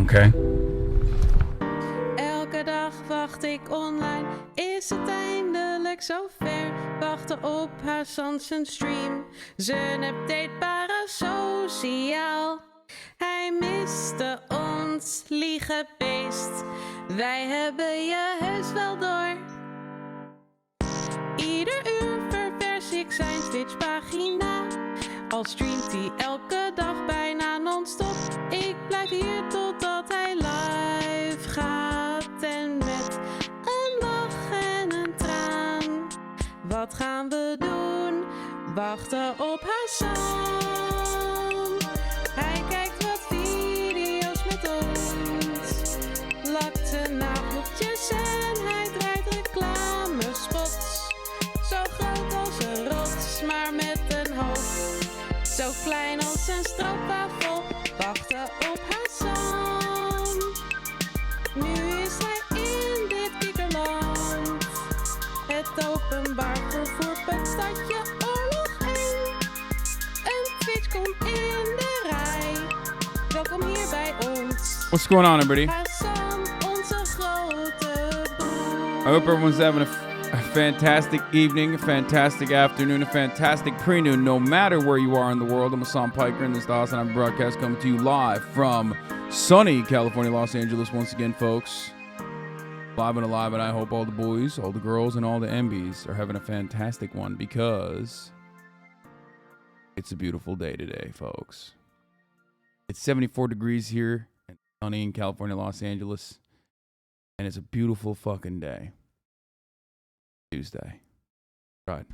Oké. Elke dag wacht ik online, is het eindelijk zover? Wachten op Hasan zijn stream, zijn update parasociaal. Hij miste ons liegebeest, wij hebben je heus wel door. Ieder uur ververs ik zijn Twitch-pagina, al streamt hij elke dag bijna non-stop. Ik blijf hier totdat hij live gaat en met een lach en een traan. Wat gaan we doen? Wachten op Hasan. Hij kijkt wat video's met ons, lakt zijn nageltjes en hij draait reclamespots. Zo groot als een rots, maar met een hoofd zo klein als een stroopwafel. Wachten op Hasan. Nu is hij in dit kikkerland. Het openbaar vervoer per stadje oorlog 1. Een Twitch komt in de rij. Welkom hier bij ons. What's going on, everybody? Hasan, onze grote broer. I hope everyone's having a fantastic evening, a fantastic afternoon, a fantastic pre-noon, no matter where you are in the world. I'm Hasan Piker, and this is the HasanAbi broadcast coming to you live from sunny California, Los Angeles once again, folks. Live and alive, and I hope all the boys, all the girls, and all the MBs are having a fantastic one because it's a beautiful day today, folks. It's 74 degrees here and sunny in California, Los Angeles, and it's a beautiful fucking day. Tuesday. Right.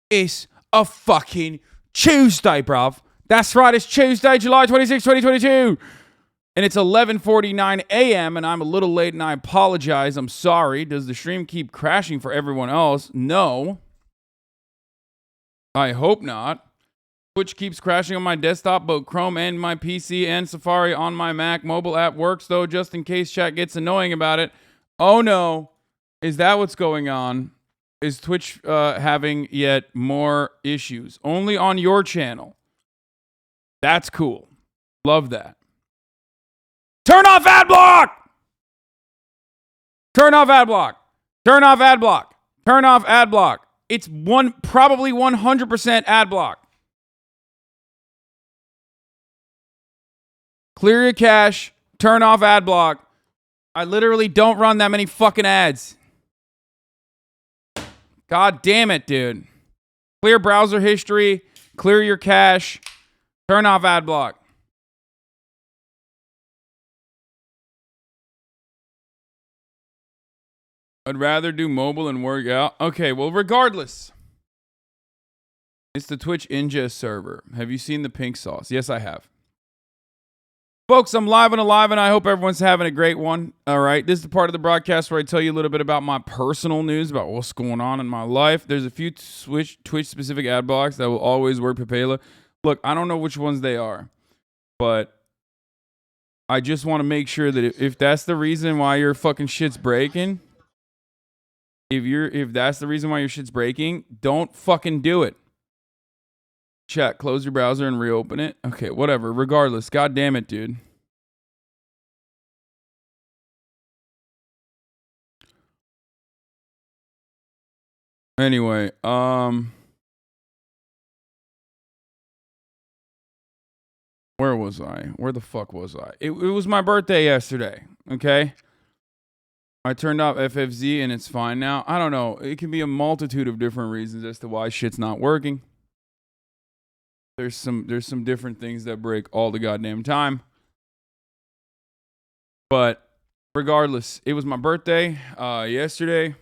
It's a fucking Tuesday, bruv. That's right, it's Tuesday, July 26, 2022. And it's 11:49 a.m. and I'm a little late and I apologize. I'm sorry. Does the stream keep crashing for everyone else? No. I hope not. Twitch keeps crashing on my desktop, both Chrome and my PC and Safari on my Mac. Mobile app works though, just in case chat gets annoying about it. Oh no. Is that what's going on? Is Twitch having yet more issues? Only on your channel. That's cool. Love that. Turn off ad block! Turn off ad block. Turn off ad block. Turn off ad block. It's probably 100% ad block. Clear your cache. Turn off ad block. I literally don't run that many fucking ads. God damn it, dude. Clear browser history. Clear your cache. Turn off ad block. I'd rather do mobile and work out. Okay, well, regardless. It's the Twitch ingest server. Have you seen the pink sauce? Yes, I have. Folks, I'm live and alive, and I hope everyone's having a great one. All right, this is the part of the broadcast where I tell you a little bit about my personal news, about what's going on in my life. There's a few Twitch-specific ad blocks that will always work, Papela. Look, I don't know which ones they are, but I just want to make sure that if that's the reason why your fucking shit's breaking, if that's the reason why your shit's breaking, don't fucking do it. Chat, close your browser and reopen it. Okay, whatever. Regardless, god damn it, dude. Anyway, where was I? Where the fuck was I? It was my birthday yesterday, okay? I turned off FFZ and it's fine now. I don't know. It can be a multitude of different reasons as to why shit's not working. There's some different things that break all the goddamn time. But regardless, it was my birthday yesterday.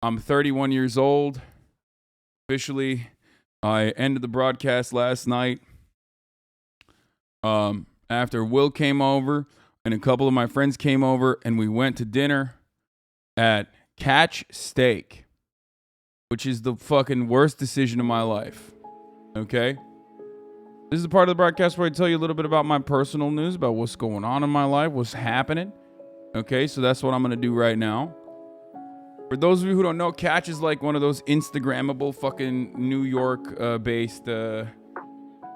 I'm 31 years old. Officially, I ended the broadcast last night. After Will came over and a couple of my friends came over and we went to dinner at Catch Steak, which is the fucking worst decision of my life. Okay? This is the part of the broadcast where I tell you a little bit about my personal news, about what's going on in my life, what's happening. Okay, so that's what I'm going to do right now. For those of you who don't know, Catch is like one of those Instagrammable fucking New York based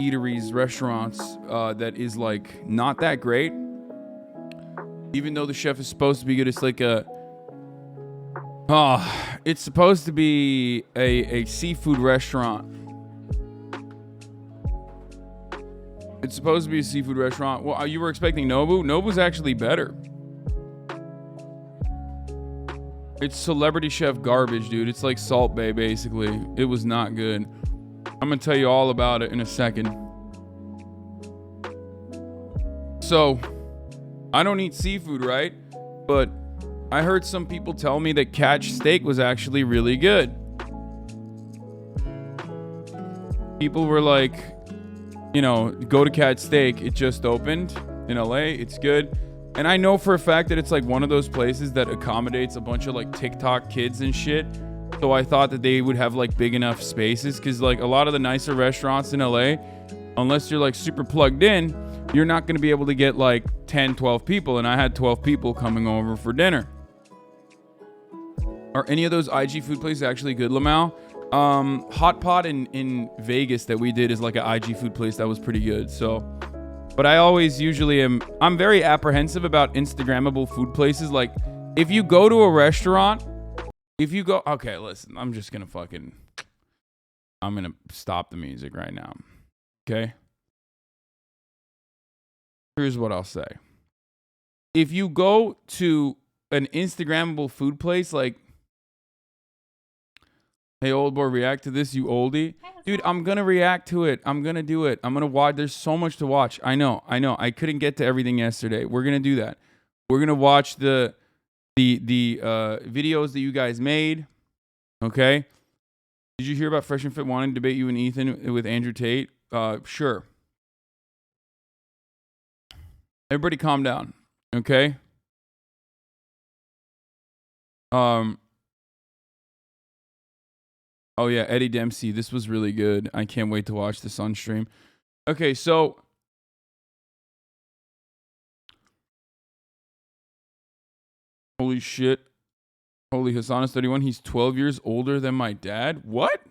eateries, restaurants that is like not that great. Even though the chef is supposed to be good, it's like it's supposed to be a seafood restaurant. It's supposed to be a seafood restaurant. Well, you were expecting Nobu? Nobu's actually better. It's celebrity chef garbage, dude. It's like Salt Bae, basically. It was not good. I'm gonna tell you all about it in a second. So, I don't eat seafood, right? But I heard some people tell me that Catch Steak was actually really good. People were like, you know, go to Catch Steak. It just opened in LA. It's good. And I know for a fact that it's like one of those places that accommodates a bunch of like TikTok kids and shit. So I thought that they would have like big enough spaces, because like a lot of the nicer restaurants in LA, unless you're like super plugged in, you're not going to be able to get like 10, 12 people. And I had 12 people coming over for dinner. Are any of those IG food places actually good, Lamau? Hot Pot in Vegas that we did is like an IG food place that was pretty good. So, but I always usually I'm very apprehensive about Instagrammable food places. Like if you go to a restaurant, okay, listen, I'm going to stop the music right now. Okay. Here's what I'll say. If you go to an Instagrammable food place, like, hey, old boy, react to this, you oldie. Dude, I'm going to react to it. I'm going to do it. I'm going to watch. There's so much to watch. I know. I couldn't get to everything yesterday. We're going to do that. We're going to watch the videos that you guys made. Okay. Did you hear about Fresh and Fit wanting to debate you and Ethan with Andrew Tate? Sure. Everybody calm down. Okay. Oh yeah, Eddie Dempsey. This was really good. I can't wait to watch this on stream. Okay, so holy shit. Holy Hasan is 31. He's 12 years older than my dad. What?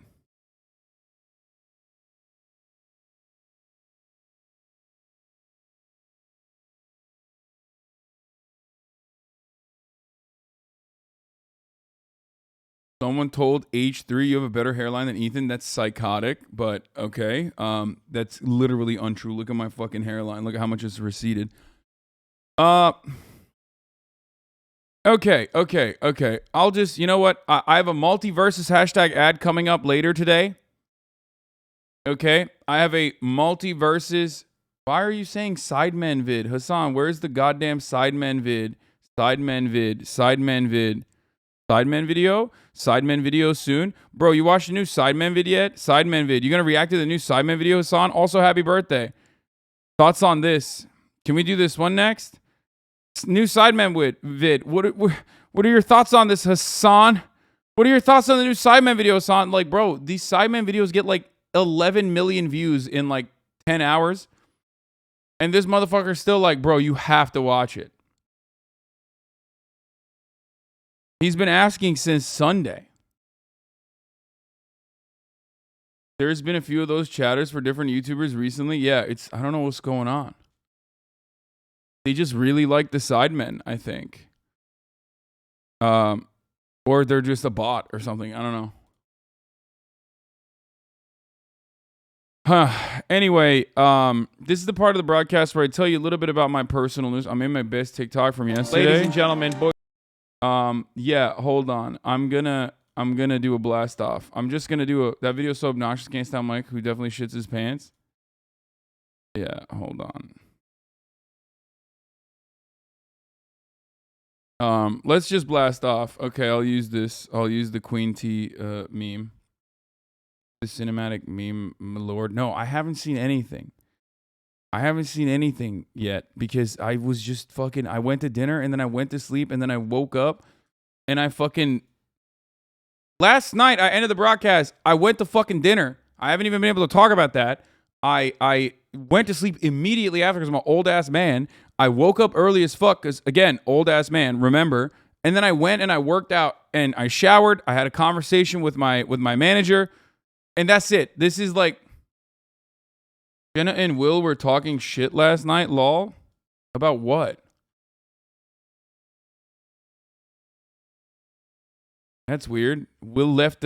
Someone told H3 you have a better hairline than Ethan. That's psychotic, but okay. That's literally untrue. Look at my fucking hairline. Look at how much it's receded. Okay. I'll just, you know what? I have a multiversus hashtag ad coming up later today. Okay. I have a multiversus. Why are you saying Sidemen vid? Hasan, where's the goddamn Sidemen vid? Sidemen vid. Sidemen video? Sidemen video soon? Bro, you watched the new Sidemen vid yet? Sidemen vid. You gonna react to the new Sidemen video, Hasan? Also, happy birthday. Thoughts on this? Can we do this one next? New Sidemen vid. What are your thoughts on this, Hasan? What are your thoughts on the new Sidemen video, Hasan? Like, bro, these Sidemen videos get like 11 million views in like 10 hours. And this motherfucker's still like, bro, you have to watch it. He's been asking since Sunday. There's been a few of those chatters for different YouTubers recently. Yeah, I don't know what's going on. They just really like the Sidemen, I think. Or they're just a bot or something. I don't know. Anyway, this is the part of the broadcast where I tell you a little bit about my personal news. I made my best TikTok from yesterday. Ladies and gentlemen, boys. Yeah, hold on. I'm gonna do a blast off. I'm just gonna do that video so obnoxious. Can't stand Mike, who definitely shits his pants. Yeah, hold on. Let's just blast off. Okay, I'll use this. I'll use the Queen T meme. The cinematic meme, my lord. No, I haven't seen anything. I haven't seen anything yet because I was just fucking, I went to dinner and then I went to sleep and then I woke up and I fucking, last night I ended the broadcast. I went to fucking dinner. I haven't even been able to talk about that. I went to sleep immediately after because I'm an old ass man. I woke up early as fuck because, again, old ass man, remember? And then I went and I worked out and I showered. I had a conversation with my manager and that's it. This is like, Jenna and Will were talking shit last night, lol. About what? That's weird. Will left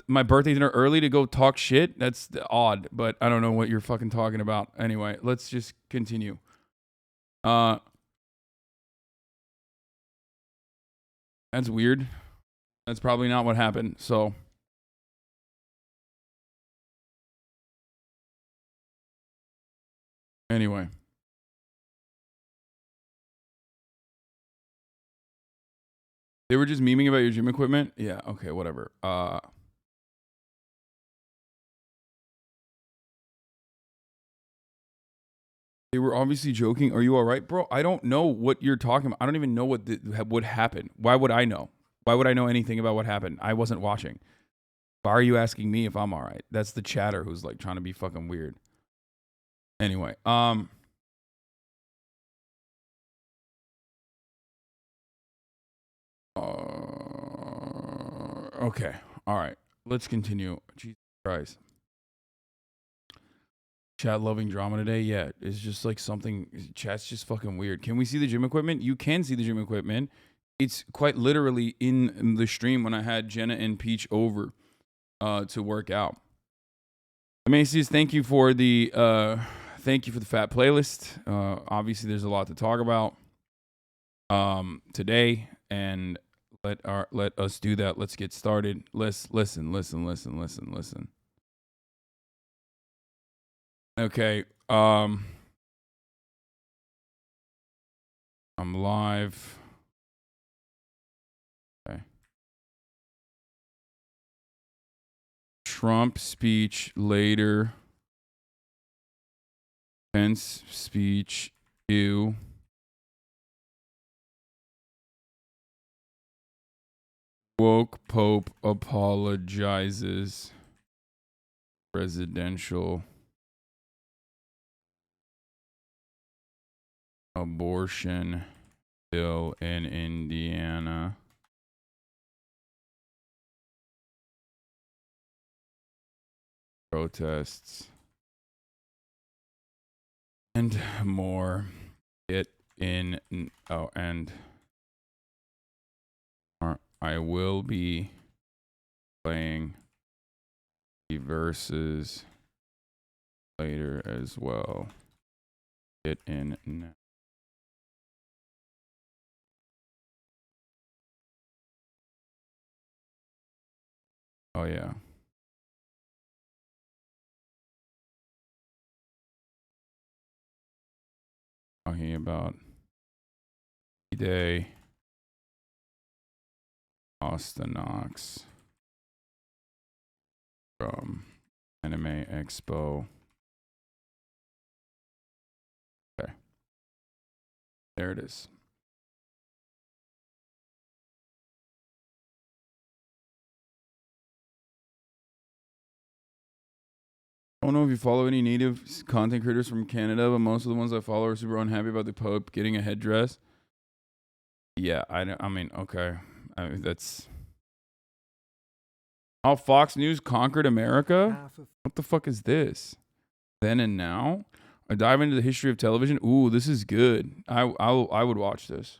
my birthday dinner early to go talk shit. That's odd, but I don't know what you're fucking talking about. Anyway, let's just continue. That's weird. That's probably not what happened. So anyway. They were just memeing about your gym equipment? Yeah, okay, whatever. They were obviously joking. Are you all right, bro? I don't know what you're talking about. I don't even know what would happen. Why would I know? Why would I know anything about what happened? I wasn't watching. Why are you asking me if I'm all right? That's the chatter who's like trying to be fucking weird. Anyway, okay. All right. Let's continue. Jesus Christ. Chat loving drama today? Yeah, it's just like something. Chat's just fucking weird. Can we see the gym equipment? You can see the gym equipment. It's quite literally in the stream when I had Jenna and Peach over to work out. Macy's, thank you for the fat playlist. Obviously, there's a lot to talk about today, and let us do that. Let's get started. Let's listen. Okay. I'm live. Okay. Trump speech later. Pence speech. Ew. Woke Pope apologizes. Presidential abortion bill in Indiana. Protests. And more. And I will be playing the verses later as well. Get in now. Oh yeah. Talking about day. Austin Knox from Anime Expo. Okay. There it is. I don't know if you follow any native content creators from Canada, but most of the ones I follow are super unhappy about the Pope getting a headdress. Yeah, I mean, okay. I mean, that's... How Fox News conquered America? What the fuck is this? Then and now? I dive into the history of television. Ooh, this is good. I would watch this.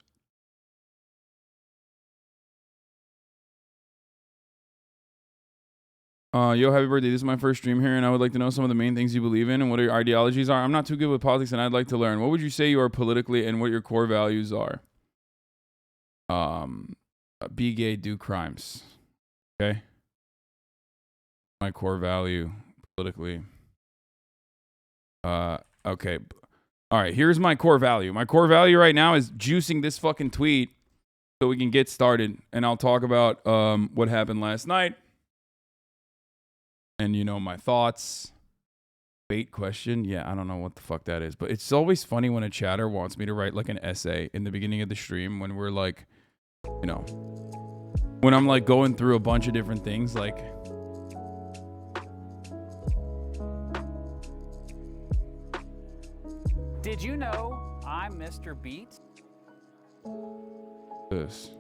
Yo, happy birthday. This is my first stream here, and I would like to know some of the main things you believe in and what your ideologies are. I'm not too good with politics, and I'd like to learn. What would you say you are politically and what your core values are? Be gay, do crimes. Okay? My core value politically. Okay. All right, here's my core value. My core value right now is juicing this fucking tweet so we can get started, and I'll talk about what happened last night. And, you know, my thoughts. Bait question? Yeah, I don't know what the fuck that is. But it's always funny when a chatter wants me to write, like, an essay in the beginning of the stream when we're, like, you know, when I'm, like, going through a bunch of different things, like... Did you know I'm Mr. Beat? This.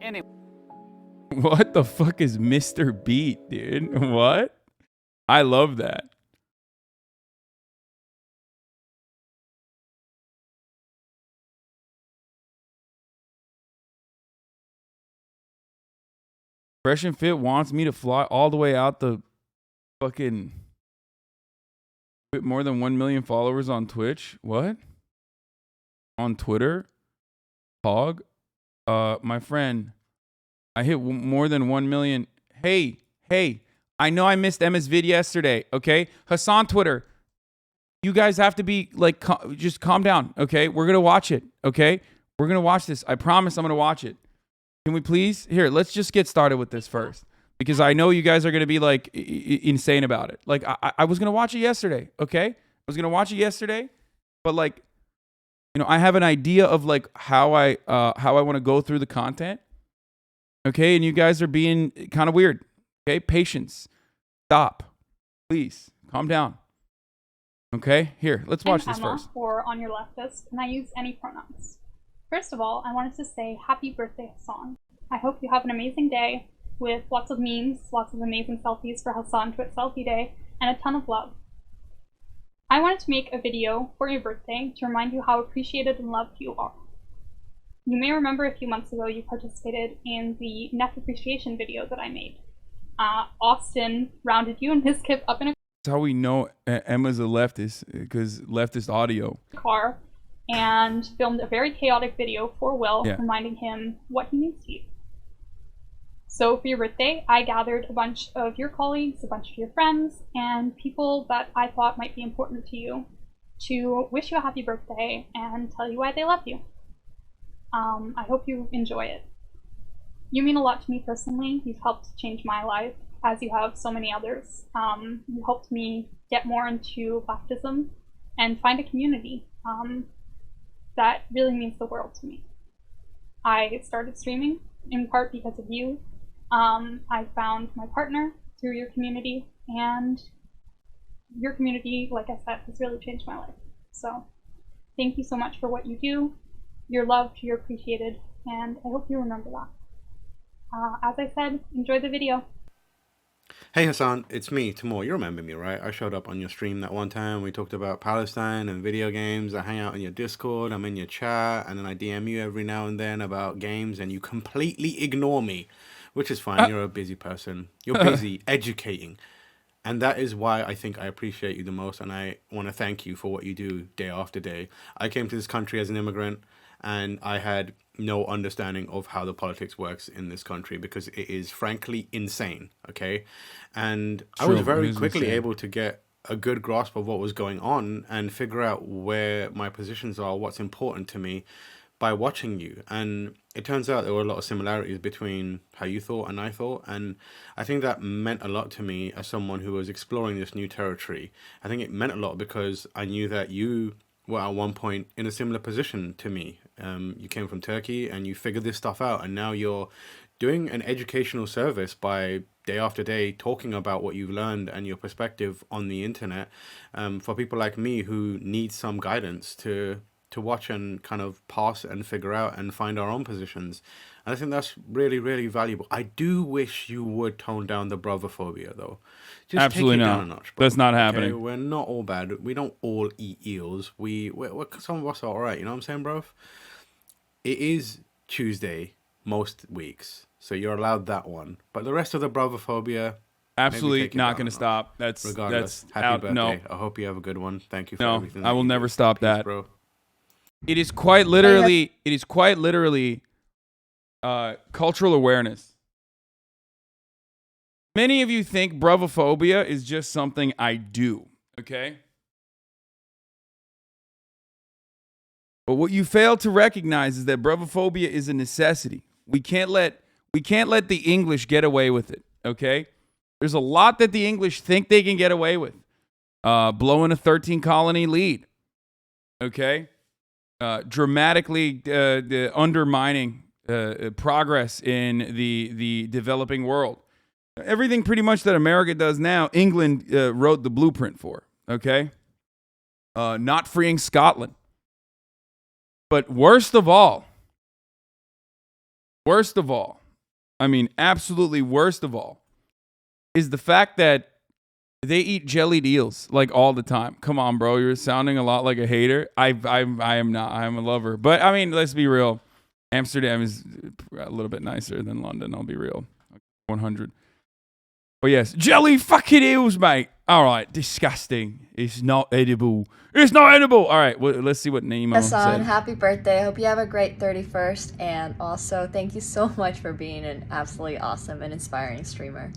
Anyway. What the fuck is Mr. Beat, dude? What? I love that. Fresh and Fit wants me to fly all the way out the fucking more than 1 million followers on Twitch. What? On Twitter? Hog? My friend, I hit more than 1 million. Hey, I know I missed Emma's vid yesterday, okay? Hasan Twitter, you guys have to be like, just calm down, okay? We're going to watch it, okay? We're going to watch this. I promise I'm going to watch it. Can we please? Here, let's just get started with this first. Because I know you guys are going to be like insane about it. Like, I was going to watch it yesterday, okay? I was going to watch it yesterday, but like, you know, I have an idea of like how I want to go through the content. Okay, and you guys are being kind of weird. Okay, patience. Stop. Please, calm down. Okay, here, let's watch this Emma, first. Or on your leftist, and I use any pronouns. First of all, I wanted to say happy birthday, Hasan. I hope you have an amazing day with lots of memes, lots of amazing selfies for Hasan Twit Selfie Day, and a ton of love. I wanted to make a video for your birthday to remind you how appreciated and loved you are. You may remember a few months ago you participated in the neck appreciation video that I made. Austin rounded you and his kip up in a That's how we know Emma's a leftist, because leftist audio. car and filmed a very chaotic video for Will, reminding him what he means to you. So for your birthday, I gathered a bunch of your colleagues, a bunch of your friends, and people that I thought might be important to you to wish you a happy birthday and tell you why they love you. I hope you enjoy it. You mean a lot to me personally. You've helped change my life, as you have so many others. You helped me get more into baptism and find a community that really means the world to me. I started streaming in part because of you. I found my partner through your community, and your community, like I said, has really changed my life. So thank you so much for what you do. You're loved, you're appreciated, and I hope you remember that. As I said, enjoy the video. Hey Hasan, it's me, Timur. You remember me, right? I showed up on your stream that one time. We talked about Palestine and video games. I hang out in your Discord, I'm in your chat, and then I DM you every now and then about games, and you completely ignore me, which is fine. You're a busy person. You're busy educating. And that is why I think I appreciate you the most, and I want to thank you for what you do day after day. I came to this country as an immigrant, and I had no understanding of how the politics works in this country because it is frankly insane, okay? And I was very quickly able to get a good grasp of what was going on and figure out where my positions are, what's important to me by watching you. And it turns out there were a lot of similarities between how you thought and I thought. And I think that meant a lot to me as someone who was exploring this new territory. I think it meant a lot because I knew that you were at one point in a similar position to me. You came from Turkey and you figured this stuff out, and now you're doing an educational service by day after day talking about what you've learned and your perspective on the internet for people like me who need some guidance to watch and kind of pass and figure out and find our own positions. And I think that's really, really valuable. I do wish you would tone down the brotherphobia, though. Just absolutely take it not. down a notch, bro. That's not Okay? happening. We're not all bad. We don't all eat eels. We're some of us are all right. You know what I'm saying, bro? It is Tuesday most weeks, so you're allowed that one. But the rest of the brotherphobia, absolutely not going to stop. Regardless, happy birthday. No. I hope you have a good one. Thank you for No, everything. I will never stop Peace, that. bro. It is quite literally cultural awareness. Many of you think bravophobia is just something I do, okay? But what you fail to recognize is that bravophobia is a necessity. We can't let the English get away with it, okay? There's a lot that the English think they can get away with. Blowing a 13 colony lead, okay? Dramatically undermining progress in the developing world. Everything pretty much that America does now, England wrote the blueprint for, okay? Not freeing Scotland. But worst of all, I mean, absolutely worst of all is the fact that they eat jellied eels like all the time. Come on, bro. You're sounding a lot like a hater. I am not. I am a lover. But I mean, let's be real. Amsterdam is a little bit nicer than London. I'll be real. 100. But yes, jelly fucking eels, mate. All right, disgusting. It's not edible. It's not edible. All right, well, let's see what Nemo Hasan, said. happy birthday. Hope you have a great 31st. And also, thank you so much for being an absolutely awesome and inspiring streamer.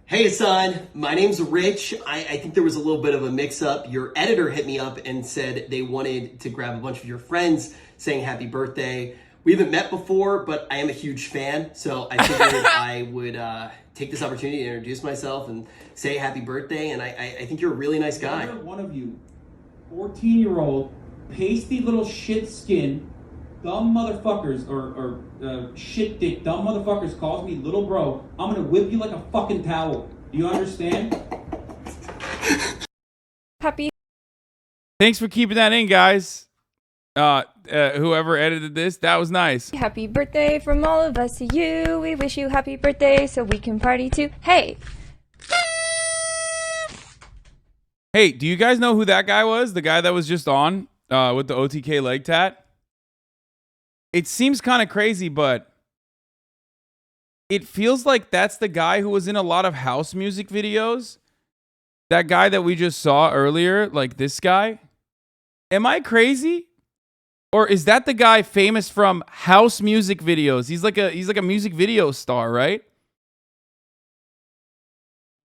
Hey Hasan, my name's Rich. I think there was a little bit of a mix-up. Your editor hit me up and said they wanted to grab a bunch of your friends saying happy birthday. We haven't met before, but I am a huge fan, so I figured I would take this opportunity to introduce myself and say happy birthday, and I think you're a really nice guy. One of you, 14-year-old, pasty little shit skin, dumb motherfuckers, or shit dick, dumb motherfuckers calls me little bro, I'm gonna whip you like a fucking towel. Do you understand? Happy. Thanks for keeping that in, guys. Whoever edited this, that was nice. Happy birthday from all of us to you. We wish you happy birthday so we can party too. Hey! Hey, do you guys know who that guy was? The guy that was just on with the OTK leg tat? It seems kind of crazy, but it feels like that's the guy who was in a lot of house music videos. That guy that we just saw earlier, like this guy. Am I crazy? Or is that the guy famous from house music videos? He's like a music video star, right?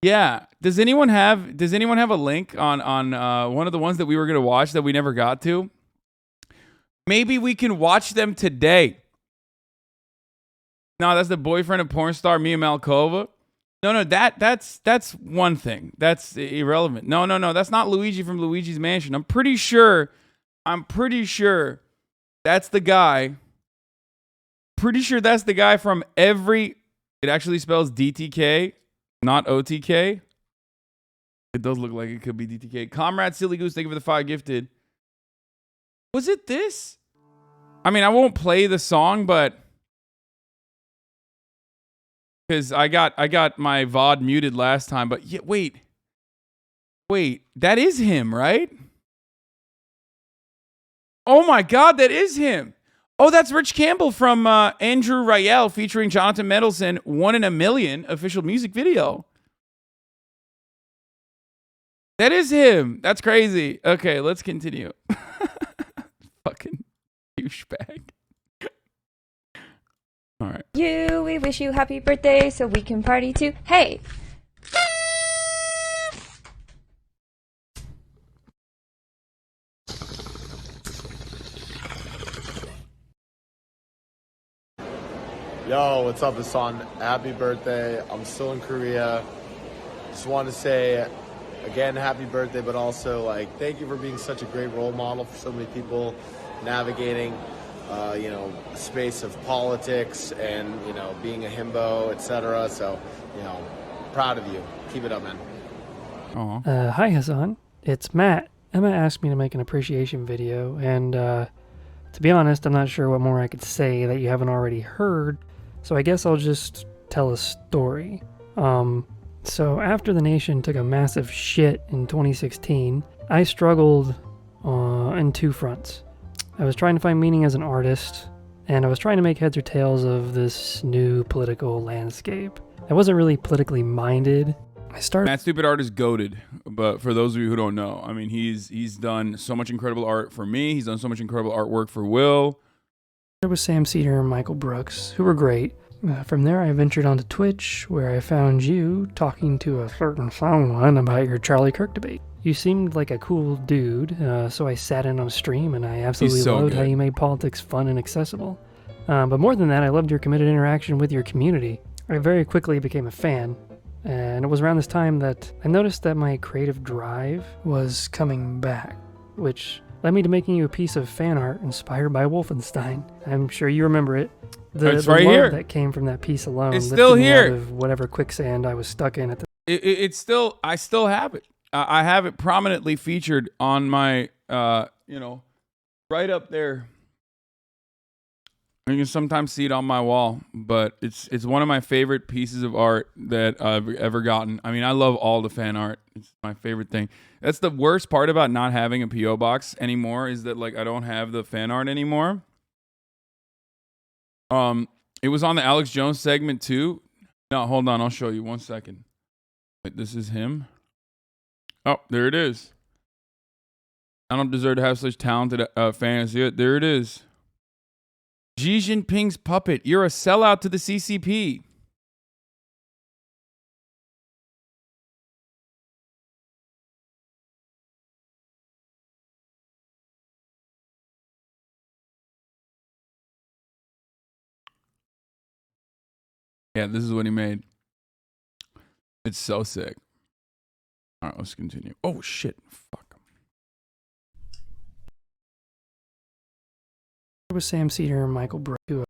Yeah. Does anyone have a link on one of the ones that we were gonna watch that we never got to? Maybe we can watch them today. No, that's the boyfriend of porn star Mia Malkova. No, that's one thing. That's irrelevant. No, that's not Luigi from Luigi's Mansion. I'm pretty sure that's the guy. Pretty sure that's the guy from every. It actually spells DTK, not OTK. It does look like it could be DTK. Comrade Silly Goose, thank you for the 5 gifted. Was it this? I mean, I won't play the song, but because I got my VOD muted last time. But yeah, wait, that is him, right? Oh my God, that is him. Oh, that's Rich Campbell from Andrew Rayel featuring Jonathan Mendelsohn, 1 in a Million official music video. That is him. That's crazy. Okay, let's continue. Fucking douchebag. All right. We wish you happy birthday so we can party too. Hey! Yo, what's up, Hasan? Happy birthday. I'm still in Korea. Just want to say, again, happy birthday, but also, like, thank you for being such a great role model for so many people navigating, space of politics and, being a himbo, etc. So, proud of you. Keep it up, man. Hi, Hasan. It's Matt. Emma asked me to make an appreciation video, and to be honest, I'm not sure what more I could say that you haven't already heard. So I guess I'll just tell a story. So after the nation took a massive shit in 2016, I struggled in 2 fronts. I was trying to find meaning as an artist, and I was trying to make heads or tails of this new political landscape. I wasn't really politically minded. That stupid art is goated, but for those of you who don't know, I mean, he's done so much incredible art for me. He's done so much incredible artwork for Will. There was Sam Cedar and Michael Brooks, who were great. From there, I ventured onto Twitch, where I found you talking to a certain someone about your Charlie Kirk debate. You seemed like a cool dude, so I sat in on a stream, and I absolutely loved how you made politics fun and accessible. But more than that, I loved your committed interaction with your community. I very quickly became a fan, and it was around this time that I noticed that my creative drive was coming back, which led me to making you a piece of fan art inspired by Wolfenstein. I'm sure you remember it. It's the right love here. That came from that piece alone. It's still here. Out of whatever quicksand I was stuck in at the. I still have it. I have it prominently featured on my, right up there. You can sometimes see it on my wall, but it's one of my favorite pieces of art that I've ever gotten. I mean, I love all the fan art. It's my favorite thing. That's the worst part about not having a PO box anymore is that like I don't have the fan art anymore. It was on the Alex Jones segment too. No, hold on, I'll show you 1 second. Wait, this is him. Oh, there it is. I don't deserve to have such talented fans yet. There it is. Xi Jinping's puppet. You're a sellout to the CCP. Yeah, this is what he made. It's so sick. All right, let's continue. Oh, shit. Fuck. It was Sam Cedar and Michael Brooks, who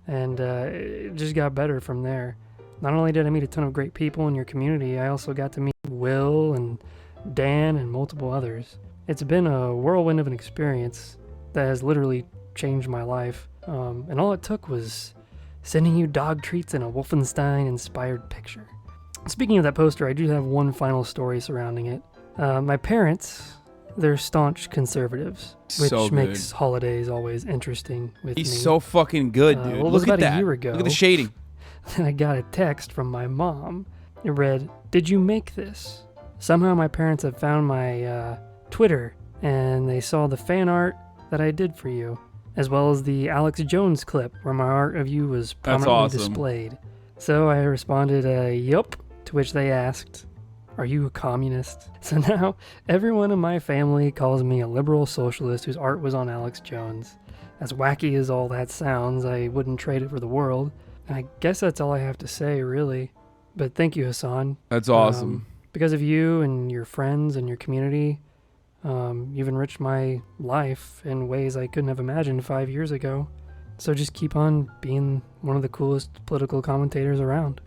and it just got better from there. Not only did I meet a ton of great people in your community, I also got to meet Will and Dan and multiple others. It's been a whirlwind of an experience that has literally changed my life. And all it took was sending you dog treats and a Wolfenstein-inspired picture. Speaking of that poster, I do have one final story surrounding it. My parents, they're staunch conservatives, which So makes good. holidays always interesting with me. He's so fucking good, dude. Well, it was Look at about that. a year ago. Look at the shading. Then I got a text from my mom. It read, "Did you make this?" Somehow my parents had found my Twitter, and they saw the fan art that I did for you, as well as the Alex Jones clip where my art of you was prominently awesome. displayed. So I responded, yup, to which they asked, "Are you a communist?" So now everyone in my family calls me a liberal socialist whose art was on Alex Jones. As wacky as all that sounds, I wouldn't trade it for the world. And I guess that's all I have to say, really. But thank you, Hasan. That's awesome. Because of you and your friends and your community, you've enriched my life in ways I couldn't have imagined 5 years ago. So just keep on being one of the coolest political commentators around.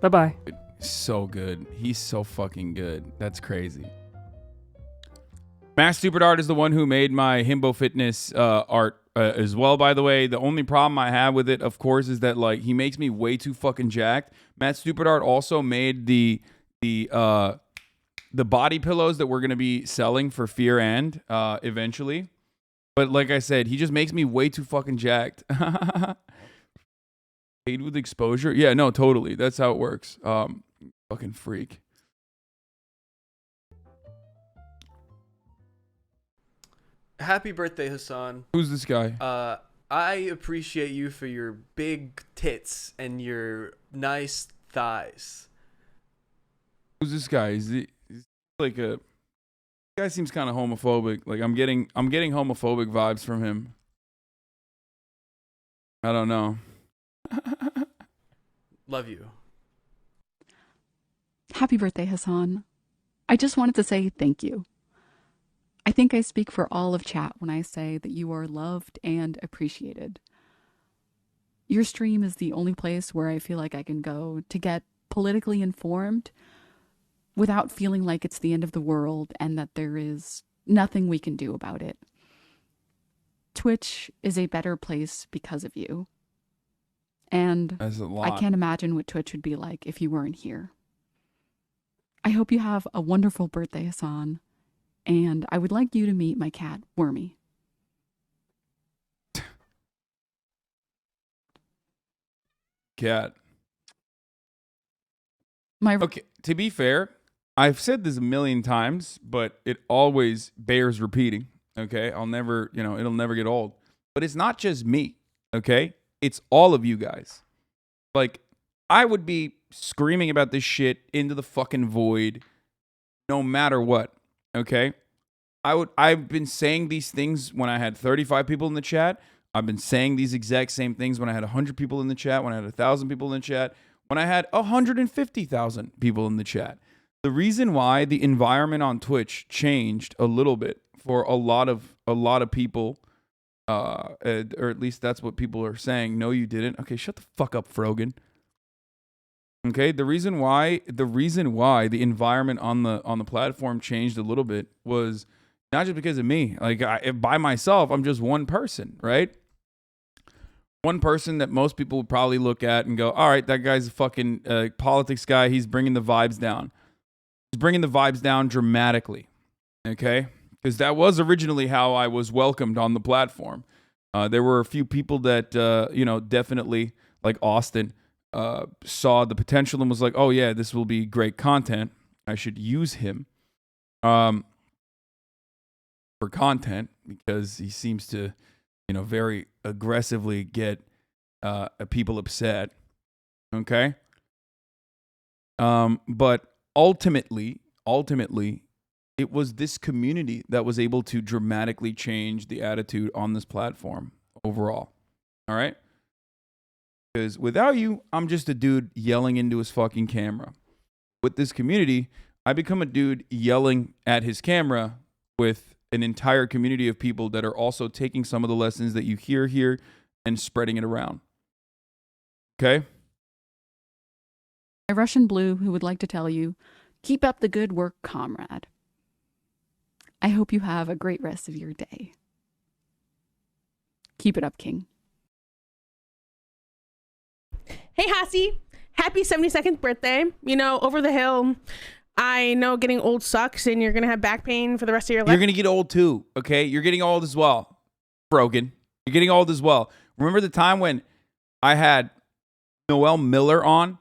Bye-bye. So good. He's so fucking good. That's crazy. Matt Stupid Art is the one who made my Himbo Fitness art as well, by the way. The only problem I have with it, of course, is that like he makes me way too fucking jacked. Matt Stupid Art also made the body pillows that we're going to be selling for Fear and eventually. But like I said, he just makes me way too fucking jacked. Paid with exposure? Yeah, no, totally. That's how it works. Fucking freak. Happy birthday, Hasan. Who's this guy? I appreciate you for your big tits and your nice thighs. Who's this guy? Is he like a... This guy seems kind of homophobic. Like I'm getting homophobic vibes from him. I don't know. Love you. Happy birthday, Hasan. I just wanted to say thank you. I think I speak for all of chat when I say that you are loved and appreciated. Your stream is the only place where I feel like I can go to get politically informed without feeling like it's the end of the world and that there is nothing we can do about it. Twitch is a better place because of you. And That's a lot. I can't imagine what Twitch would be like if you weren't here. I hope you have a wonderful birthday, Hasan. And I would like you to meet my cat, Wormy. Cat. Okay, to be fair, I've said this a million times, but it always bears repeating. Okay, I'll never, it'll never get old. But it's not just me. Okay, it's all of you guys. Like, I would be screaming about this shit into the fucking void, no matter what. Okay, I've been saying these things when I had 35 people in the chat. I've been saying these exact same things when I had 100 people in the chat, when I had 1,000 people in the chat, when I had 150,000 people in the chat. The reason why the environment on Twitch changed a little bit for a lot of people, or at least that's what people are saying. No, you didn't. Okay, shut the fuck up, Frogan. Okay, the reason why the environment on the platform changed a little bit was not just because of me. Like by myself, I'm just one person, right? one person that most people would probably look at and go, all right, that guy's a fucking politics guy. He's bringing the vibes down. He's bringing the vibes down dramatically. Okay? Because that was originally how I was welcomed on the platform. There were a few people that, definitely, like Austin, saw the potential and was like, oh, yeah, this will be great content. I should use him for content because he seems to, very aggressively get people upset. Okay? But ultimately, it was this community that was able to dramatically change the attitude on this platform overall. All right? Because without you, I'm just a dude yelling into his fucking camera. With this community, I become a dude yelling at his camera with an entire community of people that are also taking some of the lessons that you hear here and spreading it around. Okay? My Russian Blue, who would like to tell you, keep up the good work, comrade. I hope you have a great rest of your day. Keep it up, King. Hey, Hasi. Happy 72nd birthday. Over the hill. I know getting old sucks and you're going to have back pain for the rest of your life. You're going to get old too, okay? You're getting old as well, Brogan. You're getting old as well. Remember the time when I had Noelle Miller on,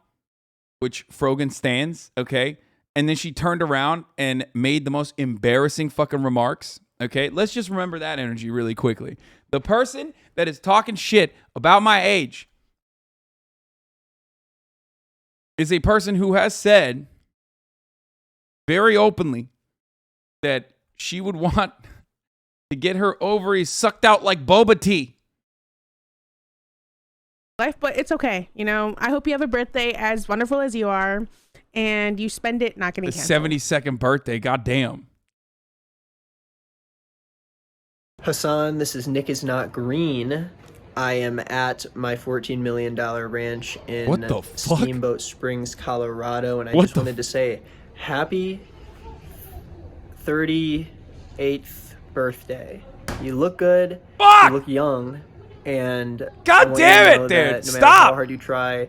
which Frogan stands, okay? And then she turned around and made the most embarrassing fucking remarks, okay? Let's just remember that energy really quickly. The person that is talking shit about my age is a person who has said very openly that she would want to get her ovaries sucked out like boba tea. Life, but it's okay. I hope you have a birthday as wonderful as you are and you spend it not getting canceled. 72nd birthday, goddamn. Hasan, this is Nick is Not Green. I am at my $14 million ranch in Steamboat Springs, Colorado, and I just wanted to say happy 38th birthday. You look good. Fuck! You look young. And God damn it, dude. No Stop. matter how hard you try,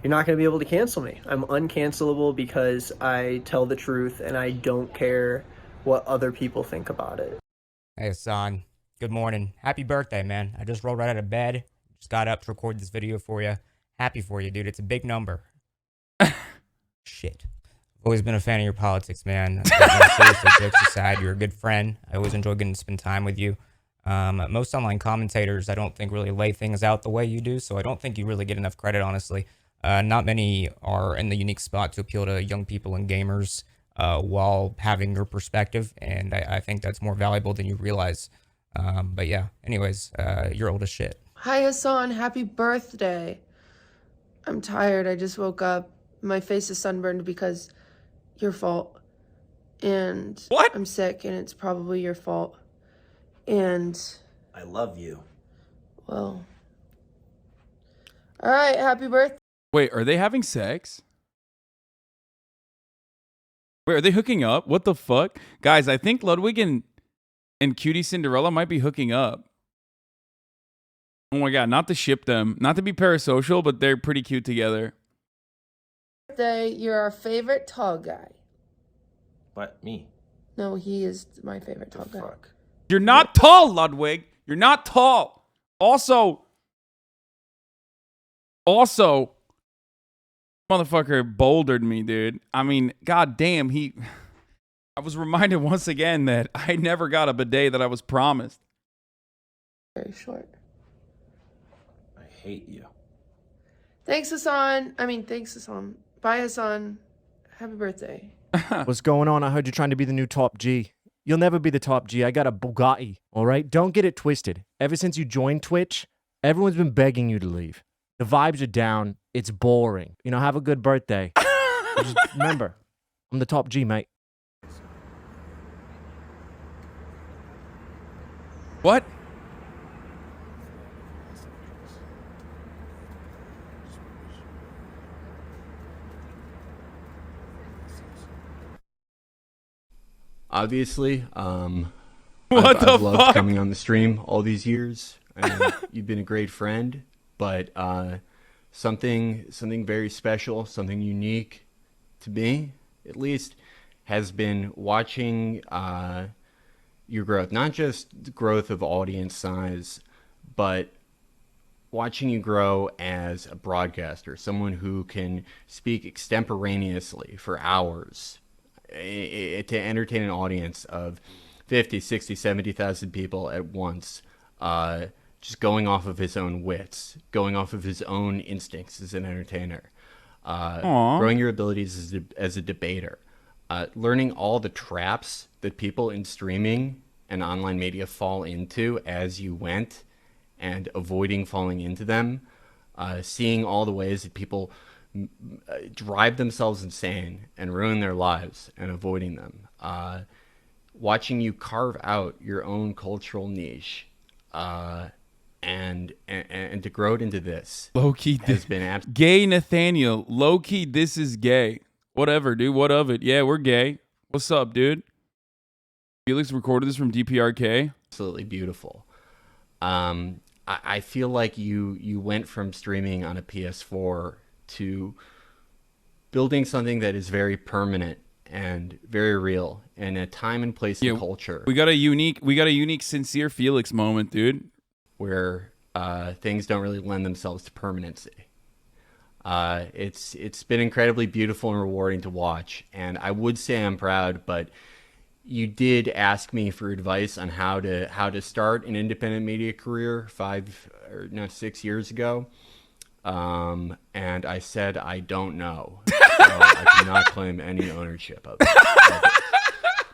you're not going to be able to cancel me. I'm uncancelable because I tell the truth and I don't care what other people think about it. Hey, Hasan. Good morning. Happy birthday, man. I just rolled right out of bed. Just got up to record this video for you. Happy for you, dude. It's a big number. Shit. I've always been a fan of your politics, man. Seriously, jokes aside, you're a good friend. I always enjoy getting to spend time with you. Most online commentators, I don't think really lay things out the way you do, so I don't think you really get enough credit, honestly. Not many are in the unique spot to appeal to young people and gamers while having your perspective, and I think that's more valuable than you realize. But yeah, anyways, you're old as shit. Hi, Hasan. Happy birthday. I'm tired. I just woke up. My face is sunburned because your fault. And I'm sick, and it's probably your fault. And I love you. Well. All right, happy birthday. Wait, are they having sex? Wait, are they hooking up? What the fuck? Guys, I think Ludwig and Cutie Cinderella might be hooking up. Oh my god, not to ship them. Not to be parasocial, but they're pretty cute together. Birthday, you're our favorite tall guy. What, me? No, he is my favorite tall guy. Fuck. You're not tall, Ludwig. You're not tall. Also, motherfucker bouldered me, dude. I mean, goddamn, I was reminded once again that I never got a bidet that I was promised. Very short. I hate you. Thanks, Hasan. Thanks, Hasan. Bye, Hasan. Happy birthday. What's going on? I heard you're trying to be the new top G. You'll never be the top G. I got a Bugatti, all right? Don't get it twisted. Ever since you joined Twitch, everyone's been begging you to leave. The vibes are down. It's boring. Have a good birthday. Just remember, I'm the top G, mate. What? Obviously, What I've the loved fuck? coming on the stream all these years, and you've been a great friend. but something very special, something unique to me, at least, has been watching your growth. Not just the growth of audience size, but watching you grow as a broadcaster, someone who can speak extemporaneously for hours to entertain an audience of 50, 60, 70,000 people at once, just going off of his own wits, going off of his own instincts as an entertainer, growing your abilities as a debater, learning all the traps that people in streaming and online media fall into as you went, and avoiding falling into them, seeing all the ways that people drive themselves insane and ruin their lives, and avoiding them, watching you carve out your own cultural niche, and to grow it into this. Low-key has been gay Nathaniel. Low-key, this is gay. Whatever, dude. What of it? Yeah, we're gay. What's up, dude? Felix recorded this from DPRK. Absolutely beautiful. I feel like you went from streaming on a PS4 to building something that is very permanent and very real in a time and place and culture. We got a unique sincere Felix moment, dude, where things don't really lend themselves to permanency. It's been incredibly beautiful and rewarding to watch, and I would say I'm proud, but you did ask me for advice on how to start an independent media career 6 years ago, and I said I don't know. So I cannot claim any ownership of it.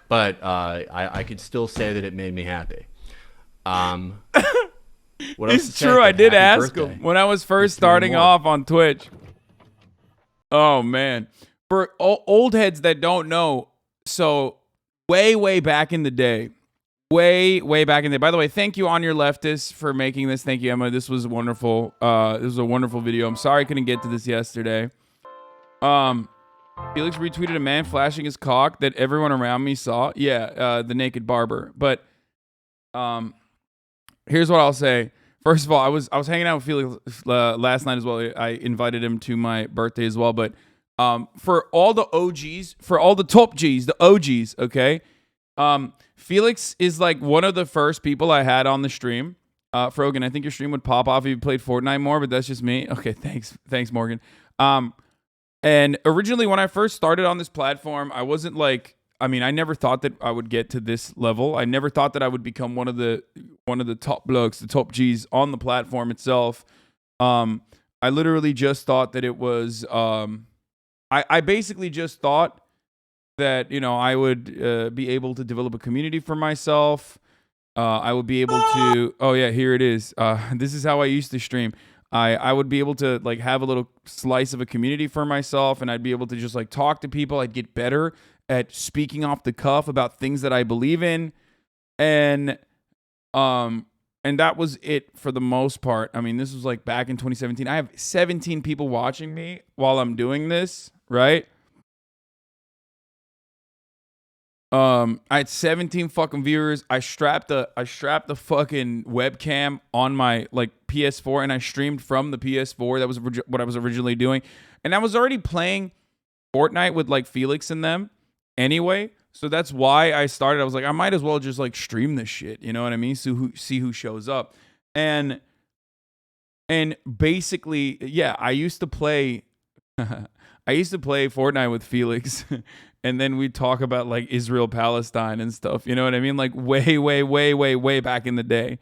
But I could still say that it made me happy. What else it's true. I did ask birthday. him when I was first starting off on Twitch. Oh man, for old heads that don't know, so way back in the day, way back in the day. By the way, thank you on your leftist for making this. Thank you, Emma. This was wonderful. This was a wonderful video. I'm sorry I couldn't get to this yesterday. Felix retweeted a man flashing his cock that everyone around me saw. Yeah, the naked barber. But here's what I'll say. First of all, I was hanging out with Felix last night as well. I invited him to my birthday as well. But for all the OGs, for all the top Gs, the OGs, okay? Felix is like one of the first people I had on the stream. Frogan, I think your stream would pop off if you played Fortnite more, but that's just me. Okay, thanks, Morgan. And originally when I first started on this platform, I wasn't like, I mean, I never thought that I would get to this level. I never thought that I would become one of the top blokes, the top Gs on the platform itself. I literally just thought that it was, I basically just thought that, you know, I would be able to develop a community for myself. I would be able to, oh yeah, here it is. This is how I used to stream. I would be able to like have a little slice of a community for myself, and I'd be able to just like talk to people. I'd get better at speaking off the cuff about things that I believe in. And that was it for the most part. I mean, this was like back in 2017. I have 17 people watching me while I'm doing this, right? I had 17 fucking viewers. I strapped the fucking webcam on my like PS4, and I streamed from the PS4. That was what I was originally doing, and I was already playing Fortnite with like Felix and them anyway. So that's why I started. I was like, I might as well just like stream this shit. You know what I mean? So see who shows up, and basically, yeah, I used to play. I used to play Fortnite with Felix. And then we talk about like Israel, Palestine and stuff. You know what I mean? Like way back in the day.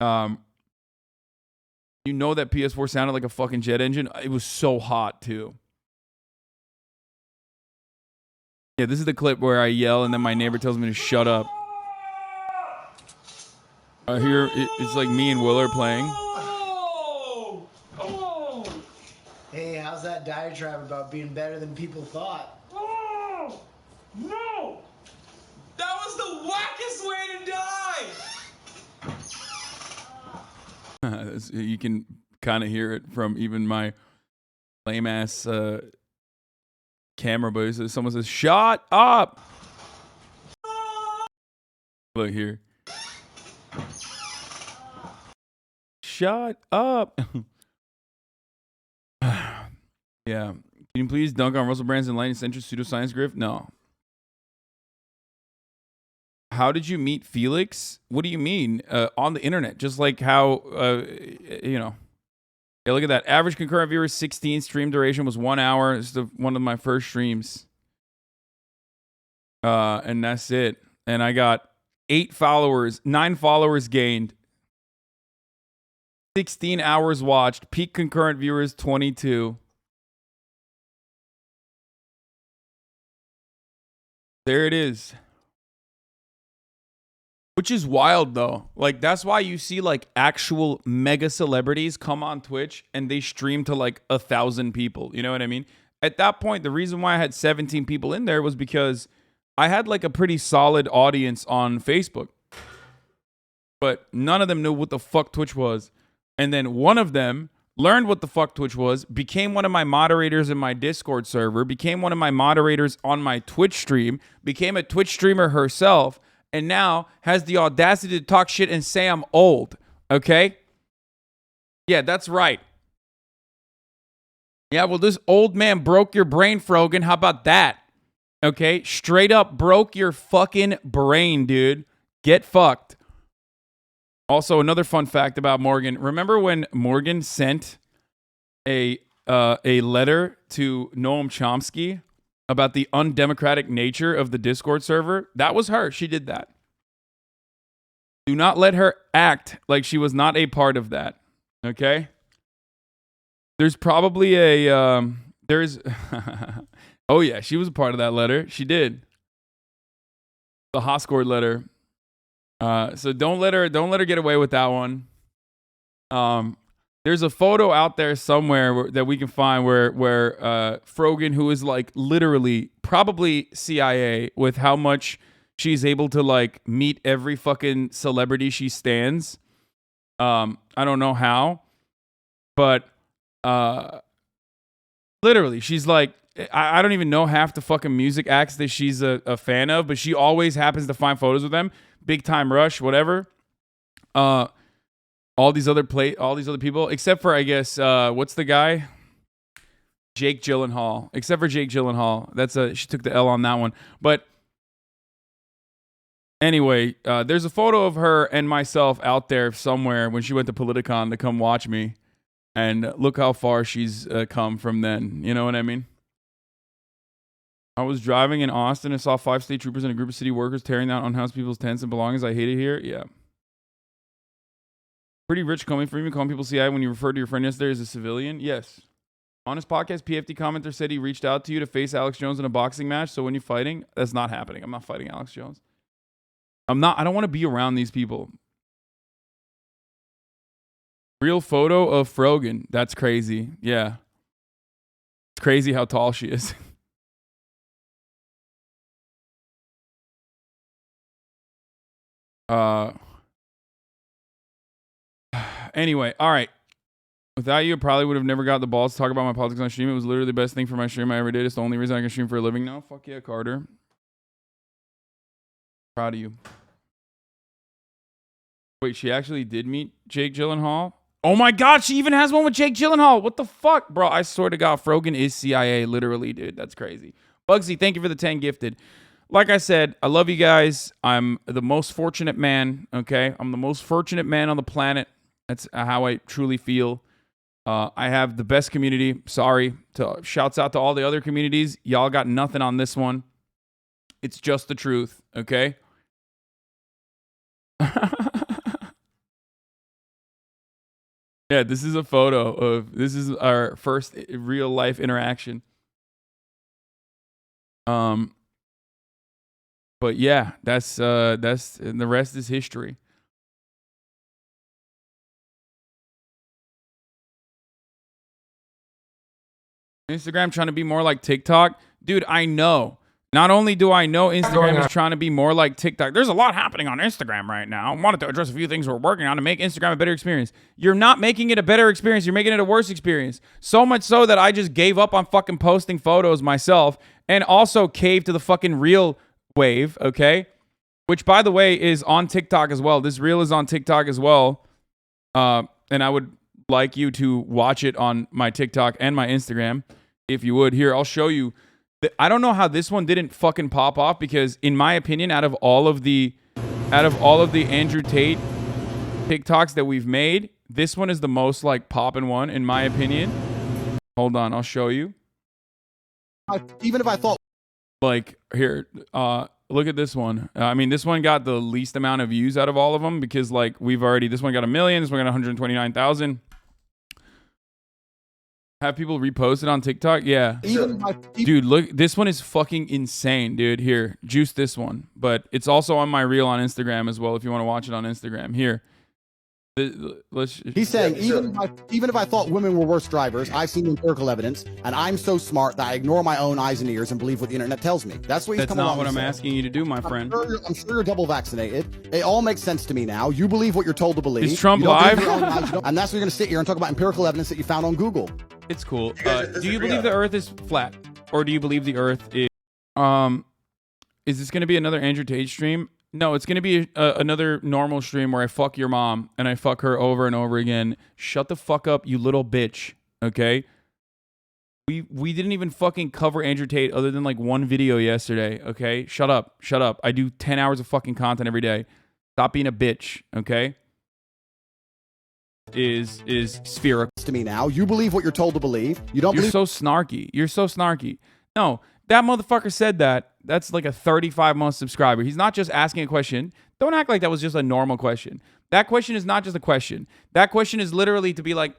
You know that PS4 sounded like a fucking jet engine? It was so hot too. Yeah, this is the clip where I yell and then my neighbor tells me to shut up. Here, it's like me and Will are playing. Hey, how's that diatribe about being better than people thought? No! That was the wackest way to die! You can kind of hear it from even my lame ass camera, but someone says, "Shut up!" Look here. Shut up. Yeah. Can you please dunk on Russell Brand's enlightened-centric pseudoscience grift? No. How did you meet Felix? What do you mean? On the internet. Just like how, you know. Yeah, look at that. Average concurrent viewers, 16. Stream duration was 1 hour. This is one of my first streams. And that's it. And I got 8 followers, 9 followers gained. 16 hours watched. Peak concurrent viewers, 22. There it is. Which is wild, though. Like, that's why you see, like, actual mega celebrities come on Twitch and they stream to, like, 1,000 people. You know what I mean? At that point, the reason why I had 17 people in there was because I had, like, a pretty solid audience on Facebook. But none of them knew what the fuck Twitch was. And then one of them learned what the fuck Twitch was, became one of my moderators in my Discord server, became one of my moderators on my Twitch stream, became a Twitch streamer herself, and now has the audacity to talk shit and say I'm old. Okay? Yeah, that's right. Yeah, well, this old man broke your brain, Frogan. How about that? Okay? Straight up broke your fucking brain, dude. Get fucked. Also, another fun fact about Morgan. Remember when Morgan sent a letter to Noam Chomsky about the undemocratic nature of the Discord server? That was her. She did that. Do not let her act like she was not a part of that. Okay? There's probably a oh yeah, she was a part of that letter. She did. The Hoscord letter. So don't let her get away with that one. There's a photo out there somewhere that we can find where Frogan, who is like literally probably CIA with how much she's able to like meet every fucking celebrity she stands. I don't know how, but literally she's like, I don't even know half the fucking music acts that she's a fan of, but she always happens to find photos with them. Big Time Rush, whatever. All these other people, except for I guess what's the guy? Jake Gyllenhaal. Except for Jake Gyllenhaal, she took the L on that one. But anyway, there's a photo of her and myself out there somewhere when she went to Politicon to come watch me, and look how far she's come from then. You know what I mean? I was driving in Austin and saw 5 state troopers and a group of city workers tearing down unhoused people's tents and belongings. I hate it here. Yeah. Pretty rich coming from you, calling people CIA when you referred to your friend yesterday as a civilian. Yes. On his podcast, PFT commenter said he reached out to you to face Alex Jones in a boxing match. So when you're fighting, that's not happening. I'm not fighting Alex Jones. I don't want to be around these people. Real photo of Frogan. That's crazy. Yeah. It's crazy how tall she is. Anyway, all right. Without you, I probably would have never got the balls to talk about my politics on stream. It was literally the best thing for my stream I ever did. It's the only reason I can stream for a living now. Fuck yeah, Carter. Proud of you. Wait, she actually did meet Jake Gyllenhaal? Oh my God, she even has one with Jake Gyllenhaal. What the fuck? Bro, I swear to God, Frogan is CIA, literally, dude. That's crazy. Bugsy, thank you for the 10 gifted. Like I said, I love you guys. I'm the most fortunate man, okay? I'm the most fortunate man on the planet. That's how I truly feel. I have the best community. Sorry. Shouts out to all the other communities. Y'all got nothing on this one. It's just the truth, okay? Yeah, this is a photo this is our first real life interaction. But yeah, that's and the rest is history. Instagram trying to be more like TikTok. Dude, I know. Not only do I know Instagram is trying to be more like TikTok, there's a lot happening on Instagram right now. I wanted to address a few things we're working on to make Instagram a better experience. You're not making it a better experience. You're making it a worse experience. So much so that I just gave up on fucking posting photos myself and also caved to the fucking reel wave, okay? Which, by the way, is on TikTok as well. This reel is on TikTok as well. And I would like you to watch it on my TikTok and my Instagram, if you would. Here, I'll show you. I don't know how this one didn't fucking pop off, because in my opinion, out of all of the Andrew Tate TikToks that we've made, this one is the most like poppin' one in my opinion. Hold on, I'll show you. Even if I thought, like, here, look at this one. I mean, this one got the least amount of views out of all of them, because like this one got 1 million, this one got 129,000. Have people repost it on TikTok? Yeah. Dude, look, this one is fucking insane, dude. Here, juice this one. But it's also on my reel on Instagram as well, if you want to watch it on Instagram. Here. he's saying, even if I thought women were worse drivers, I've seen empirical evidence, and I'm so smart that I ignore my own eyes and ears and believe what the internet tells me. That's what he's That's coming not along what to I'm say. asking you to do, my friend. I'm sure you're double vaccinated. It all makes sense to me now. You believe what you're told to believe. Is Trump You don't believe live? your own eyes, you don't- and that's what you're going to sit here and talk about empirical evidence that you found on Google. It's cool. Do you believe the Earth is flat, or do you believe the Earth is? Is this going to be another Andrew Tate stream? No, it's going to be another normal stream where I fuck your mom and I fuck her over and over again. Shut the fuck up, you little bitch. Okay. We didn't even fucking cover Andrew Tate other than like one video yesterday. Okay. Shut up. Shut up. I do 10 hours of fucking content every day. Stop being a bitch. Okay. Is spherical to me now. You believe what you're told to believe. You don't You're believe so snarky. You're so snarky. No, that motherfucker said that. That's like a 35-month subscriber. He's not just asking a question. Don't act like that was just a normal question. That question is not just a question. That question is literally to be like,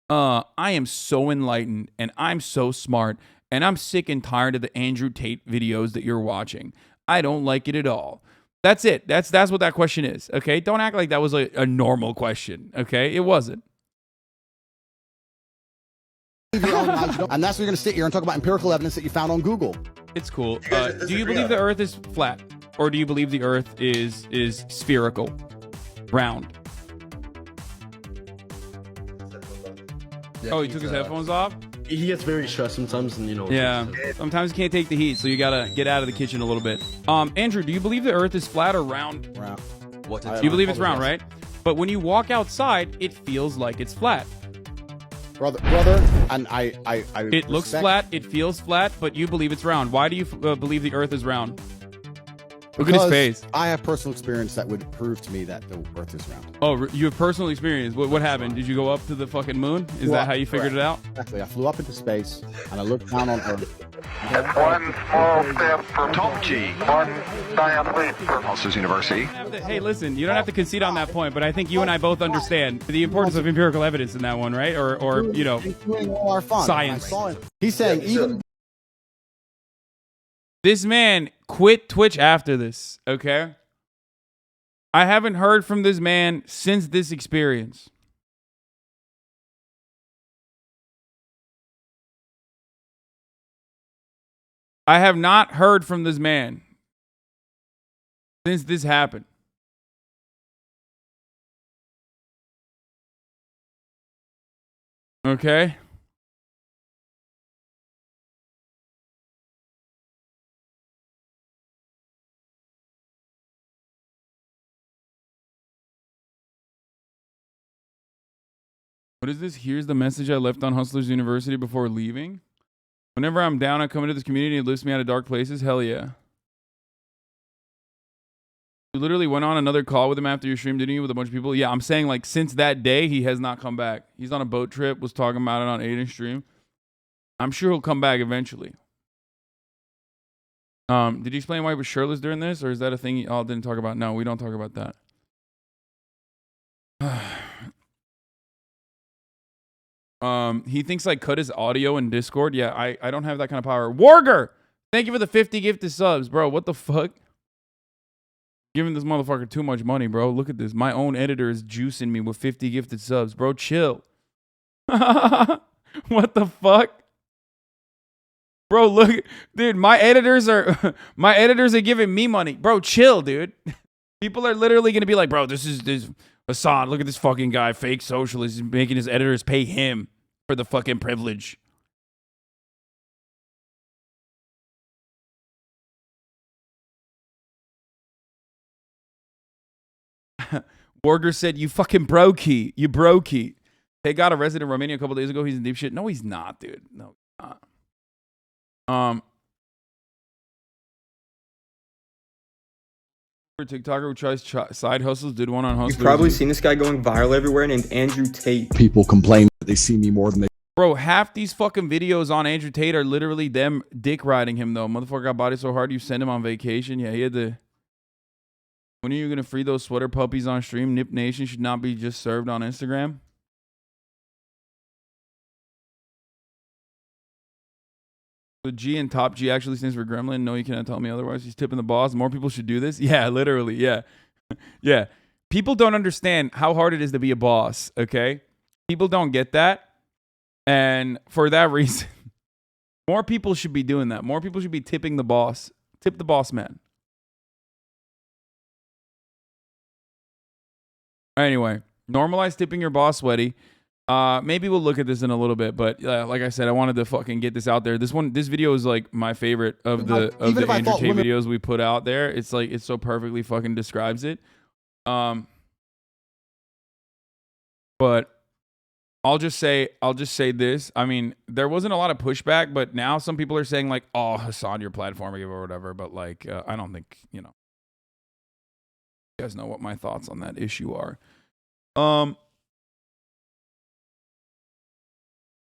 I am so enlightened and I'm so smart and I'm sick and tired of the Andrew Tate videos that you're watching. I don't like it at all. That's it. That's what that question is. Okay? Don't act like that was a normal question. Okay? It wasn't. your own eyes, you don't- and that's what you're going to sit here and talk about empirical evidence that you found on Google. It's cool. Do you believe the Earth is flat, or do you believe the Earth is spherical, round? Oh, he took his headphones off? He gets very stressed sometimes, and you know. Yeah. Sometimes you can't take the heat, so you gotta get out of the kitchen a little bit. Andrew, do you believe the Earth is flat or round? Round. You believe it's round, right? But when you walk outside, it feels like it's flat. Brother, and I It looks flat, it feels flat, but you believe it's round. Why do you believe the Earth is round? Look at his face. I have personal experience that would prove to me that the Earth is round. Oh, you have personal experience. What happened? Did you go up to the fucking moon? Is that how you figured it out? Exactly. I flew up into space and I looked down on Earth. That's one small step for Top G, one giant leap for Hustlers University. Hey, listen, you don't have to concede on that point, but I think you and I both understand the importance of empirical evidence in that one, right? Or you know, doing all our fun. science. He's saying even this man quit Twitch after this, okay? I haven't heard from this man since this experience. I have not heard from this man since this happened. Okay? What is this? Here's the message I left on Hustlers University before leaving. Whenever I'm down, I come into this community and it lifts me out of dark places. Hell yeah. You literally went on another call with him after your stream, didn't you, with a bunch of people? Yeah, I'm saying, like, since that day, he has not come back. He's on a boat trip, was talking about it on Aiden's stream. I'm sure he'll come back eventually. Did you explain why he was shirtless during this, or is that a thing you all didn't talk about? No, we don't talk about that. He thinks I cut his audio in Discord. Yeah, I don't have that kind of power. Warger! Thank you for the 50 gifted subs, bro. What the fuck? Giving this motherfucker too much money, bro. Look at this. My own editor is juicing me with 50 gifted subs. Bro, chill. What the fuck? Bro, look. Dude, my editors are giving me money. Bro, chill, dude. People are literally going to be like, bro, this Hasan, look at this fucking guy, fake socialist. He's making his editors pay him for the fucking privilege. Borger said, "You fucking brokey. You brokey." They got a resident in Romania a couple days ago. He's in deep shit. No, he's not, dude. No, he's not. TikToker who tries side hustles did one on Hustlers. You've probably seen this guy going viral everywhere named Andrew Tate. People complain that they see me more than they. Bro, half these fucking videos on Andrew Tate are literally them dick riding him, though. Motherfucker got body so hard you send him on vacation. Yeah, he had to. When are you going to free those sweater puppies on stream? Nip Nation should not be just served on Instagram. The G and Top G actually stands for Gremlin. No, you cannot tell me otherwise. He's tipping the boss. More people should do this. Yeah, literally. Yeah. Yeah. People don't understand how hard it is to be a boss, okay? People don't get that. And for that reason, more people should be doing that. More people should be tipping the boss. Tip the boss man. Anyway, normalize tipping your boss, sweaty. Maybe we'll look at this in a little bit, but like I said, I wanted to fucking get this out there. This video is like my favorite of the Andrew Tate videos we put out there. It's like it so perfectly fucking describes it. But I'll just say this. I mean, there wasn't a lot of pushback, but now some people are saying like, "Oh, Hasan, your platform or whatever." But like, I don't think you guys know what my thoughts on that issue are.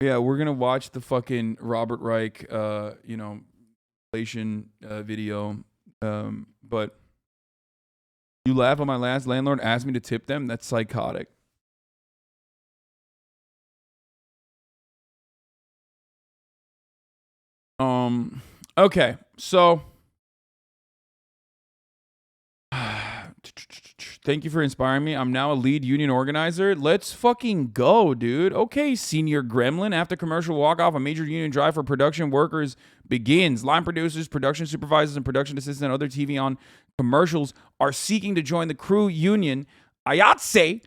Yeah, we're gonna watch the fucking Robert Reich, inflation video. But you laugh when my last landlord asked me to tip them. That's psychotic. Okay, so thank you for inspiring me. I'm now a lead union organizer. Let's fucking go, dude. Okay, senior gremlin. After commercial walk-off, a major union drive for production workers begins. Line producers, production supervisors, and production assistants and other TV on commercials are seeking to join the crew union. IATSE.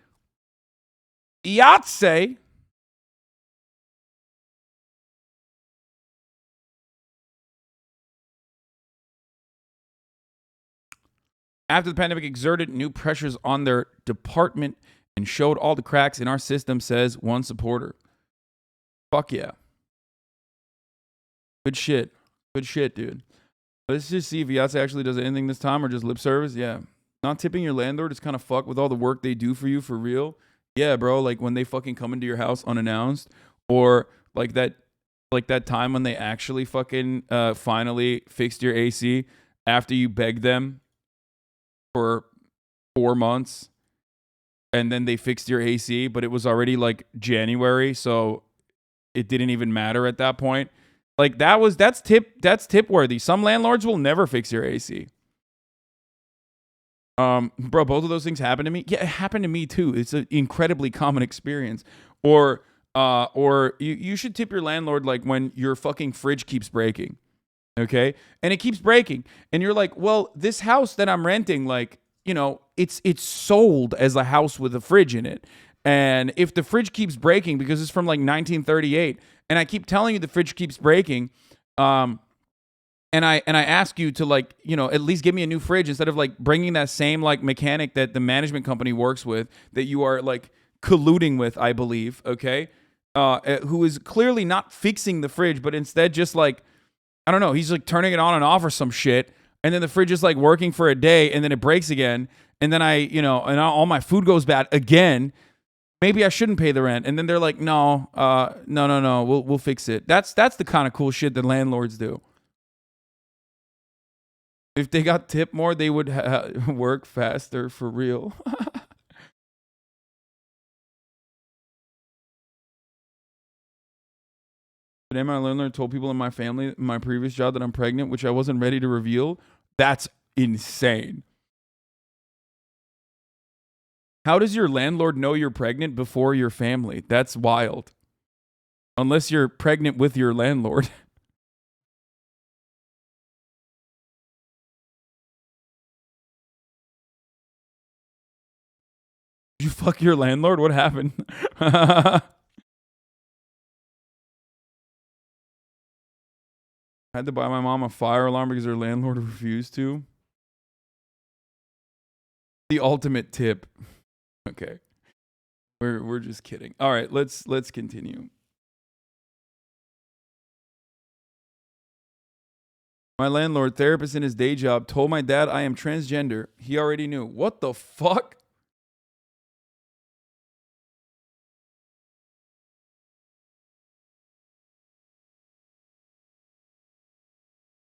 After the pandemic exerted new pressures on their department and showed all the cracks in our system, says one supporter. Fuck yeah. Good shit. Good shit, dude. Let's just see if Yatsa actually does anything this time or just lip service. Yeah. Not tipping your landlord is kind of fucked with all the work they do for you for real. Yeah, bro. Like when they fucking come into your house unannounced, or like that time when they actually fucking finally fixed your AC after you begged them for 4 months, and then they fixed your AC, but it was already like January, so it didn't even matter at that point. Like that's tip worthy. Some landlords will never fix your AC. Bro, both of those things happened to me. Yeah, it happened to me too. It's an incredibly common experience. Or you should tip your landlord like when your fucking fridge keeps breaking. Okay? And it keeps breaking. And you're like, well, this house that I'm renting, like, it's sold as a house with a fridge in it. And if the fridge keeps breaking because it's from like 1938, and I keep telling you the fridge keeps breaking, and I ask you to like, at least give me a new fridge instead of like bringing that same like mechanic that the management company works with that you are like colluding with, I believe, okay? Who is clearly not fixing the fridge, but instead just like, I don't know, he's like turning it on and off or some shit. And then the fridge is like working for a day and then it breaks again. And then and all my food goes bad again. Maybe I shouldn't pay the rent. And then they're like, no, we'll fix it. That's the kind of cool shit that landlords do. If they got tipped more, they would work faster for real. Today, my landlord told people in my family, in my previous job, that I'm pregnant, which I wasn't ready to reveal. That's insane. How does your landlord know you're pregnant before your family? That's wild. Unless you're pregnant with your landlord. Did you fuck your landlord? What happened? I had to buy my mom a fire alarm because her landlord refused to. The ultimate tip. Okay. We're just kidding. All right, let's continue. My landlord, therapist in his day job, told my dad I am transgender. He already knew. What the fuck?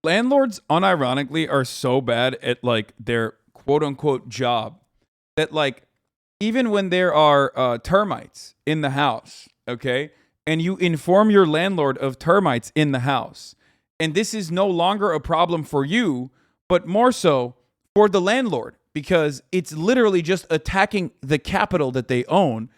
Landlords, unironically, are so bad at like their quote unquote job that like even when there are termites in the house, okay, and you inform your landlord of termites in the house, and this is no longer a problem for you, but more so for the landlord because it's literally just attacking the capital that they own.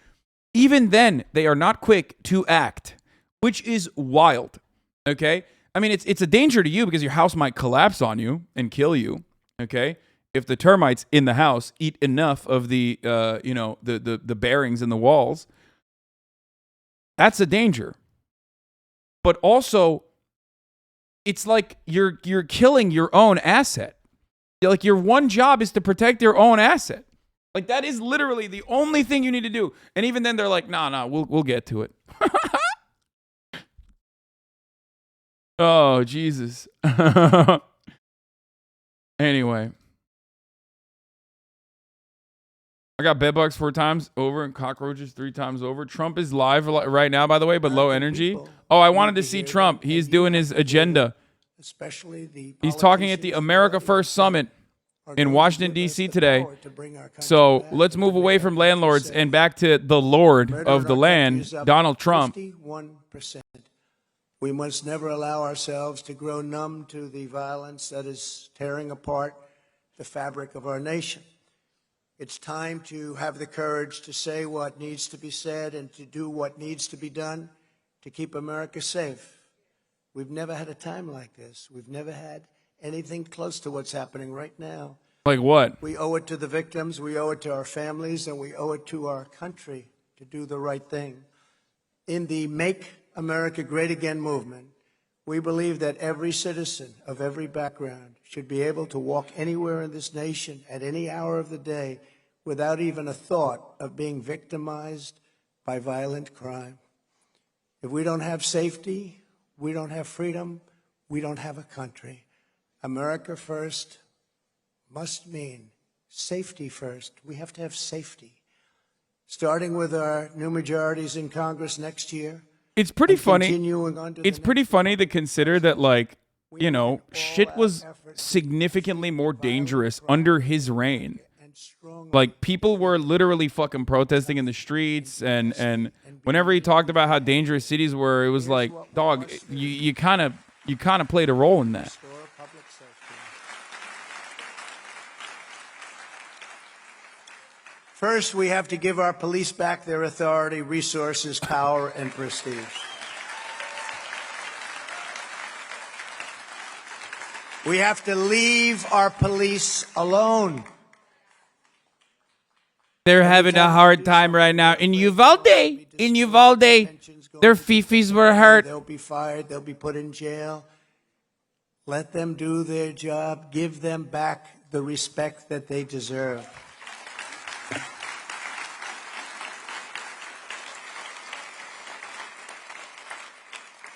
Even then, they are not quick to act, which is wild. Okay? I mean, it's a danger to you because your house might collapse on you and kill you. Okay? If the termites in the house eat enough of the the bearings in the walls, that's a danger. But also, it's like you're killing your own asset. Like your one job is to protect your own asset. Like that is literally the only thing you need to do. And even then, they're like, nah, we'll get to it. Oh, Jesus. Anyway. I got bedbugs 4 times over and cockroaches 3 times over. Trump is live right now, by the way, but low energy. Oh, I wanted to see Trump. He's doing his agenda. He's talking at the America First Summit in Washington, D.C. today. So let's move away from landlords and back to the Lord of the land, Donald Trump. 51%. We must never allow ourselves to grow numb to the violence that is tearing apart the fabric of our nation. It's time to have the courage to say what needs to be said and to do what needs to be done to keep America safe. We've never had a time like this. We've never had anything close to what's happening right now. Like what? We owe it to the victims, we owe it to our families, and we owe it to our country to do the right thing. In the Make America Great Again movement, we believe that every citizen of every background should be able to walk anywhere in this nation at any hour of the day without even a thought of being victimized by violent crime. If we don't have safety, we don't have freedom, we don't have a country. America first must mean safety first. We have to have safety. Starting with our new majorities in Congress next year. It's pretty funny. It's pretty funny to consider that, like, you know, shit was significantly more dangerous under his reign. Like, people were literally fucking protesting in the streets, and whenever he talked about how dangerous cities were, it was like, dog, you kind of played a role in that. First, we have to give our police back their authority, resources, power, and prestige. We have to leave our police alone. They're having a hard time right now in Uvalde. Their fifis were hurt. They'll be fired. They'll be put in jail. Let them do their job. Give them back the respect that they deserve.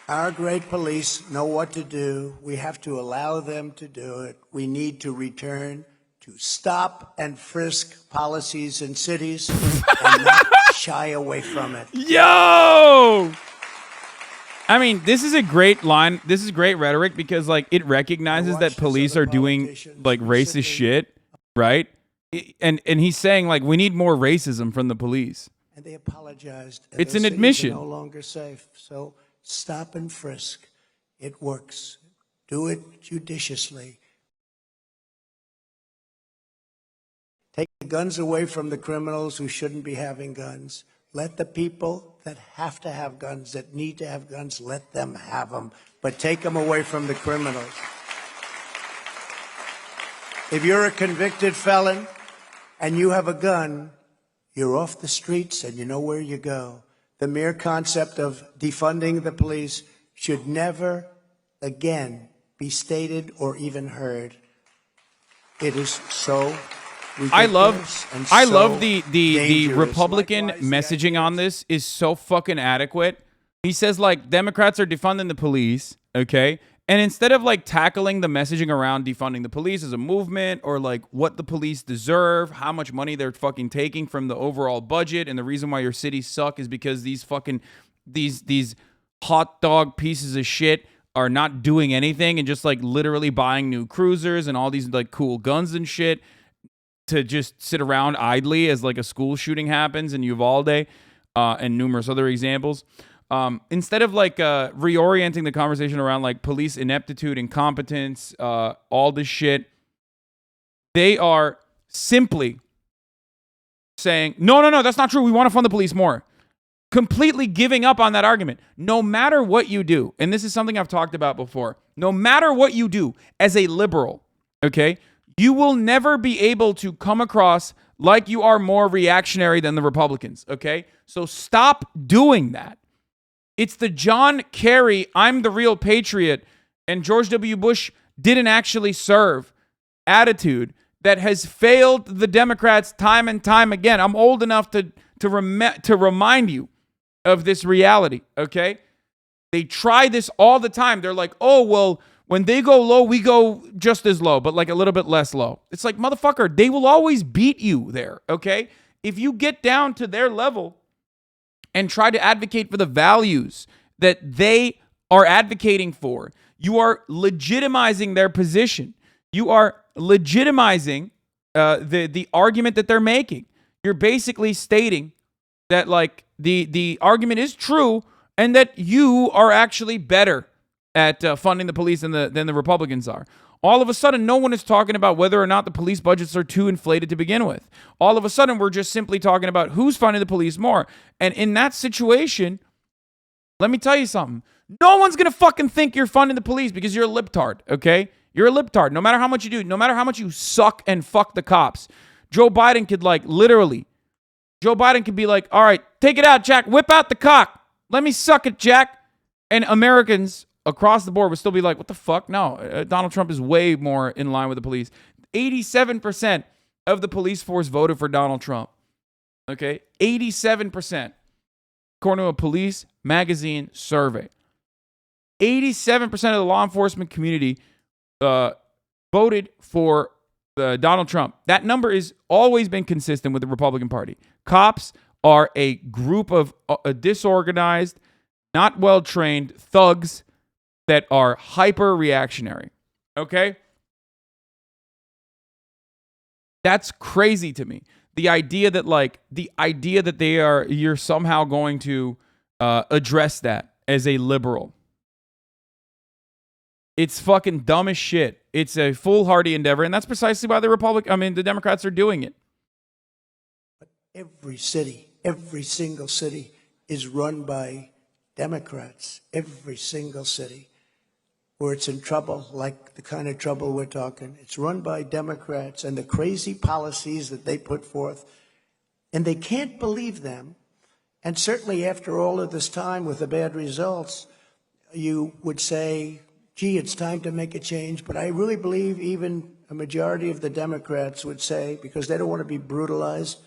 Our great police know what to do. We have to allow them to do it. We need to return to stop and frisk policies in cities and not shy away from it. Yo! I mean, this is a great line. This is great rhetoric because, like, it recognizes that police are doing, like, racist shit, right? And he's saying, like, we need more racism from the police. And they apologized. It's an admission. No longer safe. So stop and frisk. It works. Do it judiciously. Take the guns away from the criminals who shouldn't be having guns. Let the people that have to have guns, that need to have guns, let them have them. But take them away from the criminals. If you're a convicted felon and you have a gun, you're off the streets and you know where you go. The mere concept of defunding the police should never again be stated or even heard. It is so I love the dangerous. Republican Likewise, the messaging on this is so fucking adequate. He says like Democrats are defunding the police, okay? And instead of like tackling the messaging around defunding the police as a movement or like what the police deserve, how much money they're fucking taking from the overall budget, and the reason why your cities suck is because these fucking these hot dog pieces of shit are not doing anything and just like literally buying new cruisers and all these like cool guns and shit to just sit around idly as like a school shooting happens in Uvalde, and numerous other examples. Instead of like reorienting the conversation around like police ineptitude, incompetence, all this shit, they are simply saying, no, that's not true. We want to fund the police more. Completely giving up on that argument. No matter what you do, and this is something I've talked about before, no matter what you do as a liberal, okay, you will never be able to come across like you are more reactionary than the Republicans, okay? So stop doing that. It's the John Kerry, I'm the real patriot, and George W. Bush didn't actually serve attitude that has failed the Democrats time and time again. I'm old enough to remind you of this reality, okay? They try this all the time. They're like, oh, well, when they go low, we go just as low, but like a little bit less low. It's like, motherfucker, they will always beat you there, okay? If you get down to their level and try to advocate for the values that they are advocating for, you are legitimizing their position. You are legitimizing the argument that they're making. You're basically stating that like the argument is true and that you are actually better at funding the police than the Republicans are. All of a sudden, no one is talking about whether or not the police budgets are too inflated to begin with. All of a sudden, we're just simply talking about who's funding the police more. And in that situation, let me tell you something. No one's going to fucking think you're funding the police because you're a libtard, okay? You're a libtard. No matter how much you do, no matter how much you suck and fuck the cops. Joe Biden could Joe Biden could be like, all right, take it out, Jack. Whip out the cock. Let me suck it, Jack. And Americans across the board would still be like, what the fuck? No, Donald Trump is way more in line with the police. 87% of the police force voted for Donald Trump. Okay? 87%. According to a police magazine survey. 87% of the law enforcement community voted for Donald Trump. That number has always been consistent with the Republican Party. Cops are a group of disorganized, not well-trained thugs that are hyper-reactionary. Okay? That's crazy to me. The idea that you're somehow going to address that as a liberal. It's fucking dumb as shit. It's a foolhardy endeavor, and that's precisely why the Democrats are doing it. Every city, every single city is run by Democrats. Every single city where it's in trouble, like the kind of trouble we're talking, it's run by Democrats and the crazy policies that they put forth, and they can't believe them. And certainly after all of this time with the bad results, you would say, gee, it's time to make a change. But I really believe even a majority of the Democrats would say, because they don't want to be brutalized,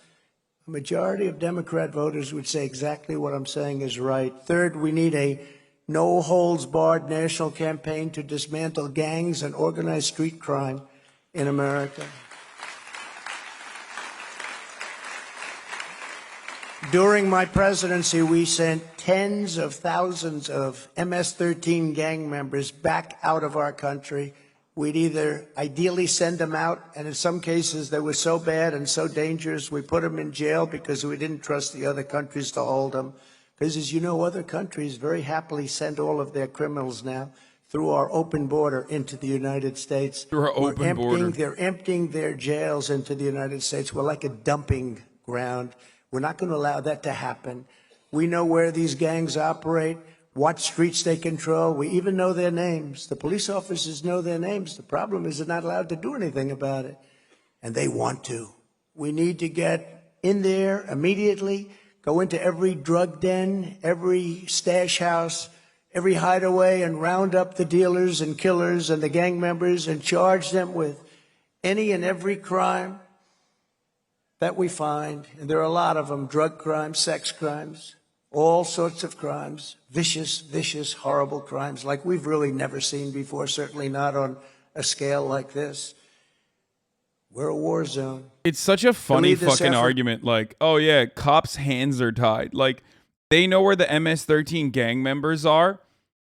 a majority of Democrat voters would say exactly what I'm saying is right. Third, we need a no-holds-barred national campaign to dismantle gangs and organized street crime in America. During my presidency, we sent tens of thousands of MS-13 gang members back out of our country. We'd either ideally send them out, and in some cases they were so bad and so dangerous, we put them in jail because we didn't trust the other countries to hold them. Because as you know, other countries very happily send all of their criminals now through our open border into the United States. Through our open border. They're emptying their jails into the United States. We're like a dumping ground. We're not going to allow that to happen. We know where these gangs operate, what streets they control. We even know their names. The police officers know their names. The problem is they're not allowed to do anything about it. And they want to. We need to get in there immediately, go into every drug den, every stash house, every hideaway, and round up the dealers and killers and the gang members and charge them with any and every crime. that we find, and there are a lot of them, drug crimes, sex crimes, all sorts of crimes, vicious, horrible crimes like we've really never seen before, certainly not on a scale like this. We're a war zone. It's such a funny this fucking effort- argument. Like, oh yeah, cops' hands are tied. Like, they know where the MS-13 gang members are,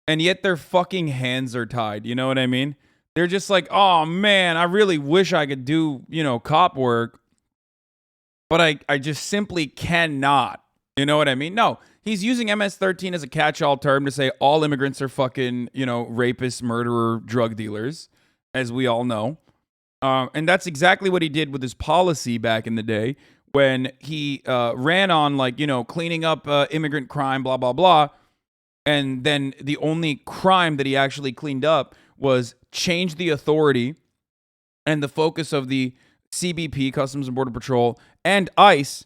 and yet their fucking hands are tied. You know what I mean? They're just like, oh man, I really wish I could do, cop work, but I just simply cannot. You know what I mean? No, he's using MS-13 as a catch-all term to say all immigrants are fucking, rapists, murderer, drug dealers, as we all know. And that's exactly what he did with his policy back in the day when he ran on, cleaning up immigrant crime, blah, blah, blah. And then the only crime that he actually cleaned up was change the authority and the focus of the CBP, Customs and Border Patrol, and ICE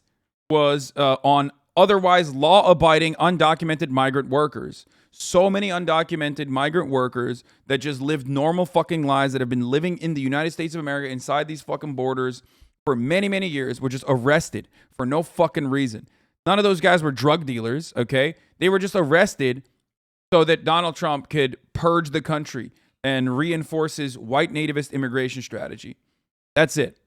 was on otherwise law-abiding undocumented migrant workers. So many undocumented migrant workers that just lived normal fucking lives, that have been living in the United States of America inside these fucking borders for many, many years, were just arrested for no fucking reason. None of those guys were drug dealers, okay? They were just arrested so that Donald Trump could purge the country and reinforce his white nativist immigration strategy. That's it.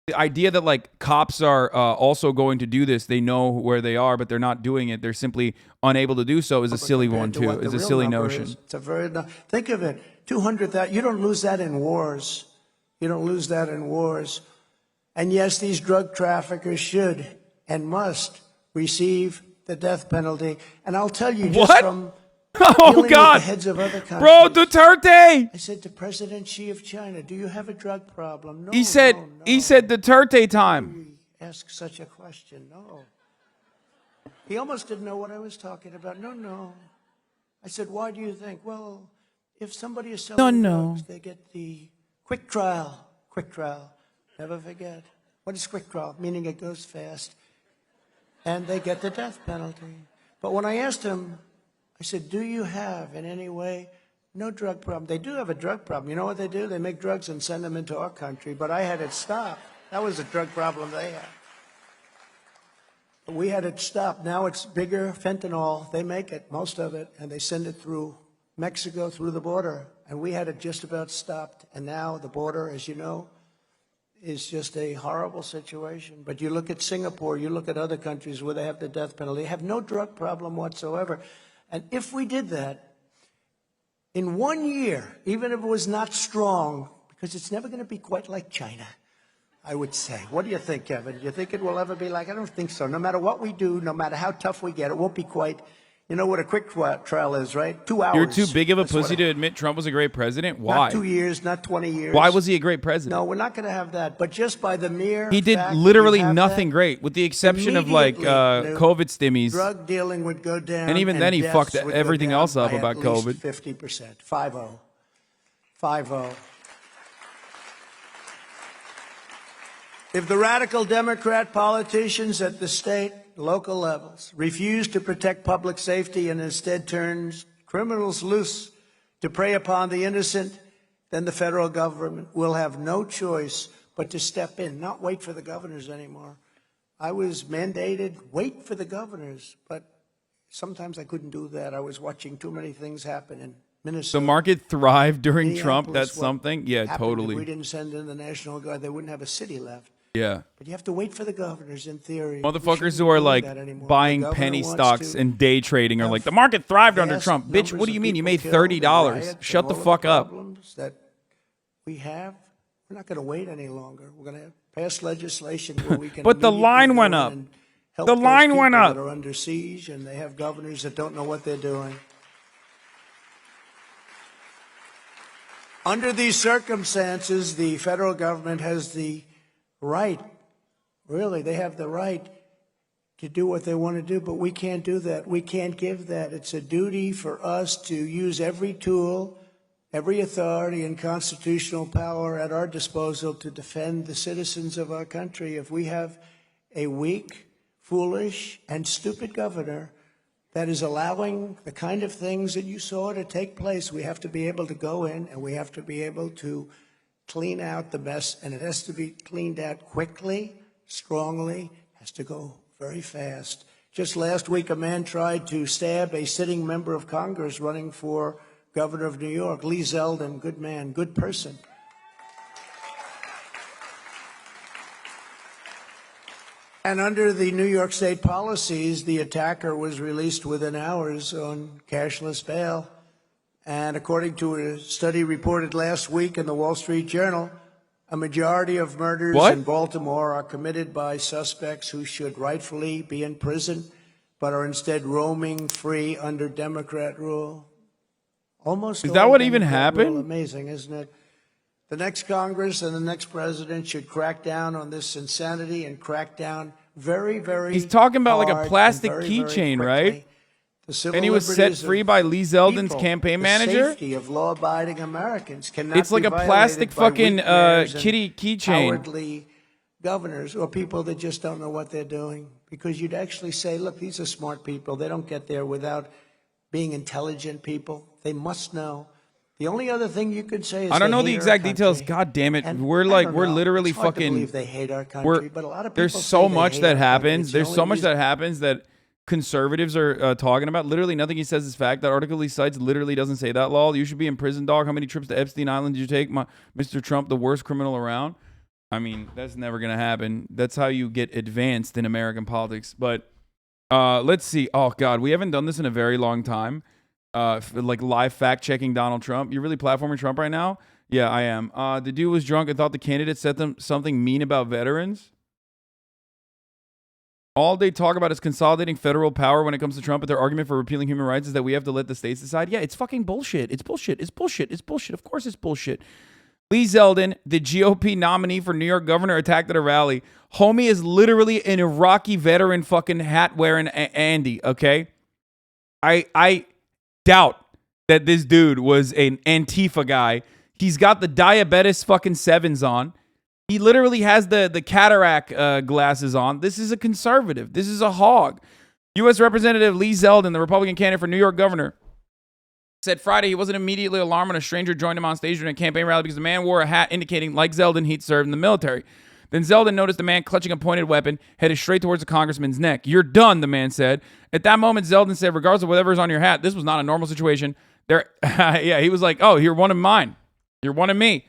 The idea that cops are also going to do this, they know where they are, but they're not doing it, they're simply unable to do so, is a silly one too. Is a silly notion. It's a very think of it. 200,000. You don't lose that in wars. You don't lose that in wars. And yes, these drug traffickers should and must receive the death penalty. And I'll tell you, just from dealing with the heads of other countries. Bro, Duterte! I said to President Xi of China, "Do you have a drug problem?" No. He said Duterte time. Ask such a question. No. He almost didn't know what I was talking about. No. I said, "Why do you think?" Well, if somebody is selling drugs, they get the quick trial. Quick trial. Never forget. What is quick trial? Meaning it goes fast. And they get the death penalty. But when I asked him, I said, "Do you have in any way no drug problem?" They do have a drug problem. You know what they do? They make drugs and send them into our country. But I had it stopped. That was a drug problem they had. But we had it stopped. Now it's bigger fentanyl. They make it, most of it, and they send it through Mexico, through the border. And we had it just about stopped. And now the border, as you know, is just a horrible situation. But you look at Singapore, you look at other countries where they have the death penalty, they have no drug problem whatsoever. And if we did that, in 1 year, even if it was not strong, because it's never going to be quite like China, I would say. What do you think, Kevin? Do you think it will ever be like? I don't think so. No matter what we do, no matter how tough we get, it won't be quite. You know what a quick trial is, right? 2 hours. You're too big of a pussy to admit Trump was a great president? Why? Not 2 years, not 20 years. Why was he a great president? No, we're not going to have that. But just by the mere He did fact literally that you have nothing that, great, with the exception of COVID stimmies. Drug dealing would go down. And even then he deaths fucked would go everything down else up by about at least COVID. 50%. 5-0. 5-0. If the radical Democrat politicians at the state, local levels refuse to protect public safety and instead turns criminals loose to prey upon the innocent, then the federal government will have no choice but to step in, not wait for the governors anymore. I was mandated, wait for the governors, but sometimes I couldn't do that. I was watching too many things happen in Minnesota. The market thrived during Trump. Minneapolis, That's what something. Yeah, happened totally. If we didn't send in the National Guard, they wouldn't have a city left. Yeah. But you have to wait for the governors, in theory. Motherfuckers who are buying penny stocks and day trading are like, the market thrived under Trump. Bitch, what do you mean? You made $30. Shut the fuck up. That we have, we're not going to wait any longer. We're going to pass legislation where we can. But the line went up. The line went up. That are under siege, and they have governors that don't know what they're doing. Under these circumstances, the federal government has the right, really, they have the right to do what they want to do, but we can't do that. We can't give that. It's a duty for us to use every tool, every authority and constitutional power at our disposal to defend the citizens of our country. If we have a weak, foolish, and stupid governor that is allowing the kind of things that you saw to take place, we have to be able to go in and we have to be able to clean out the mess, and it has to be cleaned out quickly, strongly, has to go very fast. Just last week, a man tried to stab a sitting member of Congress running for governor of New York, Lee Zeldin. Good man, good person. And under the New York State policies, the attacker was released within hours on cashless bail. And according to a study reported last week in the Wall Street Journal, a majority of murders in Baltimore are committed by suspects who should rightfully be in prison, but are instead roaming free under Democrat rule. Almost Is that all what even Democrat happened? rule. Amazing, isn't it? The next Congress and the next president should crack down on this insanity and crack down very, very He's talking about like hard a plastic and very, very keychain, quickly. right? The civil And he was set liberties free of by Lee Zeldin's people, campaign the manager. safety of law-abiding Americans cannot It's like be a violated plastic by fucking weak mayors and kitty keychain. cowardly governors or people that just don't know what they're doing. Because you'd actually say, look, these are smart people. They don't get there without being intelligent people. They must know. The only other thing you could say is I don't they know hate the our exact details. country. God damn it. And We're I like, don't we're know. literally It's hard to fucking. believe they hate our country, we're- but a lot of there's people so say they much hate that our country. happens. It's the There's only so much reason- that happens that conservatives are talking about. Literally nothing he says is fact. That article he cites literally doesn't say that, lol. You should be in prison, dog. How many trips to Epstein Island did you take? Mr. Trump, the worst criminal around. I mean, that's never going to happen. That's how you get advanced in American politics. But let's see. Oh, God, we haven't done this in a very long time. Like live fact-checking Donald Trump. You're really platforming Trump right now? Yeah, I am. The dude was drunk and thought the candidate said them something mean about veterans. All they talk about is consolidating federal power when it comes to Trump, but their argument for repealing human rights is that we have to let the states decide. Yeah, it's fucking bullshit. It's bullshit. It's bullshit. It's bullshit. Of course it's bullshit. Lee Zeldin, the GOP nominee for New York governor, attacked at a rally. Homie is literally an Iraqi veteran fucking hat-wearing Andy, okay? I doubt that this dude was an Antifa guy. He's got the diabetes fucking sevens on. He literally has the cataract glasses on. This is a conservative. This is a hog. U.S. Representative Lee Zeldin, the Republican candidate for New York governor, said Friday he wasn't immediately alarmed when a stranger joined him on stage during a campaign rally because the man wore a hat indicating, like Zeldin, he'd served in the military. Then Zeldin noticed the man clutching a pointed weapon, headed straight towards the congressman's neck. You're done, the man said. At that moment, Zeldin said, regardless of whatever's on your hat, this was not a normal situation. Yeah, he was like, oh, you're one of mine. You're one of me.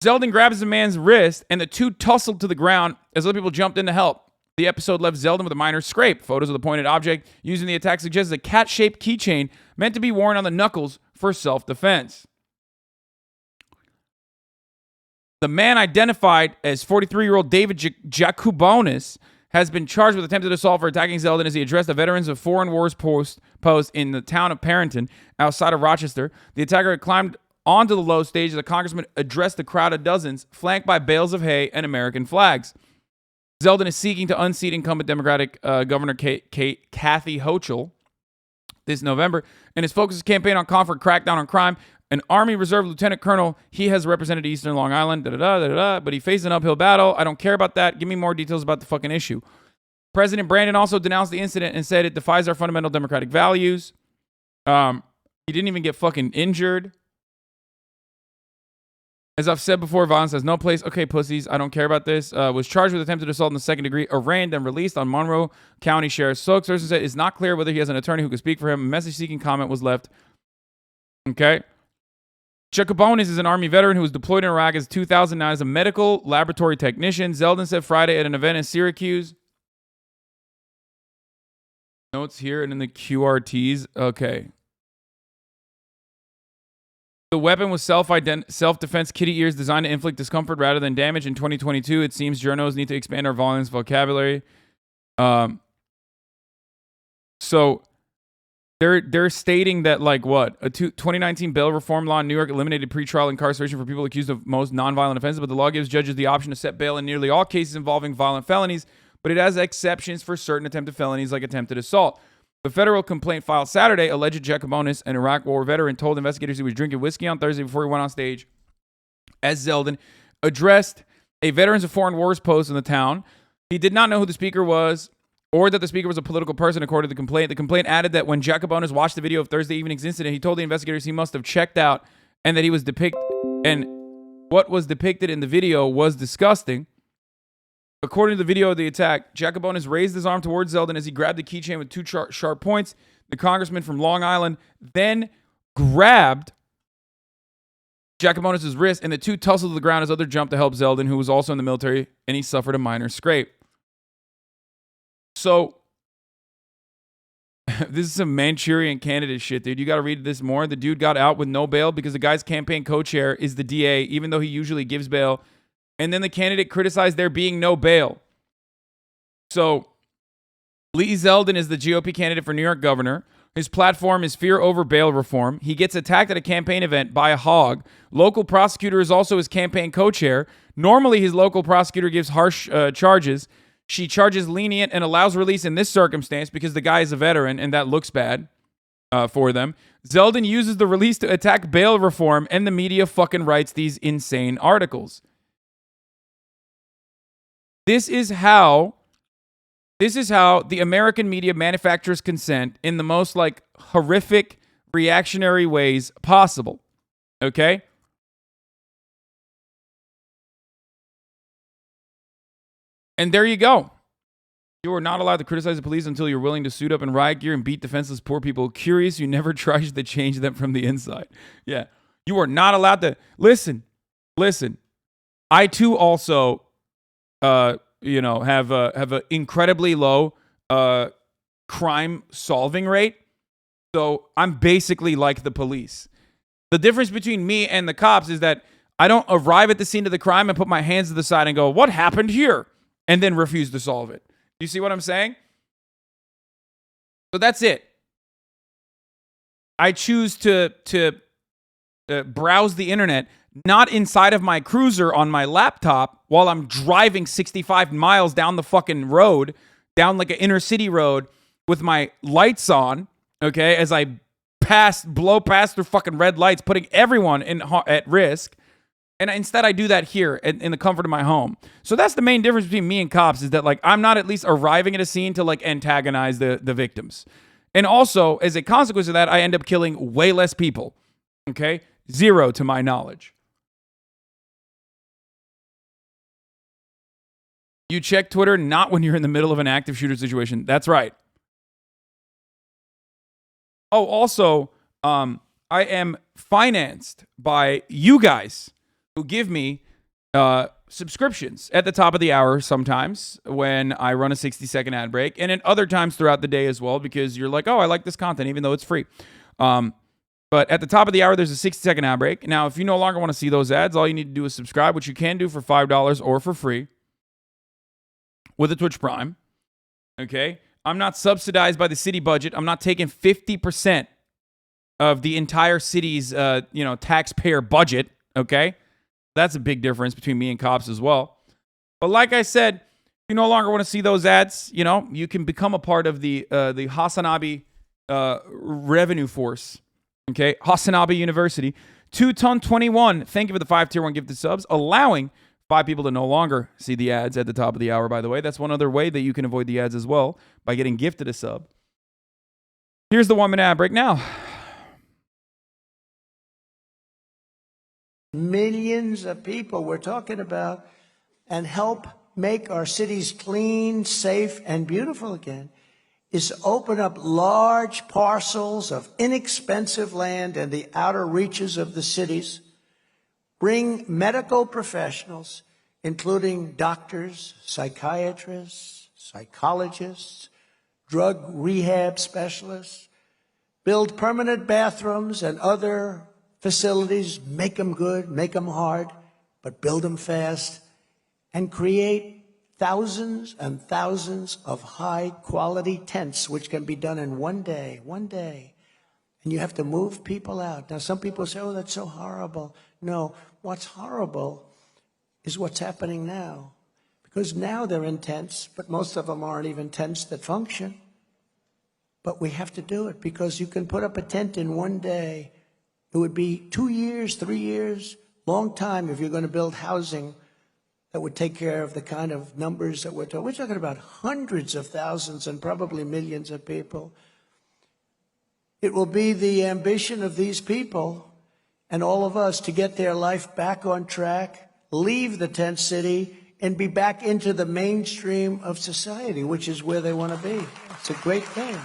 Zeldin grabs the man's wrist, and the two tussled to the ground as other people jumped in to help. The episode left Zeldin with a minor scrape. Photos of the pointed object using the attack suggests a cat-shaped keychain meant to be worn on the knuckles for self-defense. The man identified as 43-year-old David Jakubonis has been charged with attempted assault for attacking Zeldin as he addressed the Veterans of Foreign Wars post in the town of Parrington outside of Rochester. The attacker had climbed onto the low stage as the congressman addressed the crowd of dozens, flanked by bales of hay and American flags. Zeldin is seeking to unseat incumbent Democratic Governor Kathy Hochul this November, and his focus is campaign on calling for a crackdown on crime. An Army Reserve Lieutenant Colonel, he has represented Eastern Long Island, but he faced an uphill battle. I don't care about that. Give me more details about the fucking issue. President Brandon also denounced the incident and said it defies our fundamental democratic values. He didn't even get fucking injured. As I've said before, violence has no place. Okay, pussies, I don't care about this. Was charged with attempted assault in the second degree, arraigned and released on Monroe County Sheriff's spokesperson said it's not clear whether he has an attorney who could speak for him. A message-seeking comment was left. Okay. Jakubonis is an Army veteran who was deployed in Iraq as 2009 as a medical laboratory technician. Zeldin said Friday at an event in Syracuse. Notes here and in the QRTs. Okay. The weapon was self-defense kitty ears designed to inflict discomfort rather than damage. In 2022, it seems journos need to expand our violence vocabulary. So they're stating that, like, what? A 2019 bail reform law in New York eliminated pretrial incarceration for people accused of most nonviolent offenses, but the law gives judges the option to set bail in nearly all cases involving violent felonies, but it has exceptions for certain attempted felonies like attempted assault. The federal complaint filed Saturday, alleged Jakubonis, an Iraq War veteran, told investigators he was drinking whiskey on Thursday before he went on stage as Zeldin addressed a Veterans of Foreign Wars post in the town. He did not know who the speaker was or that the speaker was a political person, according to the complaint. The complaint added that when Jakubonis watched the video of Thursday evening's incident, he told the investigators he must have checked out and that he was depicted what was depicted in the video was disgusting. According to the video of the attack, Jacobonis raised his arm towards Zeldin as he grabbed the keychain with two sharp points. The congressman from Long Island then grabbed Jacobonis' wrist, and the two tussled to the ground as other jumped to help Zeldin, who was also in the military, and he suffered a minor scrape. So, this is some Manchurian candidate shit, dude. You got to read this more. The dude got out with no bail because the guy's campaign co-chair is the DA, even though he usually gives bail. And then the candidate criticized there being no bail. So, Lee Zeldin is the GOP candidate for New York governor. His platform is fear over bail reform. He gets attacked at a campaign event by a hog. Local prosecutor is also his campaign co-chair. Normally, his local prosecutor gives harsh charges. She charges lenient and allows release in this circumstance because the guy is a veteran, and that looks bad for them. Zeldin uses the release to attack bail reform, and the media fucking writes these insane articles. This is how the American media manufactures consent in the most like horrific, reactionary ways possible. Okay? And there you go. You are not allowed to criticize the police until you're willing to suit up in riot gear and beat defenseless poor people. Curious, you never tries to change them from the inside. Yeah. You are not allowed to listen. I too also have a incredibly low crime solving rate. So I'm basically like the police. The difference between me and the cops is that I don't arrive at the scene of the crime and put my hands to the side and go, "What happened here?" and then refuse to solve it. You see what I'm saying? So that's it. I choose to browse the internet, not inside of my cruiser on my laptop while I'm driving 65 miles down the fucking road, down like an inner city road with my lights on, okay, as I blow past through fucking red lights, putting everyone at risk. And instead I do that here in the comfort of my home. So that's the main difference between me and cops, is that like I'm not at least arriving at a scene to like antagonize the victims. And also, as a consequence of that, I end up killing way less people. Okay? 0 to my knowledge. You check Twitter not when you're in the middle of an active shooter situation. That's right. Oh, also, I am financed by you guys who give me subscriptions at the top of the hour sometimes when I run a 60-second ad break, and at other times throughout the day as well, because you're like, oh, I like this content, even though it's free. But at the top of the hour, there's a 60-second ad break. Now, if you no longer want to see those ads, all you need to do is subscribe, which you can do for $5 or for free with a Twitch Prime. Okay? I'm not subsidized by the city budget. I'm not taking 50% of the entire city's taxpayer budget. Okay? That's a big difference between me and cops as well. But like I said, if you no longer want to see those ads, you can become a part of the HasanAbi revenue force. Okay, HasanAbi University. 2ton21. Thank you for the 5 tier 1 gifted subs, allowing 5 people to no longer see the ads at the top of the hour, by the way. That's one other way that you can avoid the ads as well, by getting gifted a sub. Here's the 1-minute ad break now. Millions of people we're talking about, and help make our cities clean, safe, and beautiful again, is open up large parcels of inexpensive land in the outer reaches of the cities, bring medical professionals, including doctors, psychiatrists, psychologists, drug rehab specialists, build permanent bathrooms and other facilities, make them good, make them hard, but build them fast, and create thousands and thousands of high-quality tents, which can be done in one day. And you have to move people out. Now, some people say, oh, that's so horrible. No, what's horrible is what's happening now. Because now they're in tents, but most of them aren't even tents that function. But we have to do it, because you can put up a tent in one day. It would be 2 years, 3 years, long time if you're going to build housing that would take care of the kind of numbers that we're talking. We're talking about hundreds of thousands and probably millions of people. It will be the ambition of these people and all of us to get their life back on track, leave the tent city, and be back into the mainstream of society, which is where they want to be. It's a great thing.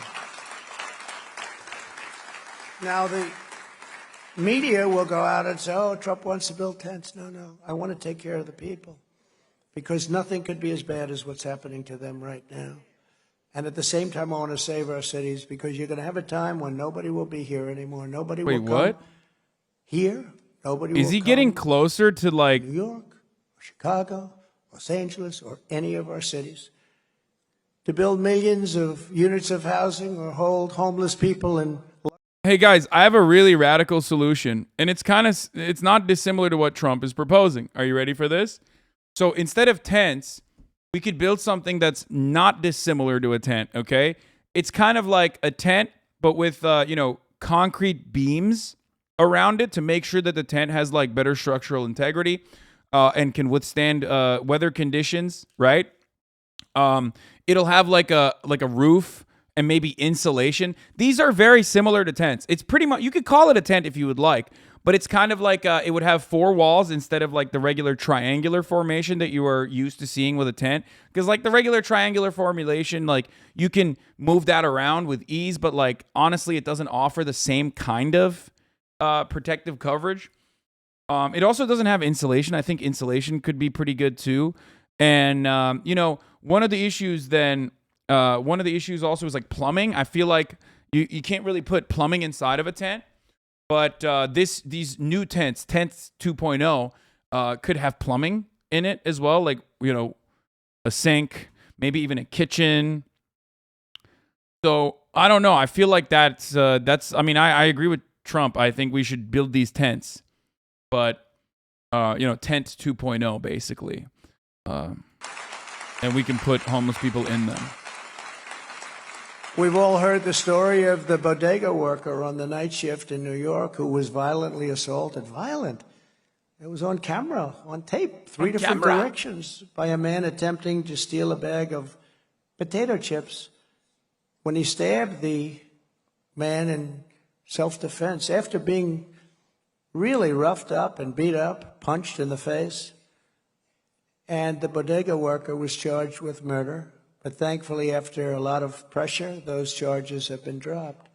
Now, the media will go out and say, oh, Trump wants to build tents. No. I want to take care of the people, because nothing could be as bad as what's happening to them right now. And at the same time, I want to save our cities, because you're going to have a time when nobody will be here anymore. Nobody will come what? here. Nobody will Is he getting closer to like New York, or Chicago, Los Angeles, or any of our cities to build millions of units of housing or hold homeless people in. Hey guys, I have a really radical solution, and it's not dissimilar to what Trump is proposing. Are you ready for this? So instead of tents, we could build something that's not dissimilar to a tent, okay? It's kind of like a tent, but with concrete beams around it to make sure that the tent has like better structural integrity and can withstand weather conditions, right? It'll have like a roof and maybe insulation. These are very similar to tents. It's pretty much, you could call it a tent if you would like, but it's kind of like it would have 4 walls instead of like the regular triangular formation that you are used to seeing with a tent. Because like the regular triangular formulation, like you can move that around with ease, but like honestly, it doesn't offer the same kind of protective coverage. It also doesn't have insulation. I think insulation could be pretty good too. And one of the issues also is like plumbing. I feel like you can't really put plumbing inside of a tent, but these new tents 2.0, could have plumbing in it as well, like a sink, maybe even a kitchen. So I don't know. I feel like that's. I mean, I agree with Trump. I think we should build these tents, but tent 2.0 basically, and we can put homeless people in them. We've all heard the story of the bodega worker on the night shift in New York who was violently assaulted. Violent. It was on camera, on tape, 3 different directions, by a man attempting to steal a bag of potato chips. When he stabbed the man in self-defense, after being really roughed up and beat up, punched in the face, and the bodega worker was charged with murder. But thankfully, after a lot of pressure, those charges have been dropped.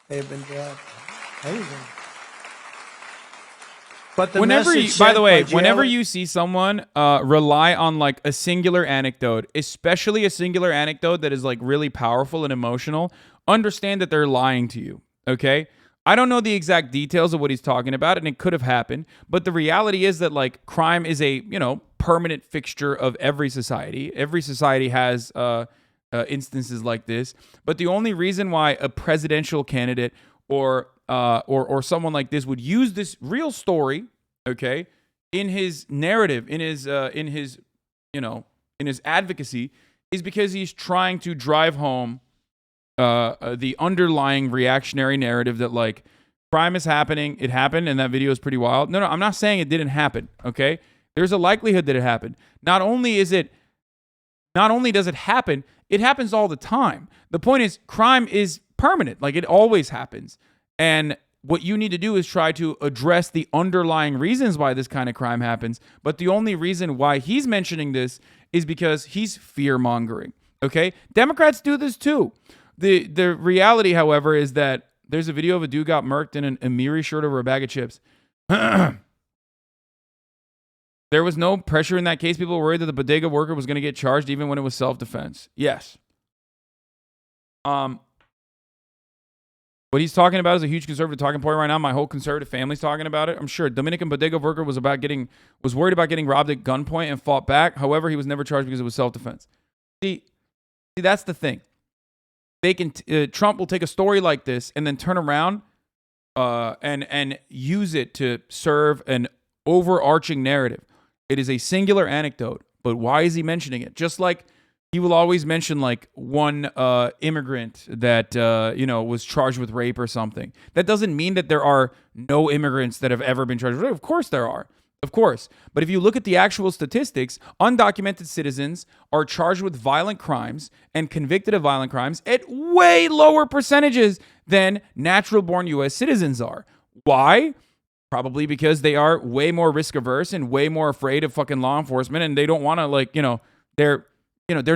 They've been dropped. Amazing. But the whenever you see someone rely on like a singular anecdote, especially a singular anecdote that is like really powerful and emotional, understand that they're lying to you, okay? I don't know the exact details of what he's talking about, and it could have happened, but the reality is that like crime is a, permanent fixture of every society. Every society has instances like this, but the only reason why a presidential candidate or someone like this would use this real story, okay, in his narrative, in his advocacy, is because he's trying to drive home the underlying reactionary narrative that like crime is happening. It happened, and that video is pretty wild. No, I'm not saying it didn't happen. Okay, there's a likelihood that it happened. Not only does it happen, it happens all the time. The point is, crime is permanent. Like it always happens, and what you need to do is try to address the underlying reasons why this kind of crime happens. But the only reason why he's mentioning this is because he's fear-mongering. Okay, Democrats do this too. The reality, however, is that there's a video of a dude got murked in an Amiri shirt over a bag of chips. There was no pressure in that case. People were worried that the bodega worker was going to get charged even when it was self-defense. Yes. What he's talking about is a huge conservative talking point right now. My whole conservative family's talking about it. I'm sure Dominican bodega worker was worried about getting robbed at gunpoint and fought back. However, he was never charged because it was self-defense. See, that's the thing. Trump will take a story like this and then turn around and use it to serve an overarching narrative. It is a singular anecdote, but why is he mentioning it? Just like he will always mention like one immigrant that was charged with rape or something. That doesn't mean that there are no immigrants that have ever been charged with rape. Of course there are. Of course. But if you look at the actual statistics, undocumented citizens are charged with violent crimes and convicted of violent crimes at way lower percentages than natural-born U.S. citizens are. Why? Probably because they are way more risk averse and way more afraid of fucking law enforcement, and they don't want to, like, they're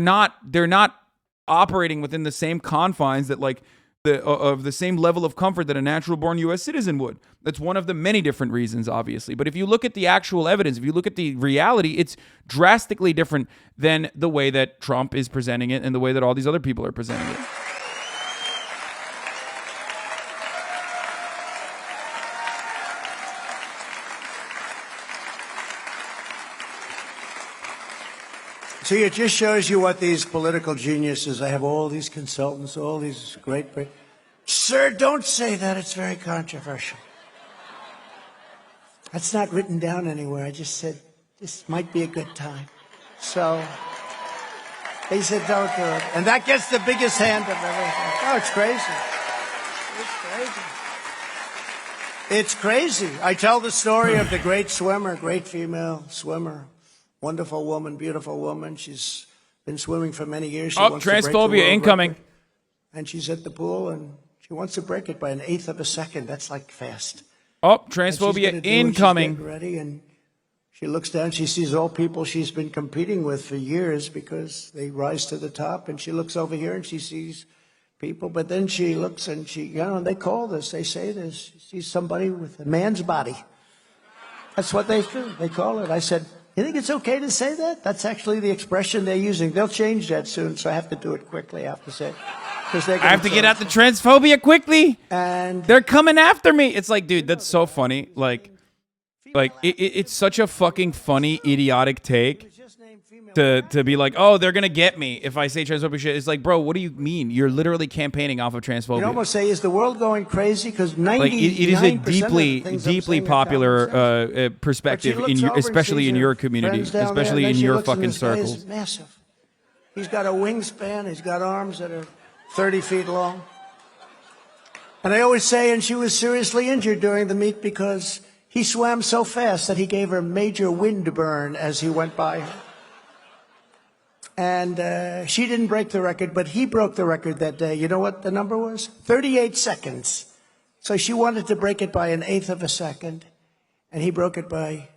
not operating within the same confines that, like, of the same level of comfort that a natural born U.S. citizen would. That's one of the many different reasons, obviously. But if you look at the actual evidence, if you look at the reality, it's drastically different than the way that Trump is presenting it and the way that all these other people are presenting it. See, it just shows you what these political geniuses, I have all these consultants, all these great... Sir, don't say that. It's very controversial. That's not written down anywhere. I just said, this might be a good time. So, they said, don't do it. And that gets the biggest hand of everything. Oh, it's crazy. It's crazy. It's crazy. I tell the story of the great swimmer, great female swimmer. Wonderful woman, beautiful woman. She's been swimming for many years. She wants to break the world transphobia incoming. record. And she's at the pool, and she wants to break it by 1/8 of a second. That's like fast. Oh, transphobia incoming. She's getting ready, and she looks down. She sees all people she's been competing with for years because they rise to the top. And she looks over here, and she sees people. But then she looks, and they call this. They say this. She sees somebody with a man's body. That's what they do. They call it. I said, you think it's okay to say that? That's actually the expression they're using. They'll change that soon, so I have to do it quickly, I have to say. I have to get out the transphobia quickly. And they're coming after me. It's like, dude, that's so funny. Like it's such a fucking funny, idiotic take to be like, oh, they're going to get me if I say transphobic shit. It's like, bro, what do you mean? You're literally campaigning off of transphobia. You almost say, is the world going crazy? Because 99% like, it is a deeply popular perspective, especially in your community, especially in your fucking circles. Massive. He's got a wingspan. He's got arms that are 30 feet long. And I always say, and she was seriously injured during the meet because he swam so fast that he gave her major wind burn as he went by her. And she didn't break the record, but he broke the record that day. You know what the number was? 38 seconds. So she wanted to break it by 1/8 of a second, and he broke it by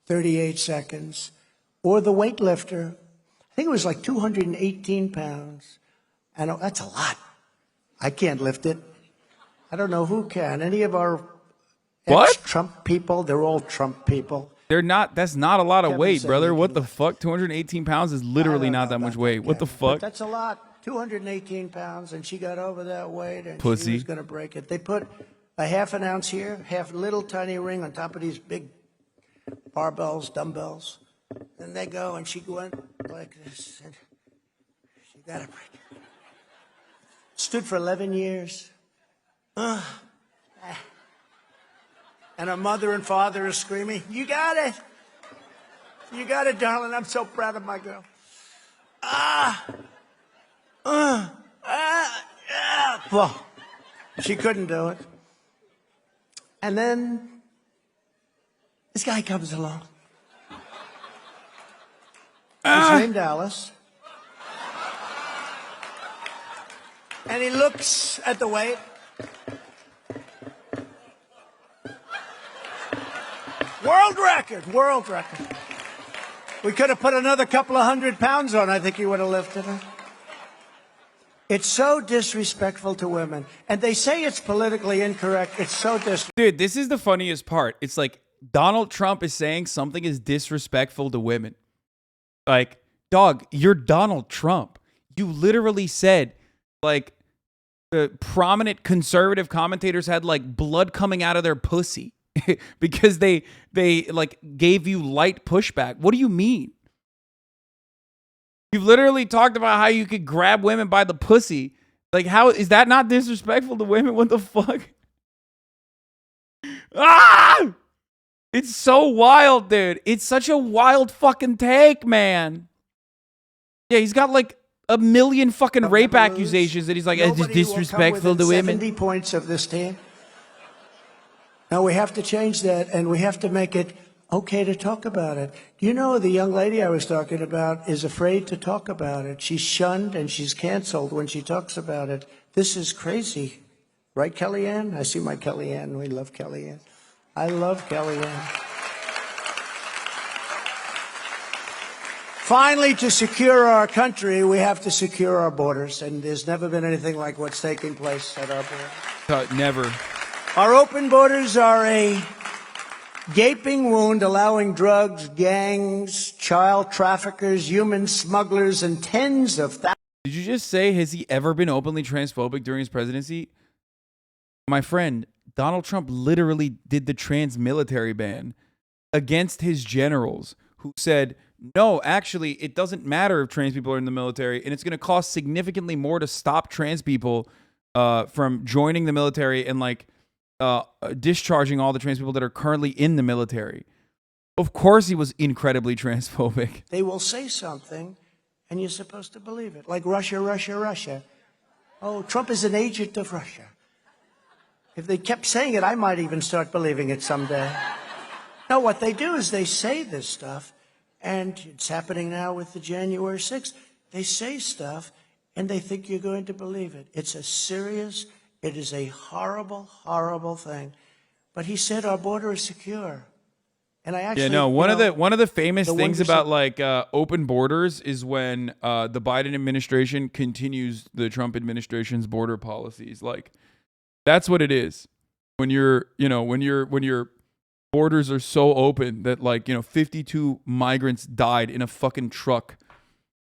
38 seconds. Or the weightlifter, I think it was like 218 pounds. And that's a lot. I can't lift it. I don't know who can. Any of our ex-Trump people, they're all Trump people. They're not. That's not a lot of weight, brother. What the fuck? 218 pounds is literally not that much weight. What the fuck? But that's a lot. 218 pounds, and she got over that weight, and she Pussy. was going to break it. They put a half an ounce here, half little tiny ring on top of these big barbells, dumbbells. And they go, and she went like this, and she got to break it. Stood for 11 years. And her mother and father are screaming, you got it. You got it, darling. I'm so proud of my girl. Well, she couldn't do it. And then this guy comes along. He's named Alice. And he looks at the weight. World record, world record. We could have put another couple of 100 pounds on. I think he would have lifted her. It's so disrespectful to women. And they say it's politically incorrect. It's so disrespectful. Dude, this is the funniest part. It's like Donald Trump is saying something is disrespectful to women. Like, dog, you're Donald Trump. You literally said, like, the prominent conservative commentators had, like, blood coming out of their pussy. Because they like gave you light pushback. What do you mean? You've literally talked about how you could grab women by the pussy. Like, how is that not disrespectful to women? What the fuck? Ah! It's so wild, dude. It's such a wild fucking take, man. Yeah, he's got like 1 million fucking rape accusations that he's like, it's disrespectful to women. 70 points of this team. Now, we have to change that, and we have to make it okay to talk about it. You know, the young lady I was talking about is afraid to talk about it. She's shunned, and she's canceled when she talks about it. This is crazy. Right, Kellyanne? I see my Kellyanne. We love Kellyanne. I love Kellyanne. Finally, to secure our country, we have to secure our borders, and there's never been anything like what's taking place at our borders. Never. Our open borders are a gaping wound, allowing drugs, gangs, child traffickers, human smugglers, and tens of thousands. Did you just say, has he ever been openly transphobic during his presidency? My friend, Donald Trump literally did the trans military ban against his generals who said, no, actually, it doesn't matter if trans people are in the military, and it's going to cost significantly more to stop trans people from joining the military and like discharging all the trans people that are currently in the military. Of course, he was incredibly transphobic. They will say something, and you're supposed to believe it. Like Russia, Russia, Russia. Oh, Trump is an agent of Russia. If they kept saying it, I might even start believing it someday. No, what they do is they say this stuff, and it's happening now with the January 6th. They say stuff, and they think you're going to believe it. It's a serious, it is a horrible, horrible thing. But he said our border is secure. And I actually, one of the famous things about like open borders is when the Biden administration continues the Trump administration's border policies. Like that's what it is. When your borders are so open that 52 migrants died in a fucking truck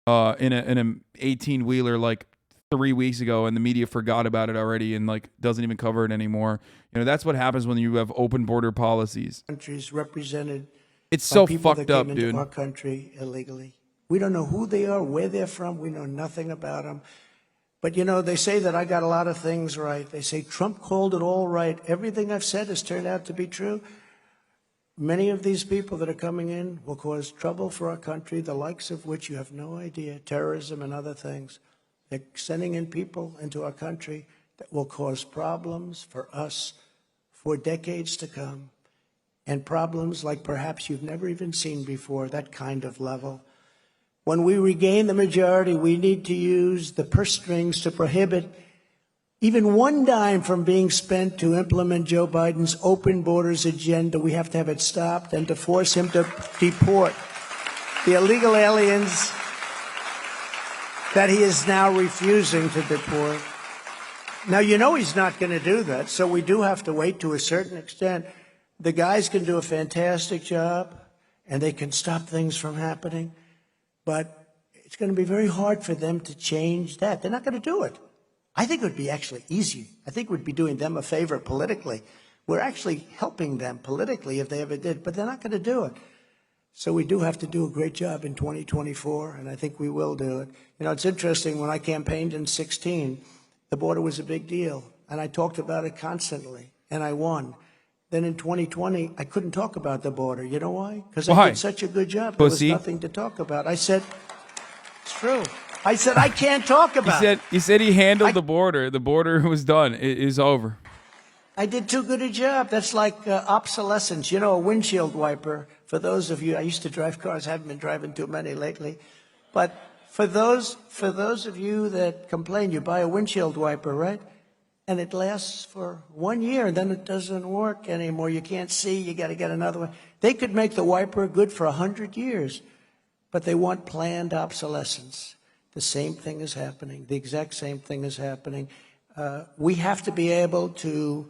in an 18-wheeler like 3 weeks ago, and the media forgot about it already and like doesn't even cover it anymore. That's what happens when you have open border policies. Countries represented. It's so people fucked that up, came into dude. Our country illegally. We don't know who they are, where they're from. We know nothing about them. But they say that I got a lot of things right. They say Trump called it all right. Everything I've said has turned out to be true. Many of these people that are coming in will cause trouble for our country, the likes of which you have no idea, terrorism and other things. They're sending in people into our country that will cause problems for us for decades to come, and problems like perhaps you've never even seen before, that kind of level. When we regain the majority, we need to use the purse strings to prohibit even one dime from being spent to implement Joe Biden's open borders agenda. We have to have it stopped and to force him to deport the illegal aliens that he is now refusing to deport. Now, he's not going to do that, so we do have to wait to a certain extent. The guys can do a fantastic job, and they can stop things from happening, but it's going to be very hard for them to change that. They're not going to do it. I think it would be actually easy. I think we'd be doing them a favor politically. We're actually helping them politically if they ever did, but they're not going to do it. So we do have to do a great job in 2024, and I think we will do it. It's interesting, when I campaigned in 2016, the border was a big deal, and I talked about it constantly, and I won. Then in 2020, I couldn't talk about the border. You know why? Because I did such a good job. There was nothing to talk about. I said, it's true. I said, I can't talk about it. He said he handled the border. The border was done. It is over. I did too good a job. That's like obsolescence. A windshield wiper. For those of you, I used to drive cars. I haven't been driving too many lately. But for those of you that complain, you buy a windshield wiper, right? And it lasts for 1 year, and then it doesn't work anymore. You can't see. You got to get another one. They could make the wiper good for 100 years, but they want planned obsolescence. The same thing is happening. The exact same thing is happening. We have to be able to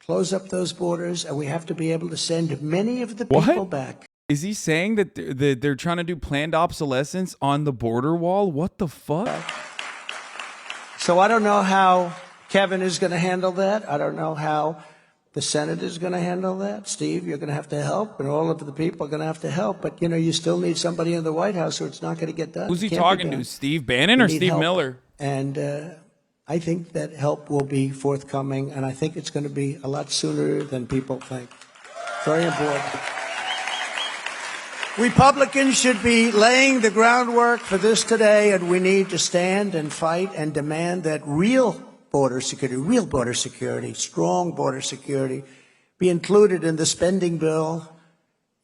close up those borders, and we have to be able to send many of the people back. Is he saying that they're trying to do planned obsolescence on the border wall? What the fuck? So I don't know how Kevin is going to handle that. I don't know how the Senate is going to handle that. Steve, you're going to have to help, and all of the people are going to have to help. But, you still need somebody in the White House, or it's not going to get done. Who's he talking to? Steve Bannon or Steve Miller? And I think that help will be forthcoming, and I think it's going to be a lot sooner than people think. Very important. Republicans should be laying the groundwork for this today, and we need to stand and fight and demand that real border security, strong border security, be included in the spending bill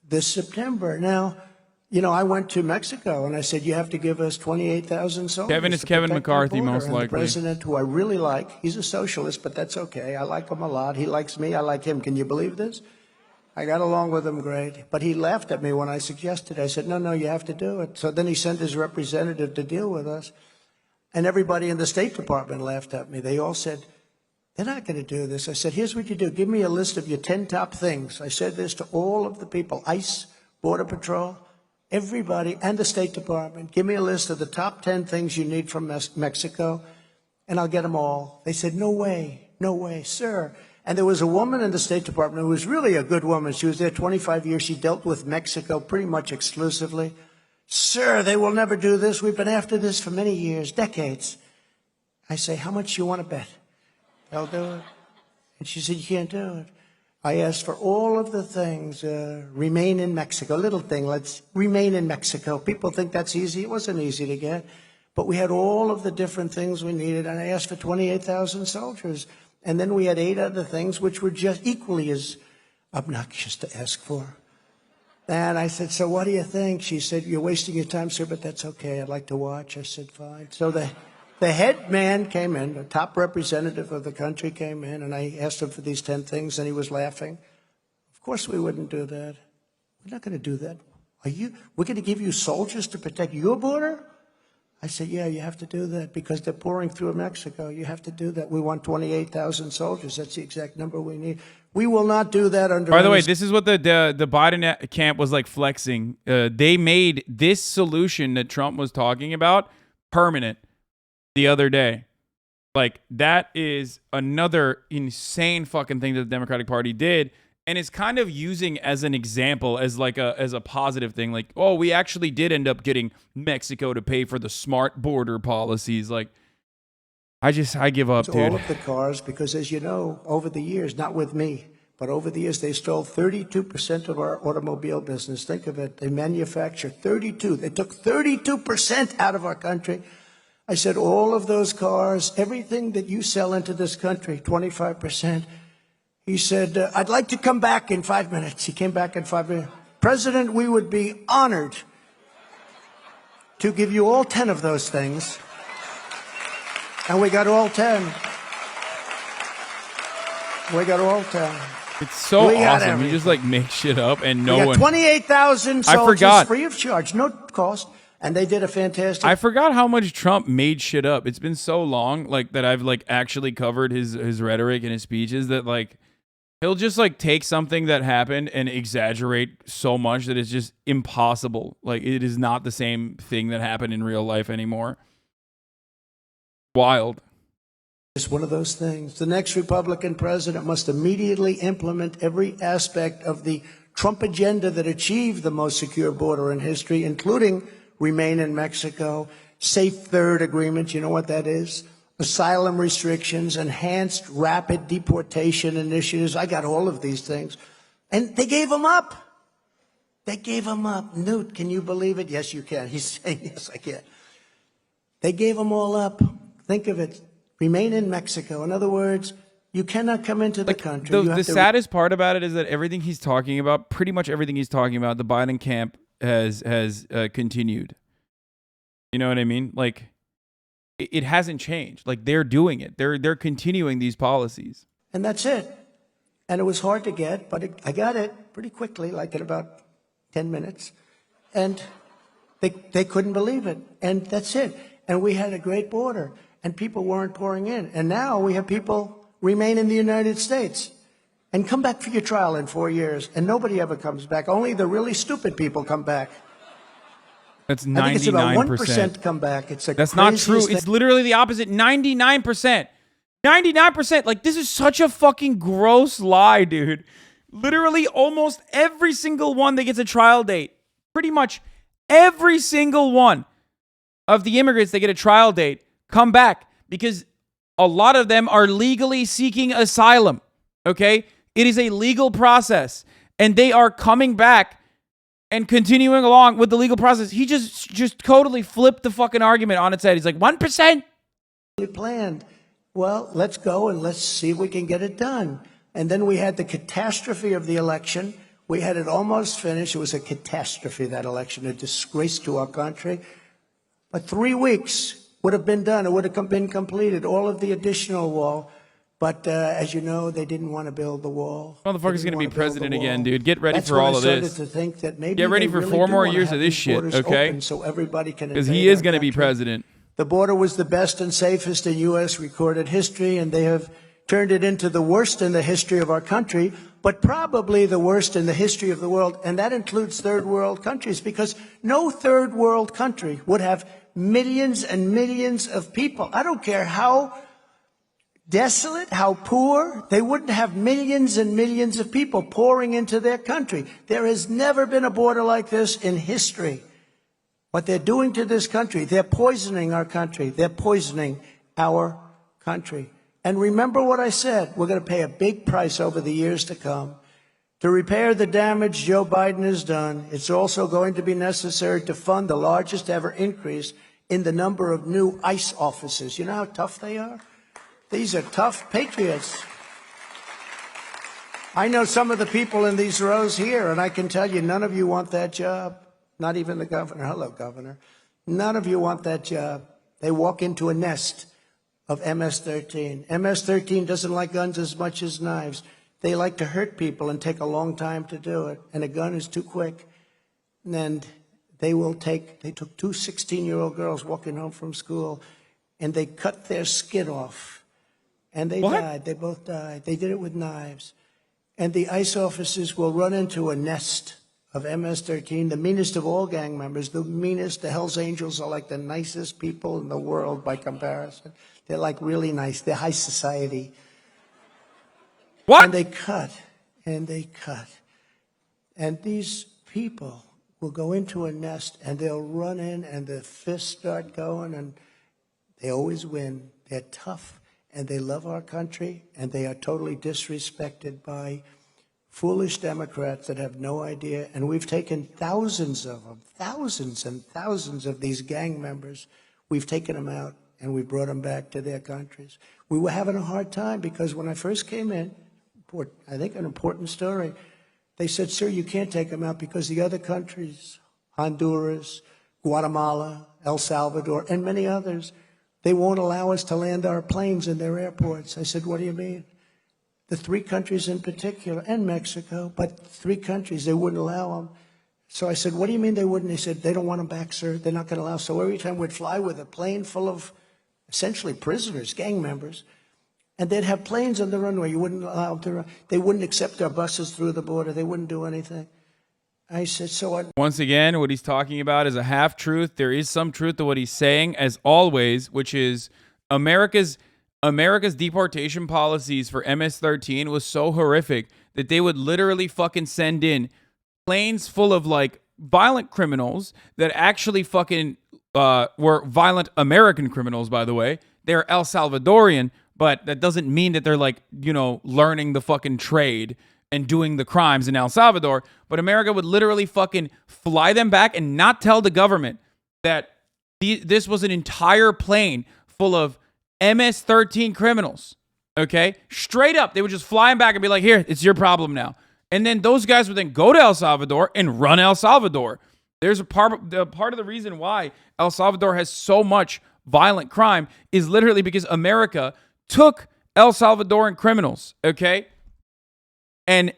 this September. Now, I went to Mexico and I said, you have to give us 28,000 soldiers. It's Kevin McCarthy, most likely. The president, who I really like, he's a socialist, but that's okay. I like him a lot. He likes me. I like him. Can you believe this? I got along with him great. But he laughed at me when I suggested it. I said, no, you have to do it. So then he sent his representative to deal with us. And everybody in the State Department laughed at me. They all said, they're not going to do this. I said, here's what you do. Give me a list of your 10 top things. I said this to all of the people, ICE, Border Patrol, everybody, and the State Department. Give me a list of the top 10 things you need from Mexico, and I'll get them all. They said, no way, sir. And there was a woman in the State Department who was really a good woman. She was there 25 years. She dealt with Mexico pretty much exclusively. Sir, they will never do this. We've been after this for many years, decades. I say, how much you want to bet? They'll do it. And she said, you can't do it. I asked for all of the things, remain in Mexico, little thing, let's remain in Mexico. People think that's easy. It wasn't easy to get. But we had all of the different things we needed, and I asked for 28,000 soldiers. And then we had 8 other things which were just equally as obnoxious to ask for. And I said, so what do you think? She said, you're wasting your time, sir, but that's okay. I'd like to watch. I said, fine. So the head man came in, the top representative of the country came in, and I asked him for these 10 things, and he was laughing. Of course we wouldn't do that. We're not going to do that. We're going to give you soldiers to protect your border? I said, yeah, you have to do that because they're pouring through Mexico. You have to do that. We want 28,000 soldiers. That's the exact number we need. We will not do that under. By the way, this is what the Biden camp was like flexing. They made this solution that Trump was talking about permanent the other day. Like, that is another insane fucking thing that the Democratic Party did. And it's kind of using as an example, as like as a positive thing. Like, oh, we actually did end up getting Mexico to pay for the smart border policies. Like, I give up, dude. All of the cars, because as you know, over the years, not with me, but over the years, they stole 32% of our automobile business. Think of it. They manufacture 32. They took 32% out of our country. I said, all of those cars, everything that you sell into this country, 25%. He said, I'd like to come back in 5 minutes. He came back in 5 minutes. President, we would be honored to give you all 10 of those things. And we got all 10. We got all 10. It's so awesome. You just like make shit up and no one. 28,000 soldiers free of charge, no cost. And they did a fantastic. I forgot how much Trump made shit up. It's been so long, like, that I've like actually covered his rhetoric and his speeches that like he'll just like take something that happened and exaggerate so much that it's just impossible. Like, it is not the same thing that happened in real life anymore. Wild. It's one of those things. The next Republican president must immediately implement every aspect of the Trump agenda that achieved the most secure border in history, including remain in Mexico, safe third agreement, you know what that is? Asylum restrictions, enhanced rapid deportation initiatives. I got all of these things. And they gave them up. They gave them up. Newt, can you believe it? Yes, you can. He's saying, yes, I can. They gave them all up. Think of it. Remain in Mexico. In other words, you cannot come into the country. The saddest part about it is that everything he's talking about, pretty much everything he's talking about, the Biden camp has continued. You know what I mean? Like, it hasn't changed. Like, they're doing it. They're continuing these policies. And that's it. And it was hard to get, but I got it pretty quickly, like in about 10 minutes. And they couldn't believe it. And that's it. And we had a great border. And people weren't pouring in. And now we have people remain in the United States and come back for your trial in 4 years. And nobody ever comes back. Only the really stupid people come back. That's 99%. I think it's about 1% come back. It's like that's not true. It's literally the opposite. 99%. 99%. Like, this is such a fucking gross lie, dude. Literally almost every single one that gets a trial date, pretty much every single one of the immigrants that get a trial date come back because a lot of them are legally seeking asylum. Okay? It is a legal process, and they are coming back and continuing along with the legal process. He just totally flipped the fucking argument on its head. He's like, 1%? Planned. Well, let's go and let's see if we can get it done. And then we had the catastrophe of the election. We had it almost finished. It was a catastrophe, that election, a disgrace to our country. But 3 weeks would have been done. It would have been completed. All of the additional wall. But as you know, they didn't want to build the wall. Motherfucker's gonna be president again, dude. Get ready That's for when all I of started this. to think that maybe Get ready they for really 4 do more wanna years have of this these shit, borders okay? open so everybody can Because invade he is our gonna be country. president. The border was the best and safest in U.S. recorded history, and they have turned it into the worst in the history of our country, but probably the worst in the history of the world, and that includes third world countries, because no third world country would have millions and millions of people. I don't care how desolate, how poor, they wouldn't have millions and millions of people pouring into their country. There has never been a border like this in history. What they're doing to this country, they're poisoning our country. They're poisoning our country. And remember what I said, we're going to pay a big price over the years to come. To repair the damage Joe Biden has done, it's also going to be necessary to fund the largest ever increase in the number of new ICE officers. You know how tough they are? These are tough patriots. I know some of the people in these rows here, and I can tell you none of you want that job. Not even the governor. Hello, governor. None of you want that job. They walk into a nest of MS-13. MS-13 doesn't like guns as much as knives. They like to hurt people and take a long time to do it. And a gun is too quick. And they took two 16-year-old girls walking home from school, and they cut their skin off. And they died. They both died. They did it with knives. And the ICE officers will run into a nest of MS-13, the meanest of all gang members, the meanest. The Hells Angels are like the nicest people in the world by comparison. They're like really nice. They're high society. What? And they cut, and they cut. And these people will go into a nest, and they'll run in, and the fists start going, and they always win. They're tough, and they love our country, and they are totally disrespected by foolish Democrats that have no idea. And we've taken thousands of them, thousands and thousands of these gang members. We've taken them out, and we brought them back to their countries. We were having a hard time because when I first came in, I think an important story, they said, sir, you can't take them out because the other countries, Honduras, Guatemala, El Salvador, and many others, they won't allow us to land our planes in their airports. I said, what do you mean? The 3 countries in particular, and Mexico, but 3 countries, they wouldn't allow them. So I said, what do you mean they wouldn't? They said, they don't want them back, sir. They're not going to allow. So every time we'd fly with a plane full of essentially prisoners, gang members, and they'd have planes on the runway. You wouldn't allow them to run. They wouldn't accept our buses through the border. They wouldn't do anything. I said, so what? Once again, what he's talking about is a half-truth. There is some truth to what he's saying, as always, which is America's deportation policies for MS-13 was so horrific that they would literally fucking send in planes full of like violent criminals that actually fucking were violent American criminals, by the way. They're El Salvadorian, but that doesn't mean that they're like, learning the fucking trade and doing the crimes in El Salvador. But America would literally fucking fly them back and not tell the government that this was an entire plane full of MS-13 criminals, okay? Straight up, they would just fly them back and be like, here, it's your problem now. And then those guys would then go to El Salvador and run El Salvador. There's a part of the reason why El Salvador has so much violent crime is literally because America took El Salvadoran criminals, okay? And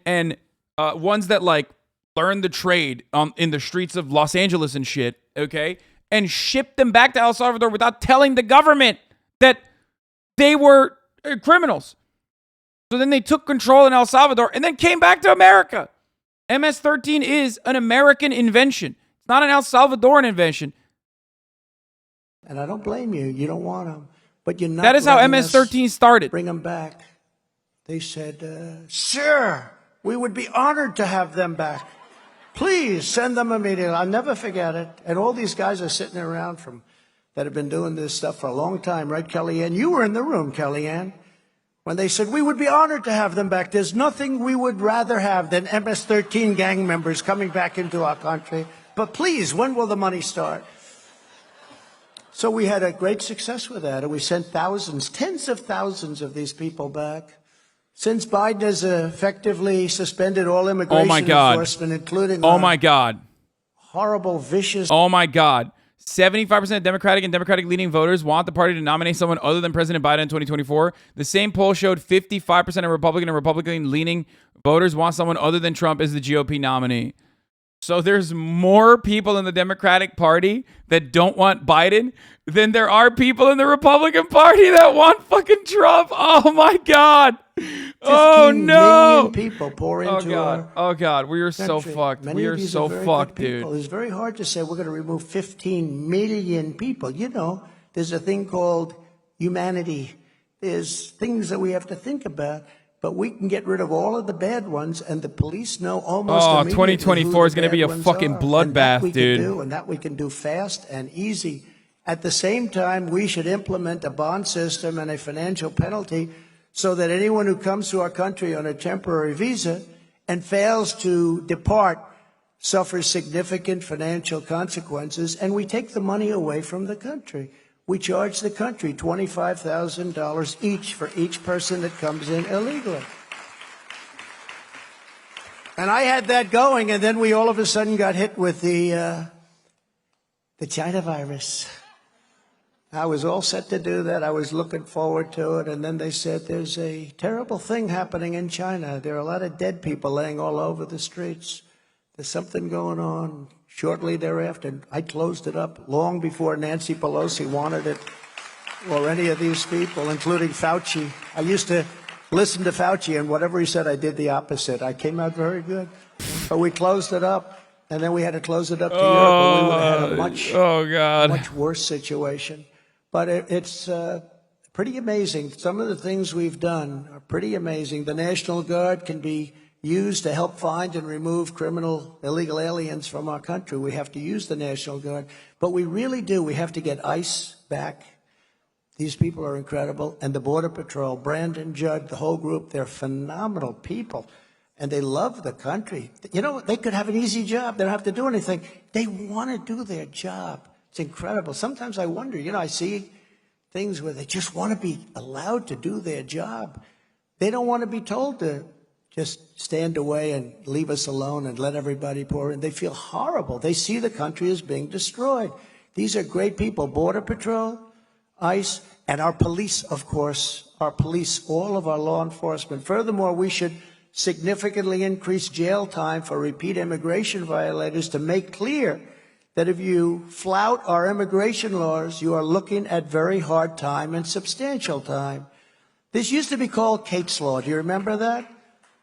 ones that like learned the trade in the streets of Los Angeles and shit, okay? And shipped them back to El Salvador without telling the government that they were criminals. So then they took control in El Salvador and then came back to America. MS-13 is an American invention. It's not an El Salvadoran invention. And I don't blame you. You don't want them. But you're not. That is how MS-13 started. Bring them back. They said, sir, we would be honored to have them back. Please send them immediately. I'll never forget it. And all these guys are sitting around that have been doing this stuff for a long time, right, Kellyanne? You were in the room, Kellyanne, when they said, we would be honored to have them back. There's nothing we would rather have than MS-13 gang members coming back into our country. But please, when will the money start? So we had a great success with that, and we sent thousands, tens of thousands of these people back. Since Biden has effectively suspended all immigration enforcement, including oh my God, horrible, vicious. Oh my God. 75% of Democratic and Democratic-leaning voters want the party to nominate someone other than President Biden in 2024. The same poll showed 55% of Republican and Republican-leaning voters want someone other than Trump as the GOP nominee. So there's more people in the Democratic Party that don't want Biden than there are people in the Republican Party that want fucking Trump. Oh my God. Oh 15 no. million people pour into our Oh God. We are so country. fucked. Many We of are these so very fucked, good people. dude. It's very hard to say we're going to remove 15 million people. You know, there's a thing called humanity. There's things that we have to think about. But we can get rid of all of the bad ones, and the police know almost immediately 2024 who is the going to be a bad ones fucking are. bloodbath, and that we dude. Can do, and that we can do fast and easy. At the same time, we should implement a bond system and a financial penalty so that anyone who comes to our country on a temporary visa and fails to depart suffers significant financial consequences, and we take the money away from the country. We charge the country $25,000 each for each person that comes in illegally. And I had that going, and then we all of a sudden got hit with the China virus. I was all set to do that. I was looking forward to it, and then they said there's a terrible thing happening in China. There are a lot of dead people laying all over the streets. There's something going on. Shortly thereafter, I closed it up long before Nancy Pelosi wanted it, or any of these people, including Fauci. I used to listen to Fauci, and whatever he said, I did the opposite. I came out very good. But we closed it up, and then we had to close it up to Europe, or we would have had a much worse situation. But it's pretty amazing. Some of the things we've done are pretty amazing. The National Guard can be used to help find and remove criminal illegal aliens from our country. We have to use the National Guard. But we really do. We have to get ICE back. These people are incredible. And the Border Patrol, Brandon, Judd, the whole group, they're phenomenal people. And they love the country. You know, they could have an easy job. They don't have to do anything. They want to do their job. It's incredible. Sometimes I wonder, you know, I see things where they just want to be allowed to do their job. They don't want to be told to just stand away and leave us alone and let everybody pour in. They feel horrible. They see the country as being destroyed. These are great people. Border Patrol, ICE, and our police, of course. Our police, all of our law enforcement. Furthermore, we should significantly increase jail time for repeat immigration violators to make clear that if you flout our immigration laws, you are looking at very hard time and substantial time. This used to be called Kate's Law. Do you remember that?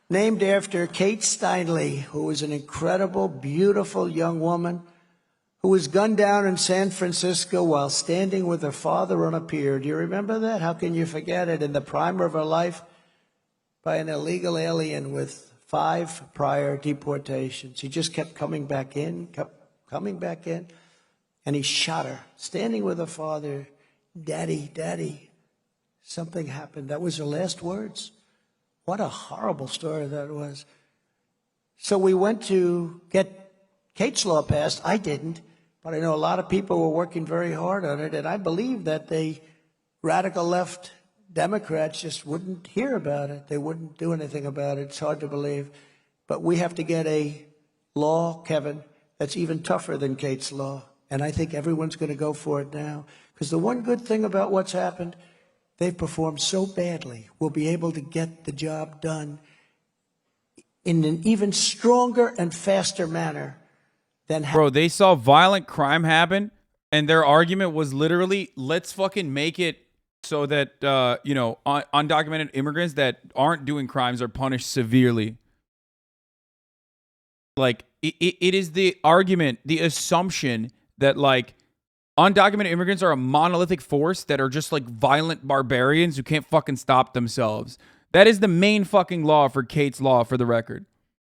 Named after Kate Steinle, who was an incredible, beautiful young woman who was gunned down in San Francisco while standing with her father on a pier. Do you remember that? How can you forget it? In the prime of her life, by an illegal alien with 5 prior deportations. He just kept coming back in, and he shot her, standing with her father. Daddy, Daddy, something happened. That was her last words. What a horrible story that was. So we went to get Kate's Law passed. I didn't, but I know a lot of people were working very hard on it, and I believe that the radical left Democrats just wouldn't hear about it. They wouldn't do anything about it. It's hard to believe. But we have to get a law, Kevin, that's even tougher than Kate's Law. And I think everyone's going to go for it now. Because the one good thing about what's happened, they've performed so badly. We'll be able to get the job done in an even stronger and faster manner than... Bro, they saw violent crime happen, and their argument was literally, let's fucking make it so that, undocumented immigrants that aren't doing crimes are punished severely. Like, it is the argument, the assumption that, like, undocumented immigrants are a monolithic force that are just, like, violent barbarians who can't fucking stop themselves. That is the main fucking law for Kate's Law, for the record.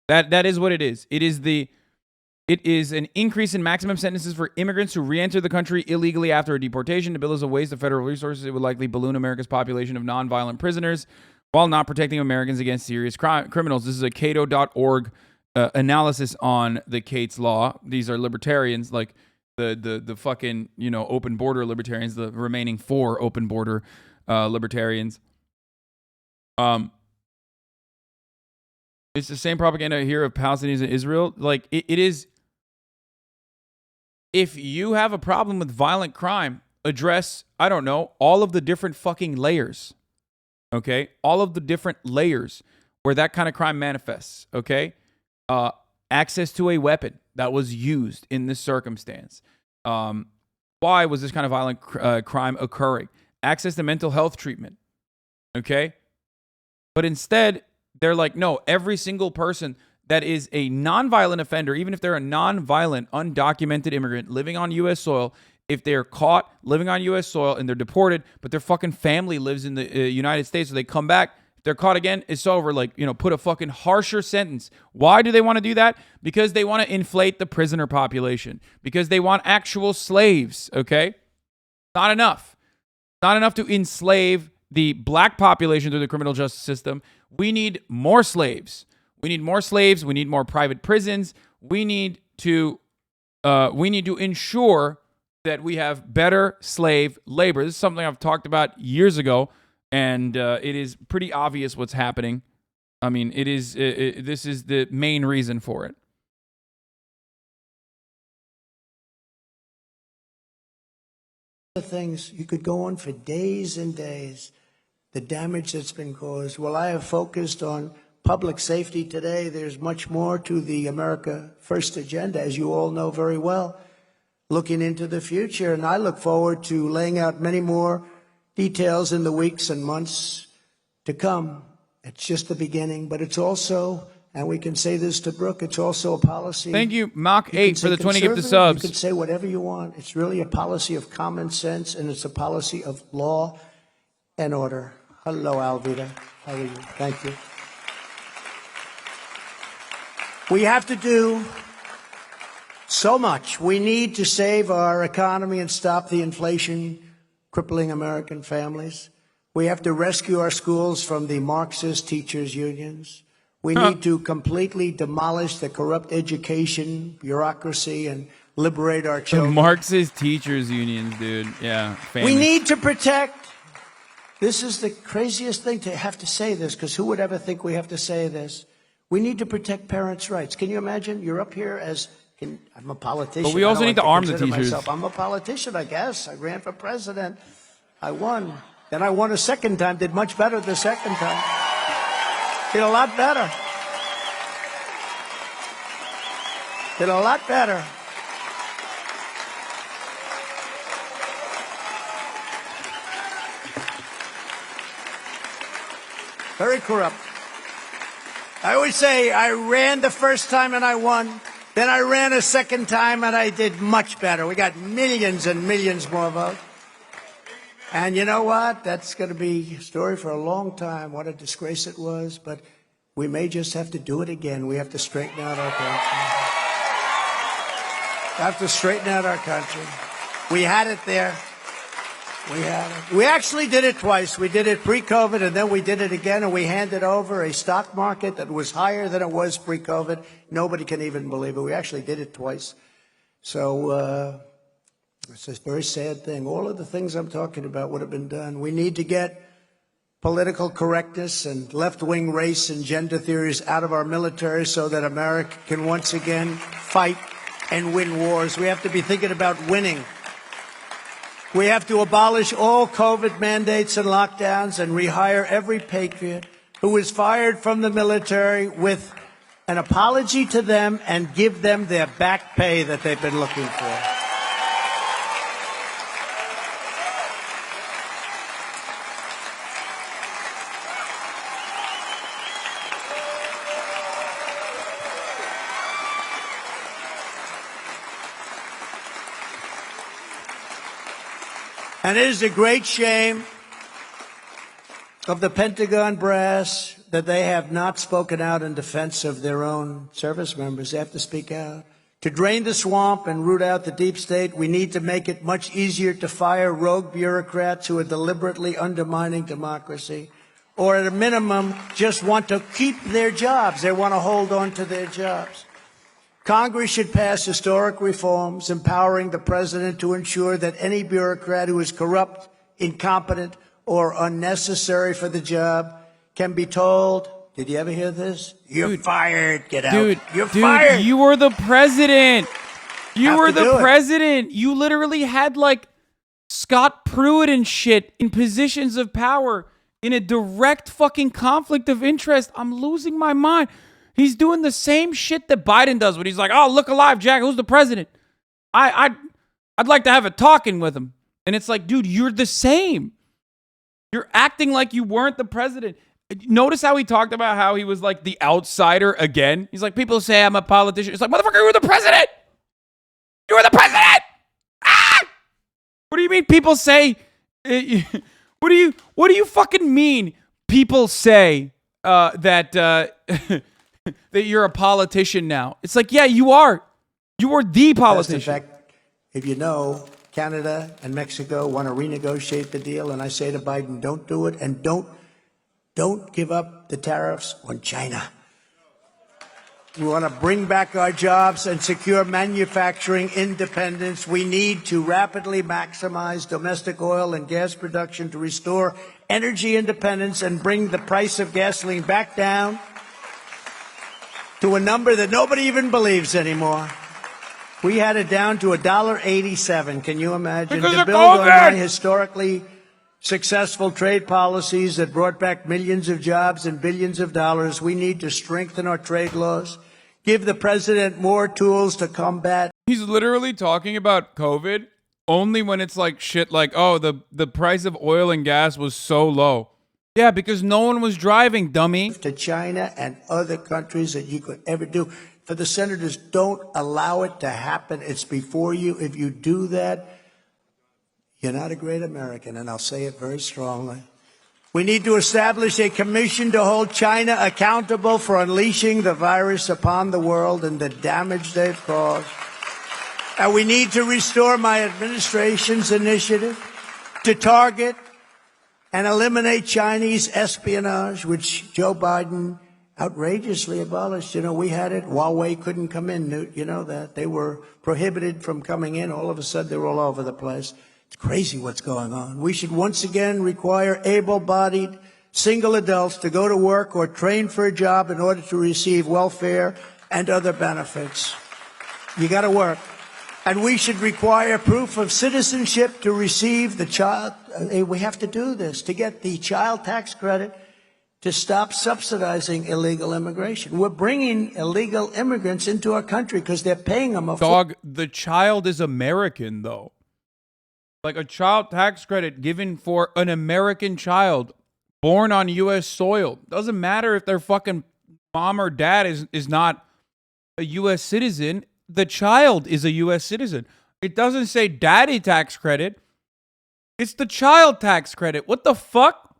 That is what it is. It is an increase in maximum sentences for immigrants who re-enter the country illegally after a deportation. The bill is a waste of federal resources. It would likely balloon America's population of non-violent prisoners while not protecting Americans against serious criminals. This is a Cato.org analysis on the Kate's Law. These are libertarians, like the fucking, open border libertarians, the remaining 4 open border libertarians. It's the same propaganda here of Palestinians and Israel. Like, it if you have a problem with violent crime, address, I don't know, all of the different fucking layers. Okay? All of the different layers where that kind of crime manifests. Okay? Access to a weapon that was used in this circumstance. Why was this kind of violent crime occurring? Access to mental health treatment. Okay? But instead, they're like, no, every single person that is a nonviolent offender, even if they're a nonviolent, undocumented immigrant living on U.S. soil, if they're caught living on U.S. soil and they're deported, but their fucking family lives in the United States, so they come back, if they're caught again, it's over. Like, put a fucking harsher sentence. Why do they want to do that? Because they want to inflate the prisoner population. Because they want actual slaves, okay? Not enough. Not enough to enslave the black population through the criminal justice system. We need more slaves. We need more slaves. We need more private prisons. We need to ensure that we have better slave labor. This is something I've talked about years ago, and it is pretty obvious what's happening. I mean, this is the main reason for it. The things you could go on for days and days. The damage that's been caused. Well, I have focused on public safety today. There's much more to the America First agenda, as you all know very well, looking into the future. And I look forward to laying out many more details in the weeks and months to come. It's just the beginning, but it's also, and we can say this to Brooke, it's also a policy. Thank you, Mach8, for the 20 gifted subs. You can say whatever you want. It's really a policy of common sense, and it's a policy of law and order. Hello, Alvita. How are you? Thank you. We have to do so much. We need to save our economy and stop the inflation crippling American families. We have to rescue our schools from the Marxist teachers' unions. We need to completely demolish the corrupt education bureaucracy and liberate our The children. Marxist teachers unions, dude. Yeah, famous. We need to protect. This is the craziest thing to have to say this, because who would ever think we have to say this? We need to protect parents' rights. Can you imagine? You're up here I'm a politician. But we also need to arm the teachers. Myself. I'm a politician, I guess. I ran for president. I won. Then I won a second time, did much better the second time. Did a lot better. Did a lot better. Very corrupt. I always say I ran the first time and I won. Then I ran a second time and I did much better. We got millions and millions more votes. And you know what? That's going to be a story for a long time. What a disgrace it was. But we may just have to do it again. We have to straighten out our country. We have to straighten out our country. We had it there. We had it. We actually did it twice. We did it pre-COVID, and then we did it again, and we handed over a stock market that was higher than it was pre-COVID. Nobody can even believe it. We actually did it twice. So it's a very sad thing. All of the things I'm talking about would have been done. We need to get political correctness and left-wing race and gender theories out of our military so that America can once again fight and win wars. We have to be thinking about winning. We have to abolish all COVID mandates and lockdowns and rehire every patriot who was fired from the military with an apology to them and give them their back pay that they've been looking for. And it is a great shame of the Pentagon brass that they have not spoken out in defense of their own service members. They have to speak out. To drain the swamp and root out the deep state, we need to make it much easier to fire rogue bureaucrats who are deliberately undermining democracy, or at a minimum, just want to keep their jobs. They want to hold on to their jobs. Congress should pass historic reforms empowering the president to ensure that any bureaucrat who is corrupt, incompetent, or unnecessary for the job can be told, did you ever hear this? You're fired. Get out. Dude, You're fired. You were the president. You have were to do the it. president. You literally had like Scott Pruitt and shit in positions of power in a direct fucking conflict of interest. I'm losing my mind. He's doing the same shit that Biden does when he's like, "Oh, look alive, Jack. Who's the president? I'd like to have a talking with him." And it's like, dude, you're the same. You're acting like you weren't the president. Notice how he talked about how he was like the outsider again. He's like, people say I'm a politician. It's like, motherfucker, you were the president. You were the president. Ah! What do you mean people say? What do you fucking mean? People say that that you're a politician now. It's like, yeah, you are. You are the politician. In fact, if you know, Canada and Mexico want to renegotiate the deal, and I say to Biden, don't do it, and don't give up the tariffs on China. We want to bring back our jobs and secure manufacturing independence. We need to rapidly maximize domestic oil and gas production to restore energy independence and bring the price of gasoline back down to a number that nobody even believes anymore. We had it down to $1.87. Can you imagine? Because to of build on my COVID. historically successful trade policies that brought back millions of jobs and billions of dollars, we need to strengthen our trade laws, give the president more tools to combat. He's literally talking about COVID only when it's like shit like, oh, the price of oil and gas was so low. Yeah, because no one was driving, dummy. To China and other countries that you could ever do. For the senators, don't allow it to happen. It's before you. If you do that, you're not a great American, and I'll say it very strongly. We need to establish a commission to hold China accountable for unleashing the virus upon the world and the damage they've caused. And we need to restore my administration's initiative to target and eliminate Chinese espionage, which Joe Biden outrageously abolished. You know, we had it. Huawei couldn't come in, Newt. You know that. They were prohibited from coming in. All of a sudden, they're all over the place. It's crazy what's going on. We should once again require able-bodied single adults to go to work or train for a job in order to receive welfare and other benefits. You got to work. And we should require proof of citizenship to receive the child. We have to do this to get the child tax credit to stop subsidizing illegal immigration. We're bringing illegal immigrants into our country because they're paying them a Dog, the child is American, though. Like a child tax credit given for an American child born on U.S. soil. Doesn't matter if their fucking mom or dad is not a U.S. citizen. The child is a U.S. citizen. It doesn't say daddy tax credit. It's the child tax credit. What the fuck?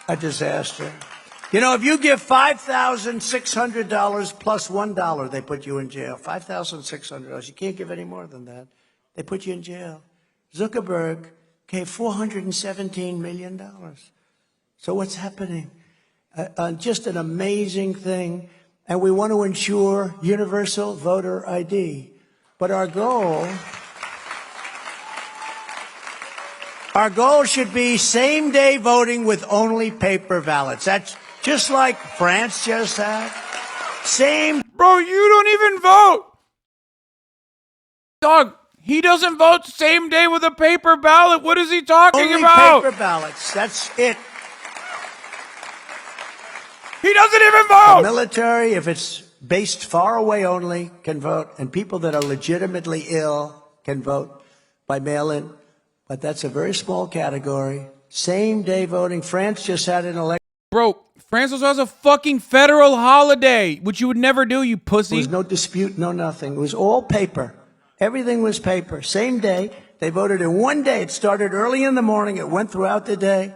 A disaster. You know, if you give $5,600 plus $1, they put you in jail. $5,600. You can't give any more than that. They put you in jail. Zuckerberg gave $417 million. So what's happening? Just an amazing thing. And we want to ensure universal voter ID. But our goal should be same-day voting with only paper ballots. That's just like France just had. Bro, you don't even vote. Dog, he doesn't vote same day with a paper ballot. What is he talking about? Only paper ballots. That's it. He doesn't even vote. The military, if it's based far away only, can vote. And people that are legitimately ill can vote by mail-in. But that's a very small category. Same-day voting. France just had an election. Bro, France also has a fucking federal holiday, which you would never do, you pussy. There was no dispute, no nothing. It was all paper. Everything was paper. Same day. They voted in one day. It started early in the morning. It went throughout the day.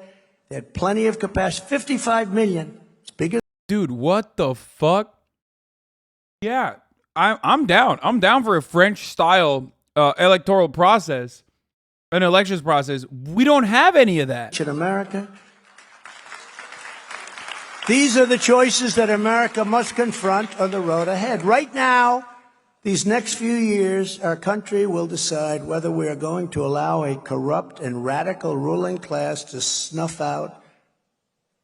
They had plenty of capacity. 55 million. It's bigger. Dude, what the fuck? Yeah, I'm down. I'm down for a French-style electoral process, an elections process. We don't have any of that. In America, these are the choices that America must confront on the road ahead. Right now, these next few years, our country will decide whether we are going to allow a corrupt and radical ruling class to snuff out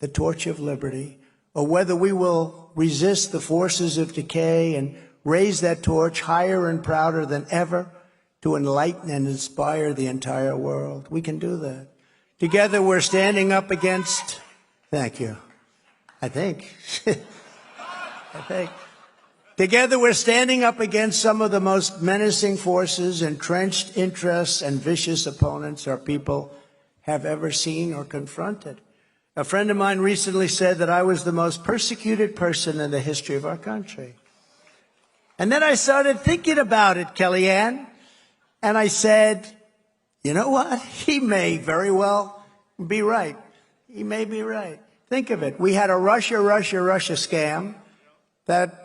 the torch of liberty, or whether we will resist the forces of decay and raise that torch higher and prouder than ever to enlighten and inspire the entire world. We can do that. Together we're standing up against, thank you, I think. Together we're standing up against some of the most menacing forces, entrenched interests, and vicious opponents our people have ever seen or confronted. A friend of mine recently said that I was the most persecuted person in the history of our country. And then I started thinking about it, Kellyanne, and I said, you know what? He may very well be right. He may be right. Think of it. We had a Russia scam that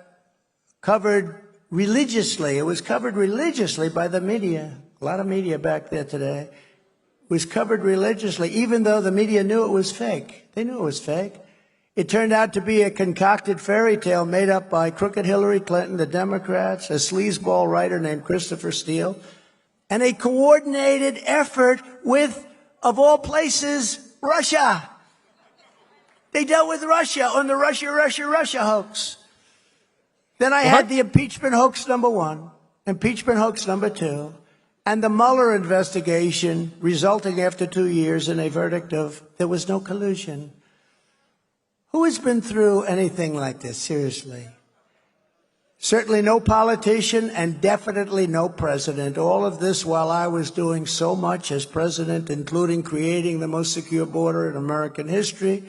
covered religiously. It was covered religiously by the media. A lot of media back there today. It was covered religiously, even though the media knew it was fake. They knew it was fake. It turned out to be a concocted fairy tale made up by crooked Hillary Clinton, the Democrats, a sleazeball writer named Christopher Steele, and a coordinated effort with, of all places, Russia. They dealt with Russia on the Russia hoax. Then I had the impeachment hoax number 1, impeachment hoax number 2, and the Mueller investigation resulting after 2 years in a verdict of there was no collusion. Who has been through anything like this, seriously? Certainly no politician and definitely no president. All of this while I was doing so much as president, including creating the most secure border in American history,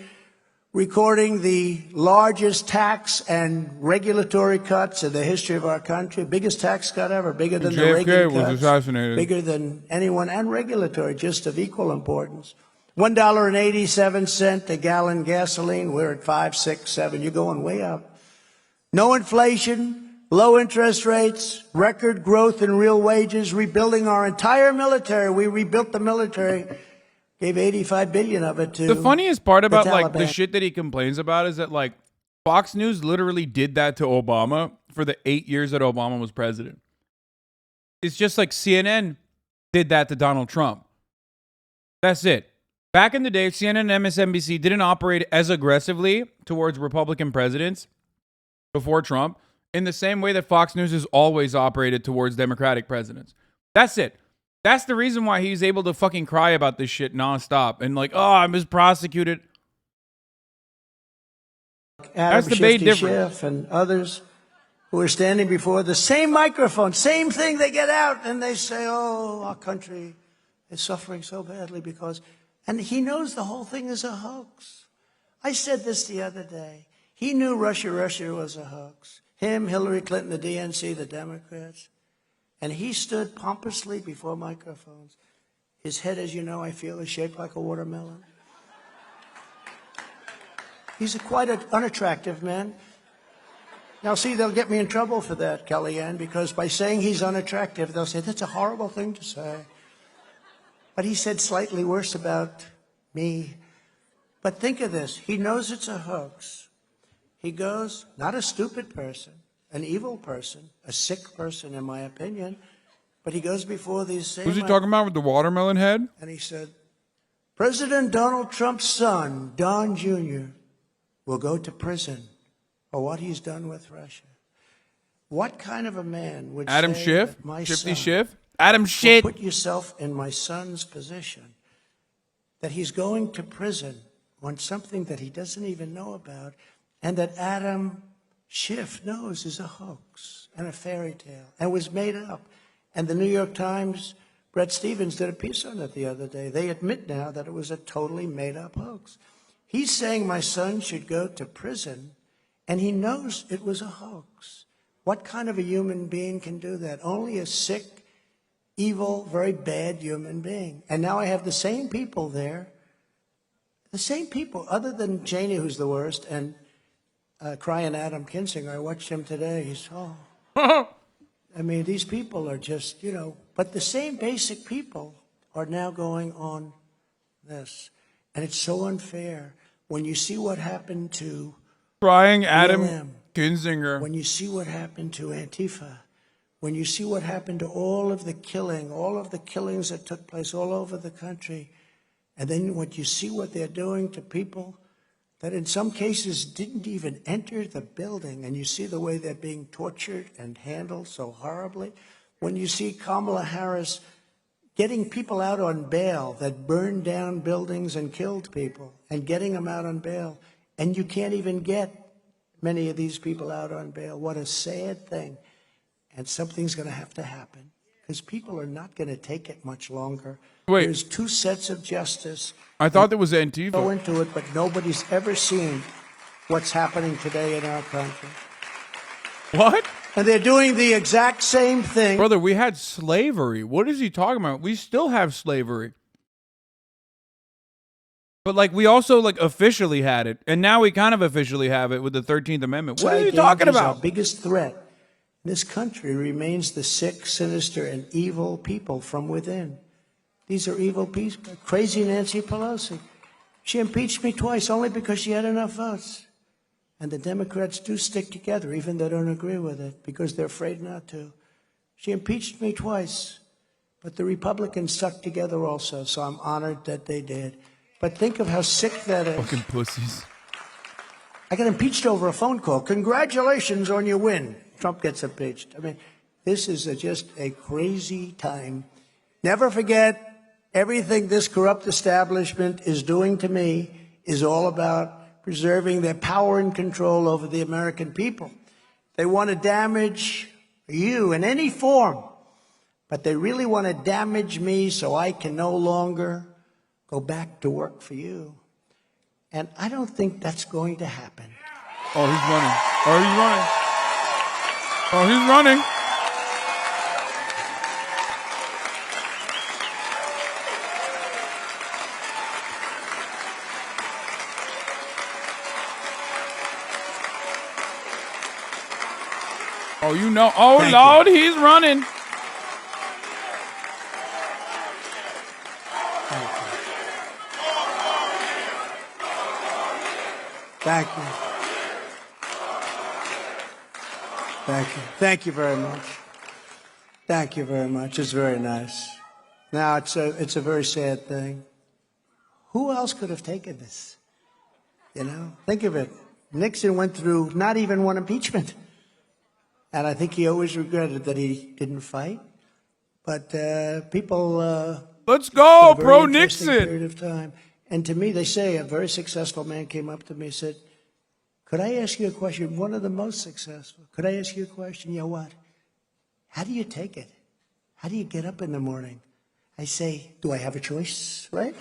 recording the largest tax and regulatory cuts in the history of our country, biggest tax cut ever, bigger than the Reagan was cuts, assassinated. bigger than anyone, and regulatory, just of equal importance. $1.87 a gallon gasoline. We're at 5, 6, 7. You're going way up. No inflation, low interest rates, record growth in real wages, rebuilding our entire military. We rebuilt the military, gave $85 billion of it to the funniest part about the like the Taliban. shit that he complains about is that like Fox News literally did that to Obama for the 8 years that Obama was president. It's just like CNN did that to Donald Trump. That's it. Back in the day, CNN and MSNBC didn't operate as aggressively towards Republican presidents before Trump in the same way that Fox News has always operated towards Democratic presidents. That's it. That's the reason why he's able to fucking cry about this shit nonstop and like, oh, I'm just prosecuted. That's the big difference. Schiff and others who are standing before the same microphone, same thing. They get out and they say, oh, our country is suffering so badly because... And he knows the whole thing is a hoax. I said this the other day. He knew Russia was a hoax. Him, Hillary Clinton, the DNC, the Democrats. And he stood pompously before microphones. His head, as you know, I feel, is shaped like a watermelon. He's quite an unattractive man. Now, see, they'll get me in trouble for that, Kellyanne, because by saying he's unattractive, they'll say, that's a horrible thing to say. But he said slightly worse about me. But think of this. He knows it's a hoax. He goes, not a stupid person, an evil person, a sick person, in my opinion, but he goes before these same... Who's he talking about with the watermelon head? And he said, President Donald Trump's son, Don Jr., will go to prison for what he's done with Russia. What kind of a man would Adam say Schiff? that my Shifty son Schiff? Adam Shit. Put yourself in my son's position, that he's going to prison on something that he doesn't even know about, and that Adam Schiff knows is a hoax and a fairy tale and was made up. And the New York Times, Bret Stephens did a piece on it the other day. They admit now that it was a totally made up hoax. He's saying my son should go to prison, and he knows it was a hoax. What kind of a human being can do that? Only a sick, evil, very bad human being. And now I have the same people there, the same people, other than Cheney, who's the worst, and crying Adam Kinzinger. I watched him today. He's, I mean, these people are just, you know, but the same basic people are now going on this. And it's so unfair when you see what happened to Crying Adam BLM, Kinzinger. when you see what happened to Antifa, when you see what happened to all of the killings that took place all over the country, and then when you see what they're doing to people that in some cases didn't even enter the building, and you see the way they're being tortured and handled so horribly. When you see Kamala Harris getting people out on bail that burned down buildings and killed people, and getting them out on bail, and you can't even get many of these people out on bail. What a sad thing. And something's going to have to happen, because people are not going to take it much longer. Wait. There's two sets of justice. I thought there was Antifa. Go into it, but nobody's ever seen what's happening today in our country. What? And they're doing the exact same thing. Brother, we had slavery. What is he talking about? We still have slavery. But like we also like officially had it, and now we kind of officially have it with the 13th Amendment. What are you talking about? Our biggest threat in this country remains the sick, sinister, and evil people from within. These are evil people. Crazy Nancy Pelosi. She impeached me twice only because she had enough votes. And the Democrats do stick together, even though they don't agree with it, because they're afraid not to. She impeached me twice, but the Republicans stuck together also, so I'm honored that they did. But think of how sick that is. Fucking pussies. I got impeached over a phone call. Congratulations on your win. Trump gets impeached. I mean, this is just a crazy time. Never forget, everything this corrupt establishment is doing to me is all about preserving their power and control over the American people. They want to damage you in any form, but they really want to damage me so I can no longer go back to work for you. And I don't think that's going to happen. Oh, he's running. Oh, he's running. Oh, he's running. Oh, you know. Oh, Thank Lord, he's running. Thank you. Thank you. Thank you very much. Thank you very much. It's very nice. Now, it's a very sad thing. Who else could have taken this? You know, think of it. Nixon went through not even one impeachment. And I think he always regretted that he didn't fight. But people... Let's go, pro Nixon. Nixon. Period of time. And to me, they say a very successful man came up to me and said, could I ask you a question? One of the most successful. Could I ask you a question? You know what? How do you take it? How do you get up in the morning? I say, do I have a choice, right?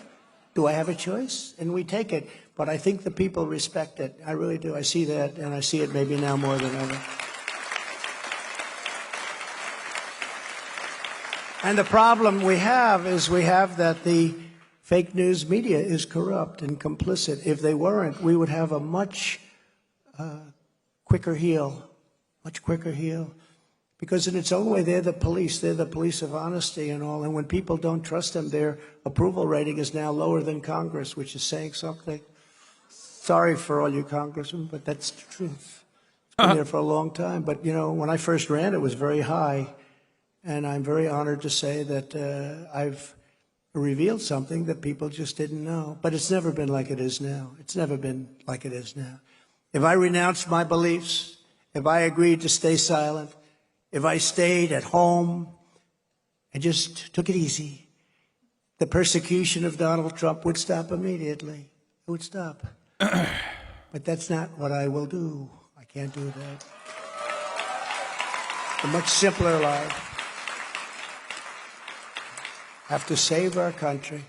Do I have a choice? And we take it. But I think the people respect it. I really do. I see that, and I see it maybe now more than ever. And the problem we have is that the fake news media is corrupt and complicit. If they weren't, we would have a much quicker heal, much quicker heal. Because in its own way, they're the police of honesty and all. And when people don't trust them, their approval rating is now lower than Congress, which is saying something. Sorry for all you congressmen, but that's the truth. It's been there for a long time. But, you know, when I first ran, it was very high. And I'm very honored to say that I've revealed something that people just didn't know. But it's never been like it is now. It's never been like it is now. If I renounced my beliefs, if I agreed to stay silent, if I stayed at home and just took it easy, the persecution of Donald Trump would stop immediately. It would stop. But that's not what I will do. I can't do that. A much simpler life. Have to save our country.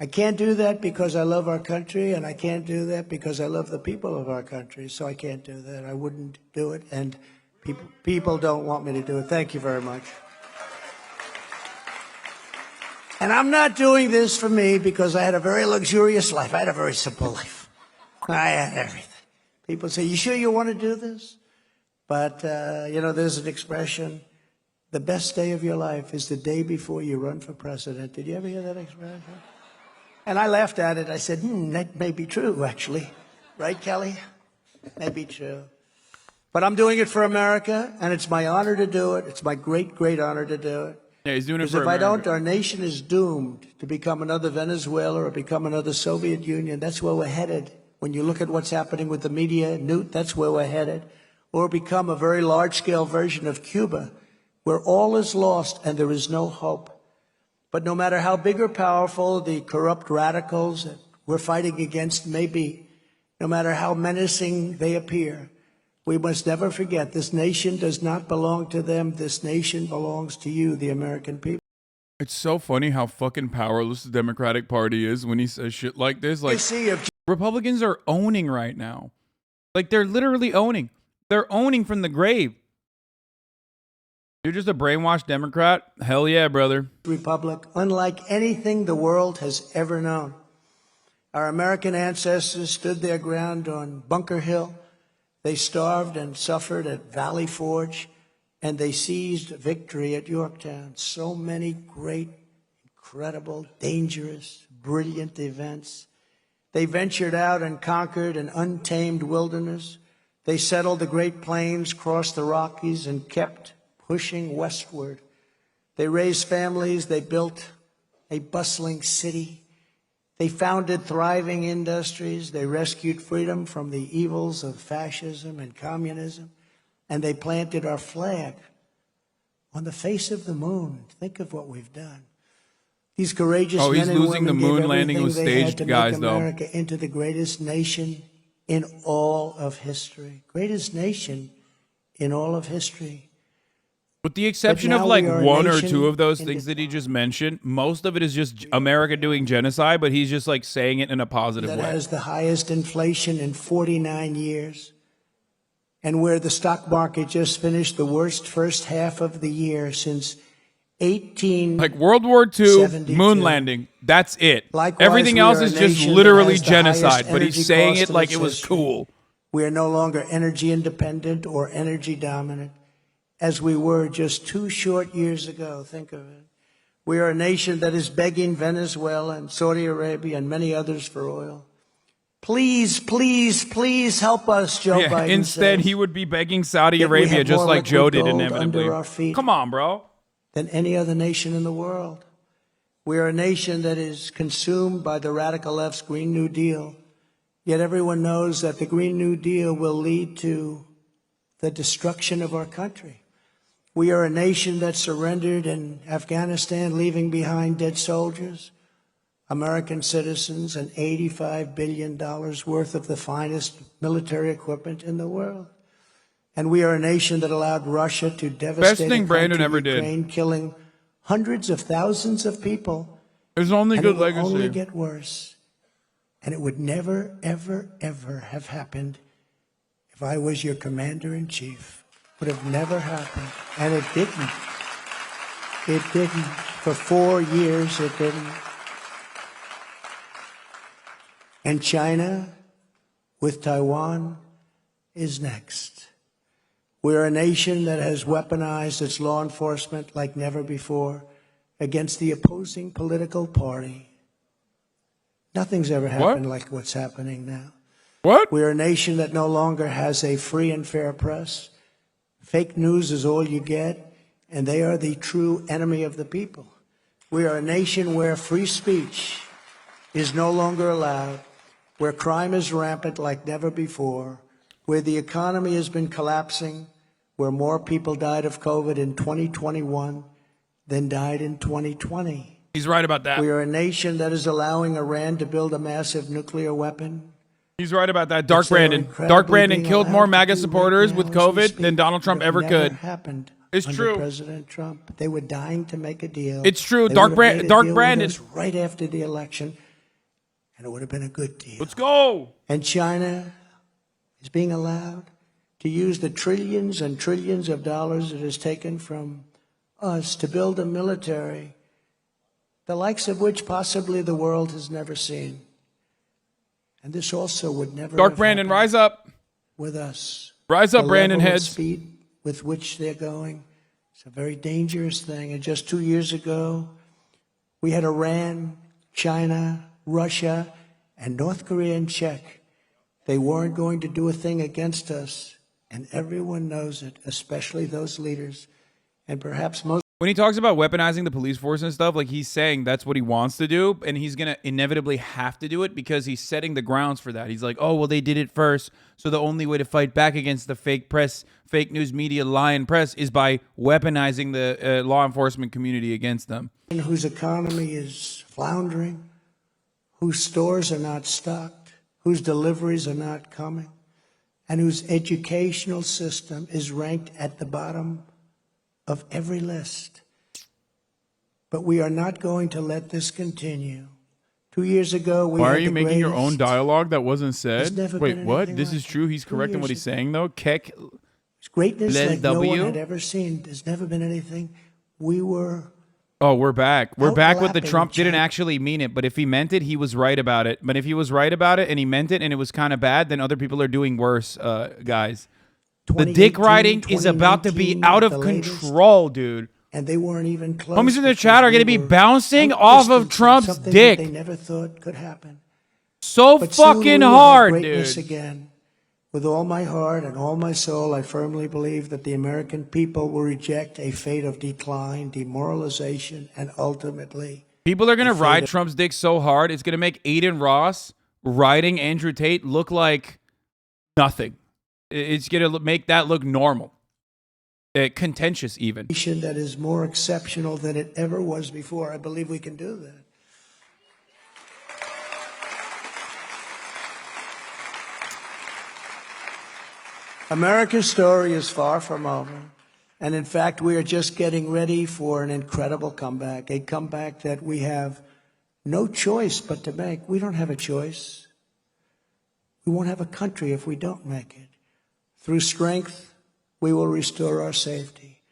I can't do that because I love our country, and I can't do that because I love the people of our country, so I can't do that. I wouldn't do it, and people don't want me to do it. Thank you very much. And I'm not doing this for me because I had a very luxurious life. I had a very simple life. I had everything. People say, you sure you want to do this? But, you know, there's an expression, the best day of your life is the day before you run for president. Did you ever hear that expression? And I laughed at it. I said, that may be true, actually. Right, Kelly? May be true. But I'm doing it for America, and it's my honor to do it. It's my great, great honor to do it. Yeah, he's doing it Because for if I America. don't, our nation is doomed to become another Venezuela or become another Soviet Union. That's where we're headed. When you look at what's happening with the media, Newt, that's where we're headed. Or become a very large-scale version of Cuba, where all is lost and there is no hope. But no matter how big or powerful the corrupt radicals that we're fighting against may be, no matter how menacing they appear, we must never forget this nation does not belong to them. This nation belongs to you, the American people. It's so funny how fucking powerless the Democratic Party is when he says shit like this. Like, Republicans are owning right now. Like, they're literally owning. They're owning from the grave. You're just a brainwashed Democrat? Hell yeah, brother. Republic, unlike anything the world has ever known. Our American ancestors stood their ground on Bunker Hill. They starved and suffered at Valley Forge, and they seized victory at Yorktown. So many great, incredible, dangerous, brilliant events. They ventured out and conquered an untamed wilderness. They settled the Great Plains, crossed the Rockies, and kept pushing westward. They raised families. They built a bustling city. They founded thriving industries. They rescued freedom from the evils of fascism and communism. And they planted our flag on the face of the moon. Think of what we've done. These courageous men and women the moon gave landing everything was they had staged, to guys, make America into the greatest nation in all of history. Greatest nation in all of history. With the exception of like one or two of those things that he just mentioned, most of it is just America doing genocide, but he's just like saying it in a positive That way. has the highest inflation in 49 years. And where the stock market just finished the worst first half of the year since 18. Like World War II, moon landing. That's it. Likewise, Everything we else are a is just nation that literally has the highest genocide, but energy he's saying cost it of like its it was history. cool. We are no longer energy independent or energy dominant as we were just 2 short years ago. Think of it. We are a nation that is begging Venezuela and Saudi Arabia and many others for oil. Please, please, please help us, Joe Biden Instead, says. he would be begging Saudi Yet we Arabia have just more like Joe liquid did gold inevitably. under our feet Come on, bro. than any other nation in the world. We are a nation that is consumed by the radical left's Green New Deal. Yet everyone knows that the Green New Deal will lead to the destruction of our country. We are a nation that surrendered in Afghanistan, leaving behind dead soldiers, American citizens, and $85 billion worth of the finest military equipment in the world. And we are a nation that allowed Russia to devastate thing Brandon country, ever did. Ukraine, killing hundreds of thousands of people. There's only And good it will legacy. only get worse. And it would never, ever, ever have happened if I was your commander-in-chief. Would have never happened. And it didn't. It didn't. For 4 years, it didn't. And China, with Taiwan, is next. We're a nation that has weaponized its law enforcement like never before against the opposing political party. Nothing's ever happened like what's happening now. What? We're a nation that no longer has a free and fair press. Fake news is all you get, and they are the true enemy of the people. We are a nation where free speech is no longer allowed, where crime is rampant like never before, where the economy has been collapsing, where more people died of COVID in 2021 than died in 2020. He's right about that. We are a nation that is allowing Iran to build a massive nuclear weapon. He's right about that. Dark It's so Brandon. incredibly Dark Brandon being killed allowed more to MAGA do supporters right with now as we COVID speak. than Donald Trump Would have ever never could. happened It's under true. President Trump. They were dying to make a deal. It's true. They Dark would have made a deal with Brandon. us right after the election, and it would have been a good deal. Let's go. And China is being allowed to use the trillions and trillions of dollars it has taken from us to build a military, the likes of which possibly the world has never seen. And this also would never Dark have Brandon, happened rise up. with us. Rise up, The Brandon level of Heads. speed with which they're going, it's a very dangerous thing. And just 2 years ago, we had Iran, China, Russia, and North Korea in check. They weren't going to do a thing against us, and everyone knows it, especially those leaders. And perhaps most when he talks about weaponizing the police force and stuff, like he's saying that's what he wants to do, and he's gonna inevitably have to do it because he's setting the grounds for that. He's like, oh well, they did it first, so the only way to fight back against the fake press, fake news media, lying press is by weaponizing the law enforcement community against them. Whose economy is floundering, whose stores are not stocked, whose deliveries are not coming, and whose educational system is ranked at the bottom of every list. But we are not going to let this continue. 2 years ago, we Why had are you the making your own greatest- dialogue that wasn't There's said? never Wait, been what? anything This like is true. He's 2 correct in what years he's saying, though. Keck. Greatness like no one W? had ever seen. There's never been anything. We were Oh, we're back. We're back with the Outlapping Trump didn't China. actually mean it, but if he meant it, he was right about it. But if he was right about it and he meant it and it was kind of bad, then other people are doing worse, guys. The dick 2018, riding is about to be 2019, out of the latest. control, dude. And they weren't even close. Homies in the because chat are we going to be were bouncing off of outdistancing Trump's something dick. that they never thought could happen. So But soon we fucking will have hard, greatness dude. again. With all my heart and all my soul, I firmly believe that the American people will reject a fate of decline, demoralization, and ultimately People are going to a fate ride of- Trump's dick so hard, it's going to make Aiden Ross riding Andrew Tate look like nothing. It's going to make that look normal. Contentious, even. nation that is more exceptional than it ever was before. I believe we can do that. America's story is far from over. And in fact, we are just getting ready for an incredible comeback, a comeback that we have no choice but to make. We don't have a choice. We won't have a country if we don't make it. Through strength, we will restore our safety.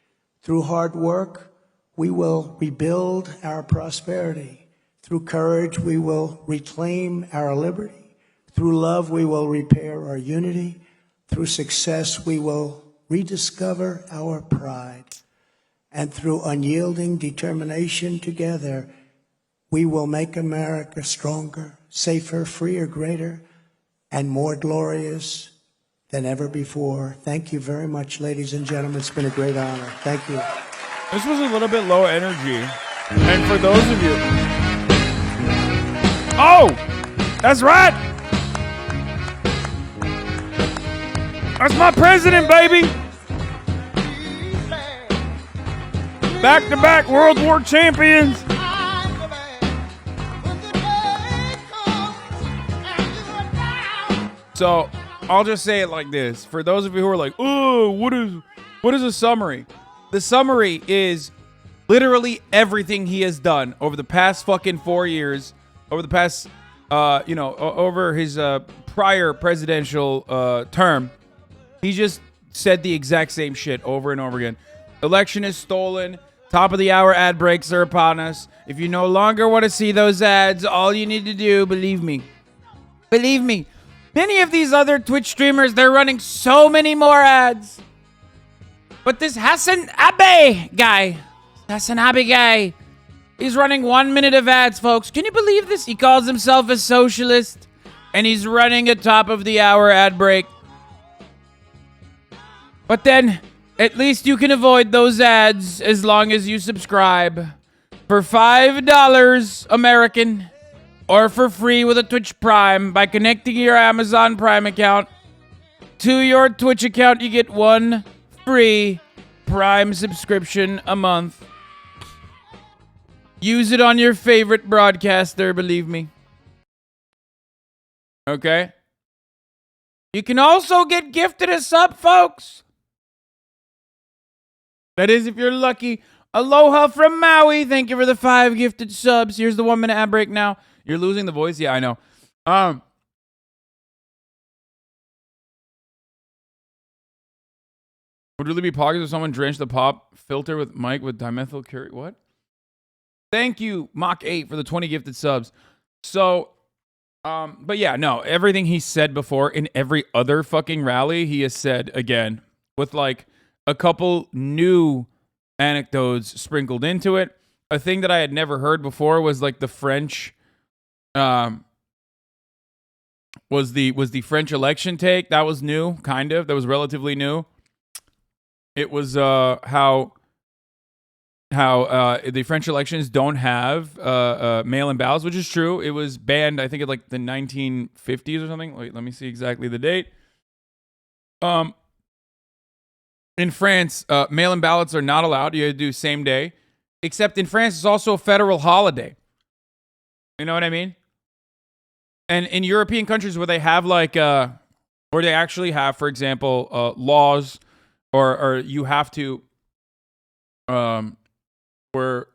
Through hard work, we will rebuild our prosperity. Through courage, we will reclaim our liberty. Through love, we will repair our unity. Through success, we will rediscover our pride. And through unyielding determination together, we will make America stronger, safer, freer, greater, and more glorious than ever before. Thank you very much, ladies and gentlemen. It's been a great honor. Thank you. This was a little bit low energy. And for those of you... Oh! That's right! That's my president, baby! Back-to-back World War champions! So, I'll just say it like this. For those of you who are like, oh, what is a summary? The summary is literally everything he has done over the past fucking 4 years, over the past, over his prior presidential term. He just said the exact same shit over and over again. Election is stolen. Top of the hour ad breaks are upon us. If you no longer want to see those ads, all you need to do, believe me, many of these other Twitch streamers, they're running so many more ads. But this HasanAbi guy, he's running 1 minute of ads, folks. Can you believe this? He calls himself a socialist, and he's running a top of the hour ad break. But then, at least you can avoid those ads as long as you subscribe for $5 American or for free with a Twitch Prime by connecting your Amazon Prime account to your Twitch account. You get one free Prime subscription a month. Use it on your favorite broadcaster, believe me. Okay? You can also get gifted a sub, folks. That is, if you're lucky. Aloha from Maui. Thank you for the 5 gifted subs. Here's the 1 minute ad break now. You're losing the voice? Yeah, I know. Would really be pockets if someone drenched the pop filter with mic with dimethyl curry? What? Thank you, Mach8, for the 20 gifted subs. So, but yeah, no. Everything he said before in every other fucking rally, he has said again with like a couple new anecdotes sprinkled into it. A thing that I had never heard before was like the French, was the French election take. That was new, kind of. That was relatively new. It was how how the French elections don't have mail-in ballots, which is true. It was banned, I think, in like the 1950s or something. Wait, let me see exactly the date. In France, mail-in ballots are not allowed. You have to do same day. Except in France, it's also a federal holiday. You know what I mean? And in European countries where they have like, where they actually have, for example, laws, or you have to, where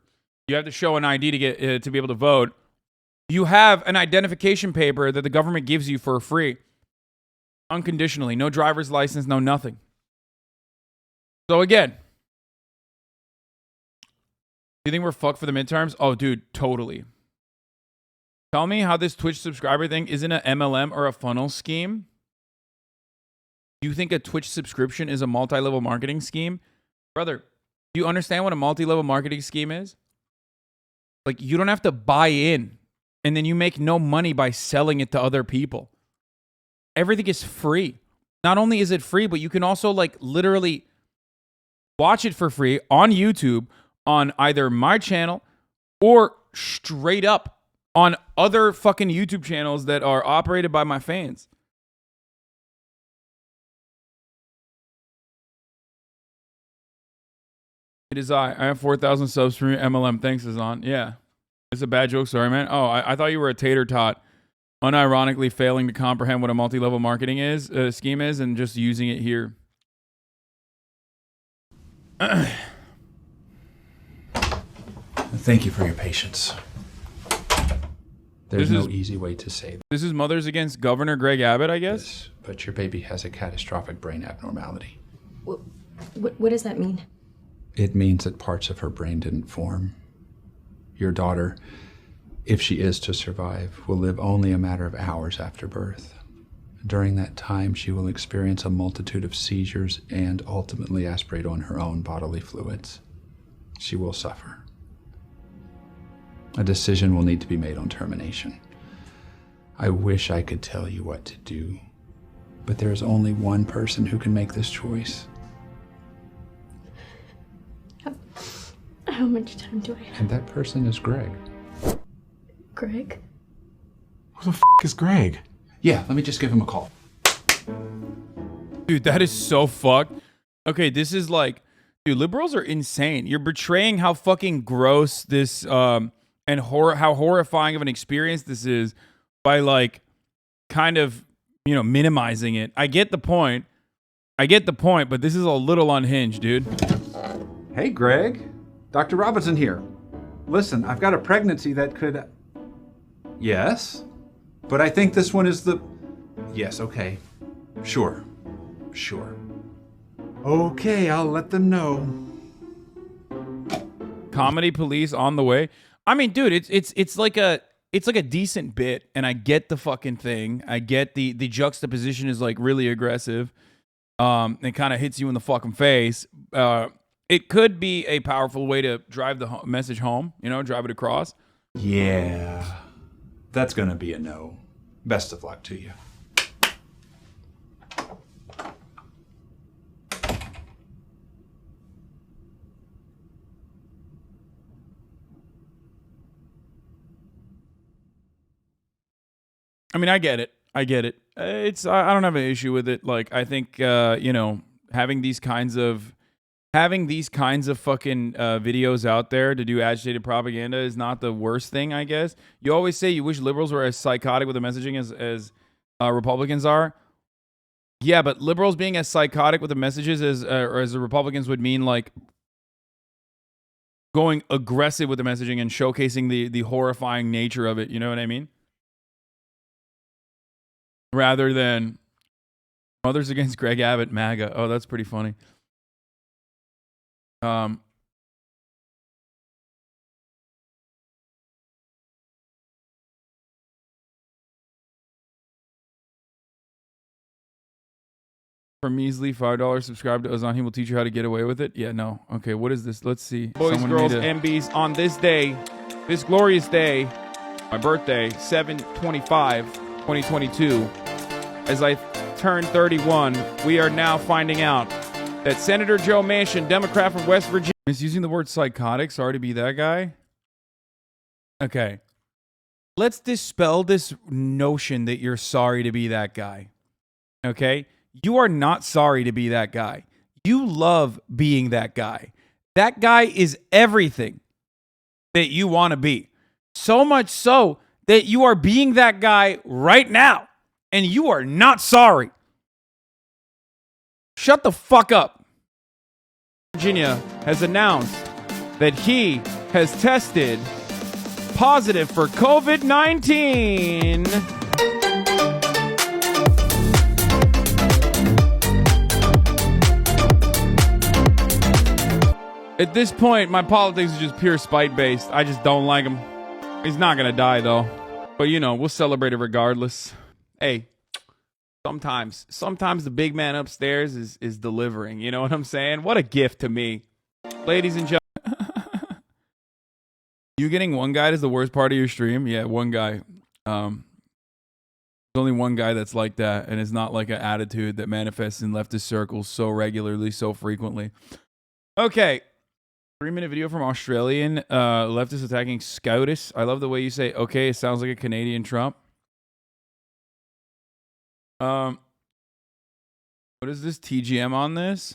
you have to show an ID to get to be able to vote. You have an identification paper that the government gives you for free, unconditionally. No driver's license, no nothing. So again, you think we're fucked for the midterms? Oh, dude, totally. Tell me how this Twitch subscriber thing isn't an MLM or a funnel scheme. You think a Twitch subscription is a multi-level marketing scheme? Brother, do you understand what a multi-level marketing scheme is? Like, you don't have to buy in, and then you make no money by selling it to other people. Everything is free. Not only is it free, but you can also, like, literally watch it for free on YouTube, on either my channel or straight up on other fucking YouTube channels that are operated by my fans. It is I have 4,000 subs from your MLM. Thanks, Hasan. Yeah. It's a bad joke. Sorry, man. Oh, I thought you were a tater tot, unironically failing to comprehend what a multi-level marketing scheme is and just using it here. Thank you for your patience. There's no easy way to say this is Mothers Against Governor Greg Abbott, I guess? this, but your baby has a catastrophic brain abnormality. What does that mean? It means that parts of her brain didn't form. Your daughter, if she is to survive, will live only a matter of hours after birth. During that time, she will experience a multitude of seizures and ultimately aspirate on her own bodily fluids. She will suffer. A decision will need to be made on termination. I wish I could tell you what to do, but there is only one person who can make this choice. How much time do I have? And that person is Greg. Greg? Who the f*** is Greg? Yeah, let me just give him a call. Dude, that is so fucked. Okay, this is like, dude, liberals are insane. You're betraying how fucking gross this, and how horrifying of an experience this is by like, kind of, you know, minimizing it. I get the point, but this is a little unhinged, dude. Hey, Greg. Dr. Robinson here. Listen, I've got a pregnancy that could... Yes? But I think this one is the... Yes, okay. Sure. Okay, I'll let them know. Comedy police on the way. I mean, dude, it's like a decent bit, and I get the fucking thing. I get the juxtaposition is like really aggressive. It kind of hits you in the fucking face. It could be a powerful way to drive the message home, you know, drive it across. Yeah, that's gonna be a no. Best of luck to you. I mean, I get it. I don't have an issue with it. Like, I think, you know, having these kinds of fucking videos out there to do agitated propaganda is not the worst thing, I guess. You always say you wish liberals were as psychotic with the messaging as Republicans are. Yeah, but liberals being as psychotic with the messages as the Republicans would mean like going aggressive with the messaging and showcasing the horrifying nature of it. You know what I mean? Rather than Mothers Against Greg Abbott, MAGA. Oh, that's pretty funny. For measly $5, subscribe to Hasan. He will teach you how to get away with it. Yeah, no. Okay, what is this? Let's see. Boys, girls, MBs, on this day, this glorious day, my birthday, 7/25/2022, as I turn 31, we are now finding out that Senator Joe Manchin, Democrat from West Virginia, Misusing the word psychotic. Sorry to be that guy. Okay. Let's dispel this notion that you're sorry to be that guy. Okay? You are not sorry to be that guy. You love being that guy. That guy is everything that you want to be. So much so that you are being that guy right now. And you are not sorry. Shut the fuck up. Virginia has announced that he has tested positive for COVID-19. At this point, my politics is just pure spite-based. I just don't like him. He's not going to die, though. But, you know, we'll celebrate it regardless. Hey, sometimes the big man upstairs is delivering. You know what I'm saying? What a gift to me. Ladies and gentlemen. You getting one guy is the worst part of your stream? Yeah, one guy. There's only one guy that's like that, and it's not like an attitude that manifests in leftist circles so regularly, so frequently. Okay. 3-minute video from Australian leftist attacking SCOTUS. I love the way you say, okay, it sounds like a Canadian Trump. What is this? TGM on this?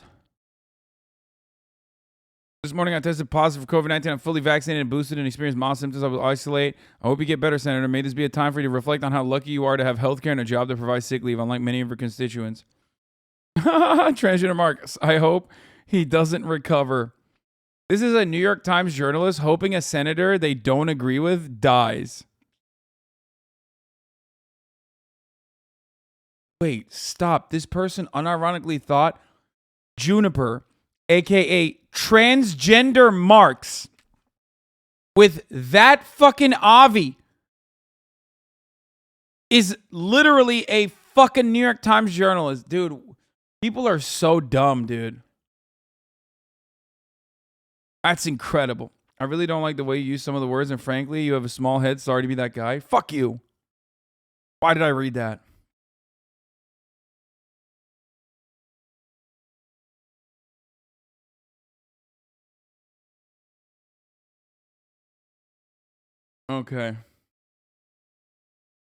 This morning I tested positive for COVID-19. I'm fully vaccinated and boosted and experienced mild symptoms. I will isolate. I hope you get better, Senator. May this be a time for you to reflect on how lucky you are to have health care and a job that provides sick leave, unlike many of your constituents. Transgender Marcus. I hope he doesn't recover. This is a New York Times journalist hoping a senator they don't agree with dies. Wait, stop. This person unironically thought Juniper, a.k.a. Transgender Marks, with that fucking Avi, is literally a fucking New York Times journalist. Dude, people are so dumb, dude. That's incredible. I really don't like the way you use some of the words, and frankly, you have a small head. Sorry to be that guy. Fuck you. Why did I read that? Okay.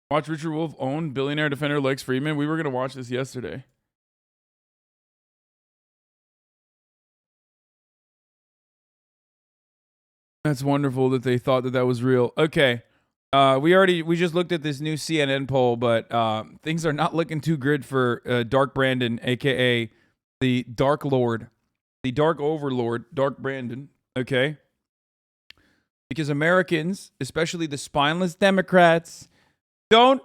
Watch Richard Wolff own billionaire defender Lex Friedman. We were going to watch this yesterday. That's wonderful that they thought that that was real. Okay. We just looked at this new CNN poll, but things are not looking too good for Dark Brandon, aka the Dark Lord, the Dark Overlord, Dark Brandon. Okay. Because Americans, especially the spineless Democrats, don't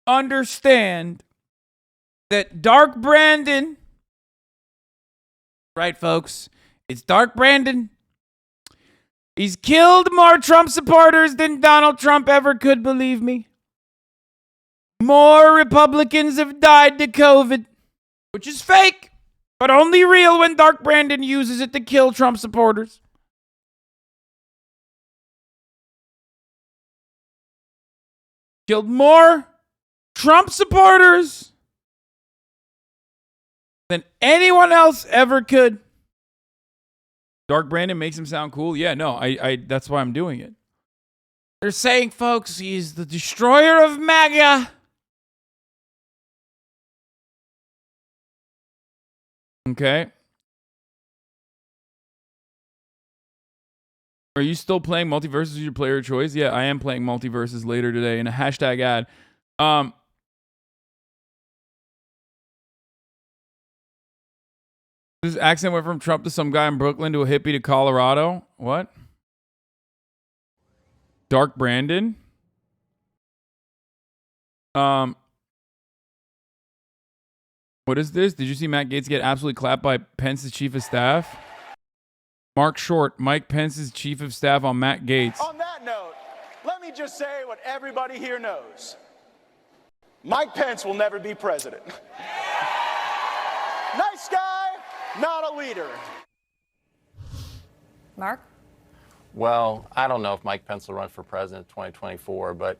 understand that Dark Brandon, right, folks? It's Dark Brandon. He's killed more Trump supporters than Donald Trump ever could, believe me. More Republicans have died to COVID, which is fake, but only real when Dark Brandon uses it to kill Trump supporters. Killed more Trump supporters than anyone else ever could. Dark Brandon makes him sound cool. Yeah, no, I that's why I'm doing it. They're saying, folks, he's the destroyer of MAGA. Okay. Are you still playing Multiverses with your player of choice? Yeah, I am playing Multiverses later today in a hashtag ad. This accent went from Trump to some guy in Brooklyn to a hippie to Colorado. What? Dark Brandon? What is this? Did you see Matt Gaetz get absolutely clapped by Pence's chief of staff? Mark Short, Mike Pence's chief of staff on Matt Gaetz. On that note, let me just say what everybody here knows. Mike Pence will never be president. Nice guy, not a leader. Mark? Well, I don't know if Mike Pence will run for president in 2024, but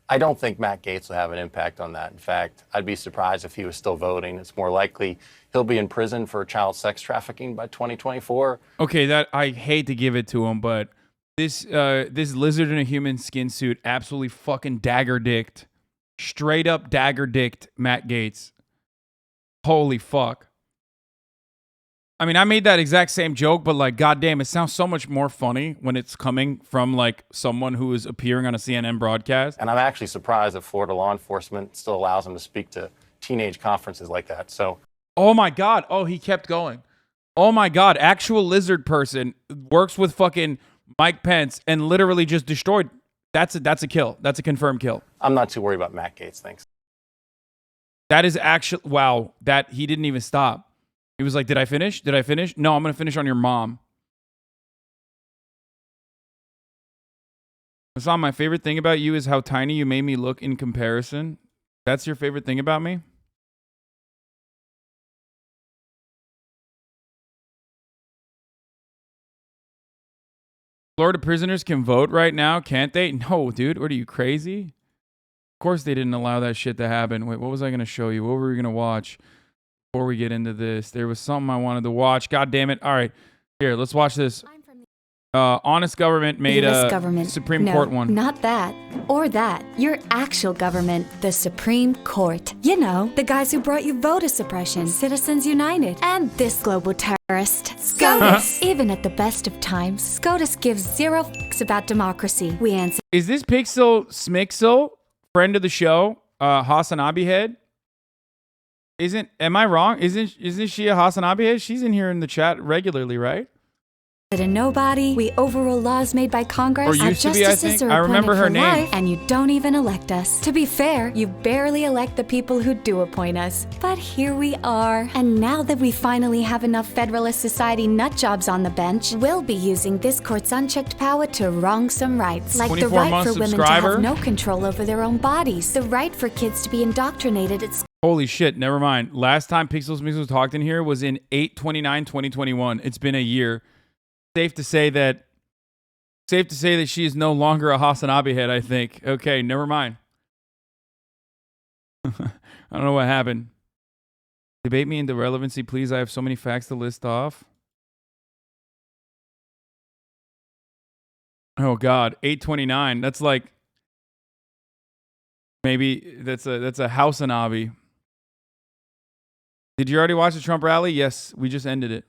I don't think Matt Gaetz will have an impact on that. In fact, I'd be surprised if he was still voting. It's more likely he'll be in prison for child sex trafficking by 2024. Okay, that I hate to give it to him, but this lizard in a human skin suit absolutely fucking dagger-dicked, straight up dagger-dicked Matt Gaetz. Holy fuck. I mean, I made that exact same joke, but like, goddamn, it sounds so much more funny when it's coming from like someone who is appearing on a CNN broadcast. And I'm actually surprised that Florida law enforcement still allows him to speak to teenage conferences like that. So, oh my God. Oh, he kept going. Oh my God. Actual lizard person works with fucking Mike Pence and literally just destroyed. That's a kill. That's a confirmed kill. I'm not too worried about Matt Gaetz, thanks. That is actually, wow, that he didn't even stop. He was like, did I finish? Did I finish? No, I'm going to finish on your mom. Hassan, my favorite thing about you is how tiny you made me look in comparison. That's your favorite thing about me? Florida prisoners can vote right now, can't they? No, dude. What are you, crazy? Of course they didn't allow that shit to happen. Wait, what was I going to show you? What were we going to watch before we get into this? There was something I wanted to watch. God damn it. All right. Here, let's watch this. Honest Government made a Supreme Court one. Not that. Or that. Your actual government, the Supreme Court. You know, the guys who brought you voter suppression, Citizens United, and this global terrorist, SCOTUS. Even at the best of times, SCOTUS gives zero fucks about democracy. We answer. Is this Pixel Smixel, friend of the show, HasanAbi head? Am I wrong? Isn't she a HasanAbi head? She's in here in the chat regularly, right? To nobody, we overrule laws made by Congress. Or used to be, I think. I remember her name. Life, and you don't even elect us. To be fair, you barely elect the people who do appoint us. But here we are. And now that we finally have enough Federalist Society nutjobs on the bench, we'll be using this court's unchecked power to wrong some rights. Like the right for women to have no control over their own bodies. The right for kids to be indoctrinated at school. Holy shit, never mind. Last time Pixel Smixel talked in here was in 8/29/2021. It's been a year. Safe to say that she is no longer a HasanAbi head, I think. Okay, never mind. I don't know what happened. Debate me into relevancy, please. I have so many facts to list off. Oh God, 8/29. That's like maybe that's a HasanAbi. Did you already watch the Trump rally? Yes, we just ended it.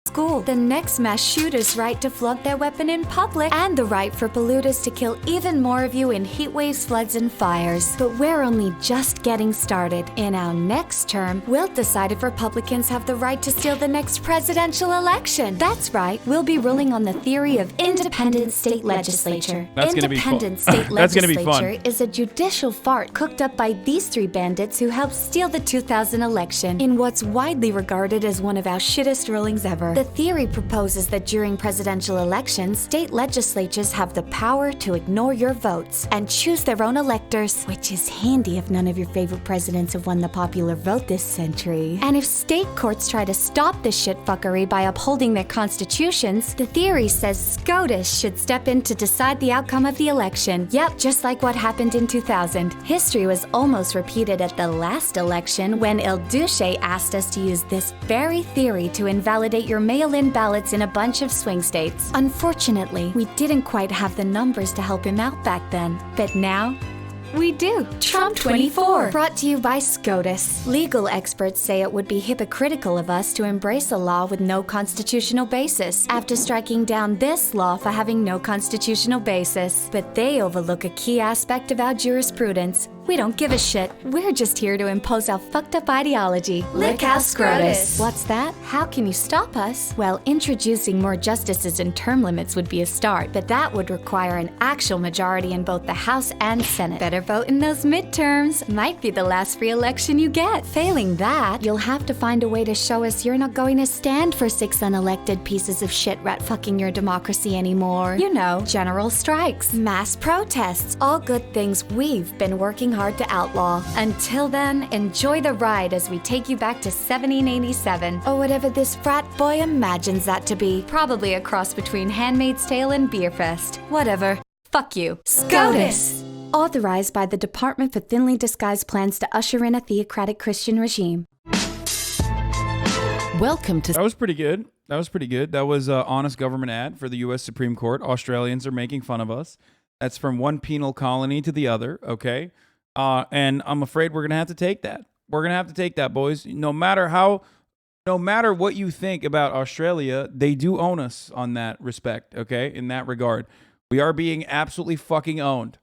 School. The next mass shooter's right to flaunt their weapon in public, and the right for polluters to kill even more of you in heat waves, floods, and fires. But we're only just getting started. In our next term, we'll decide if Republicans have the right to steal the next presidential election. That's right. We'll be ruling on the theory of independent state legislature. Independent state legislature is a judicial fart cooked up by these three bandits who helped steal the 2000 election in what's widely regarded as one of our shittest rulings ever. The theory proposes that during presidential elections, state legislatures have the power to ignore your votes and choose their own electors, which is handy if none of your favorite presidents have won the popular vote this century. And if state courts try to stop this shitfuckery by upholding their constitutions, the theory says SCOTUS should step in to decide the outcome of the election. Yep, just like what happened in 2000. History was almost repeated at the last election when Il Duce asked us to use this very theory to invalidate your mail-in ballots in a bunch of swing states. Unfortunately, we didn't quite have the numbers to help him out back then. But now, we do. Trump 24. Brought to you by SCOTUS. Legal experts say it would be hypocritical of us to embrace a law with no constitutional basis after striking down this law for having no constitutional basis. But they overlook a key aspect of our jurisprudence. We don't give a shit. We're just here to impose our fucked up ideology. Lick our SCOTUS. What's that? How can you stop us? Well, introducing more justices and term limits would be a start, but that would require an actual majority in both the House and Senate. Better vote in those midterms. Might be the last free election you get. Failing that, you'll have to find a way to show us you're not going to stand for 6 unelected pieces of shit rat fucking your democracy anymore. You know, general strikes, mass protests, all good things we've been working hard to outlaw. Until then, enjoy the ride as we take you back to 1787, or whatever this frat boy imagines that to be. Probably a cross between Handmaid's Tale and Beerfest. Whatever. Fuck you. SCOTUS. Authorized by the Department for Thinly Disguised Plans to Usher in a Theocratic Christian Regime. Welcome to... That was pretty good. That was pretty good. That was an honest government ad for the U.S. Supreme Court. Australians are making fun of us. That's from one penal colony to the other, okay? And I'm afraid we're going to have to take that. We're going to have to take that, boys. No matter what you think about Australia, they do own us on that respect, okay? In that regard. We are being absolutely fucking owned.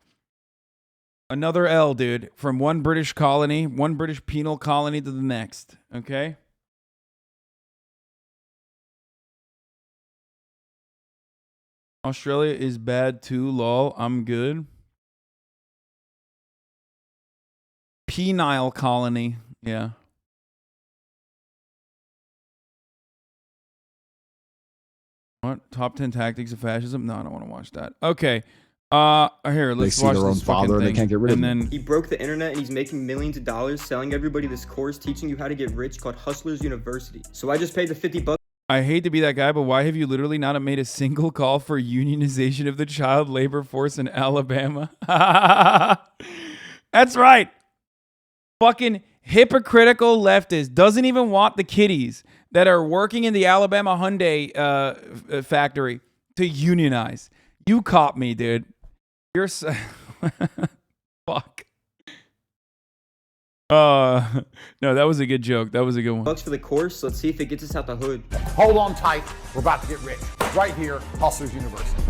Another L, dude, from one British colony, one British penal colony to the next, okay? Australia is bad too, lol. I'm good. Penile colony, yeah. What? Top 10 tactics of fascism? No, I don't want to watch that. Okay. Here, let's watch this fucking thing. And then he broke the internet and he's making millions of dollars selling everybody this course teaching you how to get rich called Hustlers University. So I just paid the $50. I hate to be that guy, but why have you literally not made a single call for unionization of the child labor force in Alabama? That's right. Fucking hypocritical leftist doesn't even want the kiddies that are working in the Alabama Hyundai factory to unionize. You caught me, dude. You're so fuck. No, that was a good joke. That was a good one. Bucks for the course. Let's see if it gets us out the hood. Hold on tight. We're about to get rich. Right here, Hustlers University.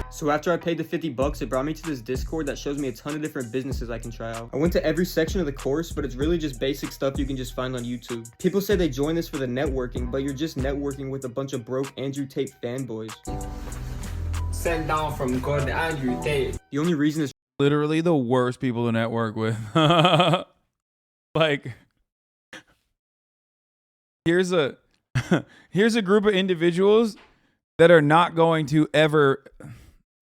So after I paid the $50, it brought me to this Discord that shows me a ton of different businesses I can try out. I went to every section of the course, but it's really just basic stuff you can just find on YouTube. People say they join this for the networking, but you're just networking with a bunch of broke Andrew Tate fanboys. Sent down from God Andrew Tate. The only reason is literally the worst people to network with. Like, here's a group of individuals that are not going to ever.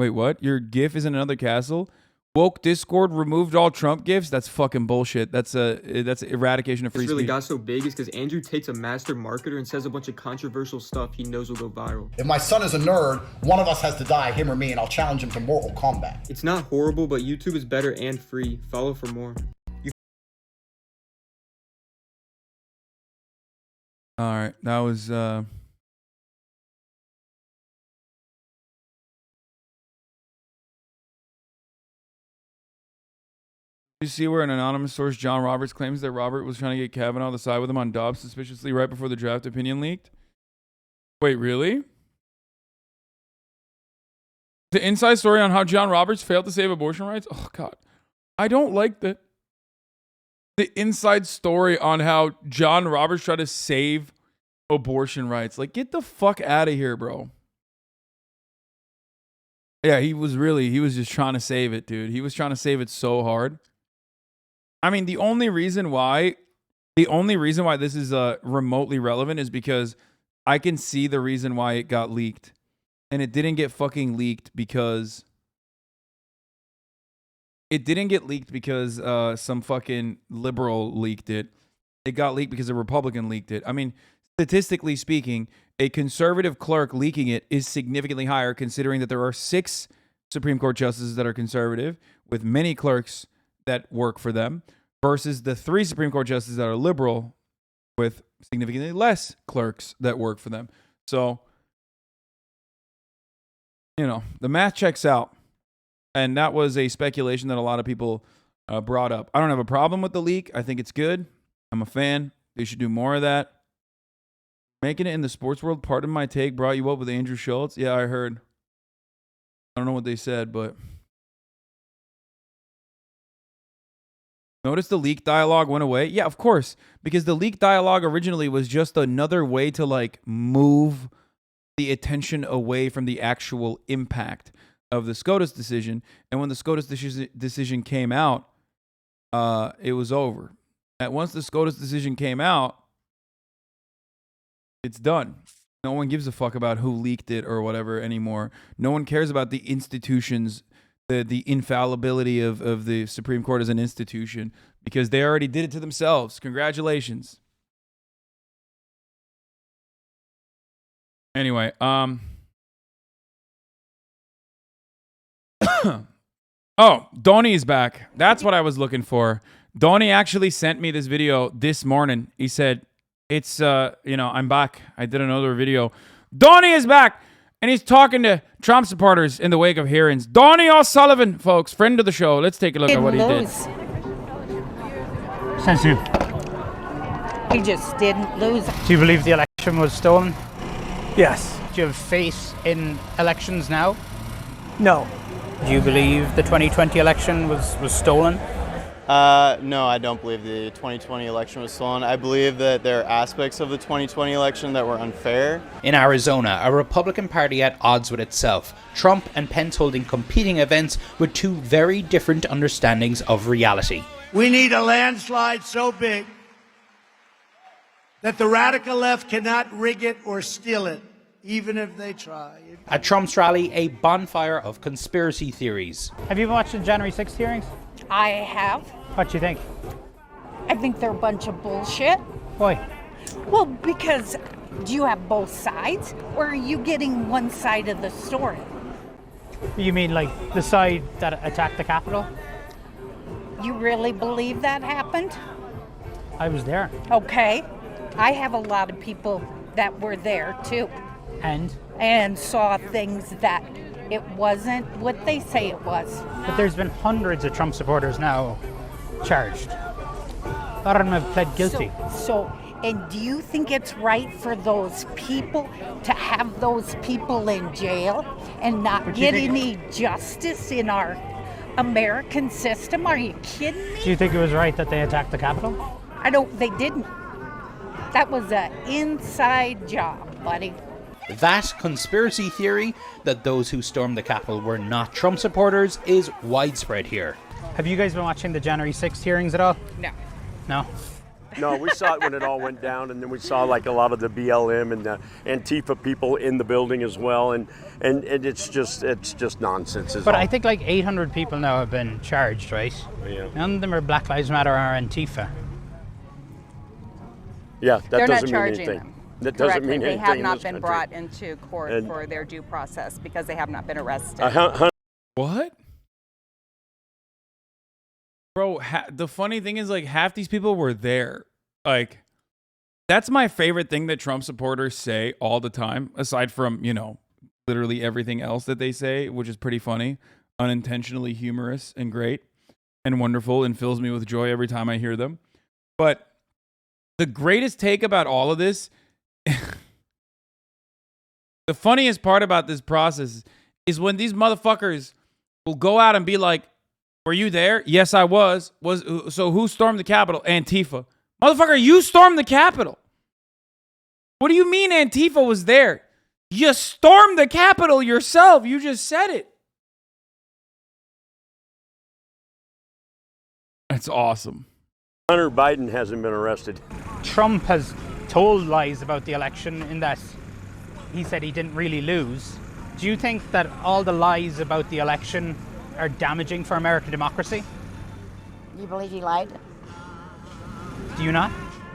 Wait, what? Your GIF is in another castle? Woke Discord removed all Trump GIFs? That's fucking bullshit. That's eradication of free speech. This really speech. got so big is because Andrew Tate's a master marketer and says a bunch of controversial stuff he knows will go viral. If my son is a nerd, one of us has to die, him or me, and I'll challenge him to Mortal Kombat. It's not horrible, but YouTube is better and free. Follow for more. All right, that was You see where an anonymous source, John Roberts, claims that Robert was trying to get Kavanaugh to side with him on Dobbs suspiciously right before the draft opinion leaked? Wait, really? The inside story on how John Roberts failed to save abortion rights? Oh, God. I don't like the inside story on how John Roberts tried to save abortion rights. Like, get the fuck out of here, bro. Yeah, he was just trying to save it, dude. He was trying to save it so hard. I mean, the only reason why this is remotely relevant is because I can see the reason why it got leaked. And it didn't get fucking leaked because some fucking liberal leaked it. It got leaked because a Republican leaked it. I mean, statistically speaking, a conservative clerk leaking it is significantly higher considering that there are 6 Supreme Court justices that are conservative with many clerks that work for them versus the 3 Supreme Court justices that are liberal with significantly less clerks that work for them. So, you know, the math checks out. And that was a speculation that a lot of people brought up. I don't have a problem with the leak. I think it's good. I'm a fan. They should do more of that. Making it in the sports world, pardon my take, brought you up with Andrew Schultz. Yeah, I heard. I don't know what they said, but notice the leak dialogue went away. Yeah, of course, because the leak dialogue originally was just another way to like move the attention away from the actual impact of the SCOTUS decision. And when the SCOTUS decision came out, it was over. Once the SCOTUS decision came out, it's done. No one gives a fuck about who leaked it or whatever anymore. No one cares about the institutions, the infallibility of the Supreme Court as an institution because they already did it to themselves. Congratulations. Anyway, Oh, Donnie is back. That's what I was looking for. Donnie actually sent me this video this morning. He said, it's, I'm back. I did another video. Donnie is back. And he's talking to Trump supporters in the wake of hearings. Donnie O'Sullivan, folks, friend of the show. Let's take a look at what he did. Sensitive. He just didn't lose. Do you believe the election was stolen? Yes. Do you have faith in elections now? No. Do you believe the 2020 election was stolen? No, I don't believe the 2020 election was stolen. I believe that there are aspects of the 2020 election that were unfair. In Arizona, a Republican Party at odds with itself, Trump and Pence holding competing events with two very different understandings of reality. We need a landslide so big that the radical left cannot rig it or steal it, even if they try. At Trump's rally, a bonfire of conspiracy theories. Have you watched the January 6th hearings? I have. What do you think? I think they're a bunch of bullshit. Why? Well, because do you have both sides, or are you getting one side of the story? You mean like the side that attacked the Capitol? You really believe that happened? I was there. Okay. I have a lot of people that were there too. And saw things that it wasn't what they say it was. But there's been hundreds of Trump supporters now charged. A lot of them have pled guilty. And do you think it's right for those people to have those people in jail and not get any justice in our American system? Are you kidding me? Do you think it was right that they attacked the Capitol? They didn't. That was an inside job, buddy. That conspiracy theory that those who stormed the Capitol were not Trump supporters is widespread here. Have you guys been watching the January 6th hearings at all? No. No? No, we saw it when it all went down, and then we saw like a lot of the BLM and the Antifa people in the building as well, and it's just nonsense. But I think like 800 people now have been charged, right? Yeah. None of them are Black Lives Matter or Antifa. Yeah, They're doesn't not mean charging anything. them. That doesn't Correctly. mean They anything have in not this been country. brought into court And- for their due process because they have not been arrested. What? Bro, the funny thing is, like, half these people were there. Like, that's my favorite thing that Trump supporters say all the time, aside from, literally everything else that they say, which is pretty funny, unintentionally humorous and great and wonderful and fills me with joy every time I hear them. But the greatest take about all of this, the funniest part about this process is when these motherfuckers will go out and be like, were you there? Yes, I was. So who stormed the Capitol? Antifa. Motherfucker, you stormed the Capitol. What do you mean Antifa was there? You stormed the Capitol yourself. You just said it. That's awesome. Hunter Biden hasn't been arrested. Trump has told lies about the election in that he said he didn't really lose. Do you think that all the lies about the election are damaging for American democracy? You believe he lied? Do you not?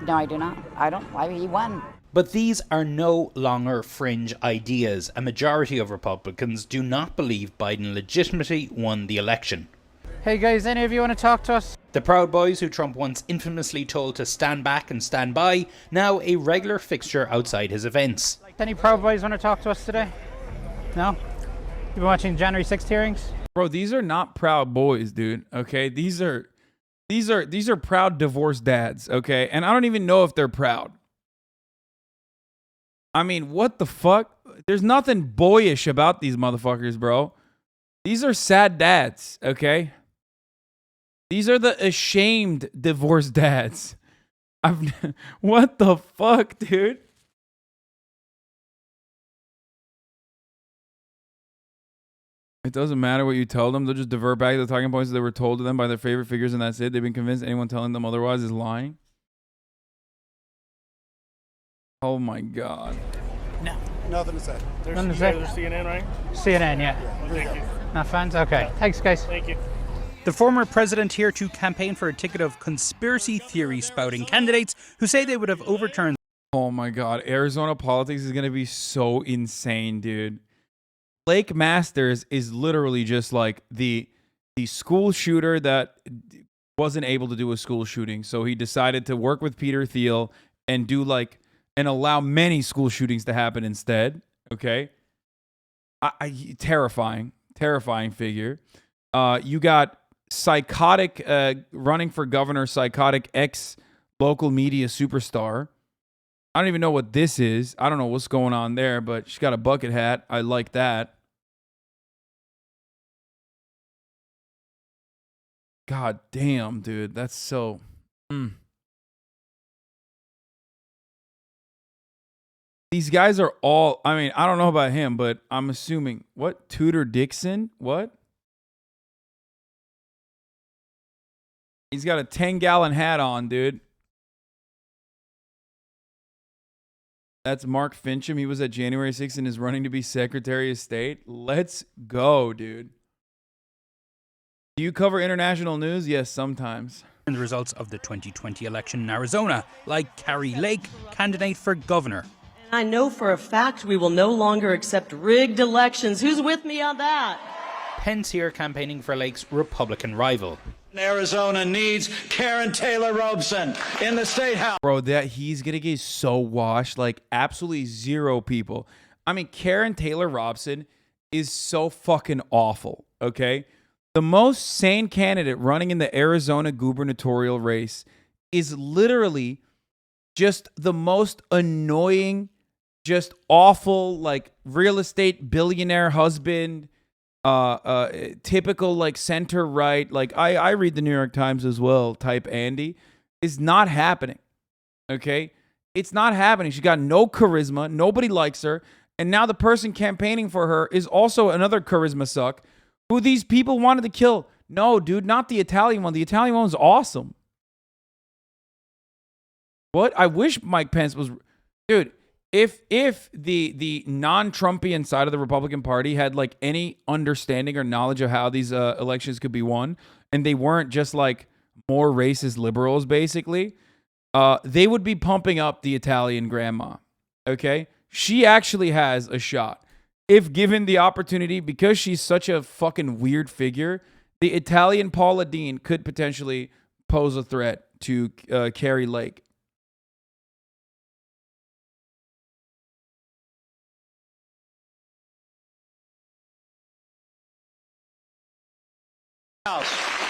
No, I do not. I don't. He won. But these are no longer fringe ideas. A majority of Republicans do not believe Biden legitimately won the election. Hey guys, any of you want to talk to us? The Proud Boys, who Trump once infamously told to stand back and stand by, now a regular fixture outside his events. Any Proud Boys want to talk to us today? No? You been watching January 6th hearings? Bro, these are not Proud Boys, dude. Okay, these are proud divorced dads. Okay, and I don't even know if they're proud. I mean, what the fuck? There's nothing boyish about these motherfuckers, bro. These are sad dads. Okay, these are the ashamed divorced dads. What the fuck, dude? It doesn't matter what you tell them. They'll just divert back to the talking points that they were told to them by their favorite figures, and that's it. They've been convinced anyone telling them otherwise is lying. Oh my God. No. Nothing to say. Nothing to say. CNN, right? CNN, yeah. Thank you. Not fans? Okay. Thanks, guys. Thank you. The former president here to campaign for a ticket of conspiracy theory spouting candidates who say they would have overturned. Oh my God. Arizona politics is going to be so insane, dude. Blake Masters is literally just like the the school shooter that wasn't able to do a school shooting. So he decided to work with Peter Thiel and do and allow many school shootings to happen instead. Okay. Terrifying figure. You got psychotic, running for governor, psychotic ex-local media superstar. I don't even know what this is. I don't know what's going on there, but she's got a bucket hat. I like that. God damn, dude. That's so... These guys are all... I mean, I don't know about him, but I'm assuming... What? Tudor Dixon? What? He's got a 10-gallon hat on, dude. That's Mark Fincham. He was at January 6th and is running to be Secretary of State. Let's go, dude. Do you cover international news? Yes, sometimes. And the results of the 2020 election in Arizona, like Carrie Lake, candidate for governor. I know for a fact we will no longer accept rigged elections. Who's with me on that? Pence here campaigning for Lake's Republican rival. Arizona needs Karen Taylor Robson in the state house. Bro, that he's gonna get so washed, like absolutely zero people. I mean, Karen Taylor Robson is so fucking awful, okay? The most sane candidate running in the Arizona gubernatorial race is literally just the most annoying, just awful, like real estate billionaire husband, typical like center right, like I read the New York Times as well type Andy, is not happening. Okay? It's not happening. She got no charisma. Nobody likes her. And now the person campaigning for her is also another charisma suck who these people wanted to kill. No, dude, not the Italian one. The Italian one's awesome. What? I wish Mike Pence was... Dude, if the non-Trumpian side of the Republican Party had like any understanding or knowledge of how these elections could be won, and they weren't just like more racist liberals, basically, they would be pumping up the Italian grandma. Okay? She actually has a shot. If given the opportunity, because she's such a fucking weird figure, the Italian Paula Deen could potentially pose a threat to Carrie Lake.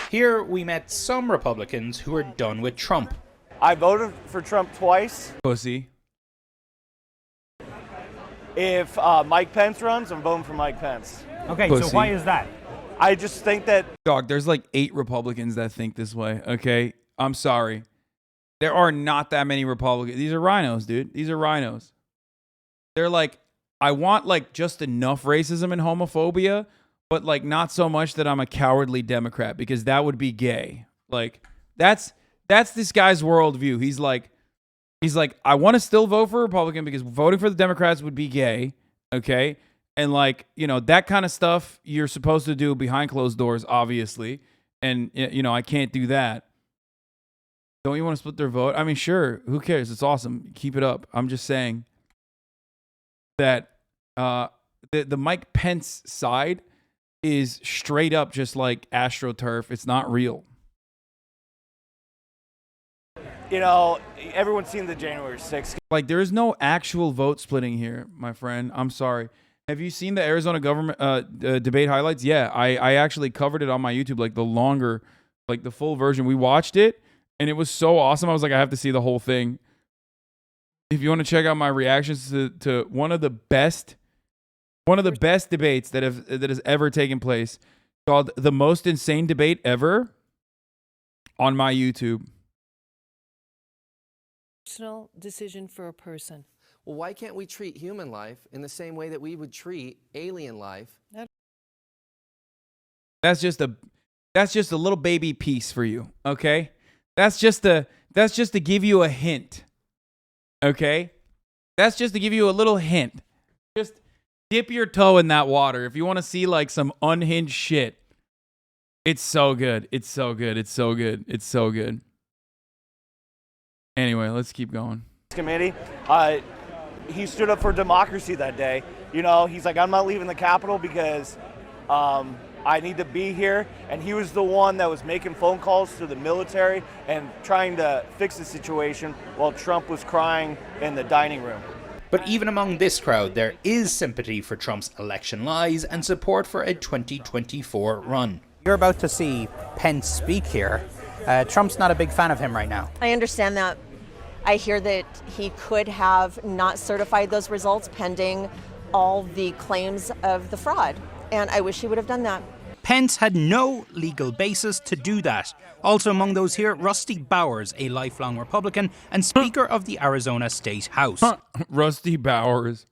Here we met some Republicans who are done with Trump. I voted for Trump twice. Pussy. If Mike Pence runs, I'm voting for Mike Pence. Okay, Pussy. so why is that? I just think that... Dog, there's like 8 Republicans that think this way, okay? I'm sorry. There are not that many Republicans. These are rhinos, dude. These are rhinos. They're like, I want like just enough racism and homophobia, but like not so much that I'm a cowardly Democrat, because that would be gay. Like that's this guy's worldview. He's like, I want to still vote for Republican because voting for the Democrats would be gay. Okay. And like, you know, that kind of stuff you're supposed to do behind closed doors, obviously. And you know, I can't do that. Don't you want to split their vote? I mean, sure. Who cares? It's awesome. Keep it up. I'm just saying that the Mike Pence side is straight up just like AstroTurf. It's not real. You know, everyone's seen the January 6th. Like, there is no actual vote splitting here, my friend. I'm sorry. Have you seen the Arizona government debate highlights? Yeah, I actually covered it on my YouTube, like the longer, like the full version. We watched it, and it was so awesome. I was like, I have to see the whole thing. If you want to check out my reactions to one of the best debates that has ever taken place, called The Most Insane Debate Ever, on my YouTube. Personal decision for a person. Well, why can't we treat human life in the same way that we would treat alien life? That's just a little baby piece for you, okay? That's just to give you a hint. Okay? That's just to give you a little hint. Just dip your toe in that water if you want to see like some unhinged shit. It's so good. It's so good. It's so good. It's so good. Anyway, let's keep going. Committee, he stood up for democracy that day. You know, he's like, I'm not leaving the Capitol because I need to be here. And he was the one that was making phone calls to the military and trying to fix the situation while Trump was crying in the dining room. But even among this crowd, there is sympathy for Trump's election lies and support for a 2024 run. You're about to see Pence speak here. Trump's not a big fan of him right now. I understand that. I hear that he could have not certified those results pending all the claims of the fraud. And I wish he would have done that. Pence had no legal basis to do that. Also among those here, Rusty Bowers, a lifelong Republican and Speaker of the Arizona State House. Rusty Bowers.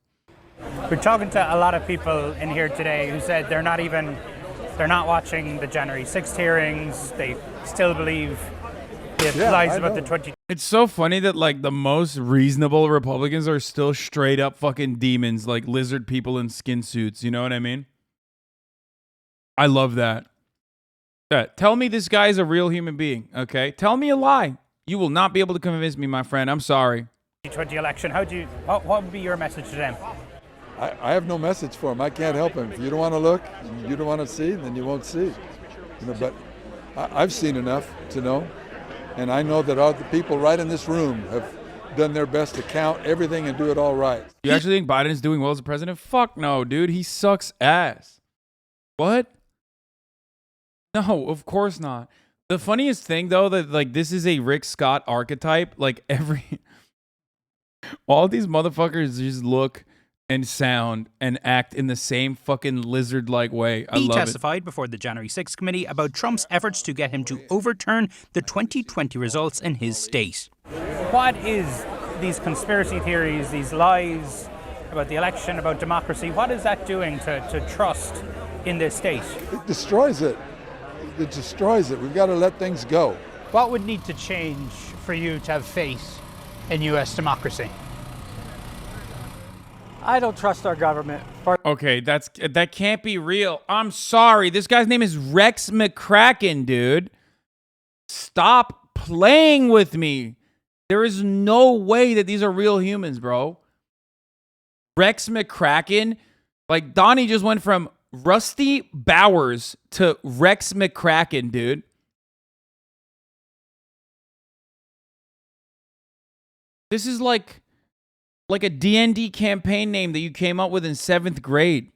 We're talking to a lot of people in here today who said they're not watching the January 6th hearings. They still believe the lies about the 20. It's so funny that like the most reasonable Republicans are still straight up fucking demons, like lizard people in skin suits. You know what I mean? I love that. Tell me this guy is a real human being, okay? Tell me a lie. You will not be able to convince me, my friend. I'm sorry. 2020 election. What would be your message to them? I have no message for him. I can't help him. If you don't want to look, you don't want to see, then you won't see. But I've seen enough to know, and I know that all the people right in this room have done their best to count everything and do it all right. You actually think Biden is doing well as a president? Fuck no, dude. He sucks ass. What? No, of course not. The funniest thing, though, that like this is a Rick Scott archetype. Like all these motherfuckers just look and sound and act in the same fucking lizard-like way. I He love testified before the January 6th committee about Trump's efforts to get him to overturn the 2020 results in his state. What is these conspiracy theories, these lies about the election, about democracy, what is that doing to trust in this state? It destroys it. It destroys it. We've got to let things go. What would need to change for you to have faith in U.S. democracy? I don't trust our government. Okay, that can't be real. I'm sorry. This guy's name is Rex McCracken, dude. Stop playing with me. There is no way that these are real humans, bro. Rex McCracken. Like, Donnie just went from Rusty Bowers to Rex McCracken, dude. This is like a D&D campaign name that you came up with in 7th grade.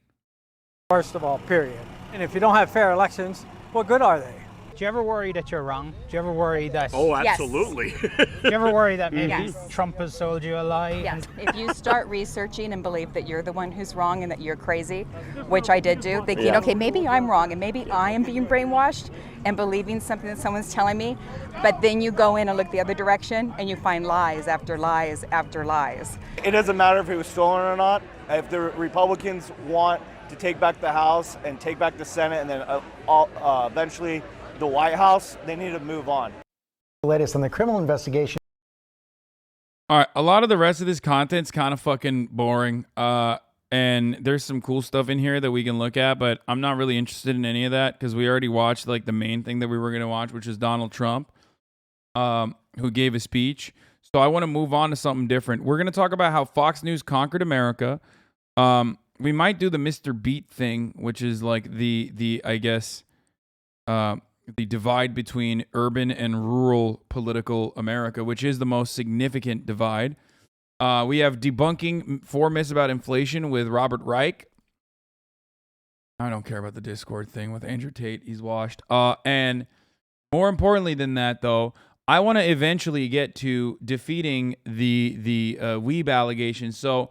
First of all, period. And if you don't have fair elections, what good are they? Do you ever worry that you're wrong? Do you ever worry that... Oh, absolutely. Do you ever worry that maybe Yes. Trump has sold you a lie? Yes. If you start researching and believe that you're the one who's wrong and that you're crazy, which I did do, thinking, Yeah. okay, maybe I'm wrong and maybe I am being brainwashed and believing something that someone's telling me, but then you go in and look the other direction and you find lies after lies after lies. It doesn't matter if it was stolen or not. If the Republicans want to take back the House and take back the Senate and then eventually the White House, they need to move on. The latest on the criminal investigation. All right, a lot of the rest of this content's kind of fucking boring. And there's some cool stuff in here that we can look at, but I'm not really interested in any of that because we already watched like the main thing that we were going to watch, which is Donald Trump, who gave a speech. So I want to move on to something different. We're going to talk about how Fox News conquered America. We might do the Mr. Beat thing, which is like the I guess, the divide between urban and rural political America, which is the most significant divide. We have debunking 4 myths about inflation with Robert Reich. I don't care about the Discord thing with Andrew Tate. He's washed. And more importantly than that, though, I want to eventually get to defeating the weeb allegations. So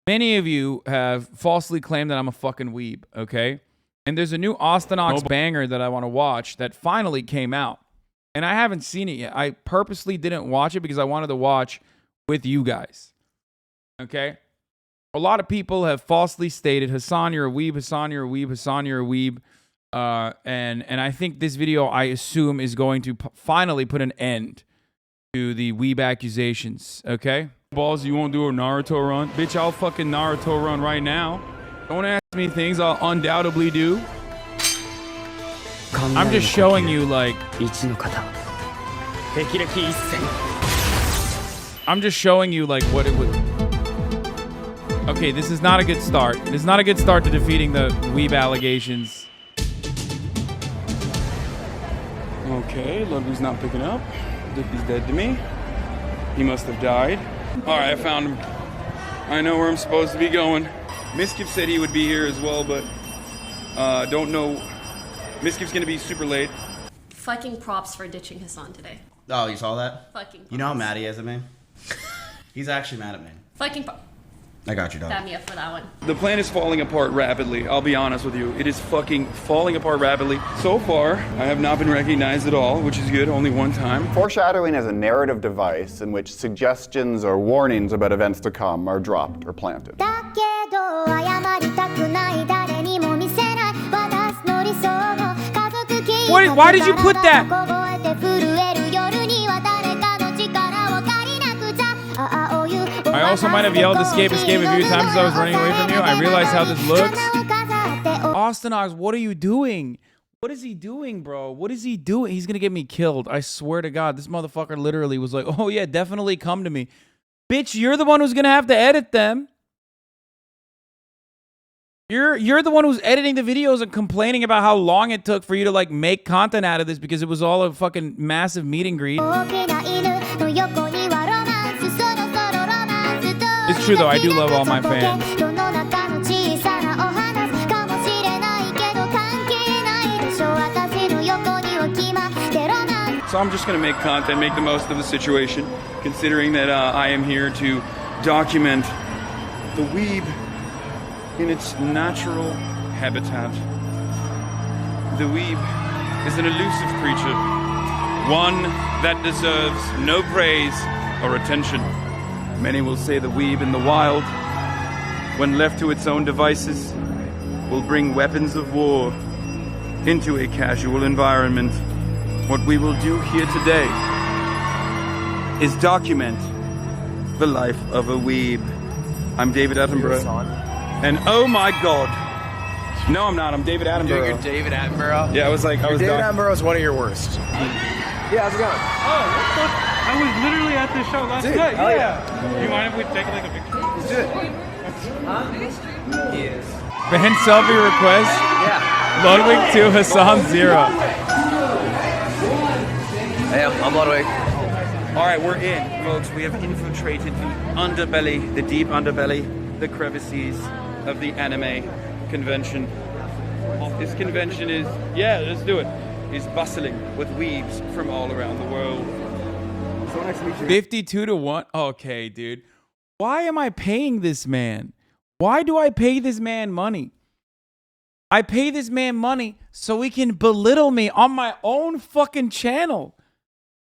many of you have falsely claimed that I'm a fucking weeb, okay? And there's a new Austin Ox banger that I want to watch that finally came out. And I haven't seen it yet. I purposely didn't watch it because I wanted to watch with you guys. Okay? A lot of people have falsely stated, Hasan, you're a weeb, Hasan, you're a weeb, Hasan, you're a weeb. And I think this video, I assume, is going to finally put an end to the weeb accusations. Okay? Balls, you won't do a Naruto run? Bitch, I'll fucking Naruto run right now. Don't ask me things I'll undoubtedly do. I'm just showing you, like... I'm just showing you, like, what it would... Okay, this is not a good start. This is not a good start to defeating the weeb allegations. Okay, Ludwig's not picking up. Digby's dead to me. He must have died. All right, I found him. I know where I'm supposed to be going. Miskiff said he would be here as well, but don't know. Miskiff's gonna be super late. Fucking props for ditching Hasan today. Oh, you saw that? Fucking props. You know how mad he is at me? He's actually mad at me. Fucking props. I got you, dog. Bat me up for that one. The plan is falling apart rapidly. I'll be honest with you. It is fucking falling apart rapidly. So far, I have not been recognized at all, which is good, only one time. Foreshadowing is a narrative device in which suggestions or warnings about events to come are dropped or planted. Why did you put that? I also might have yelled escape a few times as I was running away from you. I realized how this looks. Austin Ox, what are you doing? What is he doing, bro? What is he doing? He's gonna get me killed. I swear to God, this motherfucker literally was like, oh yeah, definitely come to me. Bitch, you're the one who's gonna have to edit them. You're the one who's editing the videos and complaining about how long it took for you to like make content out of this because it was all a fucking massive meet and greet. It's true though, I do love all my fans. So I'm just gonna make content, make the most of the situation, considering that I am here to document the weeb in its natural habitat. The weeb is an elusive creature, one that deserves no praise or attention. Many will say the weeb in the wild, when left to its own devices, will bring weapons of war into a casual environment. What we will do here today is document the life of a weeb. I'm David Attenborough. And oh my God. No, I'm not. I'm David Attenborough. You're David Attenborough? Yeah, I was David Attenborough is one of your worst. Yeah, how's it going? Oh, what the? I was literally at this show last night. Oh, yeah. Do you mind if we take like a picture? Let's do it. He is. Band selfie request. Yeah. Ludwig 2, Hasan 0. Hey, I'm Ludwig. All right, we're in, folks. We have infiltrated the underbelly, the deep underbelly, the crevices of the anime convention. This convention is, yeah, let's do it, is bustling with weebs from all around the world. So nice to meet you. 52 to 1. Okay, dude. Why am I paying this man? Why do I pay this man money? I pay this man money so he can belittle me on my own fucking channel.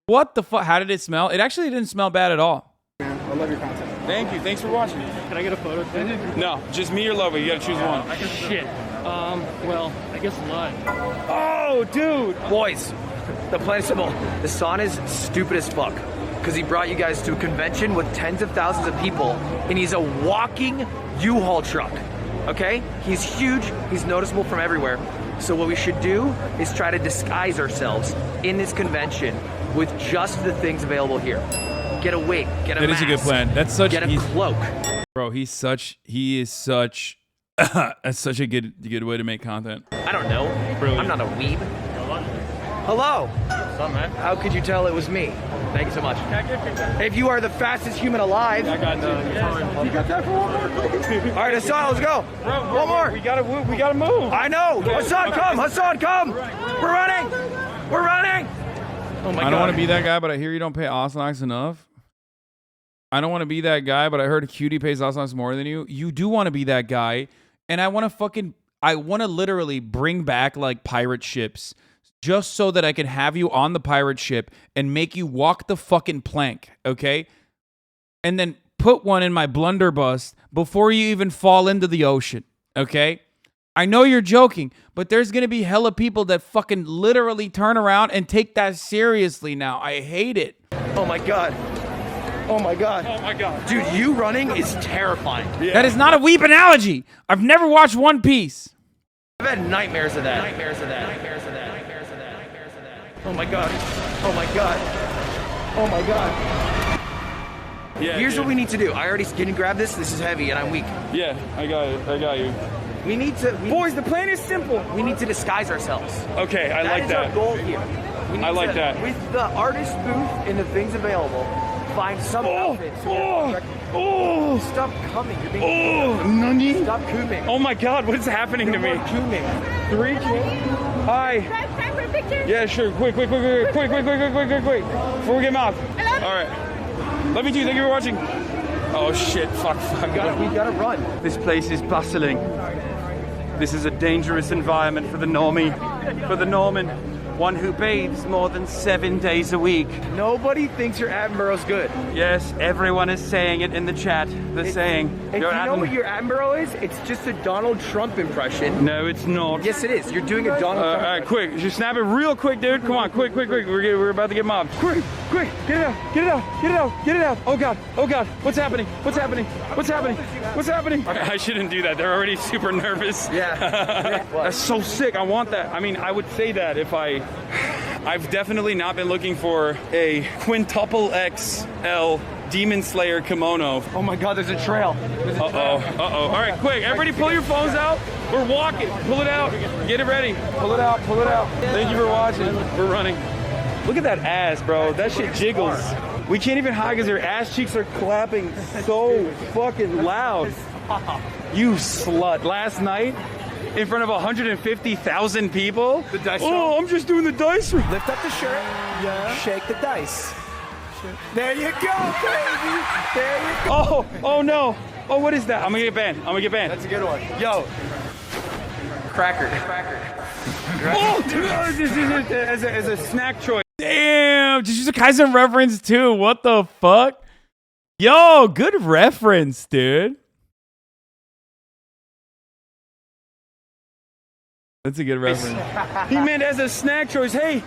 What the fuck? How did it smell? It actually didn't smell bad at all. I love your content. Thank you. Thanks for watching. Can I get a photo too? No, just me or Lovey. You gotta choose one. Shit. Well, I guess Lud. Oh, dude. Boys, the plan is simple. The Hasan is stupid as fuck because he brought you guys to a convention with tens of thousands of people, and he's a walking U-Haul truck. Okay? He's huge. He's noticeable from everywhere. So what we should do is try to disguise ourselves in this convention with just the things available here. Get a wig, get a mask. That is a good plan. That's such get a cloak. Bro, he is such that's such a good way to make content. I don't know. Brilliant. I'm not a weeb. Hello. What's up, man? How could you tell it was me? Thank you so much. If you are the fastest human alive. I got you. You got that for one more? All right, Hasan, let's go. Bro, one more. We gotta move. I know. Hasan, come. Hasan, come. We're running. We're running. Oh my God. I don't want to be that guy, but I hear you don't pay Osnox enough. I don't want to be that guy, but I heard Cutie pays Osnox more than you. You do want to be that guy, and I want to literally bring back like pirate ships just so that I can have you on the pirate ship and make you walk the fucking plank, okay? And then put one in my blunderbuss before you even fall into the ocean, okay? I know you're joking, but there's going to be hella people that fucking literally turn around and take that seriously now. I hate it. Oh my God. Oh my God. Oh my God. Dude, you running is terrifying. Yeah. That is not a weep analogy. I've never watched One Piece. I've had nightmares of that. Oh my God. Oh my God. Oh my God. Yeah, Here's what we need to do. Can you grab this? This is heavy and I'm weak. Yeah, I got it. I got you. We need to. Boys, the plan is simple. We need to disguise ourselves. Okay, I like That that. is our goal here. We need I like to, that. With the artist booth and the things available, find some outfits. Stop coming. You're being Nani? Stop cooming. Oh my God, what is happening to me? Cooming. 3K? Hi. Time for a picture? Yeah, sure. Quick. Before we get mobbed. All right. Love you too. Thank you for watching. Oh shit. Fuck. We gotta run. This place is bustling. This is a dangerous environment for the normie. For the Norman. One who bathes more than 7 days a week. Nobody thinks your Attenborough's good. Yes, everyone is saying it in the chat. They're saying. If you know what your Attenborough is, it's just a Donald Trump impression. No, it's not. Yes, it is. You're doing a Donald Trump. All right, quick. Just snap it real quick, dude. Come on, quick. We're about to get mobbed. Quick. Get it out. Oh God. What's happening? I shouldn't do that. They're already super nervous. Yeah. That's so sick. I want that. I mean, I would say that if I've definitely not been looking for a quintuple XL Demon Slayer kimono. Oh my God, there's a trail. Uh-oh. All right, quick. Everybody pull your phones out. We're walking. Pull it out. Get it ready. Pull it out. Thank you for watching. We're running. Look at that ass, bro. That shit jiggles. We can't even hide because her ass cheeks are clapping so fucking loud. You slut. Last night, in front of 150,000 people? The dice roll? roll? I'm just doing the dice roll. Lift up the shirt. Yeah. Shake the dice. There you go, baby. There you go. Oh no. Oh, what is that? I'm gonna get banned. That's a good one. Yo. Cracker. Oh, as a snack choice. Damn, just use a Kaizen reference too. What the fuck? Yo, good reference, dude. That's a good reference. He meant as a snack choice. Hey,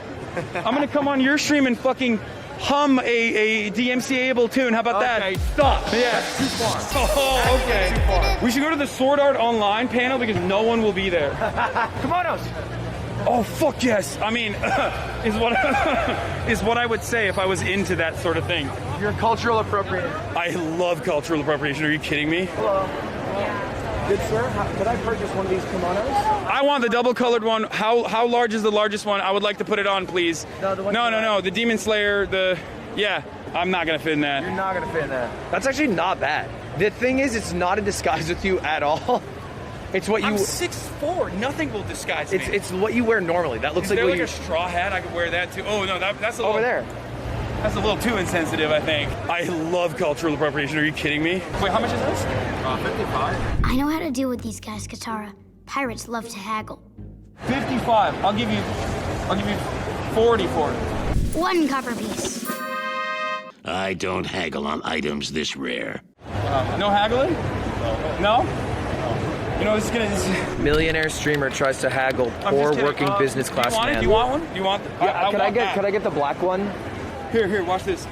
I'm gonna come on your stream and fucking hum a DMCA-able tune. How about that? Okay, stop. Yeah. That's too far. Oh, okay. Too far. We should go to the Sword Art Online panel because no one will be there. Kimonos. Oh fuck yes! I mean, is what I would say if I was into that sort of thing. You're a cultural appropriator. I love cultural appropriation. Are you kidding me? Hello. Good sir, could I purchase one of these kimonos? I want the double colored one. How large is the largest one? I would like to put it on, please. No, the one. No. The Demon Slayer. Yeah. I'm not gonna fit in that. You're not gonna fit in that. That's actually not bad. The thing is, it's not in disguise with you at all. It's what you. I'm 6'4". Nothing will disguise me. It's what you wear normally. That looks Is like there what like a straw hat? I could wear that too. Oh no, that's a over little, there. That's a little too insensitive, I think. I love cultural appropriation. Are you kidding me? Wait, how much is this? 55. I know how to deal with these guys, Katara. Pirates love to haggle. 55. I'll give you 40 for it. One copper piece. I don't haggle on items this rare. No haggling? No? You know, this is gonna. Millionaire streamer tries to haggle poor working business class man. Do you want one? Do you want? Yeah, could I get the black one? Here, watch this.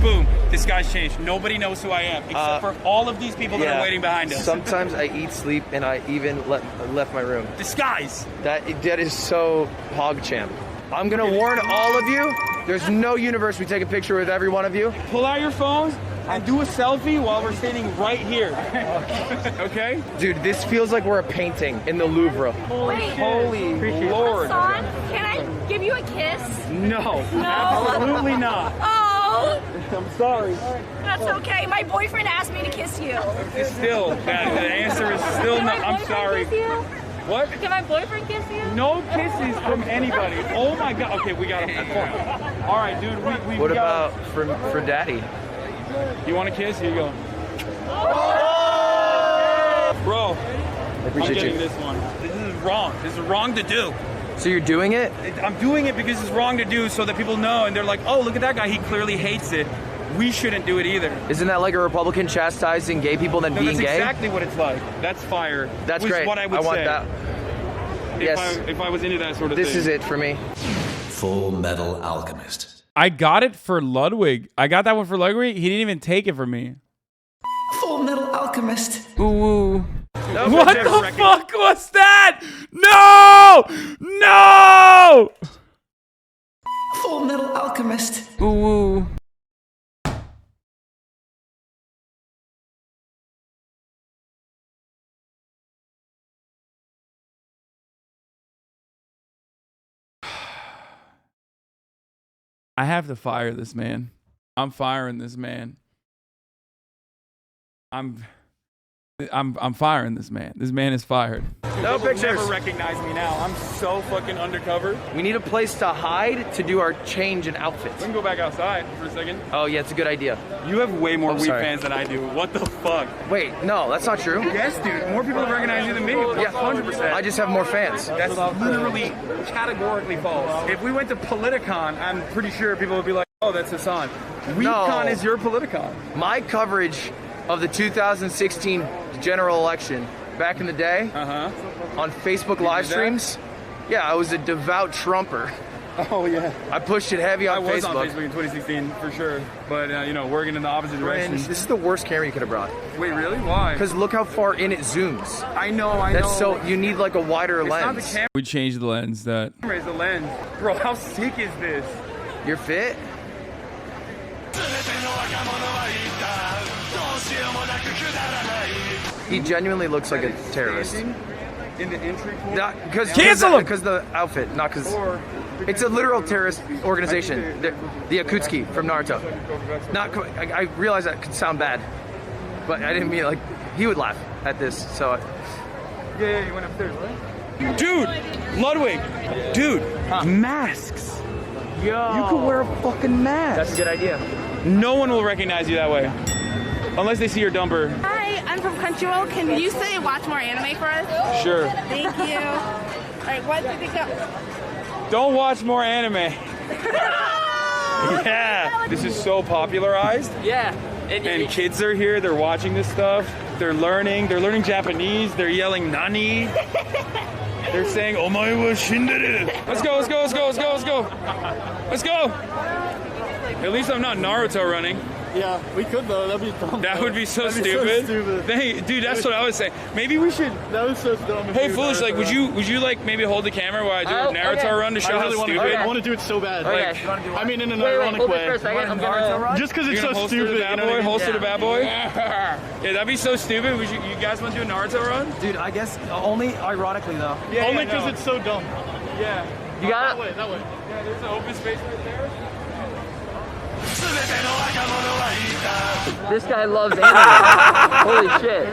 Boom. This guy's changed. Nobody knows who I am except for all of these people that are waiting behind us. Sometimes I eat, sleep, and I even left my room. Disguise. That is so PogChamp. I'm gonna warn all of you. There's no universe we take a picture with every one of you. Pull out your phones and do a selfie while we're standing right here. Okay? Dude, this feels like we're a painting in the Louvre. Holy Lord. Hassan, can I give you a kiss? No. Absolutely not. Oh! I'm sorry. That's okay. My boyfriend asked me to kiss you. It's still, the answer is still no. I'm sorry. Kiss you? What? Can my boyfriend kiss you? No kisses from anybody. Oh my God. Okay, we got him. All right, dude. We What got about for daddy? You want a kiss? Here you go. Bro, I appreciate I'm getting you. this one. This is wrong. This is wrong to do. So you're doing it? I'm doing it because it's wrong to do so that people know and they're like, oh, look at that guy. He clearly hates it. We shouldn't do it either. Isn't that like a Republican chastising gay people than being that's gay? That's exactly what it's like. That's fire. That's was great. What I would want say. that. If I was into that sort of this thing. This is it for me. Full Metal Alchemist. I got it for Ludwig. I got that one for Ludwig. He didn't even take it from me. Full Metal Alchemist. Ooh. What the fuck was that? No! No! Full Metal Alchemist. Ooh. I have to fire this man. I'm firing this man. I'm firing this man. This man is fired. No pictures. Never recognize me now. I'm so fucking undercover. We need a place to hide to do our change in outfits. We can go back outside for a second. Oh yeah, it's a good idea. You have way more weed fans than I do. What the fuck? Wait, no, that's not true. Yes, dude. More people recognize you than me. Yeah, 100%. I just have more fans. That's literally categorically false. If we went to Politicon, I'm pretty sure people would be like, oh, that's Hasan. WeedCon is your Politicon. My coverage of the 2016 general election back in the day on Facebook live streams, yeah, I was a devout Trumper. Oh yeah, I pushed it heavy on Facebook. I was on Facebook in 2016 for sure, but you know, working in the opposite direction. This is the worst camera you could have brought. Wait, really? Why? Because look how far in it zooms. I know. That's so you need like a wider lens. Not the camera. We changed the lens. That Is the lens, bro. How sick is this? You're fit. He genuinely looks like a terrorist. In the entry point? Not because cancel him because the outfit, not because it's a literal terrorist organization. The Akutsuki from Naruto. Not. I realize that could sound bad, but I didn't mean like he would laugh at this. So. Yeah, you went upstairs, right? Dude, Ludwig. Dude, masks. Yo. You could wear a fucking mask. That's a good idea. No one will recognize you that way, unless they see your dumper. Hi, I'm from Crunchyroll. Can you say watch more anime for us? Sure. Thank you. All right, what do you think of? Don't watch more anime. Yeah, this is so popularized. Yeah. And kids are here, they're watching this stuff. They're learning Japanese, they're yelling nani. They're saying, omae wa shindere. Let's go. Let's go. At least I'm not Naruto running. Yeah, we could though. That'd be dumb. That would be so stupid. Hey, dude, that's what I was saying. Maybe we should. That was so dumb. Hey, Foolish, like, would you like maybe hold the camera while I do a Naruto run to show how stupid? I want to do it so bad. Okay. Like, I mean, in an ironic way. Just because it's so stupid. Holster the bad boy. Yeah, that'd be so stupid. You guys want to do a Naruto run? Dude, I guess only ironically though. Yeah, only because it's so dumb. Yeah. You got it. That way. Yeah, there's an open space right there. This guy loves anime. Holy shit.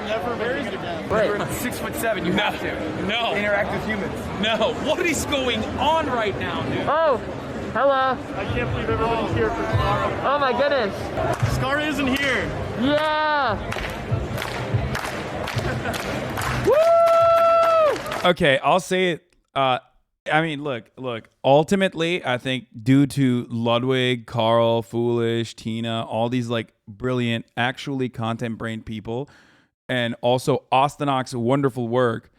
Wait. 6'7", you have to. No. Interact with humans. No. What is going on right now, dude? Oh, hello. I can't believe everybody's here for Scar. Oh my goodness. Scar isn't here. Yeah. Woo! Okay, I'll say it. I mean, look. Ultimately, I think due to Ludwig, Carl, Foolish, Tina, all these like brilliant, actually content-brained people, and also Ostenok's wonderful work,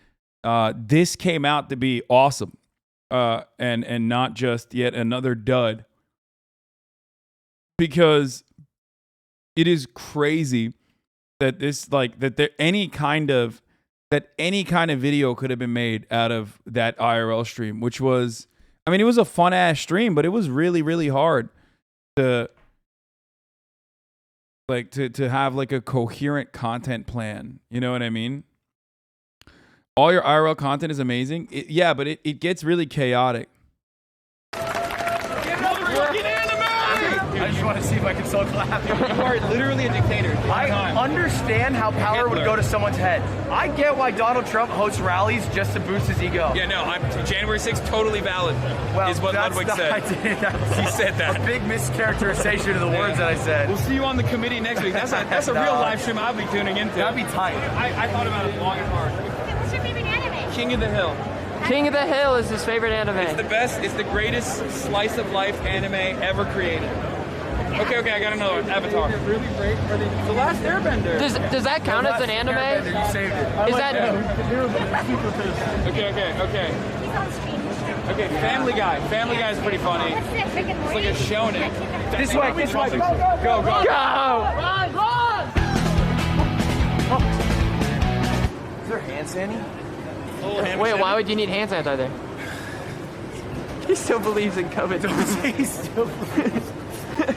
this came out to be awesome, and not just yet another dud. Because it is crazy that any kind of video could have been made out of that IRL stream, which was, I mean, it was a fun ass stream, but it was really, really hard to have like a coherent content plan. You know what I mean? All your IRL content is amazing. But it gets really chaotic. I just want to see if I can still clap. You are literally a dictator. I understand how power would go to someone's head. I get why Donald Trump hosts rallies just to boost his ego. Yeah, no, January 6th, totally valid, is what Ludwig said. He said that. A big mischaracterization of the words that I said. We'll see you on the committee next week. That's a real live stream I'll be tuning into. That'd be tight. I thought about it long and hard. What's your favorite anime? King of the Hill. King of the Hill is his favorite anime. It's the best, it's the greatest slice of life anime ever created. Okay, I got another one. Avatar. Really great. The Last Airbender. Does that count as an anime? You saved it. Is that? Okay. Okay, Family Guy. Family Guy is pretty funny. It's like a shonen. This way. Go. Run! Is there hand sanitizer? Wait, why would you need hand sanitizer? He still believes in COVID. He still believes.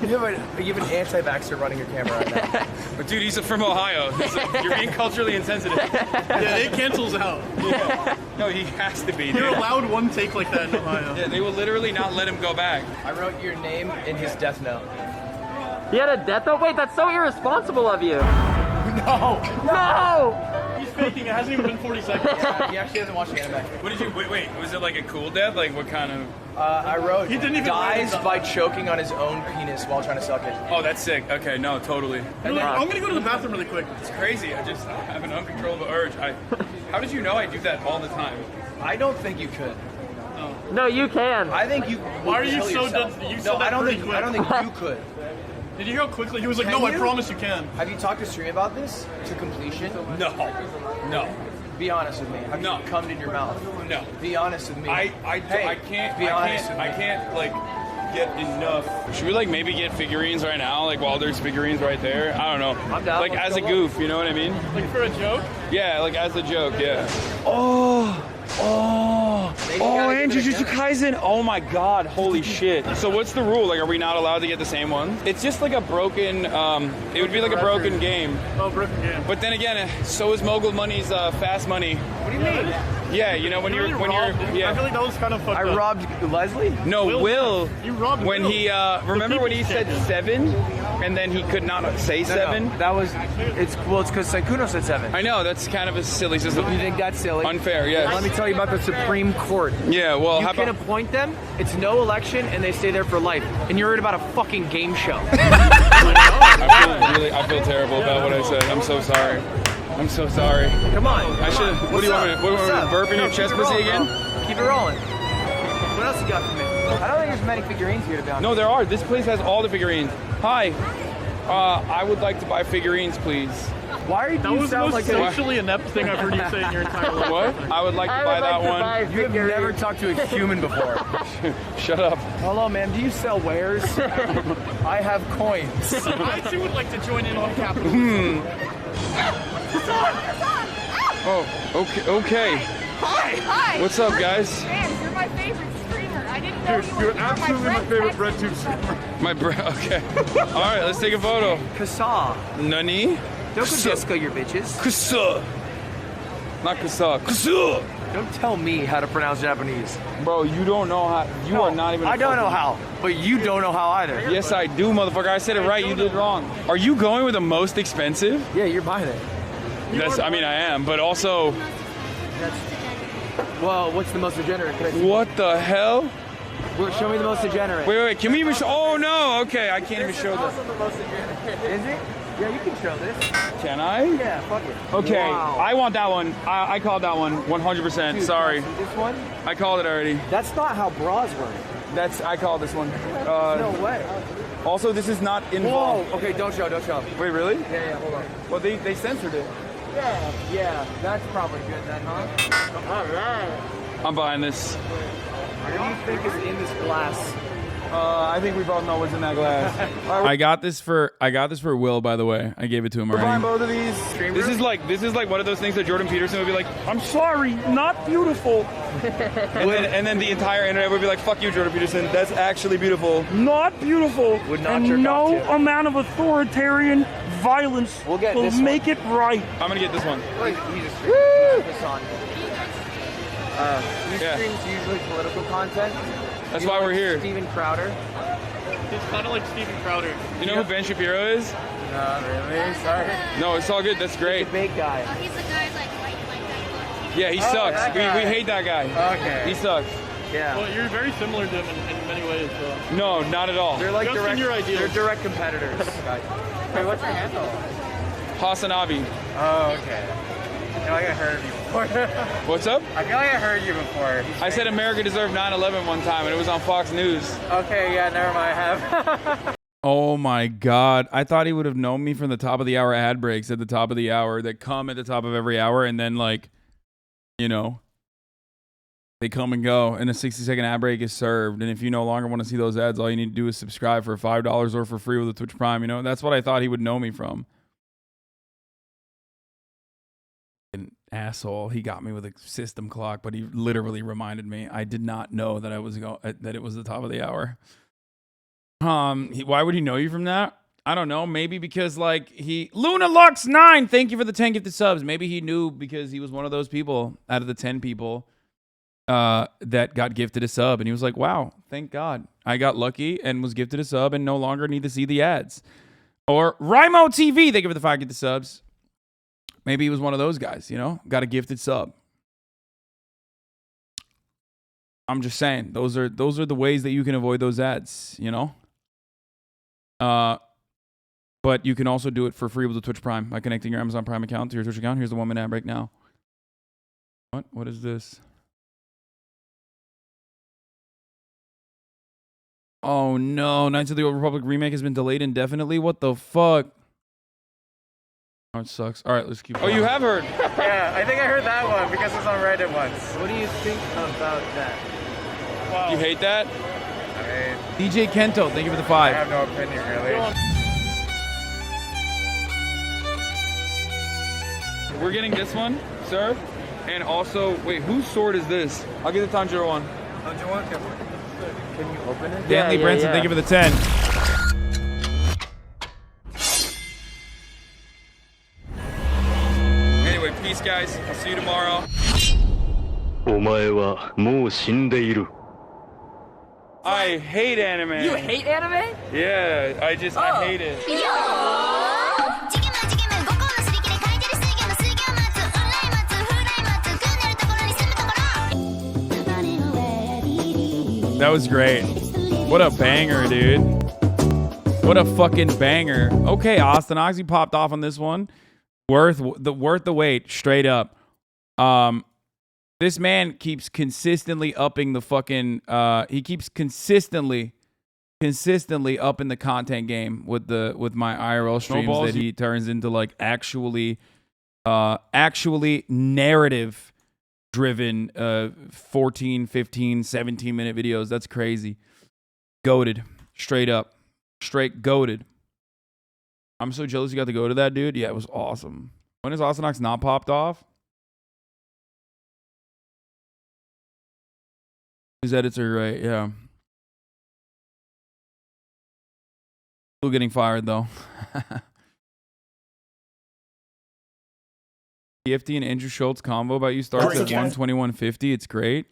You have an anti-vaxxer running your camera right now. But dude, he's from Ohio. You're being culturally insensitive. Yeah, it cancels out. Yeah. No, he has to be. You're allowed one take like that in Ohio. Yeah, they will literally not let him go back. I wrote your name in his death note. He had a death note? Wait, that's so irresponsible of you. No! No! He's faking. It hasn't even been 40 seconds. He actually hasn't watched the anime. What did you, wait, was it like a cool death? Like what kind of? I wrote, he didn't even dies by choking on his own penis while trying to suck it. Oh, that's sick. Okay, no, totally. You're like, I'm gonna go to the bathroom really quick. It's crazy. I have an uncontrollable urge. How did you know I do that all the time? I don't think you could. No, you can. I think you. Why are you kill so yourself. dead? You No, said that I don't pretty think. quick. I don't think you could. Did you hear how quickly he was like, Can no, I you? promise you can. Have you talked to Stream about this to completion? No. Be honest with me. Have you cummed in your mouth? No. Be honest with me. I Hey, be honest with me. I can't like get enough. Should we like maybe get figurines right now? Like while there's figurines right there? I don't know. I'm down. Like as a goof, you know what I mean? Like for a joke? Yeah, like as a joke, yeah. And Jujutsu Kaisen. Oh my god, holy shit. So what's the rule? Like, are we not allowed to get the same one? It's just like a broken, it would be like a broken game. Oh, broken game. But then again, so is Mogul Money's Fast Money. What do you mean? Yeah, you know, when you're, yeah. I feel like that was kind of fucked I up. robbed Leslie? No, Will. You robbed when Will. he, remember when he said 7? And then he could not say 7? No, that was, it's because Saikuno said 7. I know, that's kind of a silly system. You think that's silly? Unfair, yes. Let me tell you about the Supreme Court. Yeah, well, you how can about... appoint them, it's no election, and they stay there for life. And you're worried about a fucking game show. I feel terrible about what I said. I'm so sorry. I'm so sorry. Come on. I should. What do you want me to? What do you want me to burp in your chest pussy again? Keep it rolling. What else you got for me? I don't think there's many figurines here, to be honest. No, there are. This place has all the figurines. Hi. I would like to buy figurines, please. Why are you That was the most socially inept thing I've heard you say in your entire life. What? I would like to buy that one. You have never talked to a human before. Shut up. Hello, ma'am. Do you sell wares? I have coins. I too would like to join in on capital. Oh, okay. Hi. What's up, guys? Man, you're my favorite streamer. I didn't know you were You're absolutely my favorite bread tube streamer. Okay. All right, let's take a photo. Kasa. Nani? Don't go disco your bitches. Kasa. Not Kasa. Kasa. Don't tell me how to pronounce Japanese. Bro, you don't know how. You are not even. I don't know how, but you don't know how either. Yes, I do, motherfucker. I said it right. You did wrong. Are you going with the most expensive? Yeah, you're buying it. I mean, I am, but also. Well, what's the most degenerate? Can I see What the hell? Well, show me the most degenerate. Wait. Can we even show? Oh no. Okay, I can't even show this. The most degenerate. Is it? Yeah, you can show this. Can I? Yeah, fuck it. Okay, Wow. I want that one. I called that one 100%. Dude, Sorry. This one? I called it already. That's not how bras work. I called this one. No way. Also, this is not involved. Whoa. Okay, don't show. Wait, really? Yeah, hold on. Well, they censored it. Yeah, that's probably good then, huh? All right. I'm buying this. What do you think is in this glass? I think we both know what's in that glass. I got this for Will, by the way. I gave it to him We're buying already. both of these. This is like one of those things that Jordan Peterson would be like, I'm sorry, not beautiful. and then the entire internet would be like, fuck you, Jordan Peterson. That's actually beautiful. Not beautiful. Would not and jerk no off to. amount of authoritarian violence We'll get will this make it right. I'm gonna get this one. Wait, you just this on. He Yeah. streams usually political content. That's You why know, we're like here. Steven Crowder. He's kind of like Steven Crowder. You know who Ben Shapiro is? Not really. Sorry. No, it's all good. That's great. The big guy. He's the guy like Yeah, he Oh, sucks. that We guy. hate that guy. Okay. He sucks. Yeah. Well, you're very similar to him in many ways, though. No, not at all. They're like Just in direct. your ideas. They're direct competitors. Wait, what's your handle? HasanAbi. Oh, okay. I feel like I heard of you before. What's up? I feel like I heard you before. I said America deserved 9/11 one time, and it was on Fox News. Okay, yeah, never mind. I have. Oh my God. I thought he would have known me from the top of the hour ad breaks at the top of the hour that come at the top of every hour, and then, like, you know, they come and go, and a 60-second ad break is served. And if you no longer want to see those ads, all you need to do is subscribe for $5 or for free with a Twitch Prime. You know, that's what I thought he would know me from. An asshole. He got me with a system clock, but he literally reminded me. I did not know that that it was the top of the hour. Why would he know you from that? I don't know. Maybe because like Luna Lux 9. Thank you for the 10 gifted subs. Maybe he knew because he was one of those people out of the 10 people that got gifted a sub, and he was like, wow, thank God I got lucky and was gifted a sub and no longer need to see the ads. Or Rimo TV, thank you for the 5 get the subs. Maybe he was one of those guys, you know, got a gifted sub. I'm just saying, those are the ways that you can avoid those ads, you know. But you can also do it for free with the Twitch Prime by connecting your Amazon Prime account to your Twitch account. Here's the 1 minute ad break now. What is this? Oh no, Knights of the Old Republic remake has been delayed indefinitely. What the fuck? Oh, it sucks. All right, let's keep going. Oh, you have heard? Yeah, I think I heard that one because it's on Reddit once. What do you think about that? Wow. You hate that? I mean, DJ Kento, thank you for the 5. I have no opinion, really. We're getting this one, sir. And also, wait, whose sword is this? I'll get the Tanjiro one. Tanjiro one? Can you open it? Danley Branson, thank you for the 10. Anyway, peace, guys. I'll see you tomorrow. I hate anime. You hate anime? Yeah, I hate it. That was great. What a banger, dude. What a fucking banger. Okay, Austin Oxy popped off on this one. Worth the wait, straight up. This man keeps consistently upping the fucking he keeps consistently upping the content game with my IRL streams that he turns into like actually narrative driven 14, 15, 17 minute videos. That's crazy. Goated. Straight up. Straight goated. I'm so jealous you got to go to that, dude. Yeah, it was awesome. When is Austin not popped off? His editor, right? Yeah. Still getting fired though. TFT and Andrew Schultz combo about you starts at 121.50. It's great.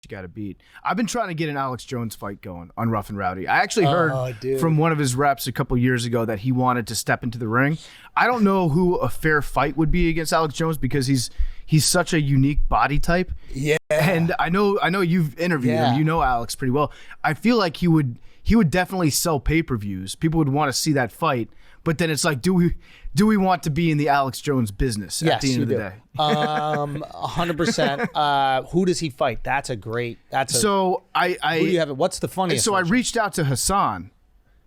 You got to beat. I've been trying to get an Alex Jones fight going on Rough and Rowdy. I actually heard from one of his reps a couple years ago that he wanted to step into the ring. I don't know who a fair fight would be against Alex Jones because he's such a unique body type. Yeah. And I know you've interviewed him. You know Alex pretty well. I feel like he would definitely sell pay-per-views. People would want to see that fight. But then it's like, do we want to be in the Alex Jones business at the end of the day? 100%. Who does he fight? That's a great. So who do you have? What's the funniest? So I reached out to Hasan.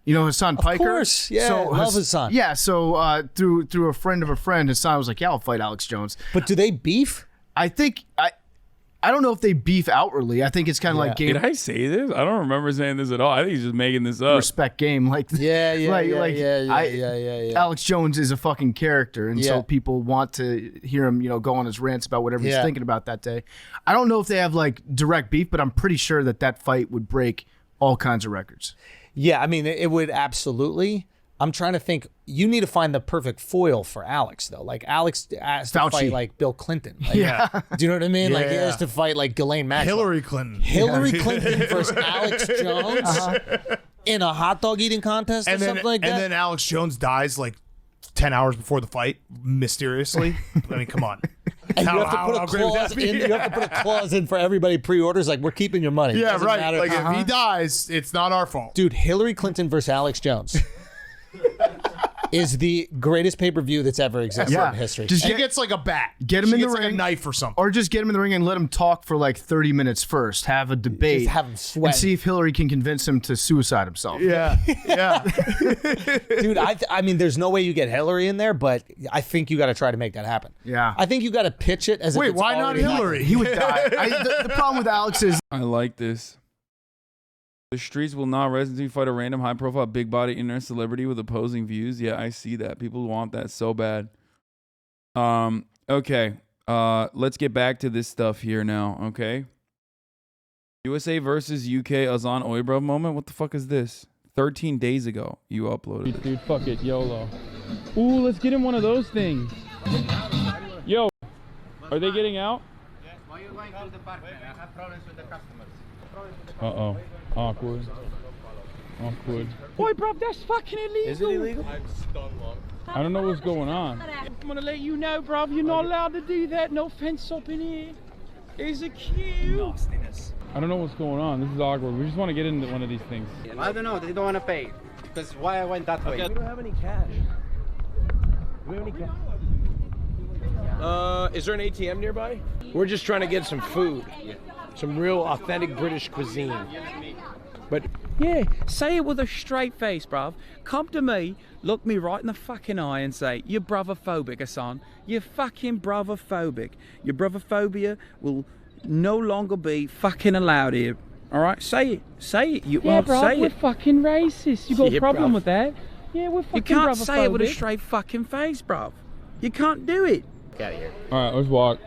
You know Hasan Piker? Of course, yeah. So love Hasan. Yeah. So through a friend of a friend, Hasan was like, "Yeah, I'll fight Alex Jones." But do they beef? I think I don't know if they beef outwardly. I think it's kind of like game. Did I say this? I don't remember saying this at all. I think he's just making this up. Respect game, like Alex Jones is a fucking character, and so people want to hear him, go on his rants about whatever he's thinking about that day. I don't know if they have like direct beef, but I'm pretty sure that fight would break all kinds of records. Yeah, I mean, it would absolutely. I'm trying to think. You need to find the perfect foil for Alex, though. Like, Alex has to fight, like, Bill Clinton. Like, do you know what I mean? Like, he has to fight, like, Ghislaine Maxwell. Hillary Clinton. Hillary Clinton versus Alex Jones in a hot dog eating contest or something like that? And then Alex Jones dies, like, 10 hours before the fight, mysteriously. I mean, come on. And you have to put a clause in. You have to put a clause in for everybody pre-orders. Like, we're keeping your money. Yeah, right. Matter. Like, if he dies, it's not our fault. Dude, Hillary Clinton versus Alex Jones is the greatest pay-per-view that's ever existed in history. She gets like a bat. Get him in the ring, like a knife or something, or just get him in the ring and let him talk for like 30 minutes first. Have a debate. Just have him sweat and see if Hillary can convince him to suicide himself. Yeah, yeah. Dude, I mean, there's no way you get Hillary in there, but I think you got to try to make that happen. Yeah, I think you got to pitch it as. Wait, why not Hillary? He would die. The problem with Alex is I like this. The streets will not rest until you fight a random high-profile, big-body internet celebrity with opposing views. Yeah, I see that. People want that so bad. Okay. Let's get back to this stuff here now, okay? USA versus UK Azan Oibrov moment? What the fuck is this? 13 days ago you uploaded it. Dude, fuck it, YOLO. Ooh, let's get in one of those things. Yo, are they getting out? Yes, why are you going to the park, man? I have problems with the customers. Uh-oh. Awkward. Awkward. Boy, bro, that's fucking illegal. Is it illegal? I'm stunned, I don't know what's going on. I'm gonna let you know, bro. You're not allowed to do that. No fence up in here. There's a queue. Nastiness. I don't know what's going on. This is awkward. We just want to get into one of these things. I don't know. They don't want to pay. Because why I went that way? We don't have any cash. Do we have any cash? Is there an ATM nearby? We're just trying to get some food. Some real authentic British cuisine. But yeah, say it with a straight face, bruv. Come to me, look me right in the fucking eye and say, you're brotherphobic, Hassan. You're fucking brotherphobic. Your brotherphobia will no longer be fucking allowed here. All right, say it. Say it. You yeah, bruv, bro, say we're it. fucking racist. You got a problem bruv. with that? Yeah, we're fucking You can't brotherphobic. say it with a straight fucking face, bruv. You can't do it. Get out of here. All right, let's walk.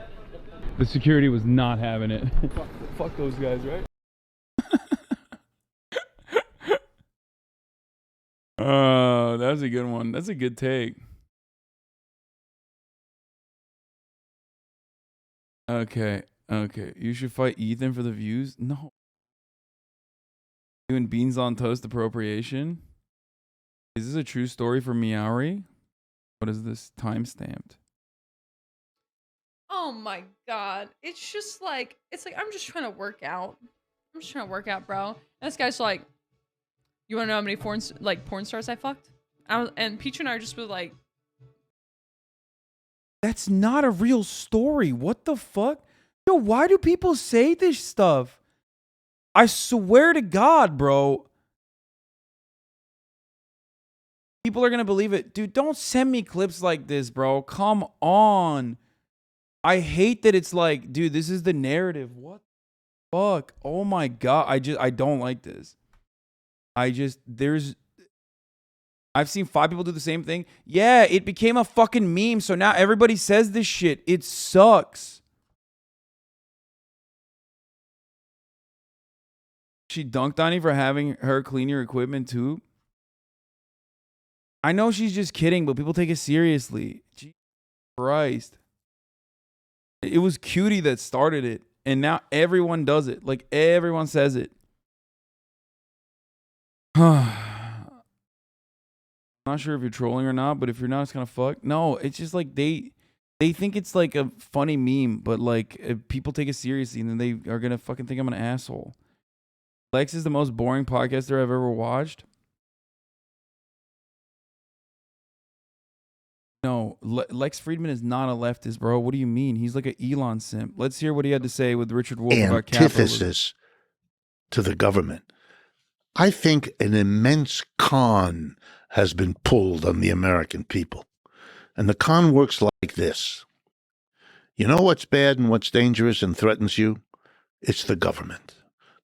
The security was not having it. Fuck those guys, right? Oh, that's a good one. That's a good take. Okay. You should fight Ethan for the views? No. Doing beans on toast appropriation? Is this a true story for Meowry? What is this time-stamped? Oh my god. It's like I'm just trying to work out. I'm just trying to work out, bro. And this guy's like, you wanna know how many porn stars I fucked? And Peach and I just was like, That's not a real story. What the fuck? Yo, why do people say this stuff? I swear to God, bro. People are going to believe it. Dude, don't send me clips like this, bro. Come on. I hate that it's like, dude, this is the narrative. What the fuck? Oh my God. I don't like this. I've seen 5 people do the same thing. Yeah, it became a fucking meme, so now everybody says this shit. It sucks. She dunked on you for having her clean your equipment too. I know she's just kidding, but people take it seriously. Jesus Christ. It was Cutie that started it, and now everyone does it. Like, everyone says it. Not sure if you're trolling or not, but if you're not, it's kind of fuck. No, it's just like they think it's like a funny meme, but like people take it seriously, and then they are gonna fucking think I'm an asshole. Lex is the most boring podcaster I've ever watched. No, Lex Friedman is not a leftist, bro. What do you mean? He's like an Elon simp. Let's hear what he had to say with Richard Wolff about capitalism. Antithesis to the government. I think an immense con has been pulled on the American people. And the con works like this. You know what's bad and what's dangerous and threatens you? It's the government.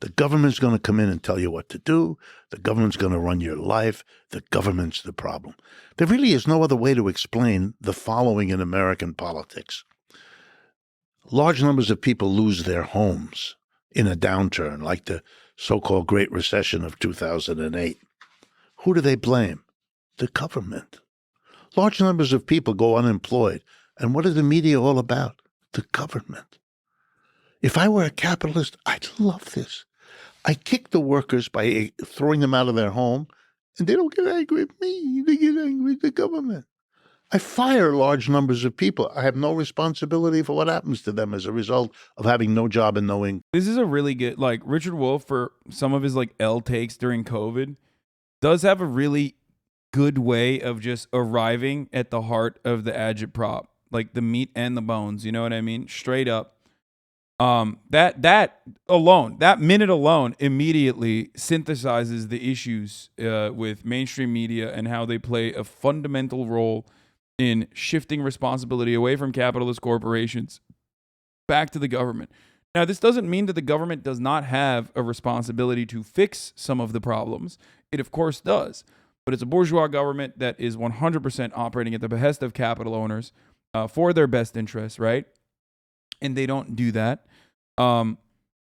The government's going to come in and tell you what to do. The government's going to run your life. The government's the problem. There really is no other way to explain the following in American politics. Large numbers of people lose their homes in a downturn, like the so-called Great Recession of 2008. Who do they blame? The government. Large numbers of people go unemployed. And what is the media all about? The government. If I were a capitalist, I'd love this. I kick the workers by throwing them out of their home, and they don't get angry at me. They get angry at the government. I fire large numbers of people. I have no responsibility for what happens to them as a result of having no job and no income. This is a really good, like, Richard Wolff, for some of his like L takes during COVID, does have a really good way of just arriving at the heart of the agitprop, like the meat and the bones. You know what I mean? Straight up. That minute alone immediately synthesizes the issues with mainstream media and how they play a fundamental role in shifting responsibility away from capitalist corporations back to the government. Now, this doesn't mean that the government does not have a responsibility to fix some of the problems. It, of course, does. But it's a bourgeois government that is 100% operating at the behest of capital owners for their best interests, right? And they don't do that.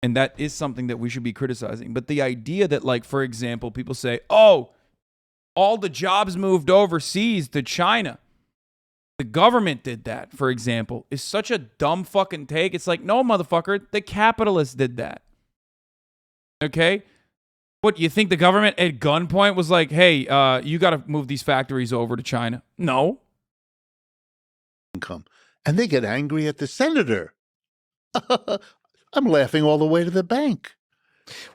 And that is something that we should be criticizing. But the idea that, like, for example, people say, oh, all the jobs moved overseas to China. The government did that, for example, is such a dumb fucking take. It's like, no, motherfucker, the capitalists did that. Okay? What, you think the government at gunpoint was like, hey, you got to move these factories over to China? No. Income. And they get angry at the senator. I'm laughing all the way to the bank.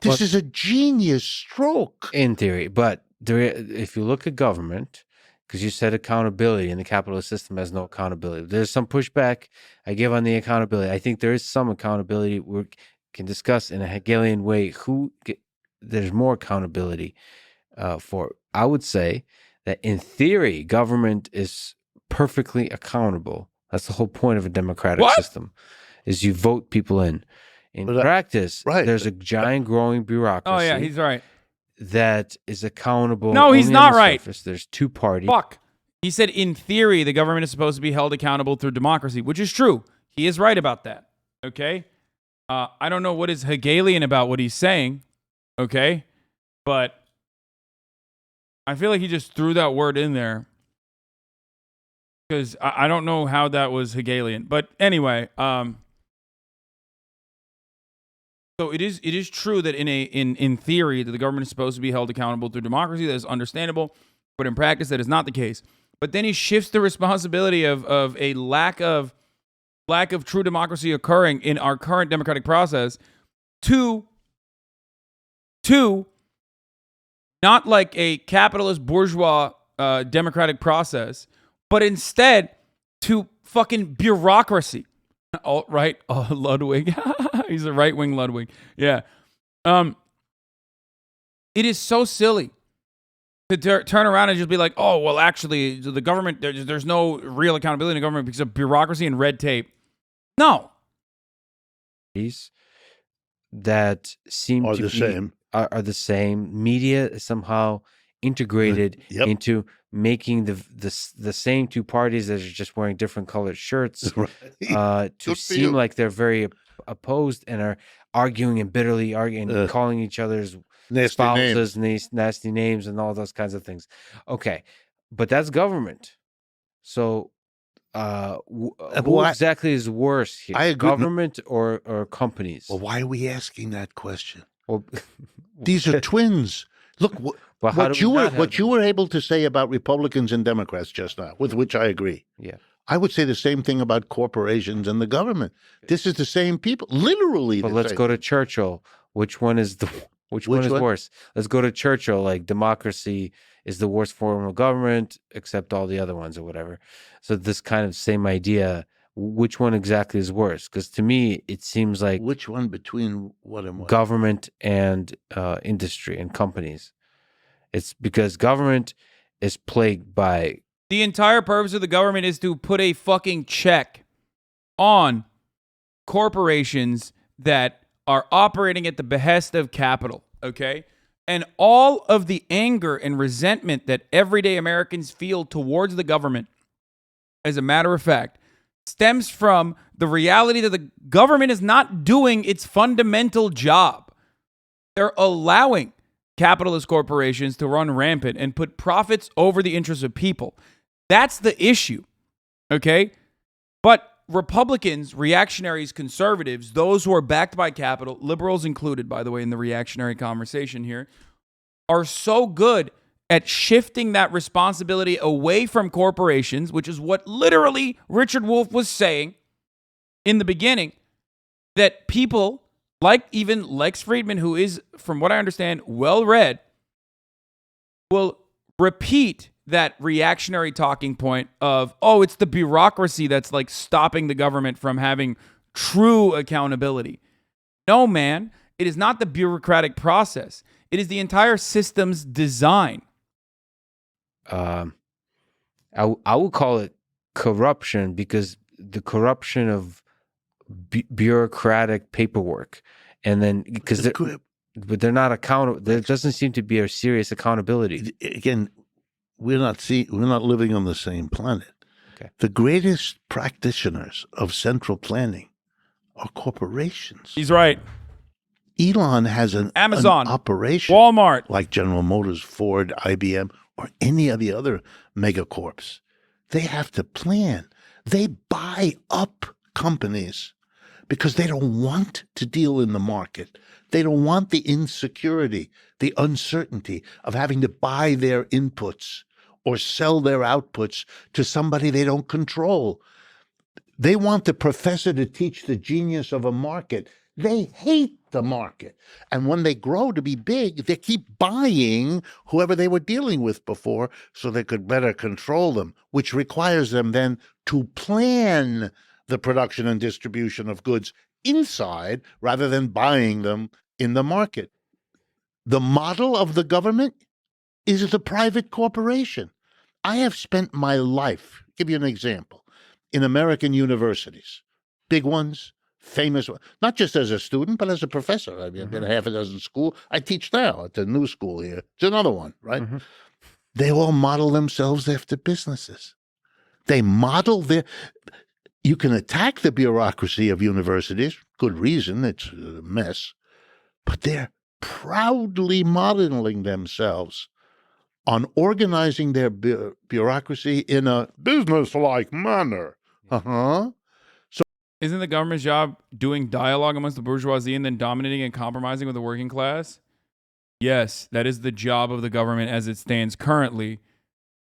This is a genius stroke. In theory, but if you look at government, because you said accountability and the capitalist system has no accountability. There's some pushback I give on the accountability. I think there is some accountability we can discuss in a Hegelian way there's more accountability for. I would say that in theory, government is perfectly accountable. That's the whole point of a democratic system, is you vote people in. In practice, there's a giant growing bureaucracy. Oh, yeah, he's right. That is accountable. No, he's not right. Surface. There's two parties. Fuck. He said, in theory, the government is supposed to be held accountable through democracy, which is true. He is right about that. Okay? I don't know what is Hegelian about what he's saying. Okay? But I feel like he just threw that word in there. Because I don't know how that was Hegelian. But anyway, so it is true that in theory that the government is supposed to be held accountable through democracy. That is understandable, but in practice that is not the case. But then he shifts the responsibility of a lack of true democracy occurring in our current democratic process to not like a capitalist bourgeois democratic process, but instead to fucking bureaucracy. Alt-right Ludwig. He's a right-wing Ludwig. Yeah. It is so silly to turn around and just be like, oh, well, actually, the government, there's no real accountability in the government because of bureaucracy and red tape. No. That seem to be are the same. Media is somehow integrated into making the same two parties that are just wearing different colored shirts to seem like they're very opposed and are arguing and bitterly arguing and calling each other's spouses nasty names and all those kinds of things. Okay, but that's government. So who exactly is worse here? I agree. Government or companies? Well, why are we asking that question? Well, these are twins. Look, what you were able to say about Republicans and Democrats just now, with which I agree. Yeah. I would say the same thing about corporations and the government. This is the same people, literally. But let's go to Churchill. Which one is worse? Let's go to Churchill. Like, democracy is the worst form of government, except all the other ones or whatever. So this kind of same idea. Which one exactly is worse? Because to me, it seems like which one between what and what? Government and industry and companies. It's because government is plagued by. The entire purpose of the government is to put a fucking check on corporations that are operating at the behest of capital, okay? And all of the anger and resentment that everyday Americans feel towards the government, as a matter of fact, stems from the reality that the government is not doing its fundamental job. They're allowing capitalist corporations to run rampant and put profits over the interests of people. That's the issue, okay? But Republicans, reactionaries, conservatives, those who are backed by capital, liberals included, by the way, in the reactionary conversation here, are so good at shifting that responsibility away from corporations, which is what literally Richard Wolff was saying in the beginning, that people like even Lex Friedman, who is, from what I understand, well-read, will repeat that reactionary talking point of, oh, it's the bureaucracy that's like stopping the government from having true accountability. No, man, it is not the bureaucratic process. It is the entire system's design. I would call it corruption, because the corruption of bureaucratic paperwork, and then because they're not accountable. There doesn't seem to be a serious accountability. Again, we're not living on the same planet. Okay. The greatest practitioners of central planning are corporations. He's right. Elon has an Amazon, operation, Walmart, like General Motors, Ford, IBM, or any of the other megacorps. They have to plan. They buy up companies because they don't want to deal in the market. They don't want the insecurity, the uncertainty of having to buy their inputs or sell their outputs to somebody they don't control. They want the professor to teach the genius of a market. They hate the market. And when they grow to be big, they keep buying whoever they were dealing with before so they could better control them, which requires them then to plan the production and distribution of goods inside rather than buying them in the market. The model of the government is the private corporation. I have spent my life, give you an example, in American universities, big ones, famous ones, not just as a student, but as a professor. I mean, I've been half a dozen schools. I teach now at the new school here. It's another one, right? They all model themselves after businesses. They model their... You can attack the bureaucracy of universities, good reason, it's a mess, but they're proudly modeling themselves on organizing their bureaucracy in a business-like manner. So, isn't the government's job doing dialogue amongst the bourgeoisie and then dominating and compromising with the working class? Yes, that is the job of the government as it stands currently.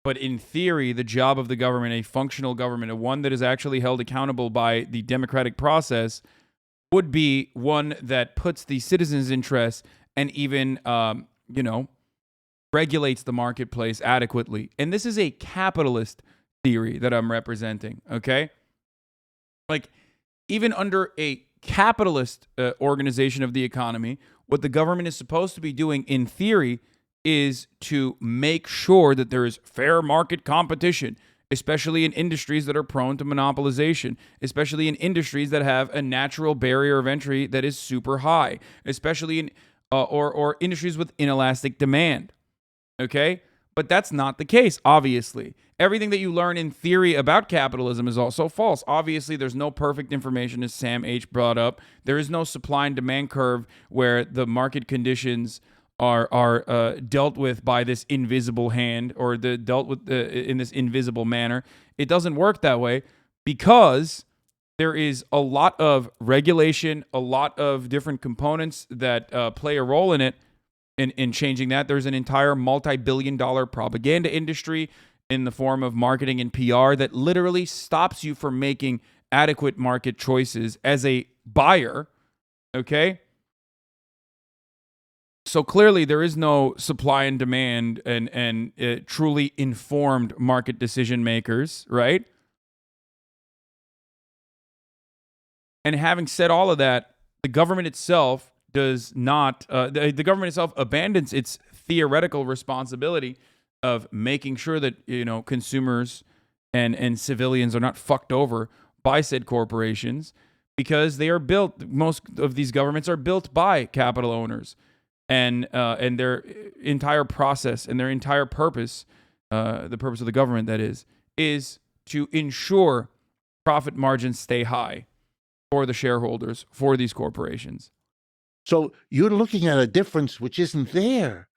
But in theory, the job of the government, a functional government, one that is actually held accountable by the democratic process, would be one that puts the citizens' interests and even, regulates the marketplace adequately. And this is a capitalist theory that I'm representing, okay? Like, even under a capitalist organization of the economy, what the government is supposed to be doing in theory is to make sure that there is fair market competition, especially in industries that are prone to monopolization, especially in industries that have a natural barrier of entry that is super high, especially in or industries with inelastic demand. Okay? But that's not the case, obviously. Everything that you learn in theory about capitalism is also false. Obviously, there's no perfect information, as Sam H. brought up. There is no supply and demand curve where the market conditions are dealt with by this invisible hand or dealt with in this invisible manner. It doesn't work that way because there is a lot of regulation, a lot of different components that play a role in it. In changing that, there's an entire multi-billion-dollar propaganda industry in the form of marketing and PR that literally stops you from making adequate market choices as a buyer, okay? So clearly there is no supply and demand and truly informed market decision makers, right? And having said all of that, the government itself does not, the government itself abandons its theoretical responsibility of making sure that, consumers and civilians are not fucked over by said corporations because they are built, most of these governments are built by capital owners. And their entire process and their entire purpose, the purpose of the government, that is to ensure profit margins stay high for the shareholders, for these corporations. So you're looking at a difference which isn't there.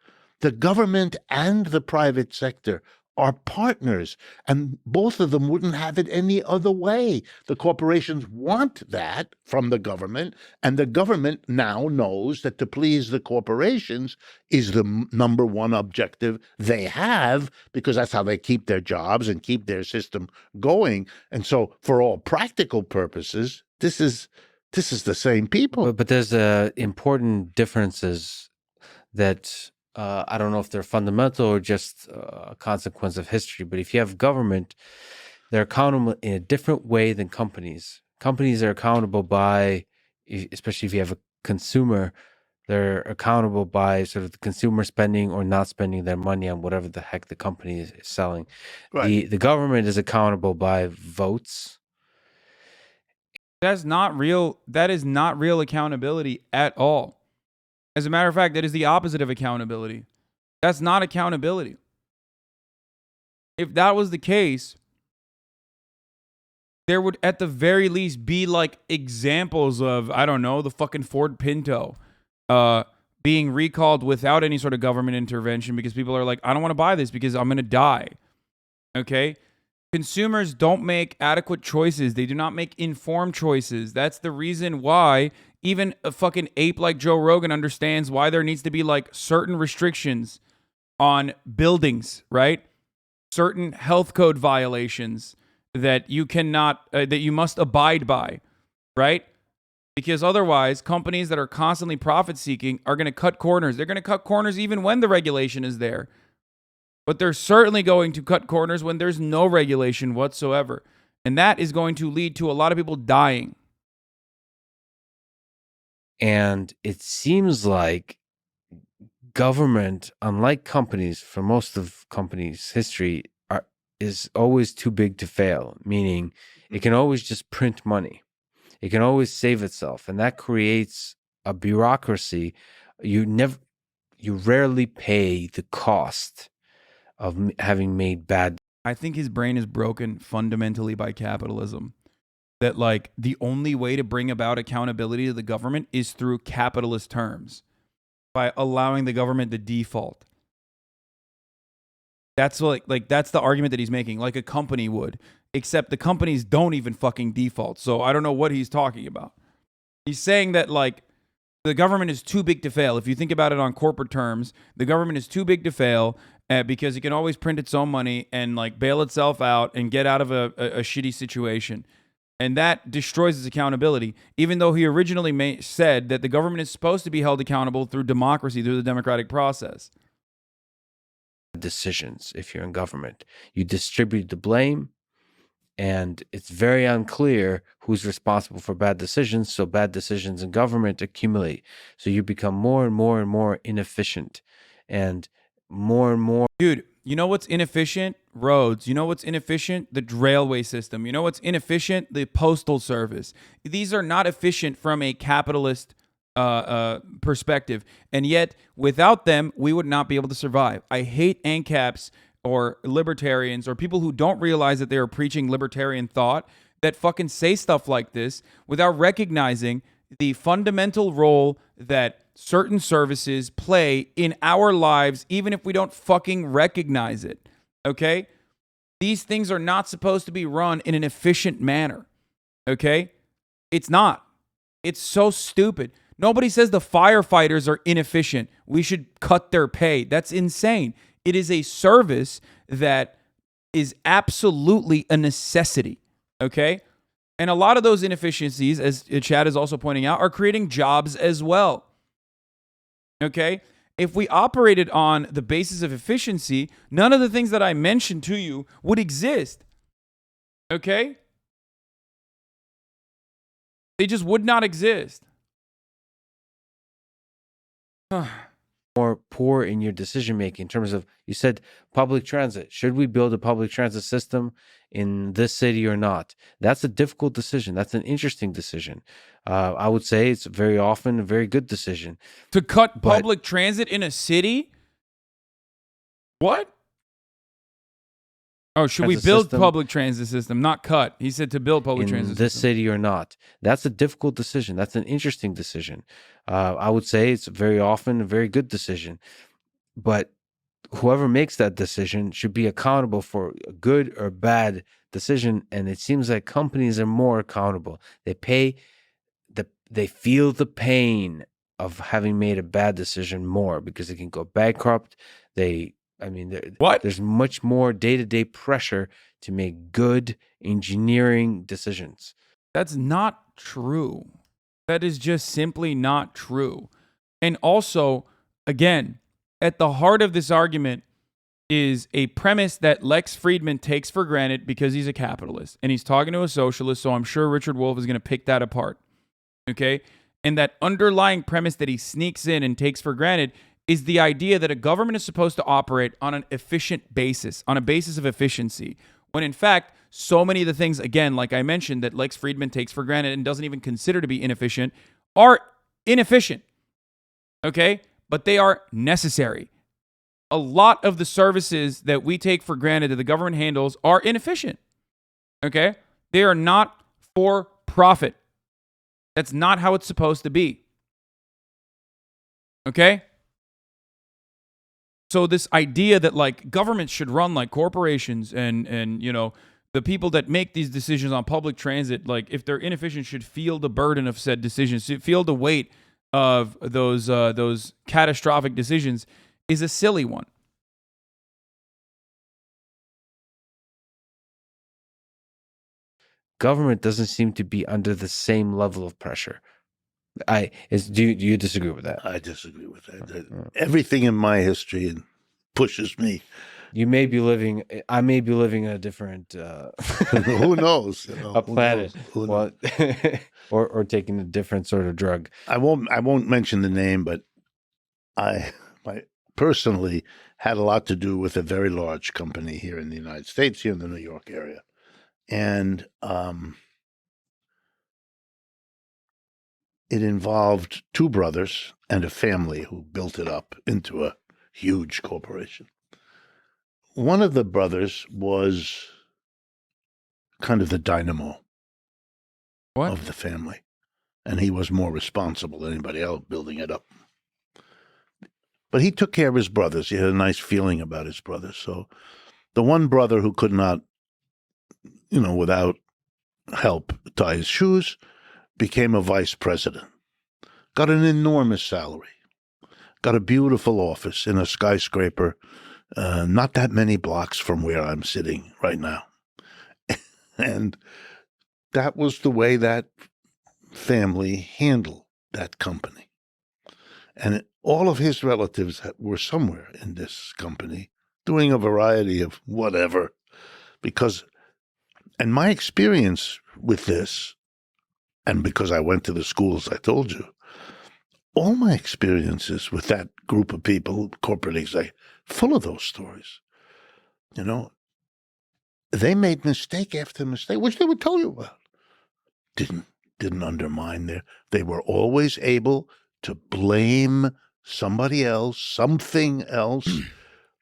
The government and the private sector are partners, and both of them wouldn't have it any other way. The corporations want that from the government, and the government now knows that to please the corporations is the number one objective they have, because that's how they keep their jobs and keep their system going. And so for all practical purposes, this is the same people. But there's important differences that I don't know if they're fundamental or just a consequence of history. But if you have government, they're accountable in a different way than companies. Companies are accountable by, especially if you have a consumer, they're accountable by sort of the consumer spending or not spending their money on whatever the heck the company is selling. Right. The government is accountable by votes. That's not real. That is not real accountability at all. As a matter of fact, that is the opposite of accountability. That's not accountability. If that was the case, there would at the very least be like examples of, I don't know, the fucking Ford Pinto being recalled without any sort of government intervention because people are like, I don't want to buy this because I'm going to die. Okay? Consumers don't make adequate choices. They do not make informed choices. That's the reason why even a fucking ape like Joe Rogan understands why there needs to be like certain restrictions on buildings, right? Certain health code violations that you cannot, that you must abide by, right? Because otherwise, companies that are constantly profit seeking are going to cut corners. They're going to cut corners even when the regulation is there. But they're certainly going to cut corners when there's no regulation whatsoever. And that is going to lead to a lot of people dying. And it seems like government, unlike companies, for most of companies' history, is always too big to fail, meaning it can always just print money. It can always save itself. And that creates a bureaucracy. You rarely pay the cost of having made bad. I think his brain is broken fundamentally by capitalism. That like the only way to bring about accountability to the government is through capitalist terms, by allowing the government to default. That's like that's the argument that he's making, like a company would, except the companies don't even fucking default. So I don't know what he's talking about. He's saying that like the government is too big to fail. If you think about it on corporate terms, the government is too big to fail because it can always print its own money and like bail itself out and get out of a shitty situation. And that destroys its accountability, even though he originally said that the government is supposed to be held accountable through democracy, through the democratic process. Decisions, if you're in government, you distribute the blame, and it's very unclear who's responsible for bad decisions. So bad decisions in government accumulate. So you become more and more and more inefficient, and more. Dude, you know what's inefficient? Roads. You know what's inefficient? The railway system. You know what's inefficient? The postal service. These are not efficient from a capitalist perspective. And yet, without them, we would not be able to survive. I hate ANCAPs or libertarians or people who don't realize that they are preaching libertarian thought that fucking say stuff like this without recognizing the fundamental role that certain services play in our lives, even if we don't fucking recognize it. Okay? These things are not supposed to be run in an efficient manner. Okay? It's not. It's so stupid. Nobody says the firefighters are inefficient. We should cut their pay. That's insane. It is a service that is absolutely a necessity. Okay? And a lot of those inefficiencies, as Chad is also pointing out, are creating jobs as well. Okay? If we operated on the basis of efficiency, none of the things that I mentioned to you would exist. Okay? They just would not exist. More poor in your decision making in terms of, you said public transit. Should we build a public transit system in this city or not? That's a difficult decision. That's an interesting decision. I would say it's very often a very good decision. To cut public transit in a city? What? Oh, should we build public transit system, not cut? He said to build public transit system. In this city or not. That's a difficult decision. That's an interesting decision. I would say it's very often a very good decision. But whoever makes that decision should be accountable for a good or bad decision. And it seems like companies are more accountable. They feel the pain of having made a bad decision more because they can go bankrupt. There's much more day-to-day pressure to make good engineering decisions. That's not true. That is just simply not true. And also, again, at the heart of this argument is a premise that Lex Friedman takes for granted because he's a capitalist. And he's talking to a socialist, so I'm sure Richard Wolff is going to pick that apart. Okay? And that underlying premise that he sneaks in and takes for granted is the idea that a government is supposed to operate on an efficient basis, on a basis of efficiency, when in fact, so many of the things, again, like I mentioned, that Lex Friedman takes for granted and doesn't even consider to be inefficient, are inefficient, okay? But they are necessary. A lot of the services that we take for granted that the government handles are inefficient, okay? They are not for profit. That's not how it's supposed to be. Okay? So this idea that like government should run like corporations and you know, the people that make these decisions on public transit, like if they're inefficient, should feel the burden of said decisions, should feel the weight of those catastrophic decisions, is a silly one. Government doesn't seem to be under the same level of pressure. Do you disagree with that? I disagree with that. Everything in my history pushes me. You may be living. I may be living in a different. Who knows? You know, a planet. Who knows? or taking a different sort of drug. I won't mention the name, but I personally had a lot to do with a very large company here in the United States, here in the New York area, and it involved two brothers and a family who built it up into a huge corporation. One of the brothers was kind of the dynamo of the family, and he was more responsible than anybody else building it up. But he took care of his brothers. He had a nice feeling about his brothers. So the one brother who could not, you know, without help, tie his shoes, became a vice president, got an enormous salary, got a beautiful office in a skyscraper, not that many blocks from where I'm sitting right now. And that was the way that family handled that company. And all of his relatives were somewhere in this company doing a variety of whatever. And my experience with this, and because I went to the schools I told you, all my experiences with that group of people, corporate exec, full of those stories. You know, they made mistake after mistake, which they would tell you about. Didn't undermine they were always able to blame somebody else, something else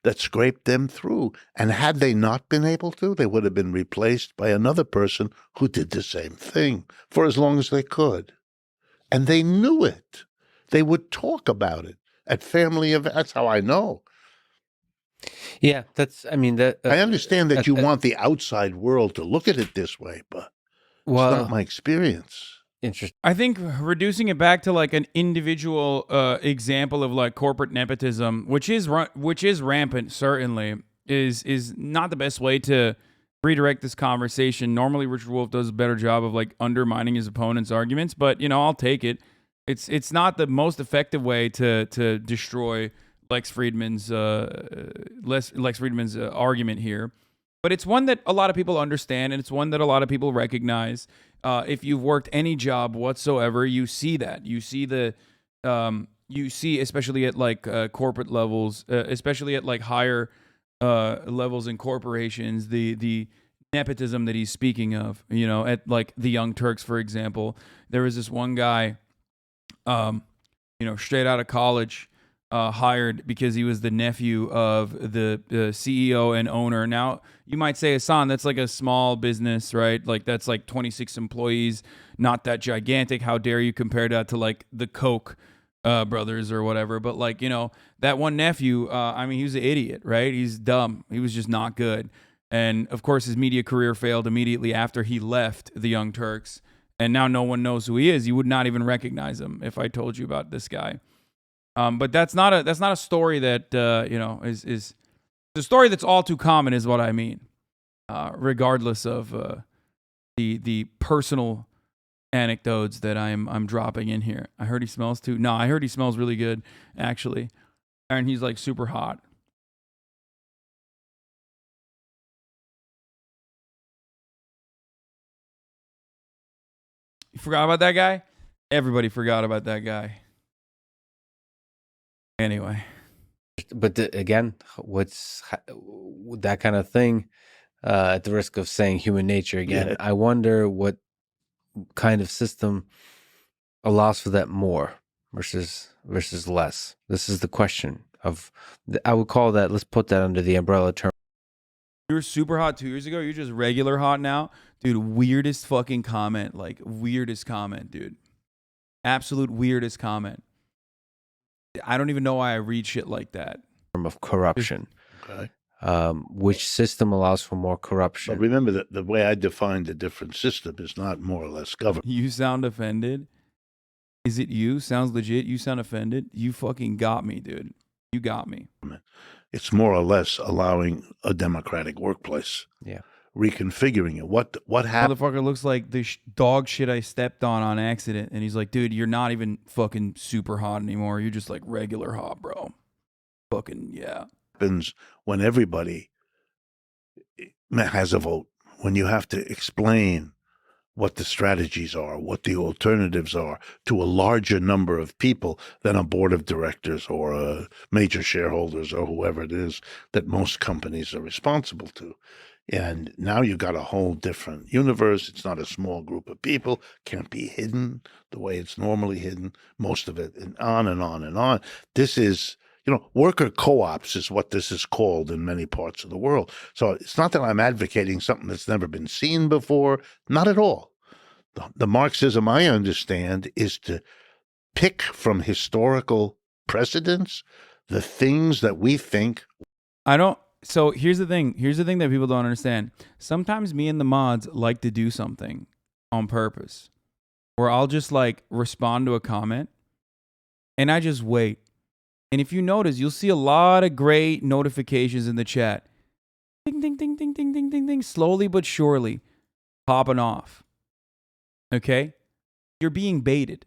that scraped them through. And had they not been able to, they would have been replaced by another person who did the same thing for as long as they could. And they knew it. They would talk about it at family events. That's how I know. Yeah, I understand that you want the outside world to look at it this way, but it's not my experience. Interesting. I think reducing it back to like an individual example of like corporate nepotism, which is rampant, certainly, is not the best way to redirect this conversation. Normally, Richard Wolff does a better job of like undermining his opponent's arguments, but you know, I'll take it. It's not the most effective way to destroy Lex Friedman's argument here, but it's one that a lot of people understand, and it's one that a lot of people recognize. If you've worked any job whatsoever, you see that. You see especially at like corporate levels, especially at like higher levels in corporations, the nepotism that he's speaking of. You know, at like the Young Turks, for example, there was this one guy, straight out of college, hired because he was the nephew of the CEO and owner. Now, you might say, Hasan, that's like a small business, right? Like that's like 26 employees, not that gigantic. How dare you compare that to like the Koch brothers or whatever? But like, you know, that one nephew, he was an idiot, right? He's dumb. He was just not good. And of course, his media career failed immediately after he left the Young Turks. And now no one knows who he is. You would not even recognize him if I told you about this guy. But that's not a story that is the story that's all too common, is what I mean. Regardless of the personal anecdotes that I'm dropping in here. I heard he smells too. No, I heard he smells really good, actually, and he's like super hot. You forgot about that guy? Everybody forgot about that guy. Anyway. But again, what's that kind of thing, at the risk of saying human nature again, I wonder what kind of system allows for that more versus less. This is the question I would call that, let's put that under the umbrella term. You were super hot 2 years ago. You're just regular hot now. Dude, weirdest fucking comment. Like, weirdest comment, dude. Absolute weirdest comment. I don't even know why I read shit like that. Form of corruption. Okay. Which system allows for more corruption? But remember that the way I define the different system is not more or less government. You sound offended? Is it you? Sounds legit. You sound offended? You fucking got me, dude. You got me. It's more or less allowing a democratic workplace. Yeah. Reconfiguring it. What happened? Motherfucker looks like the dog shit I stepped on accident. And he's like, dude, you're not even fucking super hot anymore. You're just like regular hot, bro. Fucking, yeah. Happens when everybody has a vote, when you have to explain what the strategies are, what the alternatives are to a larger number of people than a board of directors or major shareholders or whoever it is that most companies are responsible to. And now you've got a whole different universe. It's not a small group of people, can't be hidden the way it's normally hidden, most of it, and on and on and on. This is, worker co-ops is what this is called in many parts of the world. So it's not that I'm advocating something that's never been seen before, not at all. The Marxism I understand is to pick from historical precedents the things that we think. So here's the thing. Here's the thing that people don't understand. Sometimes me and the mods like to do something on purpose, where I'll just like respond to a comment and I just wait. And if you notice, you'll see a lot of gray notifications in the chat. Ding, ding, ding, ding, ding, ding, ding, ding. Slowly but surely popping off. Okay? You're being baited.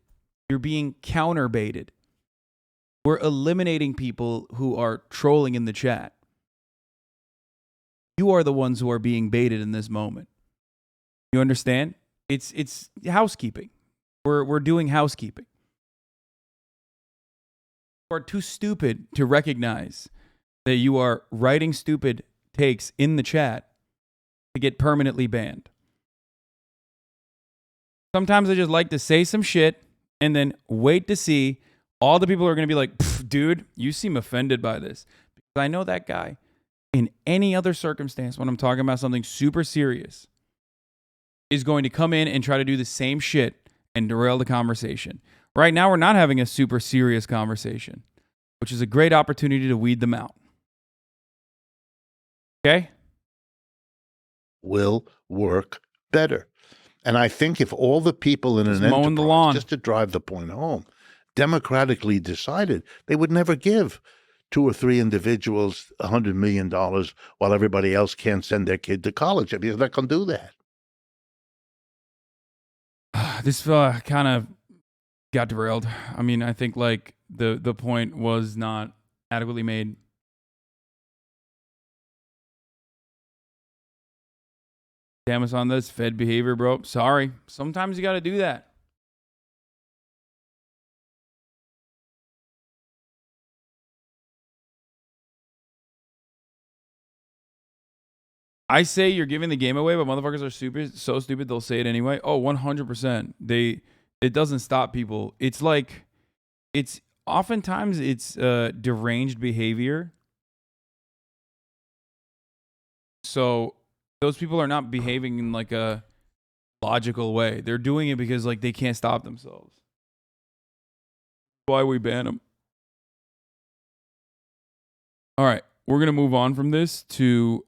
You're being counter baited. We're eliminating people who are trolling in the chat. You are the ones who are being baited in this moment. You understand? It's housekeeping. We're doing housekeeping. You are too stupid to recognize that you are writing stupid takes in the chat to get permanently banned. Sometimes I just like to say some shit and then wait to see all the people who are going to be like, dude, you seem offended by this. Because I know that guy. In any other circumstance, when I'm talking about something super serious, is going to come in and try to do the same shit and derail the conversation. Right now, we're not having a super serious conversation, which is a great opportunity to weed them out. Okay? Will work better. And I think if all the people in an enterprise, just to drive the point home, democratically decided, they would never give 2 or 3 individuals $100 million while everybody else can't send their kid to college. I mean, they're not going to do that. This kind of got derailed. I mean, I think like the point was not adequately made. Damn us on this Fed behavior, bro. Sorry. Sometimes you got to do that. I say you're giving the game away, but motherfuckers are so stupid they'll say it anyway. Oh, 100%. It doesn't stop people. It's like, oftentimes it's deranged behavior. So those people are not behaving in like a logical way. They're doing it because like they can't stop themselves. Why we ban them. All right, we're gonna move on from this to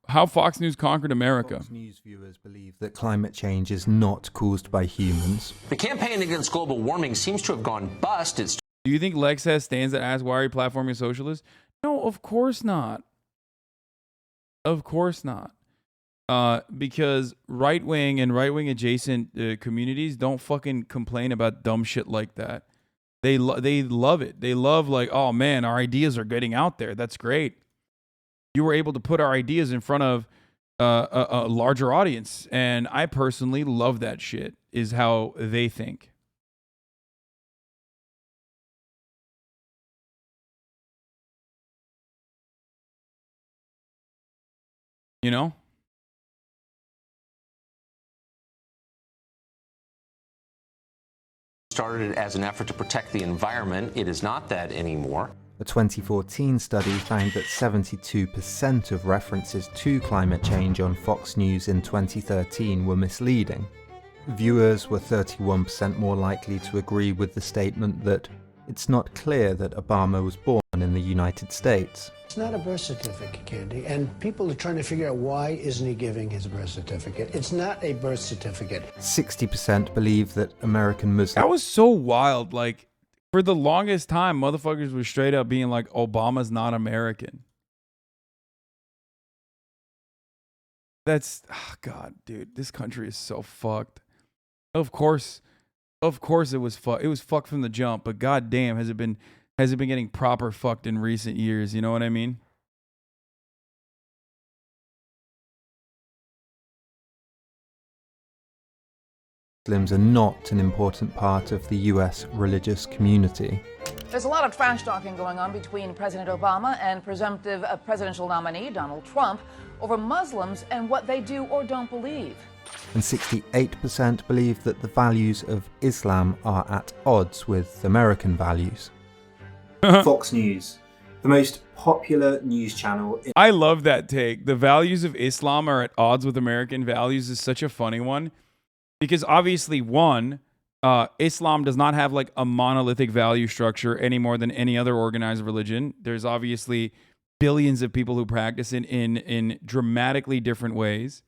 how Fox News conquered America. Fox News viewers believe that climate change is not caused by humans. The campaign against global warming seems to have gone bust. Do you think Lex has stands that ask, why are you platforming socialists? No, of course not. Of course not. Because right-wing and right-wing adjacent communities don't fucking complain about dumb shit like that. They love it. They love like, oh man, our ideas are getting out there. That's great. You were able to put our ideas in front of a larger audience. And I personally love that shit, is how they think. You know? Started as an effort to protect the environment. It is not that anymore. A 2014 study found that 72% of references to climate change on Fox News in 2013 were misleading. Viewers were 31% more likely to agree with the statement that it's not clear that Obama was born in the United States. It's not a birth certificate, Candy, and people are trying to figure out why isn't he giving his birth certificate. It's not a birth certificate. 60% believe that American Muslims... That was so wild. Like, for the longest time, motherfuckers were straight up being like, Obama's not American. That's, oh God, dude, this country is so fucked. Of course it was fucked. It was fucked from the jump, but goddamn, has it been getting proper fucked in recent years? You know what I mean? Muslims are not an important part of the US religious community. There's a lot of trash talking going on between President Obama and presumptive presidential nominee Donald Trump over Muslims and what they do or don't believe. And 68% believe that the values of Islam are at odds with American values. Fox News, the most popular news channel. I love that take. The values of Islam are at odds with American values is such a funny one. Because obviously, one, Islam does not have like a monolithic value structure any more than any other organized religion. There's obviously billions of people who practice it in dramatically different ways.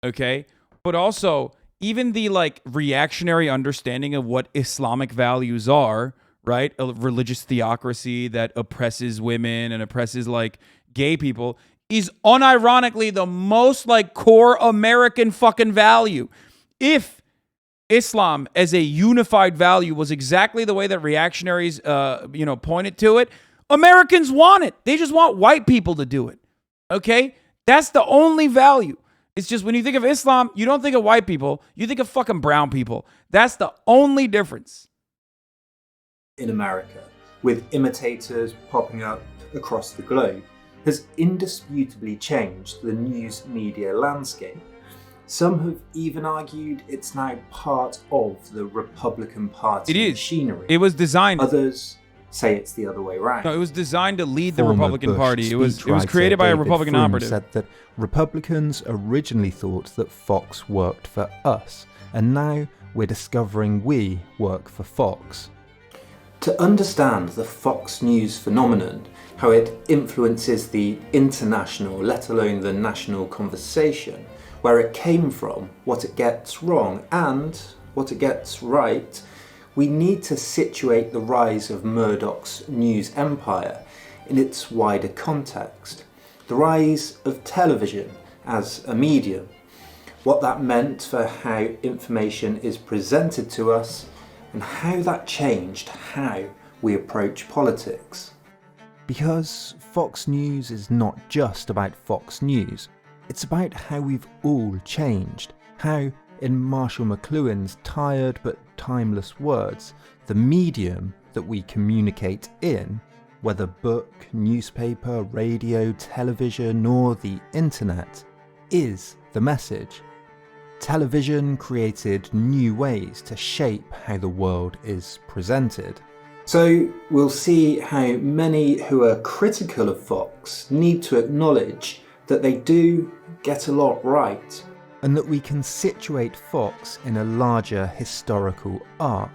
Okay? But also, even the like reactionary understanding of what Islamic values are, right? A religious theocracy that oppresses women and oppresses like gay people is unironically the most like core American fucking value. If Islam as a unified value was exactly the way that reactionaries, pointed to it, Americans want it. They just want white people to do it. Okay? That's the only value. It's just when you think of Islam, you don't think of white people. You think of fucking brown people. That's the only difference. In America, with imitators popping up across the globe, has indisputably changed the news media landscape. Some have even argued it's now part of the Republican Party machinery. It was designed. Others say it's the other way around. No, it was designed to lead the Former Republican Bush Party. It was created by a David Republican Frum operative. said that Republicans originally thought that Fox worked for us, and now we're discovering we work for Fox. To understand the Fox News phenomenon, how it influences the international, let alone the national conversation, where it came from, what it gets wrong, and what it gets right, we need to situate the rise of Murdoch's news empire in its wider context. The rise of television as a medium, what that meant for how information is presented to us, and how that changed how we approach politics. Because Fox News is not just about Fox News, it's about how we've all changed, how, in Marshall McLuhan's tired but timeless words, the medium that we communicate in, whether book, newspaper, radio, television, or the internet, is the message. Television created new ways to shape how the world is presented. So we'll see how many who are critical of Fox need to acknowledge that they do get a lot right. And that we can situate Fox in a larger historical arc,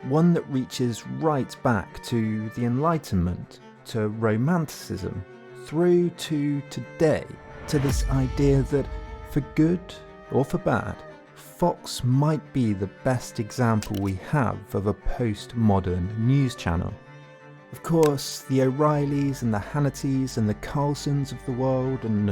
one that reaches right back to the Enlightenment, to Romanticism, through to today, to this idea that for good or for bad, Fox might be the best example we have of a postmodern news channel. Of course, the O'Reillys and the Hannitys and the Carlsons of the world and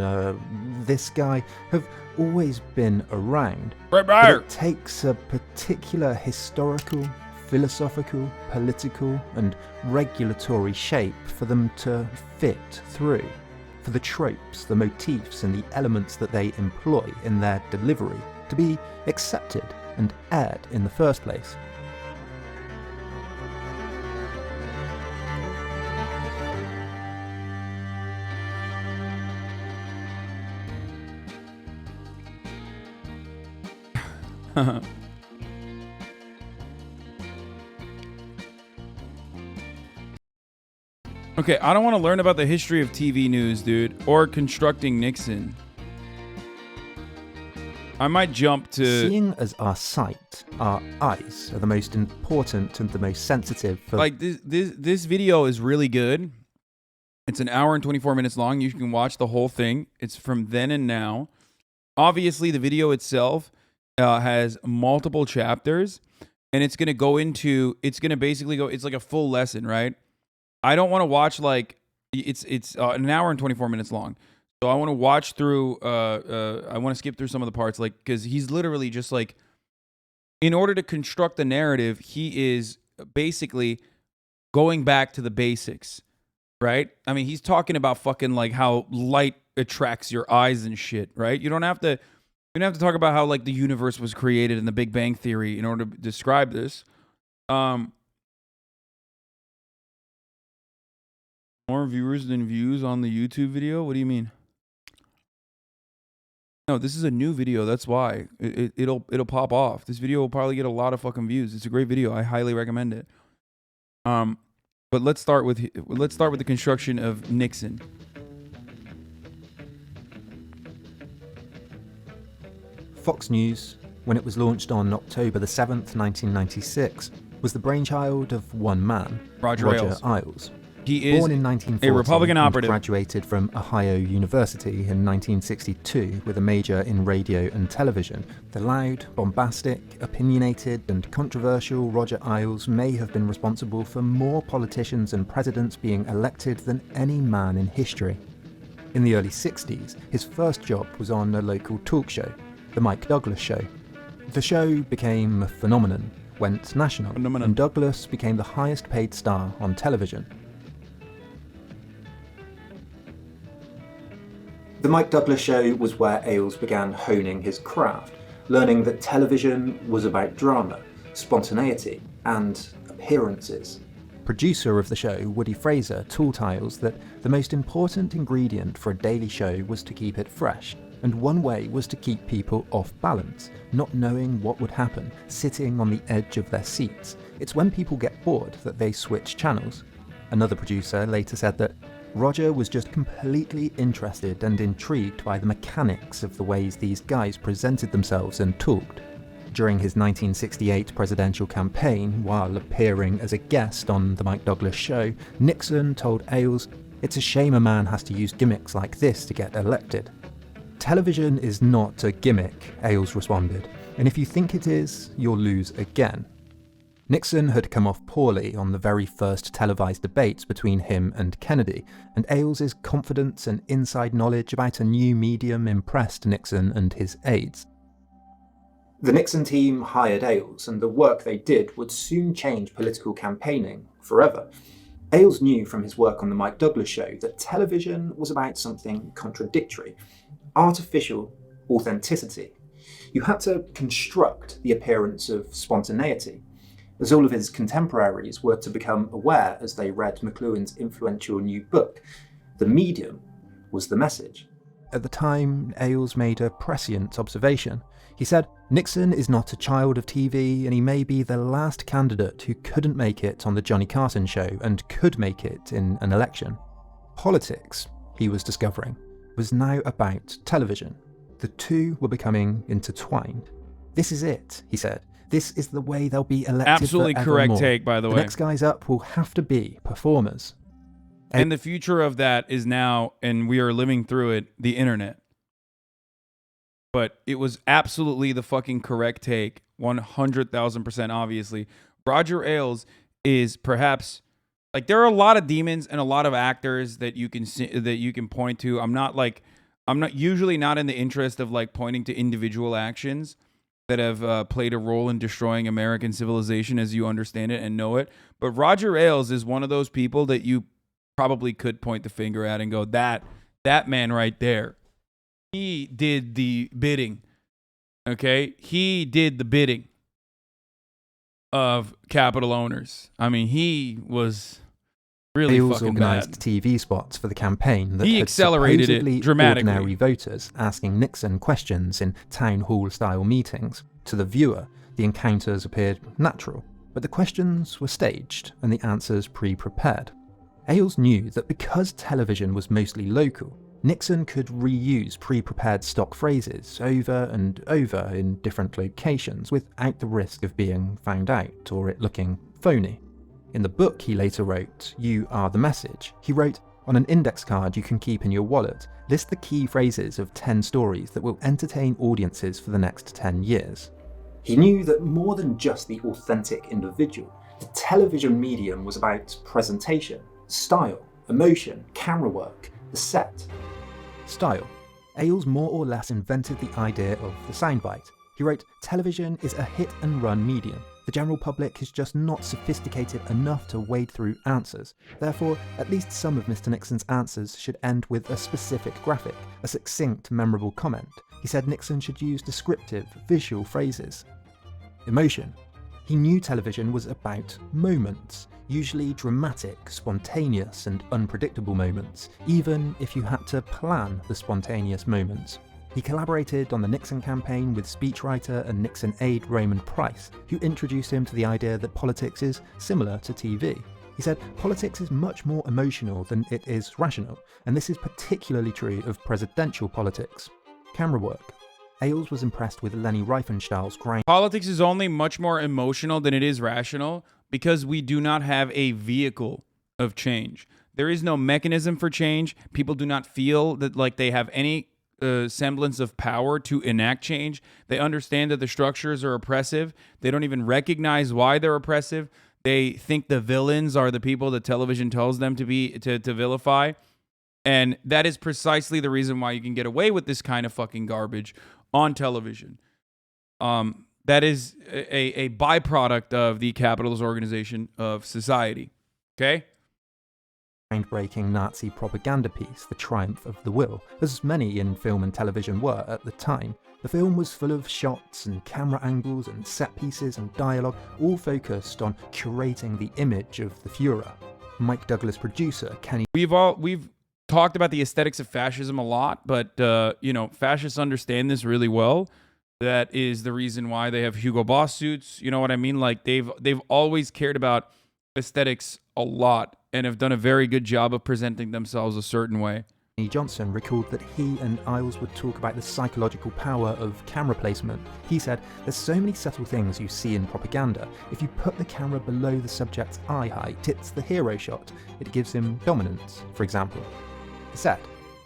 this guy have always been around. But it takes a particular historical, philosophical, political and regulatory shape for them to fit through, for the tropes, the motifs and the elements that they employ in their delivery to be accepted and aired in the first place. Okay, I don't want to learn about the history of TV news, dude, or constructing Nixon. I might jump to... Seeing as our sight, our eyes, are the most important and the most sensitive for... Like, this video is really good. It's an hour and 24 minutes long. You can watch the whole thing. It's from then and now. Obviously, the video itself has multiple chapters, and it's going to go into... It's going to basically go... It's like a full lesson, right? I don't want to watch, like... It's an hour and 24 minutes long. So I want to watch through, I want to skip through some of the parts, like, because he's literally just like, in order to construct the narrative, he is basically going back to the basics, right? I mean, he's talking about fucking like how light attracts your eyes and shit, right? You don't have to talk about how like the universe was created in the Big Bang Theory in order to describe this. More viewers than views on the YouTube video? What do you mean? No, this is a new video. That's why it'll pop off. This video will probably get a lot of fucking views. It's a great video. I highly recommend it. But let's start with the construction of Nixon. Fox News, when it was launched on October the 7th, 1996, was the brainchild of one man, Roger Ailes. He is born in 1940, a Republican and operative. graduated from Ohio University in 1962 with a major in radio and television. The loud, bombastic, opinionated, and controversial Roger Ailes may have been responsible for more politicians and presidents being elected than any man in history. In the early 60s, his first job was on a local talk show, The Mike Douglas Show. The show became a phenomenon, went national, and Douglas became the highest paid star on television. The Mike Douglas Show was where Ailes began honing his craft, learning that television was about drama, spontaneity, and appearances. Producer of the show, Woody Fraser, taught Ailes that the most important ingredient for a daily show was to keep it fresh, and one way was to keep people off balance, not knowing what would happen, sitting on the edge of their seats. It's when people get bored that they switch channels. Another producer later said that Roger was just completely interested and intrigued by the mechanics of the ways these guys presented themselves and talked. During his 1968 presidential campaign, while appearing as a guest on The Mike Douglas Show, Nixon told Ailes, "It's a shame a man has to use gimmicks like this to get elected." "Television is not a gimmick," Ailes responded, "and if you think it is, you'll lose again." Nixon had come off poorly on the very first televised debates between him and Kennedy, and Ailes' confidence and inside knowledge about a new medium impressed Nixon and his aides. The Nixon team hired Ailes, and the work they did would soon change political campaigning forever. Ailes knew from his work on The Mike Douglas Show that television was about something contradictory, artificial authenticity. You had to construct the appearance of spontaneity, as all of his contemporaries were to become aware as they read McLuhan's influential new book. The medium was the message. At the time, Ailes made a prescient observation. He said, "Nixon is not a child of TV, and he may be the last candidate who couldn't make it on the Johnny Carson show and could make it in an election." Politics, he was discovering, was now about television. The two were becoming intertwined. "This is it," he said. "This is the way they'll be elected Absolutely correct forevermore. take, by the way. The next guys up will have to be performers." And the future of that is now, and we are living through it, the internet. But it was absolutely the fucking correct take, 100,000% obviously. Roger Ailes is perhaps, like, there are a lot of demons and a lot of actors that you can see, that you can point to. I'm not usually not in the interest of like pointing to individual actions that have played a role in destroying American civilization as you understand it and know it. But Roger Ailes is one of those people that you probably could point the finger at and go, that man right there, he did the bidding. Okay? He did the bidding of capital owners. I mean, he was really Ailes fucking organised bad. TV spots for the campaign that He had accelerated it supposedly dramatically. ordinary voters asking Nixon questions in town hall style meetings. To the viewer, the encounters appeared natural, but the questions were staged and the answers pre-prepared. Ailes knew that because television was mostly local, Nixon could reuse pre-prepared stock phrases over and over in different locations without the risk of being found out or it looking phony. In the book he later wrote, You Are the Message, he wrote, on an index card you can keep in your wallet, list the key phrases of 10 stories that will entertain audiences for the next 10 years. He knew that more than just the authentic individual, the television medium was about presentation, style, emotion, camera work, the set. Style. Ailes more or less invented the idea of the soundbite. He wrote, television is a hit and run medium. The general public is just not sophisticated enough to wade through answers. Therefore, at least some of Mr. Nixon's answers should end with a specific graphic, a succinct, memorable comment. He said Nixon should use descriptive, visual phrases. Emotion. He knew television was about moments, usually dramatic, spontaneous and unpredictable moments, even if you had to plan the spontaneous moments. He collaborated on the Nixon campaign with speechwriter and Nixon aide Raymond Price, who introduced him to the idea that politics is similar to TV. He said, politics is much more emotional than it is rational, and this is particularly true of presidential politics. Camera work. Ailes was impressed with Leni Riefenstahl's grind. Politics is only much more emotional than it is rational because we do not have a vehicle of change. There is no mechanism for change. People do not feel that like they have any semblance of power to enact change. They understand that the structures are oppressive. They don't even recognize why they're oppressive. They think the villains are the people that television tells them to vilify. And that is precisely the reason why you can get away with this kind of fucking garbage on television. That is a byproduct of the capitalist organization of society. Okay? Groundbreaking Nazi propaganda piece, The Triumph of the Will, as many in film and television were at the time. The film was full of shots and camera angles and set pieces and dialogue, all focused on curating the image of the Fuhrer. Mike Douglas producer Kenny. We've talked about the aesthetics of fascism a lot, but fascists understand this really well. That is the reason why they have Hugo Boss suits. You know what I mean? Like they've always cared about aesthetics a lot and have done a very good job of presenting themselves a certain way. Johnson recalled that he and Ailes would talk about the psychological power of camera placement. He said, there's so many subtle things you see in propaganda. If you put the camera below the subject's eye height, it's the hero shot. It gives him dominance, for example. Set.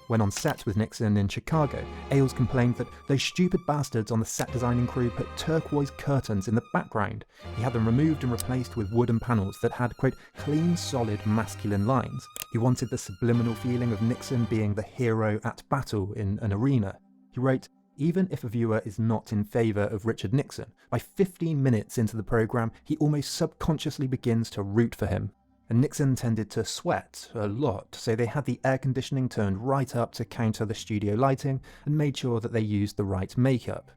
When on set with Nixon in Chicago, Ailes complained that those stupid bastards on the set designing crew put turquoise curtains in the background. He had them removed and replaced with wooden panels that had, quote, clean, solid, masculine lines. He wanted the subliminal feeling of Nixon being the hero at battle in an arena. He wrote, even if a viewer is not in favour of Richard Nixon, by 15 minutes into the programme, he almost subconsciously begins to root for him. And Nixon tended to sweat a lot, so they had the air conditioning turned right up to counter the studio lighting and made sure that they used the right makeup.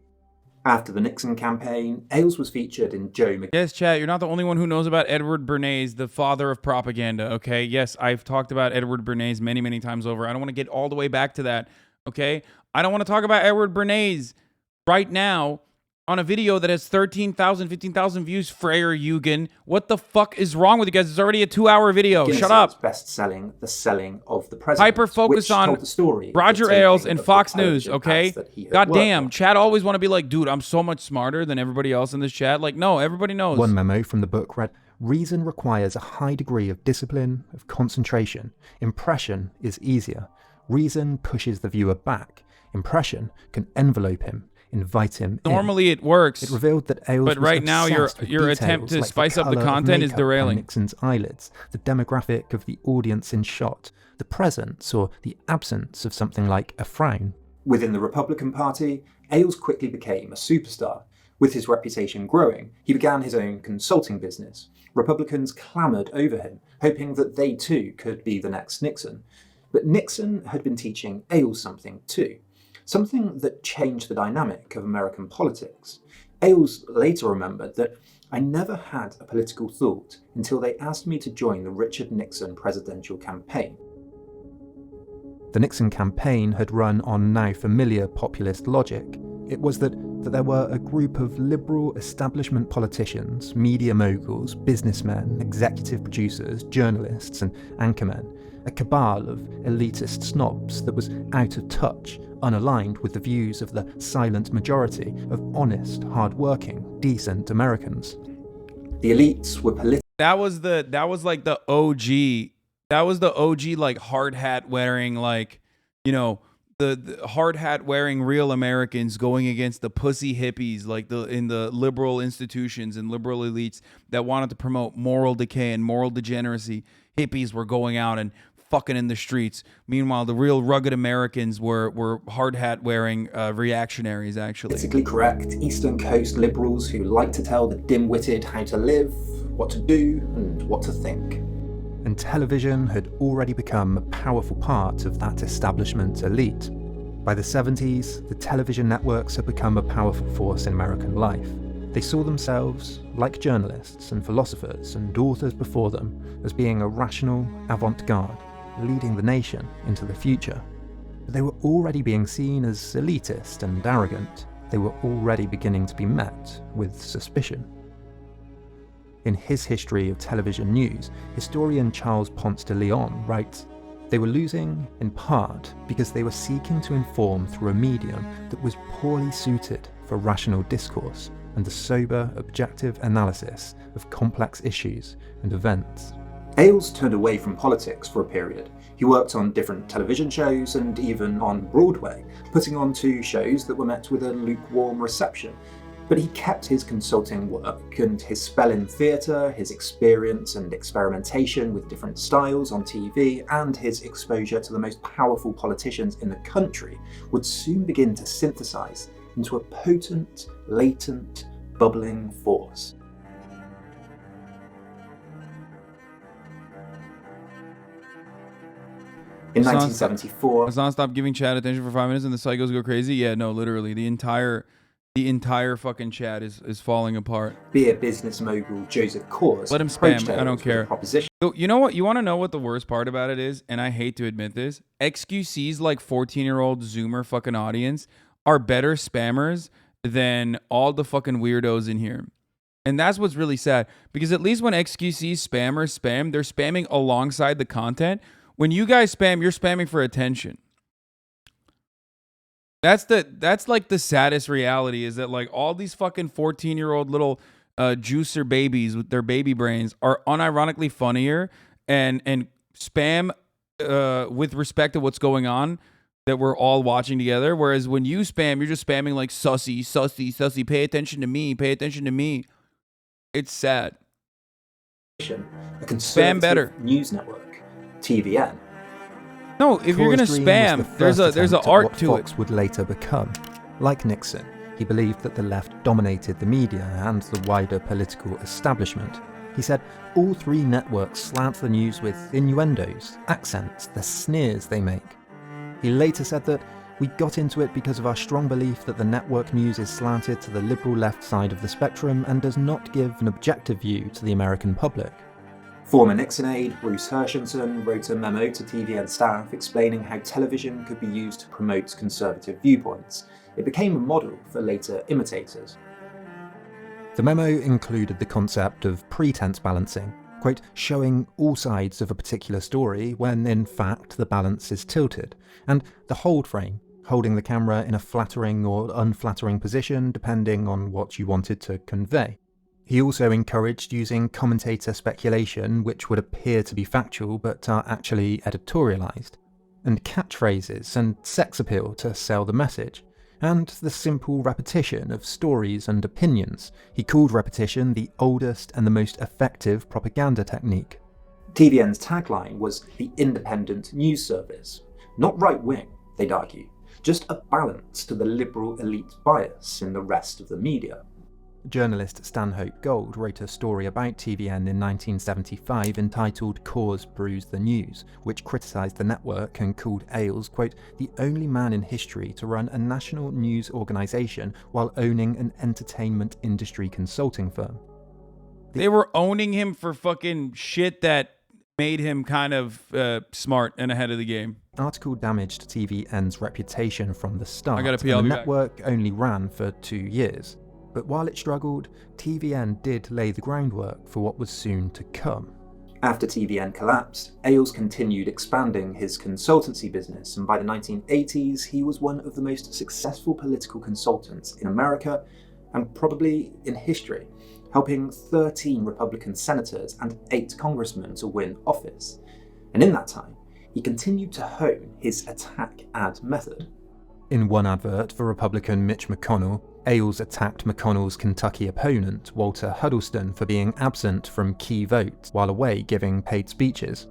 After the Nixon campaign, Ailes was featured in Joe Mc... Yes, chat, you're not the only one who knows about Edward Bernays, the father of propaganda, okay? Yes, I've talked about Edward Bernays many, many times over. I don't want to get all the way back to that, okay? I don't want to talk about Edward Bernays right now on a video that has 13,000, 15,000 views. Freyer Eugen, what the fuck is wrong with you guys? It's already a 2-hour video. Guinness Shut up. Best-selling, The Selling of the President. Hyper focus on the story Roger Ailes and Fox News, okay? God damn, chat always want to be like, dude, I'm so much smarter than everybody else in this chat. Like, no, everybody knows. One memo from the book read, reason requires a high degree of discipline, of concentration. Impression is easier. Reason pushes the viewer back. Impression can envelope him, invite him Normally in. it works. It revealed that Ailes but right now your attempt to spice up the content is derailing. Nixon's eyelids, the demographic of the audience in shot, the presence or the absence of something like a frown. Within the Republican Party, Ailes quickly became a superstar. With his reputation growing, he began his own consulting business. Republicans clamoured over him, hoping that they too could be the next Nixon. But Nixon had been teaching Ailes something too. Something that changed the dynamic of American politics. Ailes later remembered that I never had a political thought until they asked me to join the Richard Nixon presidential campaign. The Nixon campaign had run on now familiar populist logic. It was that that there were a group of liberal establishment politicians, media moguls, businessmen, executive producers, journalists, and anchormen, a cabal of elitist snobs that was out of touch, unaligned with the views of the silent majority of honest, hard-working, decent Americans. The elites were political. That was like the OG. That was the OG, like, hard hat wearing, like, you know, the hard hat wearing real Americans going against the pussy hippies, like in the liberal institutions and liberal elites that wanted to promote moral decay and moral degeneracy. Hippies were going out and fucking in the streets. Meanwhile, the real rugged Americans were hard hat wearing reactionaries, actually. Politically correct Eastern Coast liberals who like to tell the dim-witted how to live, what to do, and what to think. And television had already become a powerful part of that establishment elite. By the 70s, the television networks had become a powerful force in American life. They saw themselves, like journalists and philosophers and authors before them, as being a rational avant-garde, leading the nation into the future. But they were already being seen as elitist and arrogant. They were already beginning to be met with suspicion. In his history of television news, historian Charles Ponce de Leon writes, "They were losing, in part, because they were seeking to inform through a medium that was poorly suited for rational discourse and the sober, objective analysis of complex issues and events." Ailes turned away from politics for a period. He worked on different television shows and even on Broadway, putting on 2 shows that were met with a lukewarm reception. But he kept his consulting work and his spell in theatre, his experience and experimentation with different styles on TV, and his exposure to the most powerful politicians in the country would soon begin to synthesize into a potent, latent, bubbling force. In 1974... Hasan, stop giving Chad attention for 5 minutes and the psychos go crazy? Yeah, no, literally. The entire fucking chat is falling apart. Beer business mogul Joseph Coors. Let him spam. I don't care. So, you know what? You want to know what the worst part about it is? And I hate to admit this. XQC's like 14-year-old Zoomer fucking audience are better spammers than all the fucking weirdos in here. And that's what's really sad. Because at least when XQC spammers spam, they're spamming alongside the content. When you guys spam, you're spamming for attention. That's like the saddest reality, is that like all these fucking 14-year-old little juicer babies with their baby brains are unironically funnier and spam with respect to what's going on that we're all watching together. Whereas when you spam, you're just spamming like sussy, sussy, sussy. Pay attention to me. Pay attention to me. It's sad. A conservative better. News network, TVN. No, if you're gonna spam, there's an art to Fox would later become. Like Nixon, he believed that the left dominated the media and the wider political establishment. He said all 3 networks slant the news with innuendos, accents, the sneers they make. He later said that we got into it because of our strong belief that the network news is slanted to the liberal left side of the spectrum and does not give an objective view to the American public. Former Nixon aide Bruce Hershenson wrote a memo to TVN staff explaining how television could be used to promote conservative viewpoints. It became a model for later imitators. The memo included the concept of pretense balancing, quote, showing all sides of a particular story when in fact the balance is tilted, and the hold frame, holding the camera in a flattering or unflattering position depending on what you wanted to convey. He also encouraged using commentator speculation, which would appear to be factual but are actually editorialized, and catchphrases and sex appeal to sell the message, and the simple repetition of stories and opinions. He called repetition the oldest and the most effective propaganda technique. TVN's tagline was the independent news service. Not right-wing, they'd argue, just a balance to the liberal elite bias in the rest of the media. Journalist Stanhope Gold wrote a story about TVN in 1975 entitled Coors Brews the News, which criticised the network and called Ailes, quote, the only man in history to run a national news organisation while owning an entertainment industry consulting firm. They were owning him for fucking shit that made him kind of smart and ahead of the game. The article damaged TVN's reputation from the start, I gotta pee, and I'll the be back. network only ran for 2 years. But while it struggled, TVN did lay the groundwork for what was soon to come. After TVN collapsed, Ailes continued expanding his consultancy business, and by the 1980s, he was one of the most successful political consultants in America, and probably in history, helping 13 Republican senators and 8 congressmen to win office. And in that time, he continued to hone his attack ad method. In one advert for Republican Mitch McConnell, Ailes attacked McConnell's Kentucky opponent, Walter Huddleston, for being absent from key votes while away giving paid speeches.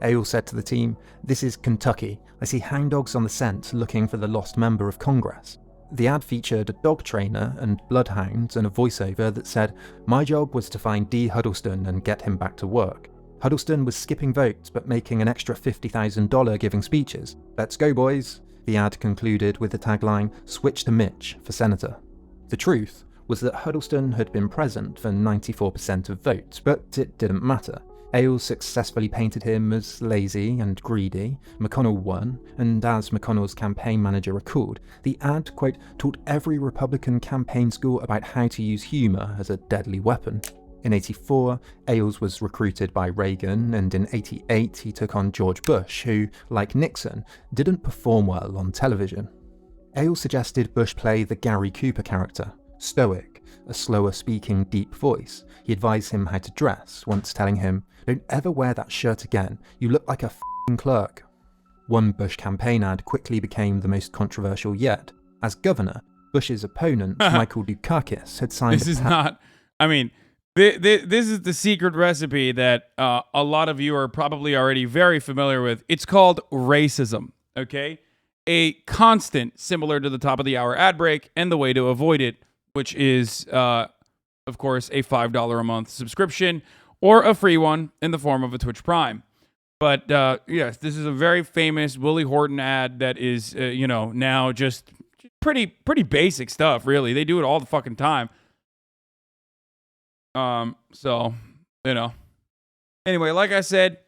Ailes said to the team, "This is Kentucky. I see hound dogs on the scent looking for the lost member of Congress." The ad featured a dog trainer and bloodhounds and a voiceover that said, "My job was to find D. Huddleston and get him back to work. Huddleston was skipping votes but making an extra $50,000 giving speeches. Let's go, boys." The ad concluded with the tagline, "Switch to Mitch for Senator." The truth was that Huddleston had been present for 94% of votes, but it didn't matter. Ailes successfully painted him as lazy and greedy. McConnell won, and as McConnell's campaign manager recalled, the ad, quote, taught every Republican campaign school about how to use humour as a deadly weapon. In '84, Ailes was recruited by Reagan, and in '88 he took on George Bush, who, like Nixon, didn't perform well on television. Ailes suggested Bush play the Gary Cooper character, stoic, a slower speaking deep voice. He advised him how to dress, once telling him, "Don't ever wear that shirt again, you look like a f***ing clerk." One Bush campaign ad quickly became the most controversial yet. As governor, Bush's opponent, Michael Dukakis, had signed This is not, I mean, this is the secret recipe that a lot of you are probably already very familiar with. It's called racism, okay? A constant similar to the top of the hour ad break, and the way to avoid it, which is, of course, a $5 a month subscription or a free one in the form of a Twitch Prime. But yes, this is a very famous Willie Horton ad that is, now just pretty basic stuff, really. They do it all the fucking time. So, Anyway, like I said,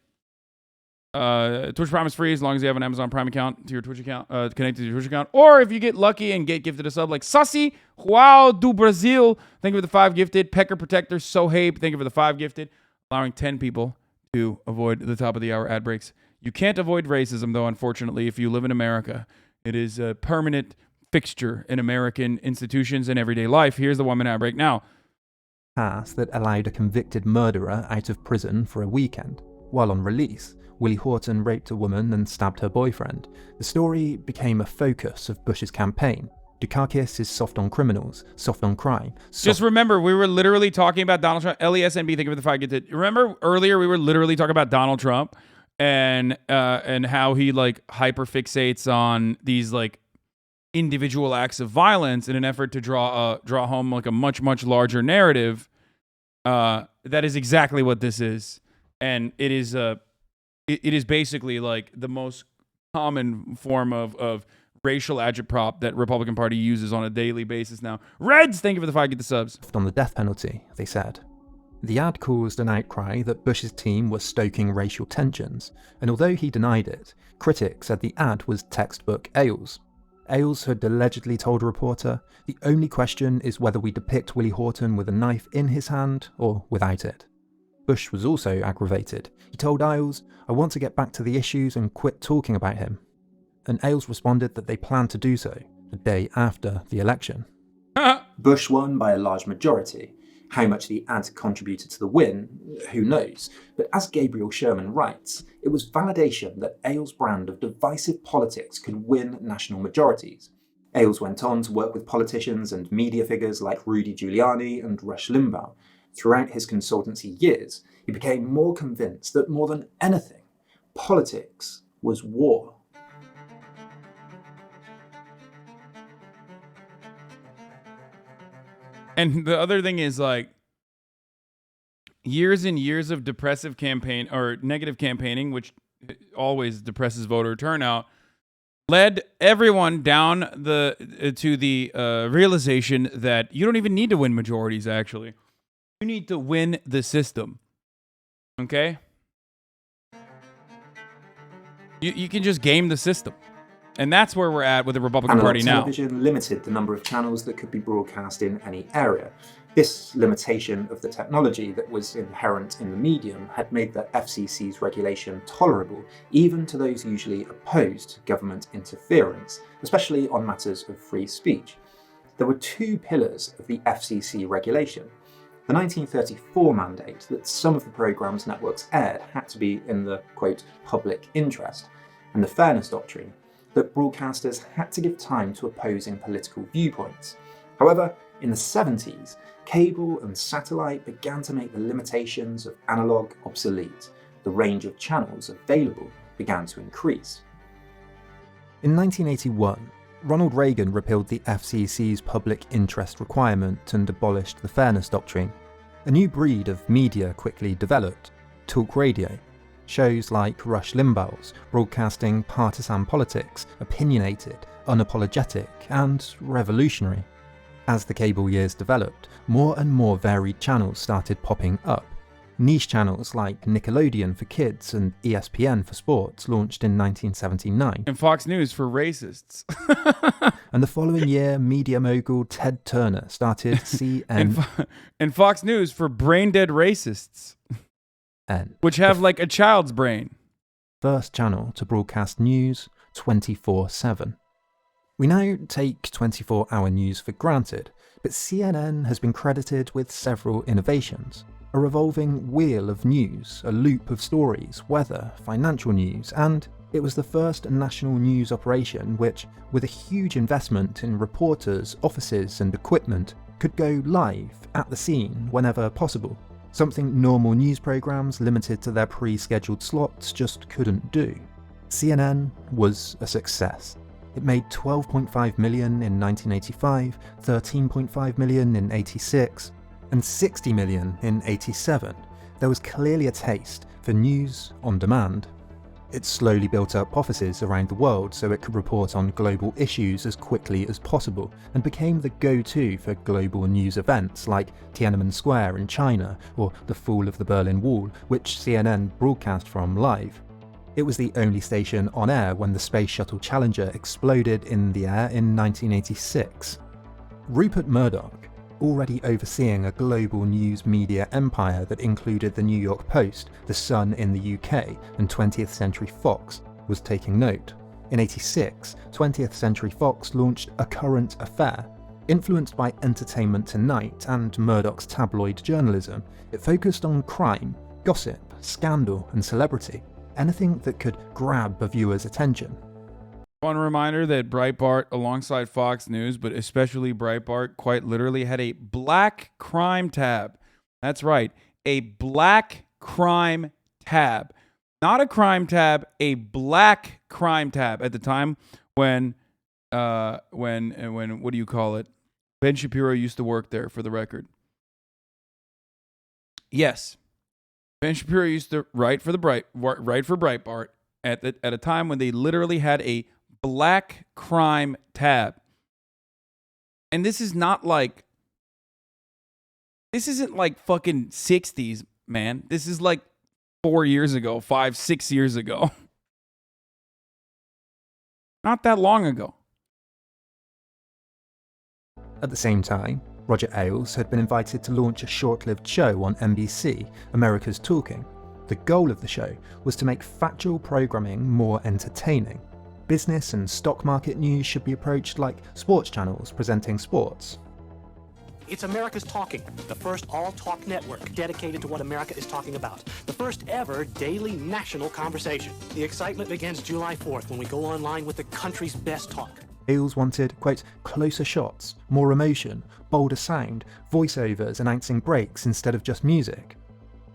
Twitch Prime is free as long as you have an Amazon Prime account to your Twitch account, connected to your Twitch account. Or if you get lucky and get gifted a sub like Sassy, Joao do Brazil, thank you for the 5 gifted. Pecker Protector, Sohape, thank you for the 5 gifted. Allowing 10 people to avoid the top of the hour ad breaks. You can't avoid racism, though, unfortunately, if you live in America. It is a permanent fixture in American institutions and everyday life. Here's the 1 minute ad break now. Pass that allowed a convicted murderer out of prison for a weekend. While on release, Willie Horton raped a woman and stabbed her boyfriend. The story became a focus of Bush's campaign. Dukakis is soft on criminals, soft on crime. Just remember, we were literally talking about Donald Trump. LESNB, thank you for the 5 gifted. Remember earlier we were literally talking about Donald Trump and how he like hyperfixates on these like individual acts of violence in an effort to draw home like a much larger narrative. That is exactly what this is, and it is basically like the most common form of racial agitprop that Republican Party uses on a daily basis now. Reds, thank you for the 5 get the subs. On the death penalty, they said. The ad caused an outcry that Bush's team was stoking racial tensions, and although he denied it, critics said the ad was textbook Ailes. Ailes had allegedly told a reporter, "The only question is whether we depict Willie Horton with a knife in his hand or without it." Bush was also aggravated. He told Ailes, "I want to get back to the issues and quit talking about him." And Ailes responded that they planned to do so the day after the election. Bush won by a large majority. How much the ad contributed to the win, who knows? But as Gabriel Sherman writes, it was validation that Ailes' brand of divisive politics could win national majorities. Ailes went on to work with politicians and media figures like Rudy Giuliani and Rush Limbaugh. Throughout his consultancy years, he became more convinced that more than anything, politics was war. And the other thing is like years and years of depressive campaign or negative campaigning, which always depresses voter turnout, led everyone down to the realization that you don't even need to win majorities, actually. You need to win the system. Okay? You can just game the system. And that's where we're at with the Republican Analog Party now. television limited the number of channels that could be broadcast in any area. This limitation of the technology that was inherent in the medium had made the FCC's regulation tolerable even to those usually opposed to government interference, especially on matters of free speech. There were two pillars of the FCC regulation. The 1934 mandate that some of the programmes networks aired had to be in the, quote, public interest, and the fairness doctrine that broadcasters had to give time to opposing political viewpoints. However, in the 70s, cable and satellite began to make the limitations of analog obsolete. The range of channels available began to increase. In 1981, Ronald Reagan repealed the FCC's public interest requirement and abolished the fairness doctrine. A new breed of media quickly developed: talk radio. Shows like Rush Limbaugh's, broadcasting partisan politics, opinionated, unapologetic, and revolutionary. As the cable years developed, more and more varied channels started popping up. Niche channels like Nickelodeon for kids and ESPN for sports launched in 1979. And Fox News for racists. And the following year, media mogul Ted Turner started CNN. and Fox News for brain-dead racists. Which have like a child's brain. First channel to broadcast news 24/7. We now take 24-hour news for granted, but CNN has been credited with several innovations. A revolving wheel of news, a loop of stories, weather, financial news, and it was the first national news operation which, with a huge investment in reporters, offices and equipment, could go live at the scene whenever possible. Something normal news programmes limited to their pre-scheduled slots just couldn't do. CNN was a success. It made $12.5 million in 1985, $13.5 million in 86, and $60 million in 87. There was clearly a taste for news on demand. It slowly built up offices around the world so it could report on global issues as quickly as possible, and became the go-to for global news events like Tiananmen Square in China or the fall of the Berlin Wall, which CNN broadcast from live. It was the only station on air when the Space Shuttle Challenger exploded in the air in 1986. Rupert Murdoch, already overseeing a global news media empire that included the New York Post, The Sun in the UK, and 20th Century Fox, was taking note. In '86, 20th Century Fox launched A Current Affair. Influenced by Entertainment Tonight and Murdoch's tabloid journalism, it focused on crime, gossip, scandal, and celebrity. Anything that could grab a viewer's attention. One reminder that Breitbart, alongside Fox News, but especially Breitbart, quite literally had a black crime tab. That's right, a black crime tab. Not a crime tab, a black crime tab at the time when what do you call it? Ben Shapiro used to work there, for the record. Yes. Ben Shapiro used to write for Breitbart at a time when they literally had a black crime tab. And this isn't like fucking 60s, man. This is like 4 years ago, 5-6 years ago. Not that long ago. At the same time, Roger Ailes had been invited to launch a short-lived show on NBC, America's Talking. The goal of the show was to make factual programming more entertaining. Business and stock market news should be approached like sports channels presenting sports. It's America's Talking, the first all-talk network dedicated to what America is talking about. The first ever daily national conversation. The excitement begins July 4th when we go online with the country's best talk. Ailes wanted, quote, closer shots, more emotion, bolder sound, voiceovers announcing breaks instead of just music.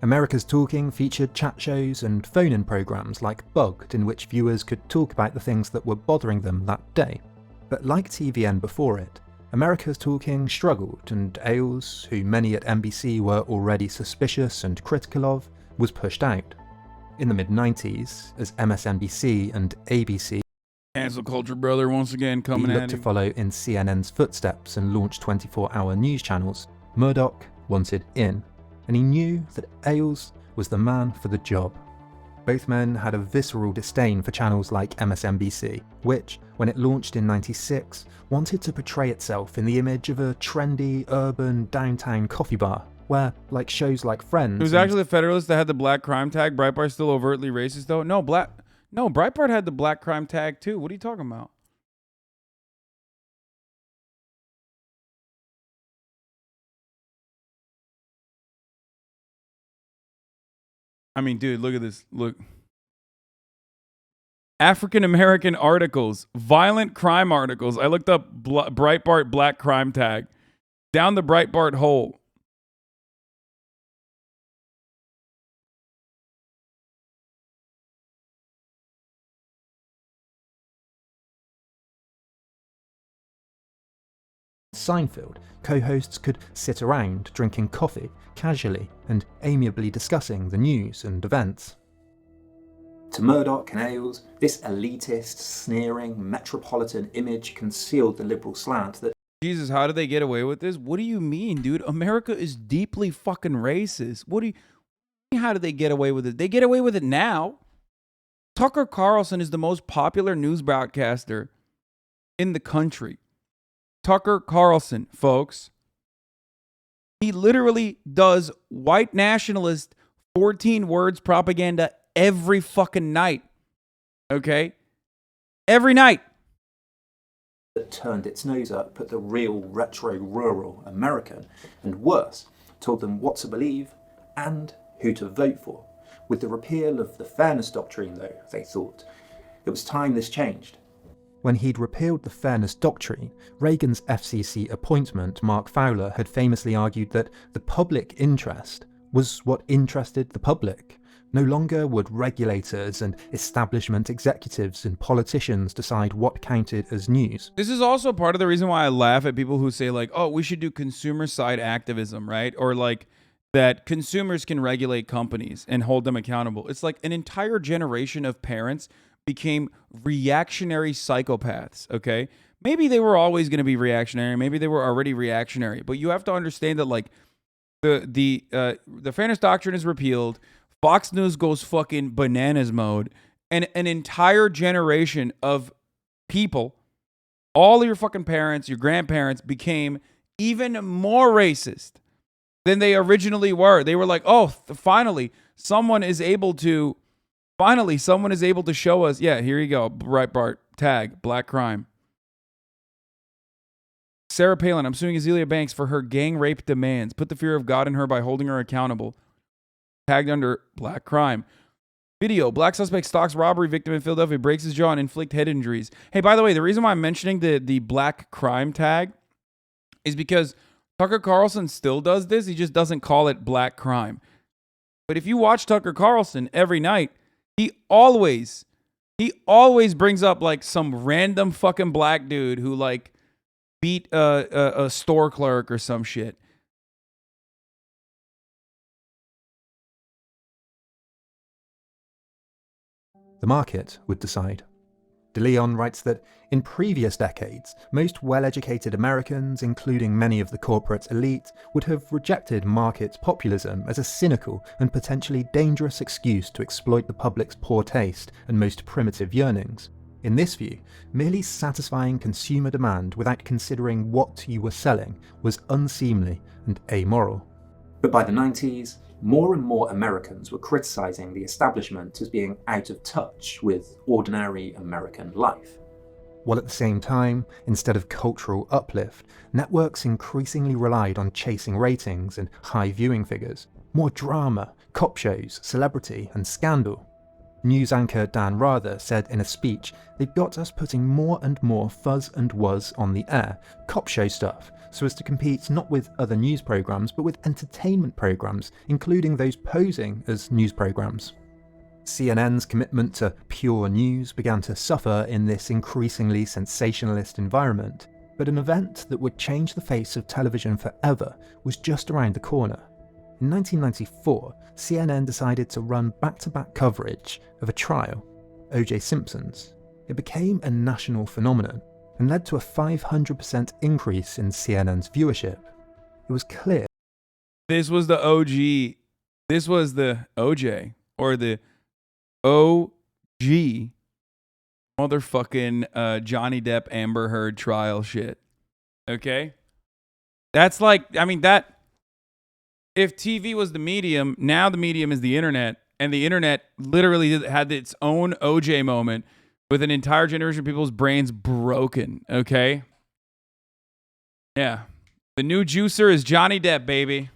America's Talking featured chat shows and phone-in programs like Bugged, in which viewers could talk about the things that were bothering them that day. But like TVN before it, America's Talking struggled, and Ailes, who many at NBC were already suspicious and critical of, was pushed out. In the mid-90s, as MSNBC and ABC Cancel culture, brother, once again coming looked at to him. follow in CNN's footsteps and launch 24-hour news channels, Murdoch wanted in, and he knew that Ailes was the man for the job. Both men had a visceral disdain for channels like MSNBC, which, when it launched in '96, wanted to portray itself in the image of a trendy, urban, downtown coffee bar, where, like shows like Friends... It was actually the Federalist that had the black crime tag. Breitbart's still overtly racist, though. No, Breitbart had the black crime tag, too. What are you talking about? I mean, dude, look at this. Look. African American articles, violent crime articles. I looked up Breitbart black crime tag. Down the Breitbart hole. Seinfeld, co-hosts could sit around drinking coffee casually and amiably discussing the news and events. To Murdoch and Ailes, this elitist, sneering, metropolitan image concealed the liberal slant that... Jesus, how did they get away with this? What do you mean, dude? America is deeply fucking racist. How did they get away with it? They get away with it now. Tucker Carlson is the most popular news broadcaster in the country. Tucker Carlson, folks. He literally does white nationalist 14 words propaganda every fucking night. Okay? Every night. That turned its nose up at the real retro rural American, and worse, told them what to believe and who to vote for. With the repeal of the fairness doctrine, though, they thought, it was time this changed. When he'd repealed the fairness doctrine, Reagan's FCC appointment, Mark Fowler, had famously argued that the public interest was what interested the public. No longer would regulators and establishment executives and politicians decide what counted as news. This is also part of the reason why I laugh at people who say like, oh, we should do consumer side activism, right? Or like that consumers can regulate companies and hold them accountable. It's like an entire generation of parents became reactionary psychopaths, okay? Maybe they were always going to be reactionary. Maybe they were already reactionary. But you have to understand that like the fairness doctrine is repealed. Fox News goes fucking bananas mode. And an entire generation of people, all of your fucking parents, your grandparents, became even more racist than they originally were. They were like, oh, finally, someone is able to show us, yeah, here you go, Breitbart, tag, black crime. Sarah Palin, I'm suing Azealia Banks for her gang rape demands. Put the fear of God in her by holding her accountable. Tagged under black crime. Video, black suspect stalks robbery victim in Philadelphia, breaks his jaw and inflict head injuries. Hey, by the way, the reason why I'm mentioning the black crime tag is because Tucker Carlson still does this. He just doesn't call it black crime. But if you watch Tucker Carlson every night, he always brings up like some random fucking black dude who like beat a store clerk or some shit. The market would decide. De Leon writes that in previous decades, most well-educated Americans, including many of the corporate elite, would have rejected market populism as a cynical and potentially dangerous excuse to exploit the public's poor taste and most primitive yearnings. In this view, merely satisfying consumer demand without considering what you were selling was unseemly and amoral. But by the 90s, more and more Americans were criticising the establishment as being out of touch with ordinary American life. While at the same time, instead of cultural uplift, networks increasingly relied on chasing ratings and high viewing figures, more drama, cop shows, celebrity and scandal. News anchor Dan Rather said in a speech, they've got us putting more and more fuzz and wuzz on the air, cop show stuff, so as to compete not with other news programs but with entertainment programs, including those posing as news programs. CNN's commitment to pure news began to suffer in this increasingly sensationalist environment, but an event that would change the face of television forever was just around the corner. In 1994, CNN decided to run back-to-back coverage of a trial, O.J. Simpson's. It became a national phenomenon and led to a 500% increase in CNN's viewership. It was clear. This was the OG. This was the OJ, or the OG motherfucking Johnny Depp Amber Heard trial shit. Okay? That's like, I mean, that, if TV was the medium, now the medium is the internet, and the internet literally had its own OJ moment with an entire generation of people's brains broken. Okay? Yeah. The new juicer is Johnny Depp, baby.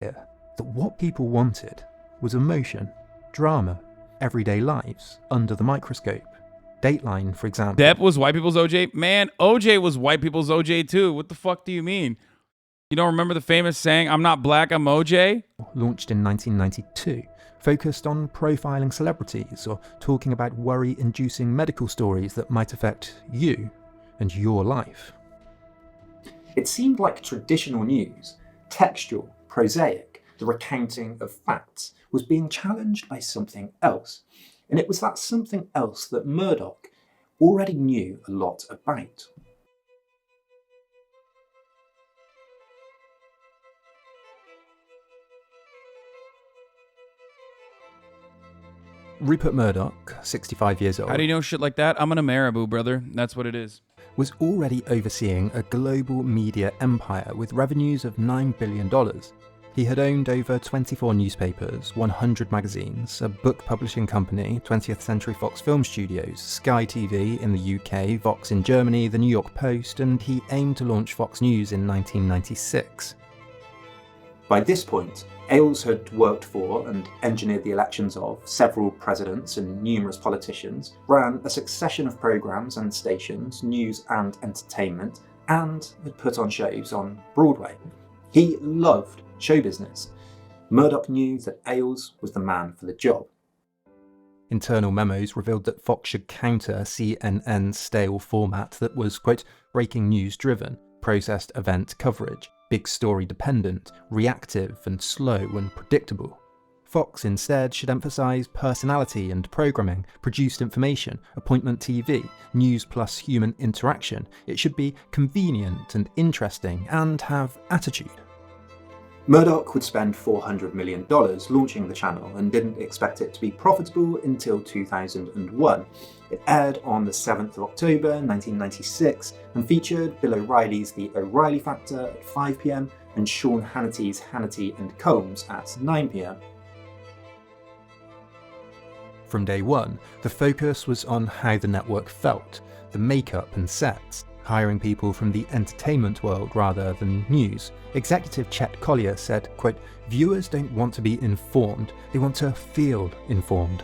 Yeah, that what people wanted was emotion, drama, everyday lives under the microscope. Dateline, for example. Depp was white people's OJ? Man, OJ was white people's OJ too. What the fuck do you mean? You don't remember the famous saying, I'm not black, I'm OJ? Launched in 1992, focused on profiling celebrities or talking about worry-inducing medical stories that might affect you and your life. It seemed like traditional news, textual, prosaic, the recounting of facts, was being challenged by something else. And it was that something else that Murdoch already knew a lot about. Rupert Murdoch, 65 years old. How do you know shit like that? I'm an Ameribu, brother. That's what it is. Was already overseeing a global media empire with revenues of $9 billion. He had owned over 24 newspapers, 100 magazines, a book publishing company, 20th Century Fox Film Studios, Sky TV in the UK, Vox in Germany, the New York Post, and he aimed to launch Fox News in 1996. By this point, Ailes had worked for and engineered the elections of several presidents and numerous politicians, ran a succession of programmes and stations, news and entertainment, and had put on shows on Broadway. He loved show business. Murdoch knew that Ailes was the man for the job. Internal memos revealed that Fox should counter CNN's stale format that was, quote, breaking news driven, processed event coverage, big story dependent, reactive and slow and predictable. Fox instead should emphasise personality and programming, produced information, appointment TV, news plus human interaction. It should be convenient and interesting and have attitude. Murdoch would spend $400 million launching the channel and didn't expect it to be profitable until 2001. It aired on the 7th of October 1996 and featured Bill O'Reilly's The O'Reilly Factor at 5 p.m. and Sean Hannity's Hannity and Combs at 9 p.m. From day one, the focus was on how the network felt, the makeup and sets, hiring people from the entertainment world rather than news. Executive Chet Collier said, quote, viewers don't want to be informed, they want to feel informed.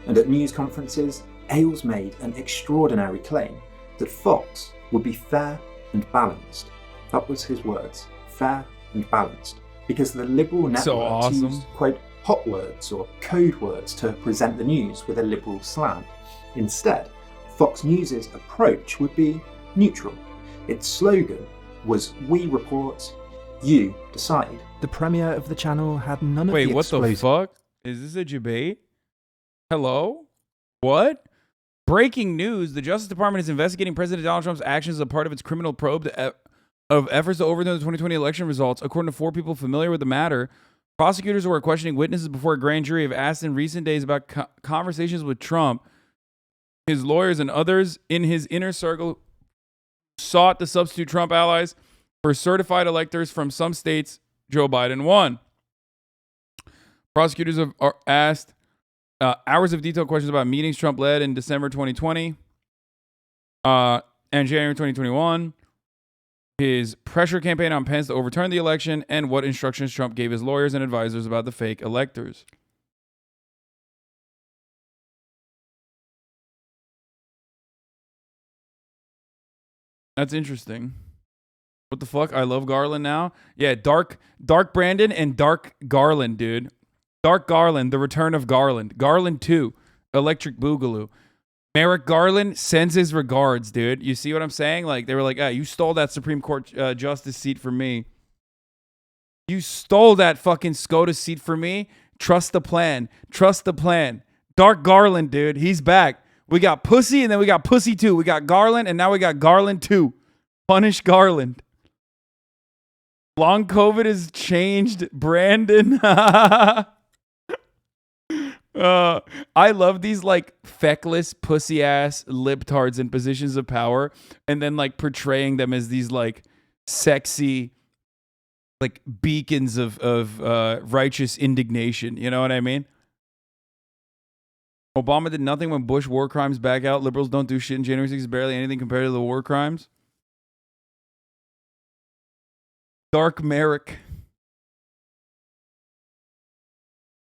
And at news conferences, Ailes made an extraordinary claim that Fox would be fair and balanced. That was his words, fair and balanced. Because the liberal networks used, quote, hot words or code words to present the news with a liberal slant. Instead, Fox News's approach would be neutral. Its slogan was, we report, you decide. The premiere of the channel had none of the explosive... Wait, what the fuck? Is this a debate? Hello? What? Breaking news. The Justice Department is investigating President Donald Trump's actions as a part of its criminal probe of efforts to overturn the 2020 election results. According to 4 people familiar with the matter, prosecutors who are questioning witnesses before a grand jury have asked in recent days about conversations with Trump, his lawyers, and others in his inner circle sought to substitute Trump allies for certified electors from some states Joe Biden won. Prosecutors are asked hours of detailed questions about meetings Trump led in December 2020 and January 2021, his pressure campaign on Pence to overturn the election, and what instructions Trump gave his lawyers and advisors about the fake electors. That's interesting. What the fuck? I love Garland now. Yeah, Dark Brandon and Dark Garland, dude. Dark Garland, The Return of Garland. Garland 2, Electric Boogaloo. Merrick Garland sends his regards, dude. You see what I'm saying? Like, they were like, you stole that Supreme Court justice seat from me. You stole that fucking SCOTUS seat from me. Trust the plan. Trust the plan. Dark Garland, dude. He's back. We got Pussy, and then we got Pussy 2. We got Garland, and now we got Garland 2. Punish Garland. Long COVID has changed Brandon. I love these like feckless pussy ass libtards in positions of power, and then like portraying them as these like sexy like beacons of righteous indignation. You know what I mean? Obama did nothing when Bush war crimes back out. Liberals don't do shit in January 6th. Barely anything compared to the war crimes. Dark Merrick.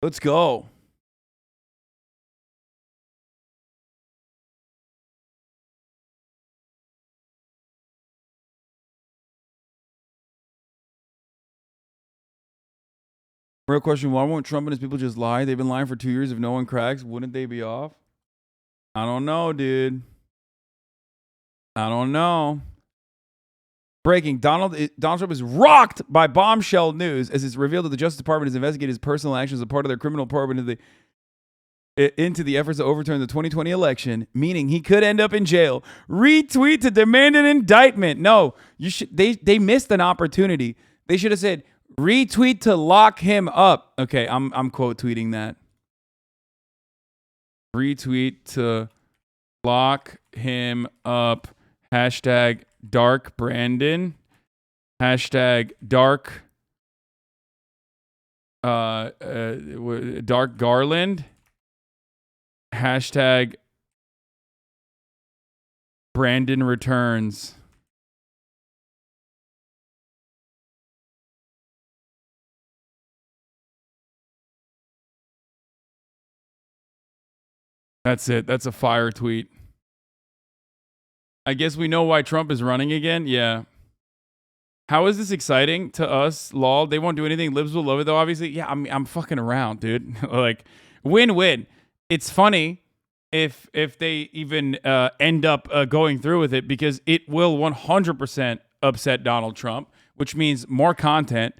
Let's go. Real question, why won't Trump and his people just lie? They've been lying for 2 years. If no one cracks, wouldn't they be off? I don't know, dude. I don't know. Breaking, Donald Trump is rocked by bombshell news as it's revealed that the Justice Department has investigated his personal actions as a part of their criminal probe into the efforts to overturn the 2020 election, meaning he could end up in jail. Retweet to demand an indictment. No, they missed an opportunity. They should have said, retweet to lock him up. Okay, I'm quote tweeting that. Retweet to lock him up. Hashtag Dark Brandon. Hashtag Dark Dark Garland. Hashtag Brandon returns. That's it. That's a fire tweet. I guess we know why Trump is running again. Yeah. How is this exciting to us? Lol. They won't do anything. Libs will love it though. Obviously. Yeah. I'm fucking around, dude. Like win-win. It's funny if they even end up going through with it, because it will 100% upset Donald Trump, which means more content.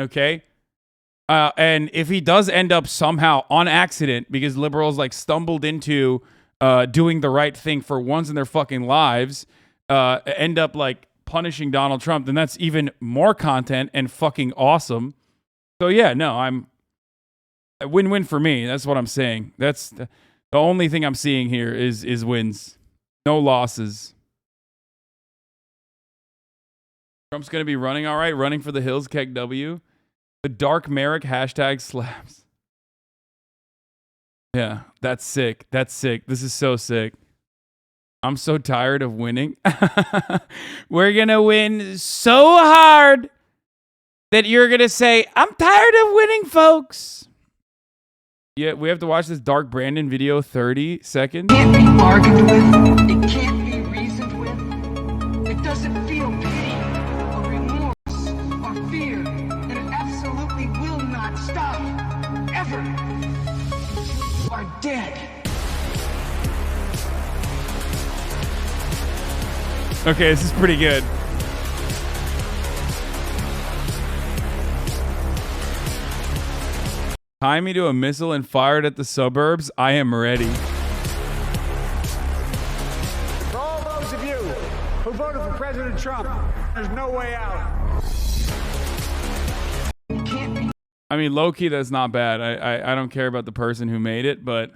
Okay. And if he does end up somehow on accident, because liberals like stumbled into doing the right thing for once in their fucking lives, end up like punishing Donald Trump, then that's even more content and fucking awesome. So yeah, no, I'm a win-win for me. That's what I'm saying. That's the only thing I'm seeing here is wins, no losses. Trump's gonna be running all right, running for the hills. Keck W. The Dark Merrick hashtag slaps. Yeah, that's sick. That's sick. This is so sick. I'm so tired of winning. We're going to win so hard that you're going to say, I'm tired of winning, folks. Yeah, we have to watch this Dark Brandon video 30 seconds. It can't be bargained with. It can't be reasoned with. It doesn't feel pity or remorse or fear. And it absolutely will not stop. Ever. You are dead. Okay, this is pretty good. Tie me to a missile and fire it at the suburbs. I am ready. For all those of you who voted for President Trump, there's no way out. I mean, low-key, that's not bad. I don't care about the person who made it, but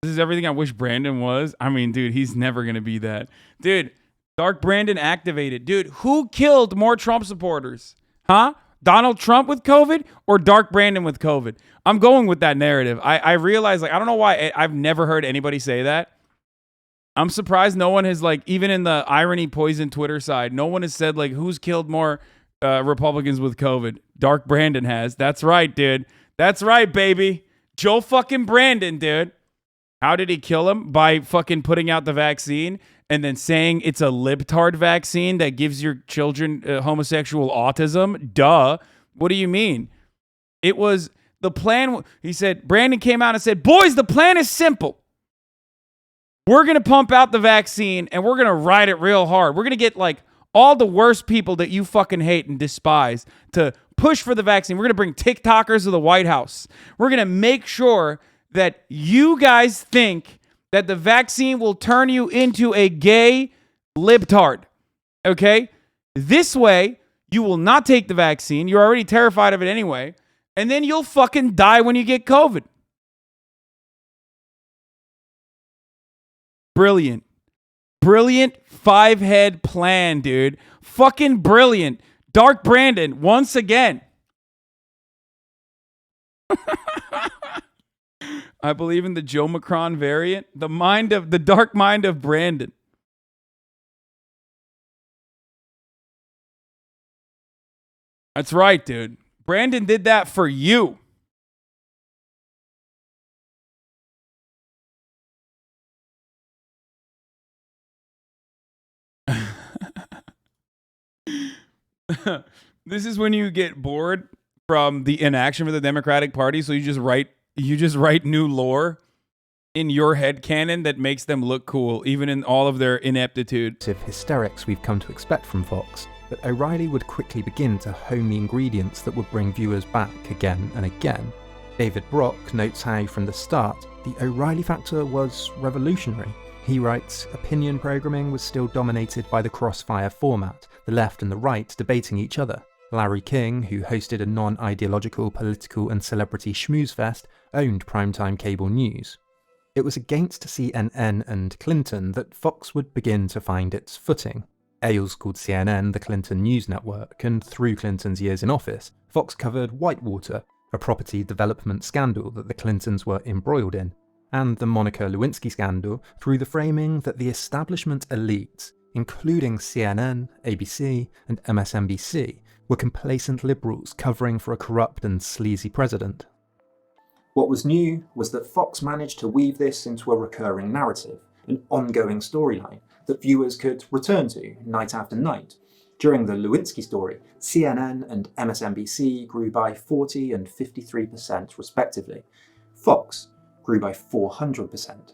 this is everything I wish Brandon was. I mean, dude, he's never going to be that. Dude, Dark Brandon activated. Dude, who killed more Trump supporters? Huh? Donald Trump with COVID or Dark Brandon with COVID? I'm going with that narrative. I realize, like, I don't know why I've never heard anybody say that. I'm surprised no one has, like, even in the irony poison Twitter side, no one has said, like, who's killed more Republicans with COVID? Dark Brandon has. That's right, dude. That's right, baby. Joe fucking Brandon, dude. How did he kill him? By fucking putting out the vaccine and then saying it's a libtard vaccine that gives your children homosexual autism? Duh. What do you mean? It was the plan. He said, Brandon came out and said, boys, the plan is simple. We're going to pump out the vaccine and we're going to ride it real hard. We're going to get like all the worst people that you fucking hate and despise to push for the vaccine. We're going to bring TikTokers to the White House. We're going to make sure that you guys think that the vaccine will turn you into a gay libtard, okay? This way, you will not take the vaccine. You're already terrified of it anyway. And then you'll fucking die when you get COVID. Brilliant. Brilliant 5-head plan, dude. Fucking brilliant. Dark Brandon, once again. I believe in the Joe Macron variant. The dark mind of Brandon. That's right, dude. Brandon did that for you. This is when you get bored from the inaction for the Democratic Party, so you just write new lore in your head canon that makes them look cool, even in all of their ineptitude. Hysterics we've come to expect from Fox, but O'Reilly would quickly begin to hone the ingredients that would bring viewers back again and again. David Brock notes how, from the start, the O'Reilly factor was revolutionary. He writes, opinion programming was still dominated by the crossfire format, the left and the right debating each other. Larry King, who hosted a non-ideological political and celebrity schmooze fest, owned primetime cable news. It was against CNN and Clinton that Fox would begin to find its footing. Ailes called CNN the Clinton News Network, and through Clinton's years in office, Fox covered Whitewater, a property development scandal that the Clintons were embroiled in, and the Monica Lewinsky scandal through the framing that the establishment elites, including CNN, ABC, and MSNBC, were complacent liberals covering for a corrupt and sleazy president. What was new was that Fox managed to weave this into a recurring narrative, an ongoing storyline that viewers could return to night after night. During the Lewinsky story, CNN and MSNBC grew by 40 and 53% respectively. Fox grew by 400%.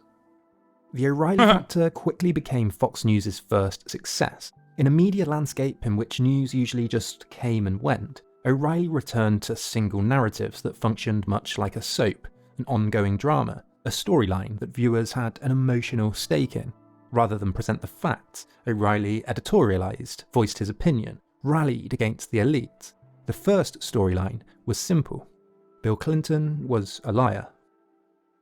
The O'Reilly factor quickly became Fox News' first success. In a media landscape in which news usually just came and went, O'Reilly returned to single narratives that functioned much like a soap, an ongoing drama, a storyline that viewers had an emotional stake in. Rather than present the facts, O'Reilly editorialized, voiced his opinion, rallied against the elite. The first storyline was simple. Bill Clinton was a liar.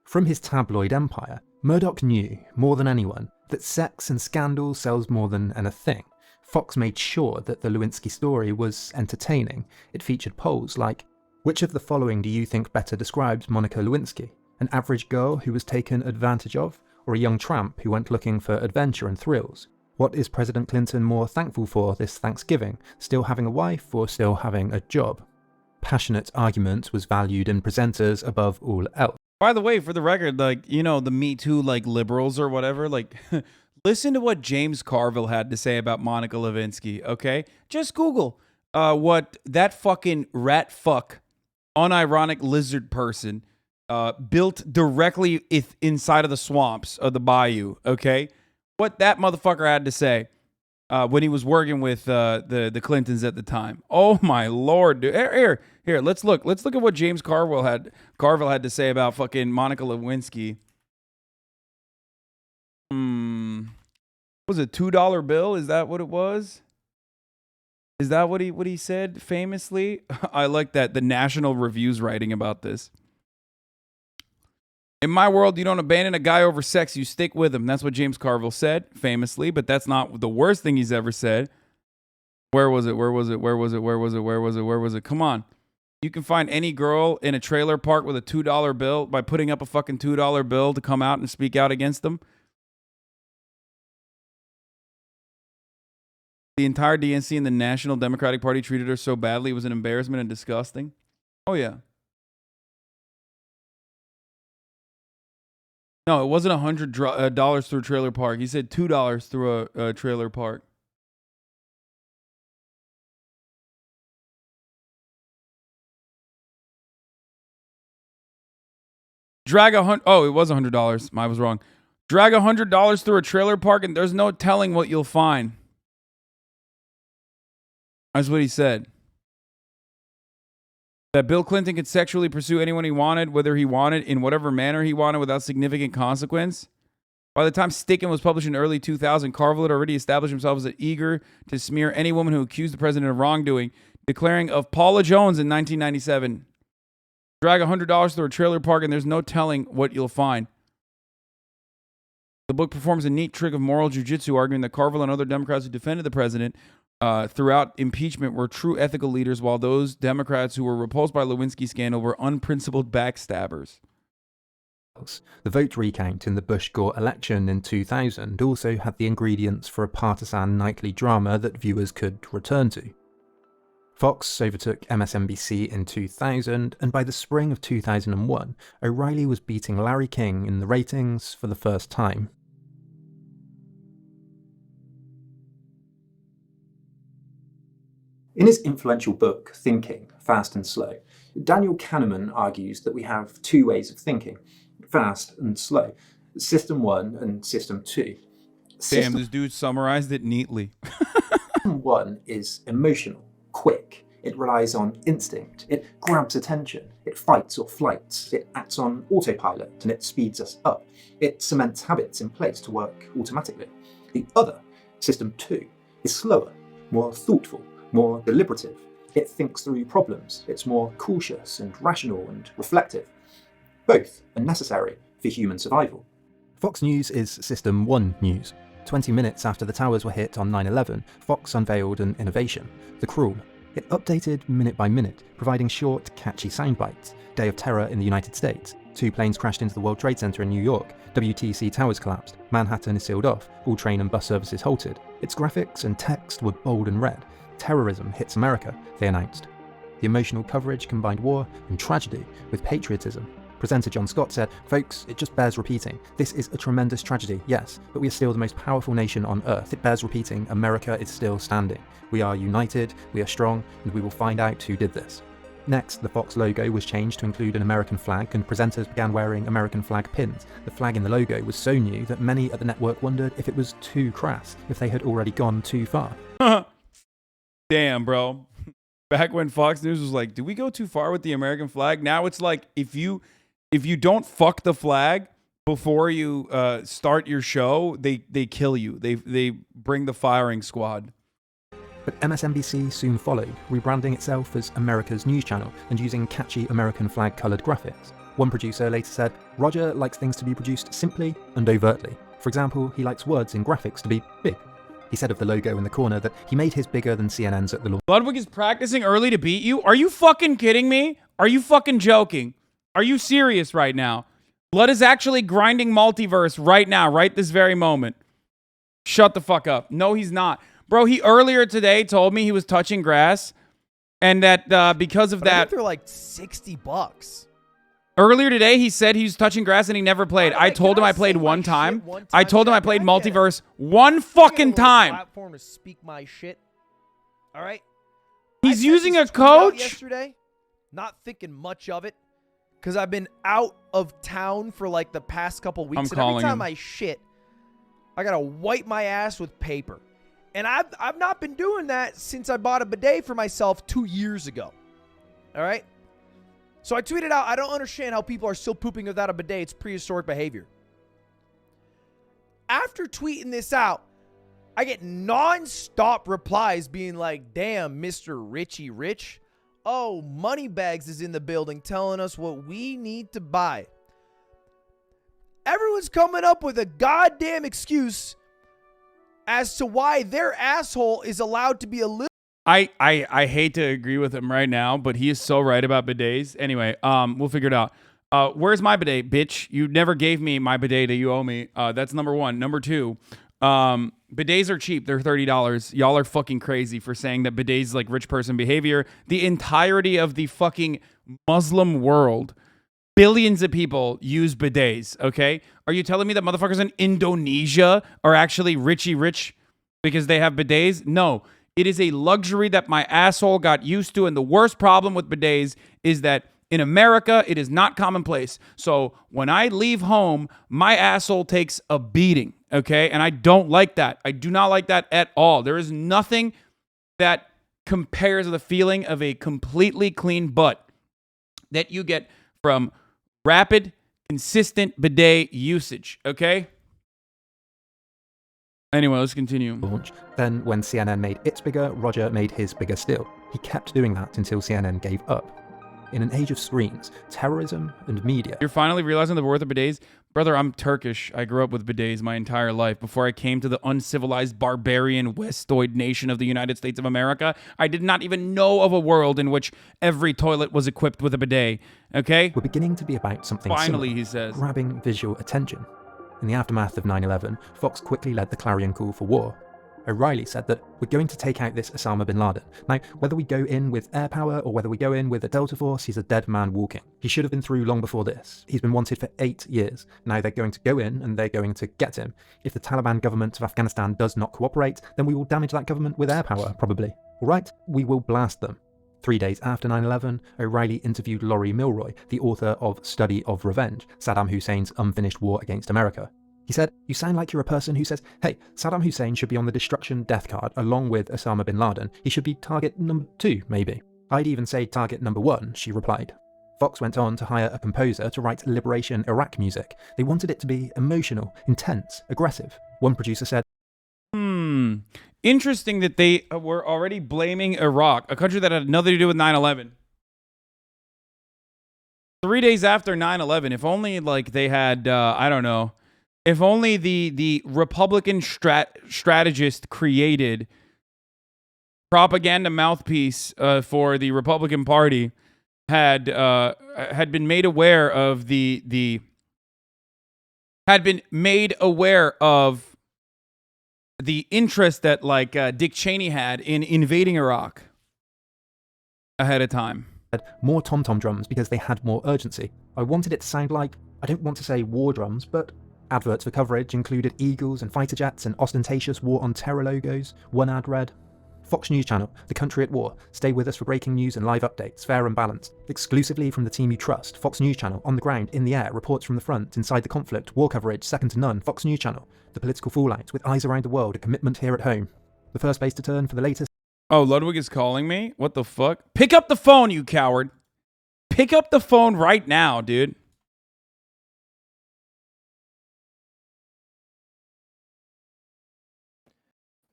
From his tabloid empire, Murdoch knew, more than anyone, that sex and scandal sells more than anything. Fox made sure that the Lewinsky story was entertaining. It featured polls like, which of the following do you think better describes Monica Lewinsky? An average girl who was taken advantage of, or a young tramp who went looking for adventure and thrills? What is President Clinton more thankful for this Thanksgiving? Still having a wife or still having a job? Passionate argument was valued in presenters above all else. By the way, for the record, like, you know, the Me Too, like, liberals or whatever, like, listen to what James Carville had to say about Monica Lewinsky, okay? Just Google what that fucking rat fuck, unironic lizard person built directly inside of the swamps of the bayou, okay? What that motherfucker had to say when he was working with the Clintons at the time. Oh my lord, dude. Here, let's look at what James Carville had to say about fucking Monica Lewinsky. Was it $2 bill? Is that what it was? Is that what he said famously? I like that the National Review's writing about this. In my world, you don't abandon a guy over sex, you stick with him. That's what James Carville said famously, but that's not the worst thing he's ever said. Where was it? Come on. You can find any girl in a trailer park with a $2 bill by putting up a fucking $2 bill to come out and speak out against them. The entire DNC and the National Democratic Party treated her so badly it was an embarrassment and disgusting. Oh, yeah. No, it wasn't $100 through a trailer park. He said $2 through a trailer park. Oh, it was $100. I was wrong. Drag $100 through a trailer park and there's no telling what you'll find. That's what he said. That Bill Clinton could sexually pursue anyone he wanted, whether he wanted, in whatever manner he wanted, without significant consequence. By the time Stickin' was published in early 2000, Carville had already established himself as eager to smear any woman who accused the president of wrongdoing, declaring of Paula Jones in 1997, Drag $100 through a trailer park and there's no telling what you'll find. The book performs a neat trick of moral jujitsu, arguing that Carville and other Democrats who defended the president throughout impeachment were true ethical leaders, while those Democrats who were repulsed by Lewinsky's scandal were unprincipled backstabbers. The vote recount in the Bush-Gore election in 2000 also had the ingredients for a partisan nightly drama that viewers could return to. Fox overtook MSNBC in 2000, and by the spring of 2001, O'Reilly was beating Larry King in the ratings for the first time. In his influential book, Thinking, Fast and Slow, Daniel Kahneman argues that we have two ways of thinking, fast and slow, System 1 and System 2. Damn, this dude summarized it neatly. System 1 is emotional, quick. It relies on instinct. It grabs attention. It fights or flights. It acts on autopilot and it speeds us up. It cements habits in place to work automatically. The other, System 2, is slower, more thoughtful, more deliberative. It thinks through problems. It's more cautious and rational and reflective. Both are necessary for human survival. Fox News is System 1 news. 20 minutes after the towers were hit on 9/11, Fox unveiled an innovation, the crawl. It updated minute by minute, providing short, catchy soundbites. Day of Terror in the United States. 2 planes crashed into the World Trade Center in New York. WTC towers collapsed. Manhattan is sealed off. All train and bus services halted. Its graphics and text were bold and red. Terrorism hits America, they announced. The emotional coverage combined war and tragedy with patriotism. Presenter John Scott said, "Folks, it just bears repeating. This is a tremendous tragedy, yes, but we are still the most powerful nation on earth. It bears repeating. America is still standing. We are united, we are strong, and we will find out who did this." Next, the Fox logo was changed to include an American flag, and presenters began wearing American flag pins. The flag in the logo was so new that many at the network wondered if it was too crass, if they had already gone too far. Damn, bro. Back when Fox News was like, "Did we go too far with the American flag?" Now it's like, if you don't fuck the flag before you start your show, they kill you. They bring the firing squad. But MSNBC soon followed, rebranding itself as America's news channel and using catchy American flag-coloured graphics. One producer later said, "Roger likes things to be produced simply and overtly. For example, he likes words in graphics to be big." He said of the logo in the corner that he made his bigger than CNN's at the launch. Ludwig is practicing early to beat you? Are you fucking kidding me? Are you fucking joking? Are you serious right now? Blood is actually grinding multiverse right now, right this very moment. Shut the fuck up. No, he's not. Bro, he earlier today told me he was touching grass and that because of But I that... think they're like $60. Earlier today, he said he was touching grass and he never played. I told him I played one time. I told him I played multiverse one fucking time. Platform to speak my shit. All right. He's using a Out coach? yesterday, not thinking much of it, because I've been out of town for like the past couple weeks. I'm and calling every time him. I shit, I gotta wipe my ass with paper, and I've not been doing that since I bought a bidet for myself 2 years ago. All right. So I tweeted out, "I don't understand how people are still pooping without a bidet. It's prehistoric behavior." After tweeting this out, I get non-stop replies being like, "Damn, Mr. Richie Rich. Oh, Moneybags is in the building telling us what we need to buy." Everyone's coming up with a goddamn excuse as to why their asshole is allowed to be a little... I hate to agree with him right now, but he is so right about bidets. Anyway, we'll figure it out. Where's my bidet, bitch? You never gave me my bidet that you owe me. That's number one. Number two, bidets are cheap. They're $30. Y'all are fucking crazy for saying that bidets is like rich person behavior. The entirety of the fucking Muslim world, billions of people use bidets, okay? Are you telling me that motherfuckers in Indonesia are actually richy rich because they have bidets? No. It is a luxury that my asshole got used to, and the worst problem with bidets is that in America, it is not commonplace. So when I leave home, my asshole takes a beating, okay? And I don't like that. I do not like that at all. There is nothing that compares to the feeling of a completely clean butt that you get from rapid, consistent bidet usage, okay? Anyway, let's continue. Launch. Then, when CNN made its bigger, Roger made his bigger still. He kept doing that until CNN gave up. In an age of screens, terrorism, and media. You're finally realizing the worth of bidets? Brother, I'm Turkish. I grew up with bidets my entire life. Before I came to the uncivilized, barbarian, Westoid nation of the United States of America, I did not even know of a world in which every toilet was equipped with a bidet. Okay? We're beginning to be about something Finally, similar, he says. grabbing visual attention. In the aftermath of 9/11, Fox quickly led the clarion call for war. O'Reilly said that we're going to take out this Osama bin Laden. Now, whether we go in with air power or whether we go in with a Delta Force, he's a dead man walking. He should have been through long before this. He's been wanted for 8 years. Now they're going to go in and they're going to get him. If the Taliban government of Afghanistan does not cooperate, then we will damage that government with air power, probably. All right? We will blast them. 3 days after 9/11, O'Reilly interviewed Laurie Milroy, the author of Study of Revenge, Saddam Hussein's unfinished war against America. He said, "You sound like you're a person who says, hey, Saddam Hussein should be on the destruction death card along with Osama bin Laden. He should be target number 2, maybe. I'd even say target number 1, she replied. Fox went on to hire a composer to write Liberation Iraq music. They wanted it to be emotional, intense, aggressive. One producer said, Interesting that they were already blaming Iraq, a country that had nothing to do with 9/11. 3 days after 9/11, if only like they had, I don't know, if only the Republican strategist created propaganda mouthpiece for the Republican Party had been made aware of the interest that like Dick Cheney had in invading Iraq ahead of time. More tom-tom drums because they had more urgency. I wanted it to sound like, I don't want to say war drums, but adverts for coverage included eagles and fighter jets and ostentatious war on terror logos. One ad read, Fox News Channel, the country at war. Stay with us for breaking news and live updates, fair and balanced. Exclusively from the team you trust. Fox News Channel, on the ground, in the air, reports from the front, inside the conflict, war coverage, second to none. Fox News Channel, the political fallout, with eyes around the world, a commitment here at home. The first place to turn for the latest. Oh, Ludwig is calling me? What the fuck? Pick up the phone, you coward. Pick up the phone right now, dude.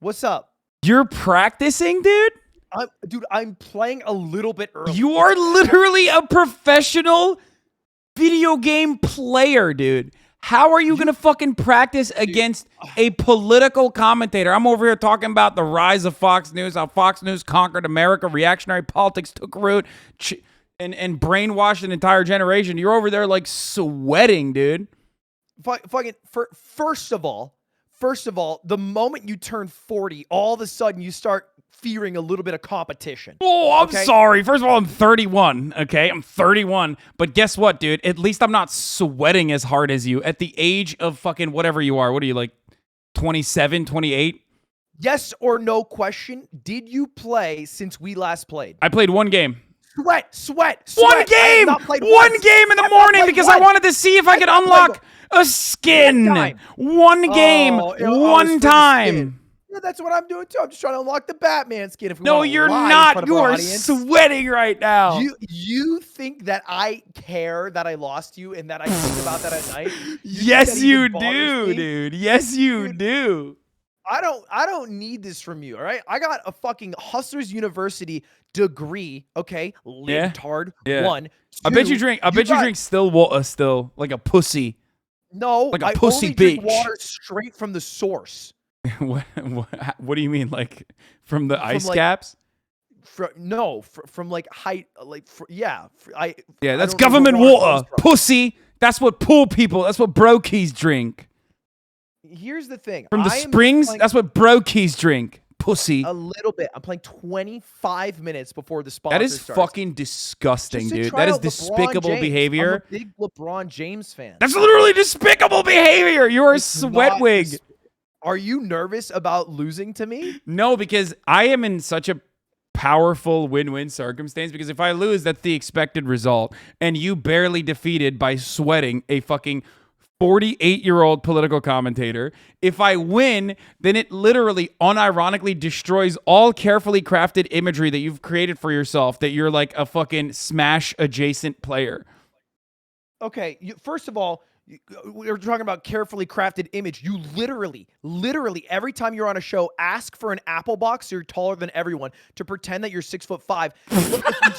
What's up? You're practicing, dude? I'm playing a little bit early. You are literally a professional video game player, dude. How are you going to fucking practice against a political commentator? I'm over here talking about the rise of Fox News, how Fox News conquered America, reactionary politics took root, and brainwashed an entire generation. You're over there like sweating, dude. First of all, the moment you turn 40, all of a sudden you start fearing a little bit of competition. Oh, I'm sorry. First of all, I'm 31, okay? I'm 31. But guess what, dude? At least I'm not sweating as hard as you at the age of fucking whatever you are. What are you, like 27, 28? Yes or no question. Did you play since we last played? I played one game. Sweat. One game! One game in the morning because I wanted to see if I could unlock a skin. One game, one time. Yeah, that's what I'm doing too. I'm just trying to unlock the Batman skin. If we no, want to you're lie in not. front of You our are audience. sweating right now. You think that I care that I lost you and that I think about that at night? Yes, you do, dude. Yes, you do. I don't need this from you, all right? I got a fucking Hustlers University degree, okay? Libtard. Yeah. 1. 2, I bet you drink still like a pussy. No, like a I pussy only bitch. drink water straight from the source. what do you mean, like from the ice like, caps? From like height, yeah, that's government water, pussy. That's what poor people. That's what brokies drink. Here's the thing. From the springs, that's what brokies drink. Pussy. A little bit. I'm playing 25 minutes before the sponsor starts. That is fucking disgusting, dude. That is despicable behavior. I'm a big LeBron James fan. That's literally despicable behavior. You're a sweatwig. Are you nervous about losing to me? No, because I am in such a powerful win-win circumstance, because if I lose, that's the expected result. And you barely defeated by sweating a fucking 48-year-old political commentator. If I win, then it literally unironically destroys all carefully crafted imagery that you've created for yourself, that you're like a fucking Smash adjacent player. Okay, first of all, we're talking about carefully crafted image. You literally, every time you're on a show, ask for an apple box so you're taller than everyone to pretend that you're 6'5".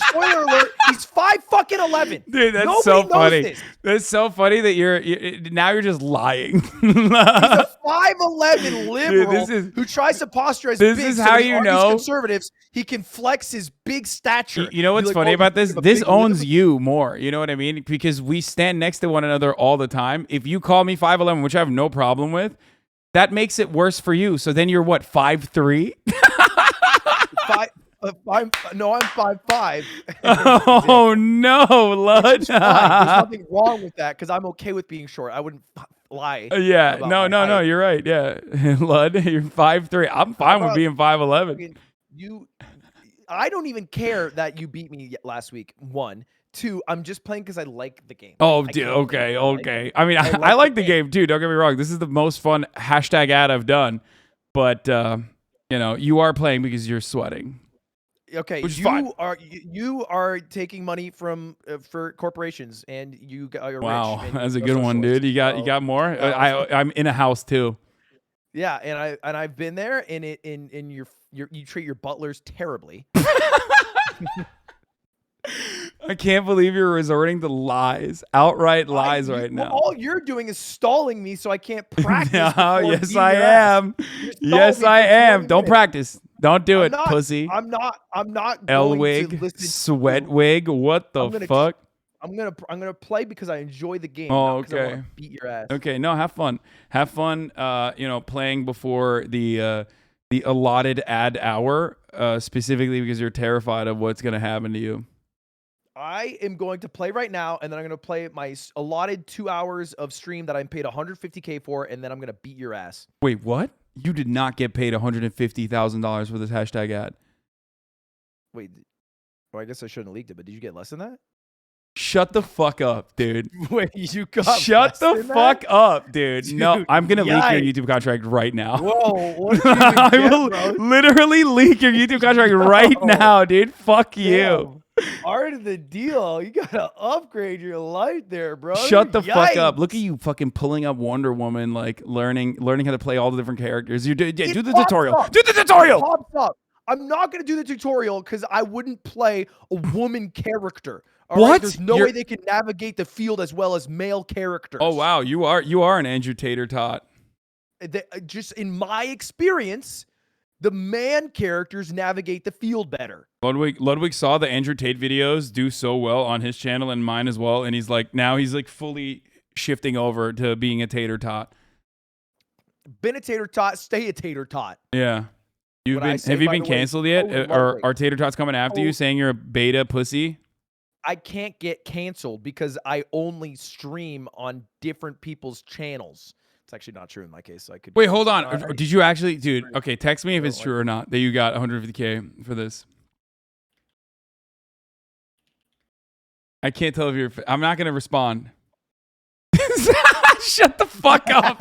Spoiler alert, he's 5'11". Dude, that's Nobody so knows funny. this. That's so funny that you're now you're just lying. He's a 5'11" liberal who tries to posture as this big. is so how when he you argues know- conservatives. He can flex his big stature. You know what's Be like, funny "Oh, about you this? have a This big owns lip." you more. You know what I mean? Because we stand next to one another all the time. If you call me 5'11", which I have no problem with, that makes it worse for you. So then you're what, 5'3"? I'm 5'5". Oh no, Lud. There's nothing wrong with that because I'm okay with being short. I wouldn't lie. Yeah, about no, my height. you're right. Yeah, Lud, you're 5'3". I'm fine with being 5'11". I don't even care that you beat me last week. 1, 2. I'm just playing because I like the game. Oh, I dude, can't play okay. it. I mean, I I like the game too. Don't get me wrong. This is the most fun hashtag ad I've done. But you are playing because you're sweating. Okay, Which is fine. you are taking money from for corporations, and you are Wow, rich. that's a good one, dude. You got more. I'm in a house too. Yeah, and I've been there, and you treat your butlers terribly. I can't believe you're resorting to lies, outright lies right now. All you're doing is stalling me, so I can't practice. No, before yes beating I your ass. am. You're stalling Yes me I for am. 20 Don't minutes. practice. Don't do it, I'm not, pussy. I'm not going Elwig, to listen. sweat wig. What the fuck? I'm gonna play because I enjoy the game. Oh, not 'cause I wanna okay. beat your ass. Okay, no, have fun. Have fun. Playing before the allotted ad hour, specifically because you're terrified of what's gonna happen to you. I am going to play right now, and then I'm going to play my allotted 2 hours of stream that I'm paid $150K for, and then I'm going to beat your ass. Wait, what? You did not get paid $150,000 for this hashtag ad. Wait, well, I guess I shouldn't have leaked it, but did you get less than that? Shut the fuck up, dude. Wait, you got Shut less the than fuck that? up, dude. No, Dude, I'm gonna leak yikes. your YouTube contract right now. Whoa, what did you even I get, will bro? literally leak your YouTube contract right now, dude. Fuck you. Part of the deal. You gotta upgrade your life there, bro. Shut the fuck up. Yikes. Look at you fucking pulling up Wonder Woman, like learning how to play all the different characters. You do It the pops tutorial. up. Do the tutorial. It pops up. I'm not gonna do the tutorial because I wouldn't play a woman character. All right? What? There's no way they can navigate the field as well as male characters. Oh wow, you are an Andrew Tater Tot. Just in my experience, the man characters navigate the field better. Ludwig saw the Andrew Tate videos do so well on his channel and mine as well, and he's like fully shifting over to being a tater tot. Been a tater tot, stay a tater tot. Yeah. Have you been canceled yet? Are tater tots coming after you saying you're a beta pussy? I can't get canceled because I only stream on different people's channels. It's actually not true in my case. So I could Wait, hold on. Did you actually, dude? Okay, text me if it's true or not that you got 150K for this. I can't tell if you're. I'm not gonna respond. Shut the fuck up.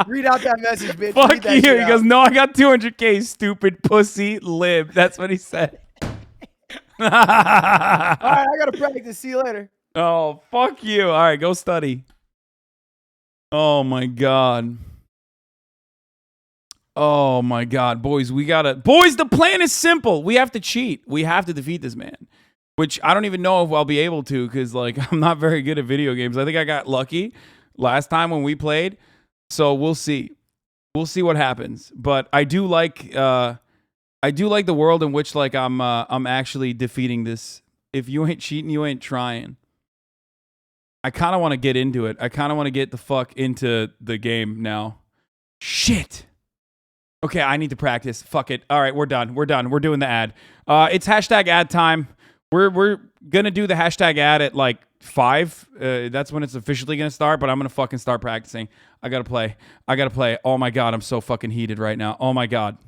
Read out that message, bitch. Fuck Read that you. shit He out. goes, no, I got 200K, stupid pussy lib. That's what he said. All right, I gotta practice. See you later. Oh, fuck you. All right, go study. Oh my god. Oh my god, boys, the plan is simple. We have to cheat. We have to defeat this man. Which I don't even know if I'll be able to, because like I'm not very good at video games. I think I got lucky last time when we played. So we'll see. We'll see what happens. But I do like the world in which like I'm actually defeating this. If you ain't cheating, you ain't trying. I kind of want to get into it. I kind of want to get the fuck into the game now. Shit. Okay, I need to practice. Fuck it. All right, we're done. We're doing the ad. It's hashtag ad time. We're gonna do the hashtag ad at like 5. That's when it's officially gonna start. But I'm gonna fucking start practicing. I gotta play. Oh my god, I'm so fucking heated right now. Oh my god.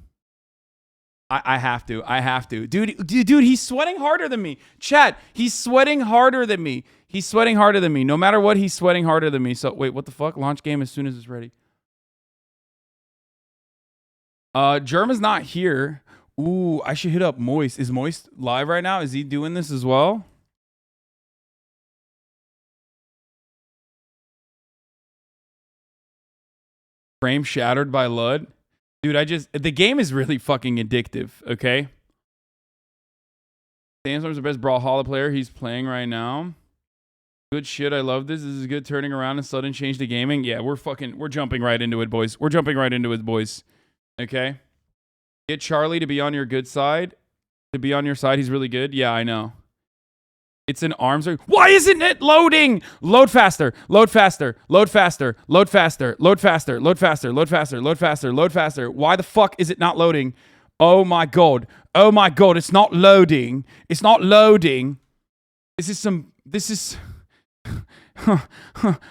I have to. Dude, he's sweating harder than me. Chat, he's sweating harder than me. No matter what, he's sweating harder than me. So, wait, what the fuck? Launch game as soon as it's ready. Germ is not here. Ooh, I should hit up Moist. Is Moist live right now? Is he doing this as well? Frame shattered by Lud. Dude, the game is really fucking addictive, okay? Sandstorm's the best Brawlhalla player he's playing right now. Good shit, I love this. This is good turning around and sudden change to gaming. Yeah, we're jumping right into it, boys. We're jumping right into it, boys. Okay? Get Charlie to be on your good side. To be on your side, he's really good. Yeah, I know. It's an arms race. Why isn't it loading? Load faster. Load faster. Load faster. Load faster. Load faster. Load faster. Load faster. Load faster. Load faster. Why the fuck is it not loading? Oh my god. Oh my god. It's not loading. It's not loading. This is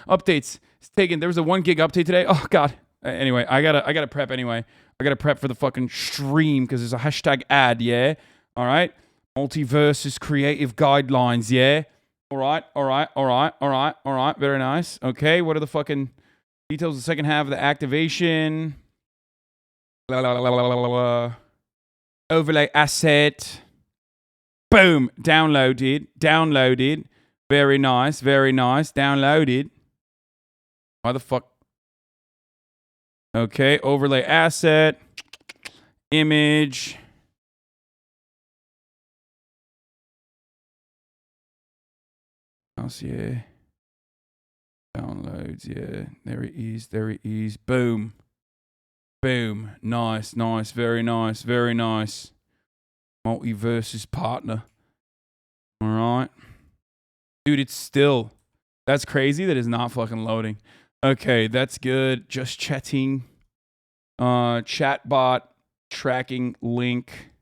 updates. It's taken. There was a 1 gig update today. Oh god. Anyway, I gotta prep anyway. I gotta prep for the fucking stream because there's a hashtag ad. Yeah. All right. Multiversus creative guidelines, yeah? All right. Very nice. Okay, what are the fucking details of the second half of the activation? Overlay asset. Boom. Downloaded. Very nice. Downloaded. Why the fuck? Okay, overlay asset. Image. Yeah. Downloads, yeah. There it is. Boom. Nice. Very nice. Multiversus partner. All right. Dude, it's still. That's crazy that it's not fucking loading. Okay, that's good. Just chatting. Chatbot tracking link.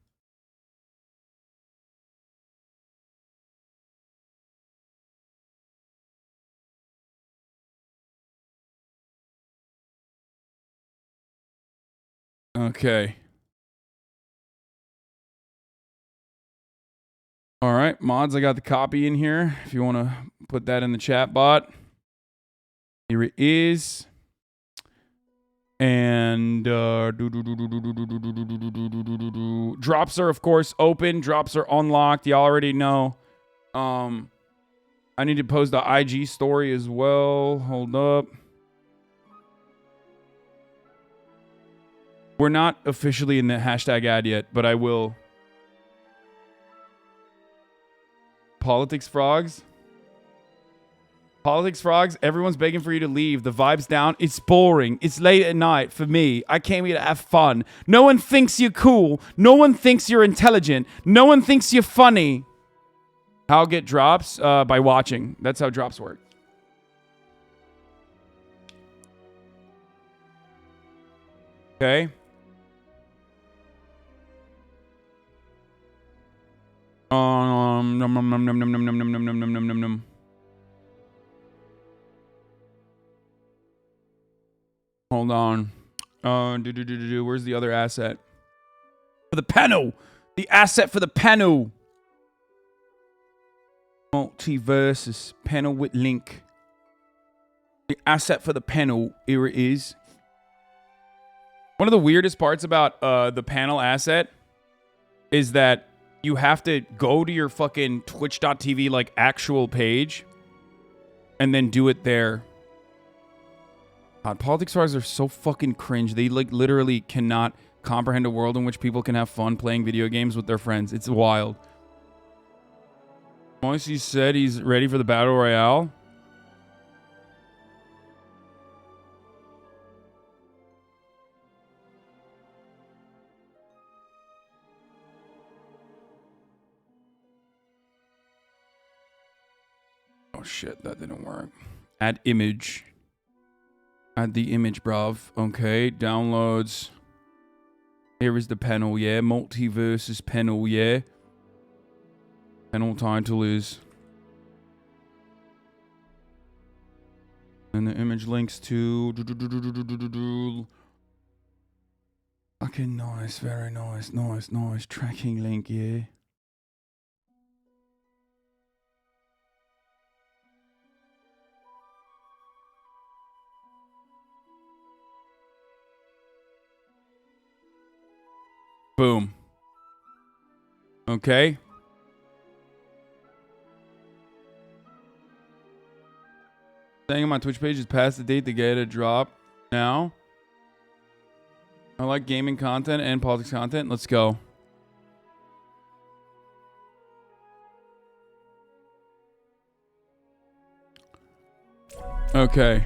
Okay. All right, mods, I got the copy in here. If you want to put that in the chat bot. Here it is. And drops are, of course, open. Drops are unlocked. You already know. I need to post the IG story as well. Hold up. We're not officially in the hashtag ad yet, but I will. Politics frogs. Everyone's begging for you to leave. The vibe's down. It's boring. It's late at night for me. I came here to have fun. No one thinks you're cool. No one thinks you're intelligent. No one thinks you're funny. How I'll get drops? By watching. That's how drops work. Okay. Nom, nom, nom, nom, nom, nom, nom, nom, nom, nom, nom, nom, nom. Hold on. Where's the other asset? For the panel. The asset for the panel. Multiversus panel with link. The asset for the panel. Here it is. One of the weirdest parts about the panel asset is that you have to go to your fucking twitch.tv like actual page and then do it there. God, politics frogs are so fucking cringe. They like literally cannot comprehend a world in which people can have fun playing video games with their friends. It's wild. Moisey said he's ready for the battle royale. Oh shit, that didn't work. Add image. Add the image, bruv. Okay, downloads. Here is the panel, yeah. Multiversus panel, yeah. Panel title is. And the image links to. Okay, nice. Very nice. Nice. Tracking link, yeah. Boom. Okay. Saying on my Twitch page is past the date to get a drop now. I like gaming content and politics content. Let's go. Okay.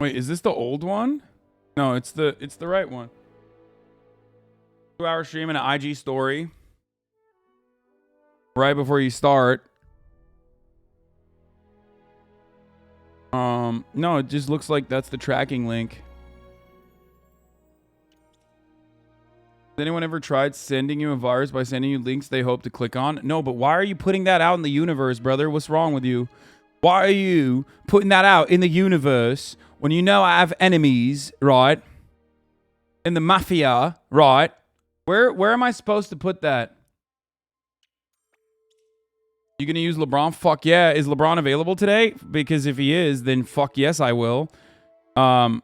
Wait, is this the old one? No, it's the right one. 2-hour stream and an IG story. Right before you start. No, it just looks like that's the tracking link. Has anyone ever tried sending you a virus by sending you links they hope to click on? No, but why are you putting that out in the universe, brother? What's wrong with you? Why are you putting that out in the universe when you know I have enemies, right? In the mafia, right? Where am I supposed to put that? You gonna use LeBron? Fuck yeah. Is LeBron available today? Because if he is, then fuck yes, I will. Bro,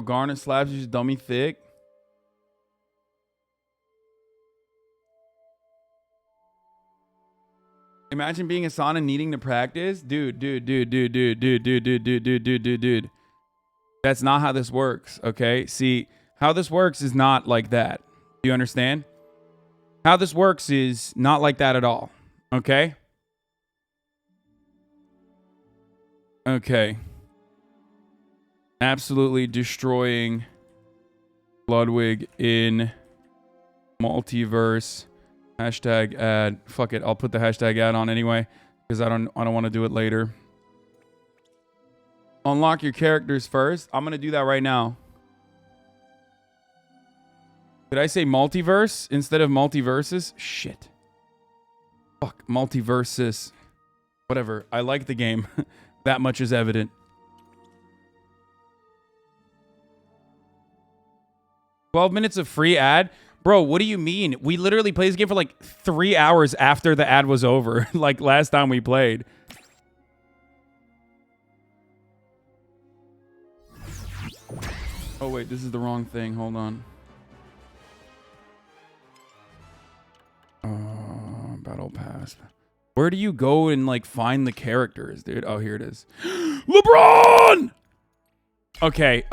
garnet slabs you just dummy thick. Imagine being Hasan and needing to practice. Dude. That's not how this works, okay? See, how this works is not like that. Do you understand? How this works is not like that at all, okay? Okay. Absolutely destroying Ludwig in multiverse. Hashtag ad. Fuck it. I'll put the hashtag ad on anyway because I don't want to do it later. Unlock your characters first. I'm going to do that right now. Did I say multiverse instead of multiverses? Shit. Fuck. Multiverses. Whatever. I like the game. That much is evident. 12 minutes of free ad? Bro, what do you mean? We literally played this game for like 3 hours after the ad was over. Like last time we played. Oh, wait. This is the wrong thing. Hold on. Battle Pass. Where do you go and like find the characters, dude? Oh, here it is. LeBron! Okay.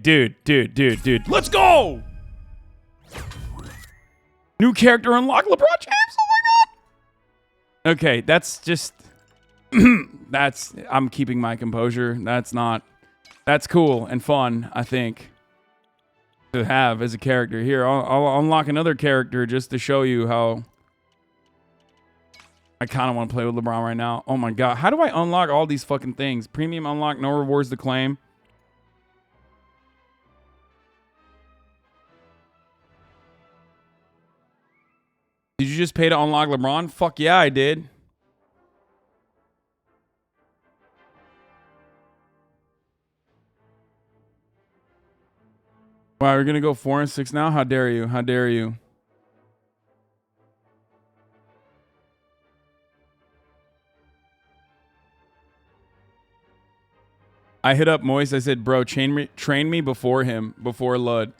Dude. Let's go! New character unlocked, LeBron James. Oh my god. Okay, that's just I'm keeping my composure. That's cool and fun, I think, to have as a character. Here, I'll unlock another character just to show you how I kind of want to play with LeBron right now. Oh my god. How do I unlock all these fucking things? Premium unlock, no rewards to claim. Did you just pay to unlock LeBron? Fuck yeah, I did. Wow, we're going to go 4 and 6 now? How dare you? How dare you? I hit up Moist. I said, bro, train me before him, before Lud.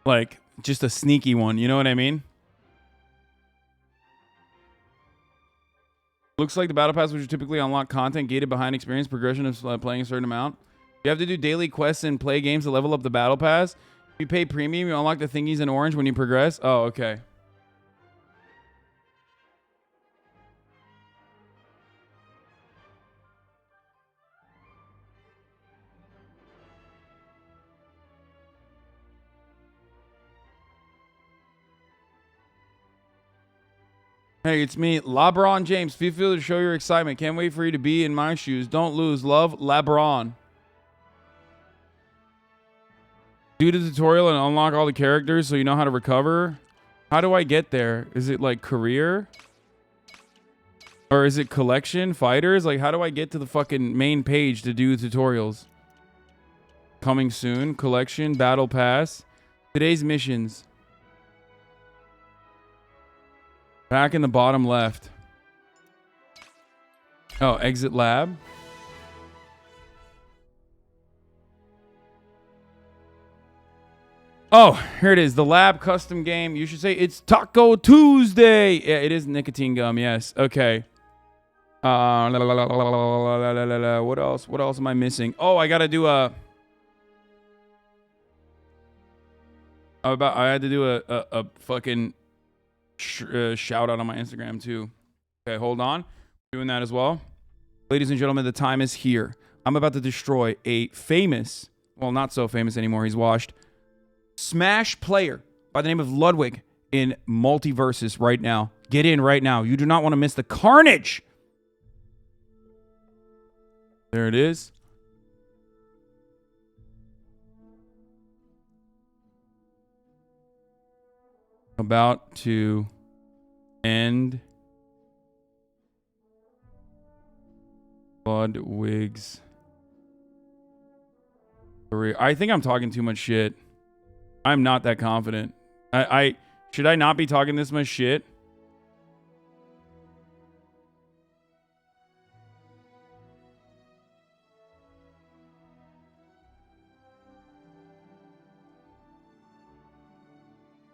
Like, just a sneaky one. You know what I mean? Looks like the Battle Pass, which typically unlock content gated behind experience progression of playing a certain amount. You have to do daily quests and play games to level up the Battle Pass. If you pay premium, you unlock the thingies in orange when you progress. Oh, okay. Hey, it's me, LeBron James. Feel free to show your excitement. Can't wait for you to be in my shoes. Don't lose. Love, LeBron. Do the tutorial and unlock all the characters so you know how to recover. How do I get there? Is it like career? Or is it collection? Fighters? Like, how do I get to the fucking main page to do tutorials? Coming soon. Collection. Battle Pass. Today's missions. Back in the bottom left. Oh, exit lab. Oh, here it is. The lab custom game. You should say it's Taco Tuesday. Yeah, it is nicotine gum. Yes. Okay. What else? What else am I missing? Oh, I gotta do a. I had to do a fucking shout out on my Instagram too. Okay, hold on. Doing that as well. Ladies and gentlemen, the time is here. I'm about to destroy a famous, well, not so famous anymore. He's washed. Smash player by the name of Ludwig in Multiverses right now. Get in right now. You do not want to miss the carnage. There it is. About to end Ludwig's career. I think I'm talking too much shit. I'm not that confident. I should I not be talking this much shit?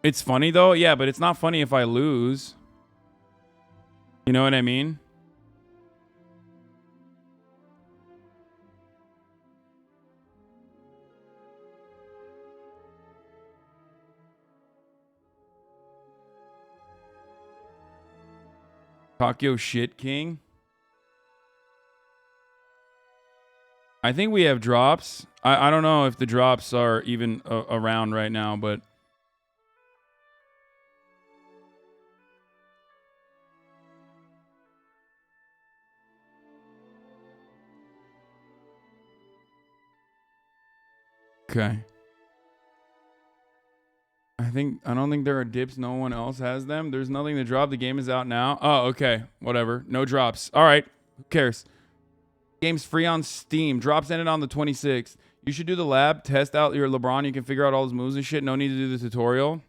It's funny though. Yeah, but it's not funny if I lose. You know what I mean? Tokyo Shit King. I think we have drops. I don't know if the drops are even around right now, but okay. I don't think there are dips. No one else has them. There's nothing to drop. The game is out now. Oh, okay. Whatever. No drops. All right. Who cares? Game's free on Steam. Drops ended on the 26th. You should do the lab. Test out your LeBron. You can figure out all his moves and shit. No need to do the tutorial.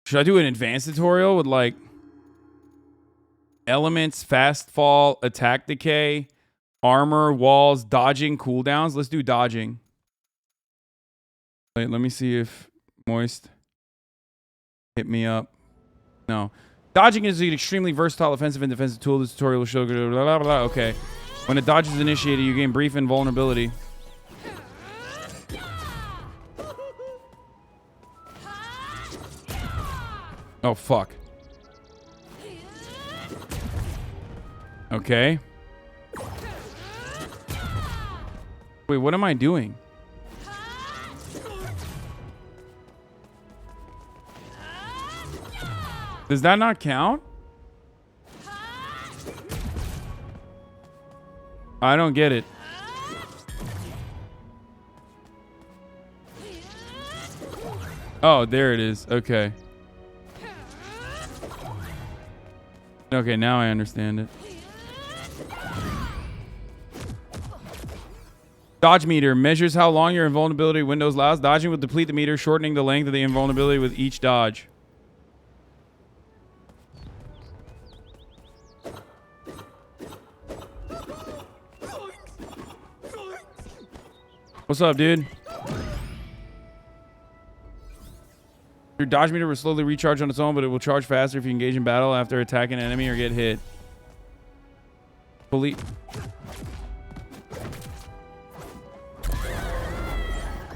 Should I do an advanced tutorial with like elements, fast fall, attack decay, armor, walls, dodging, cooldowns? Let's do dodging. Wait, let me see if Moist hit me up. No. Dodging is an extremely versatile offensive and defensive tool. This tutorial will show... Blah, blah, blah. Okay. When a dodge is initiated, you gain brief invulnerability. Oh, fuck. Okay. Wait, what am I doing? Does that not count? I don't get it. Oh, there it is. Okay. Okay, now I understand it. Dodge meter measures how long your invulnerability windows last. Dodging will deplete the meter, shortening the length of the invulnerability with each dodge. What's up, dude? Your dodge meter will slowly recharge on its own, but it will charge faster if you engage in battle after attacking an enemy or get hit. Fully.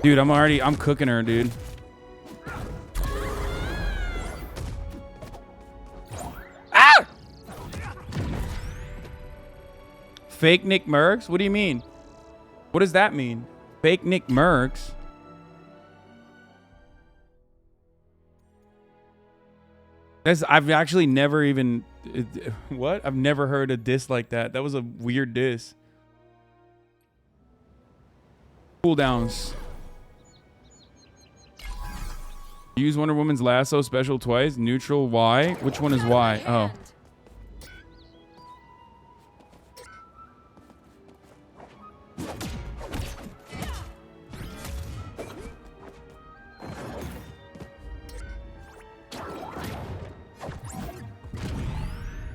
Dude, I'm cooking her, dude. Ah! Fake Nick Merckx? What do you mean? What does that mean? Fake Nick Merckx? I've actually never even... What? I've never heard a diss like that. That was a weird diss. Cooldowns. Use Wonder Woman's lasso special twice. Neutral Y. Which one is Y? Oh.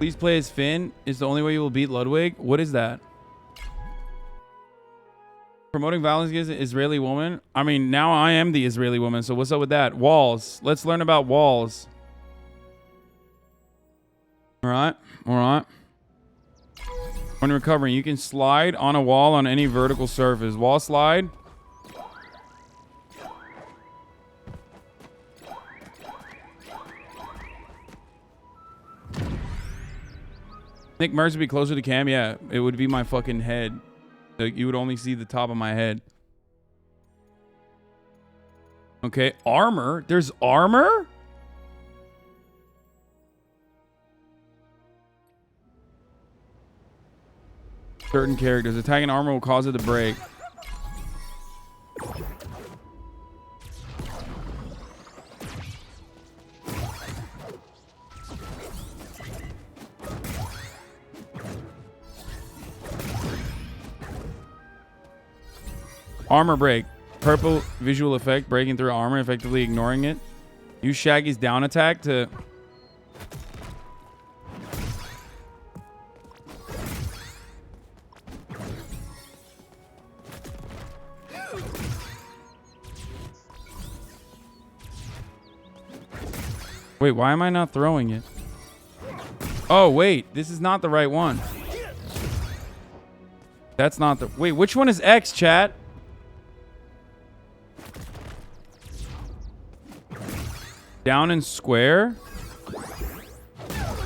Please play as Finn is the only way you will beat Ludwig. What is that? Promoting violence against an Israeli woman? I mean, now I am the Israeli woman, so what's up with that? Walls. Let's learn about walls. Alright, alright. When recovering, you can slide on a wall on any vertical surface. Wall slide. Think Merz would be closer to Cam? Yeah, it would be my fucking head. Like, you would only see the top of my head. Okay, armor. There's armor? Certain characters. Attacking armor will cause it to break. Armor break. Purple visual effect. Breaking through armor, effectively ignoring it. Use Shaggy's down attack to... Wait, why am I not throwing it? Oh, wait. This is not the right one. That's not the... Wait, which one is X, chat? Down and square?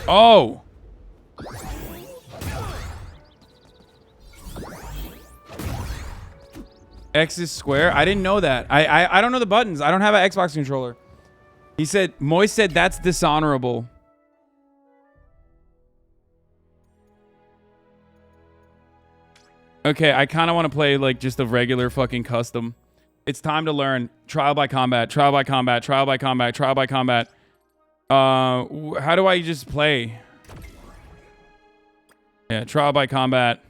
Oh! X is square? I didn't know that. I don't know the buttons. I don't have an Xbox controller. He said, Moise said that's dishonorable. Okay, I kind of want to play like just a regular fucking custom. It's time to learn. Trial by combat, trial by combat, trial by combat, trial by combat. How do I just play? Yeah, trial by combat.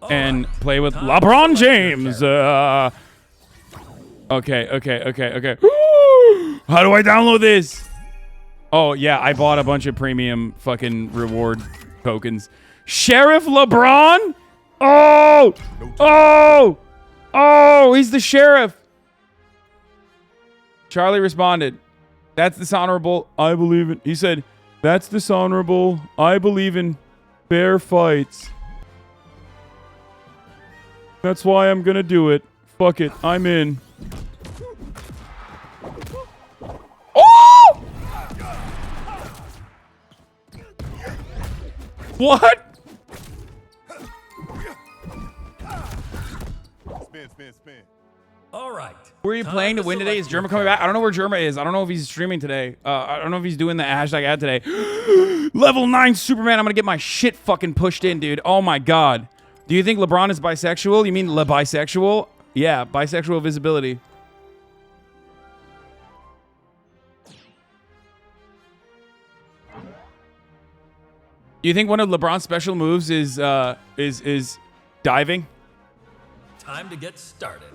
And play with LeBron James. Okay. How do I download this? Oh, yeah, I bought a bunch of premium fucking reward tokens. Sheriff LeBron? Oh, he's the sheriff. Charlie responded, that's dishonorable. I believe it. He said, that's dishonorable. I believe in fair fights. That's why I'm gonna do it. Fuck it. I'm in. Oh! What? Spin. All right. Where are you playing to win today? Is Germa coming back? I don't know where Germa is. I don't know if he's streaming today. I don't know if he's doing the hashtag ad today. Level 9 Superman. I'm going to get my shit fucking pushed in, dude. Oh my God. Do you think LeBron is bisexual? You mean bisexual? Yeah, bisexual visibility. Do you think one of LeBron's special moves is diving? Time to get started.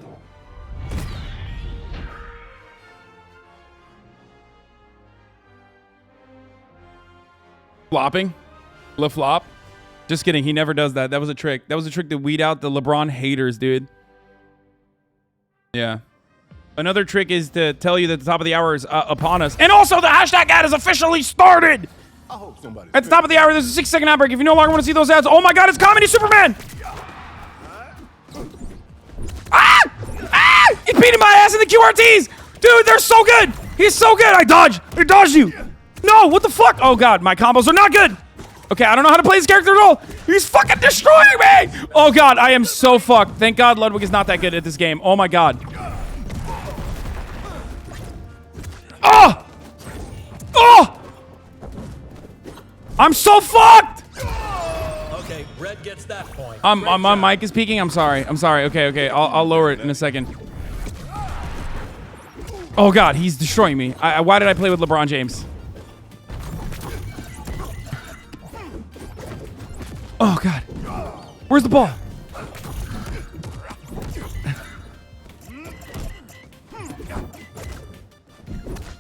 Flopping? LeFlop? Just kidding. He never does that. That was a trick. That was a trick to weed out the LeBron haters, dude. Yeah. Another trick is to tell you that the top of the hour is upon us. And also, the hashtag ad is officially started. I hope somebody. At the top of the hour, there's a 6-second ad break. If you no longer want to see those ads, oh my God, it's Comedy Superman. He's beating my ass in the QRTs. Dude, they're so good. He's so good. I dodged you. No, what the fuck? Oh God, my combos are not good. Okay, I don't know how to play this character at all. He's fucking destroying me. Oh God, I am so fucked. Thank God Ludwig is not that good at this game. Oh my God. Oh! I'm so fucked. Okay, Red gets that point. My mic is peaking. I'm sorry. Okay. I'll lower it in a second. Oh God, he's destroying me. Why did I play with LeBron James? Oh God, where's the ball?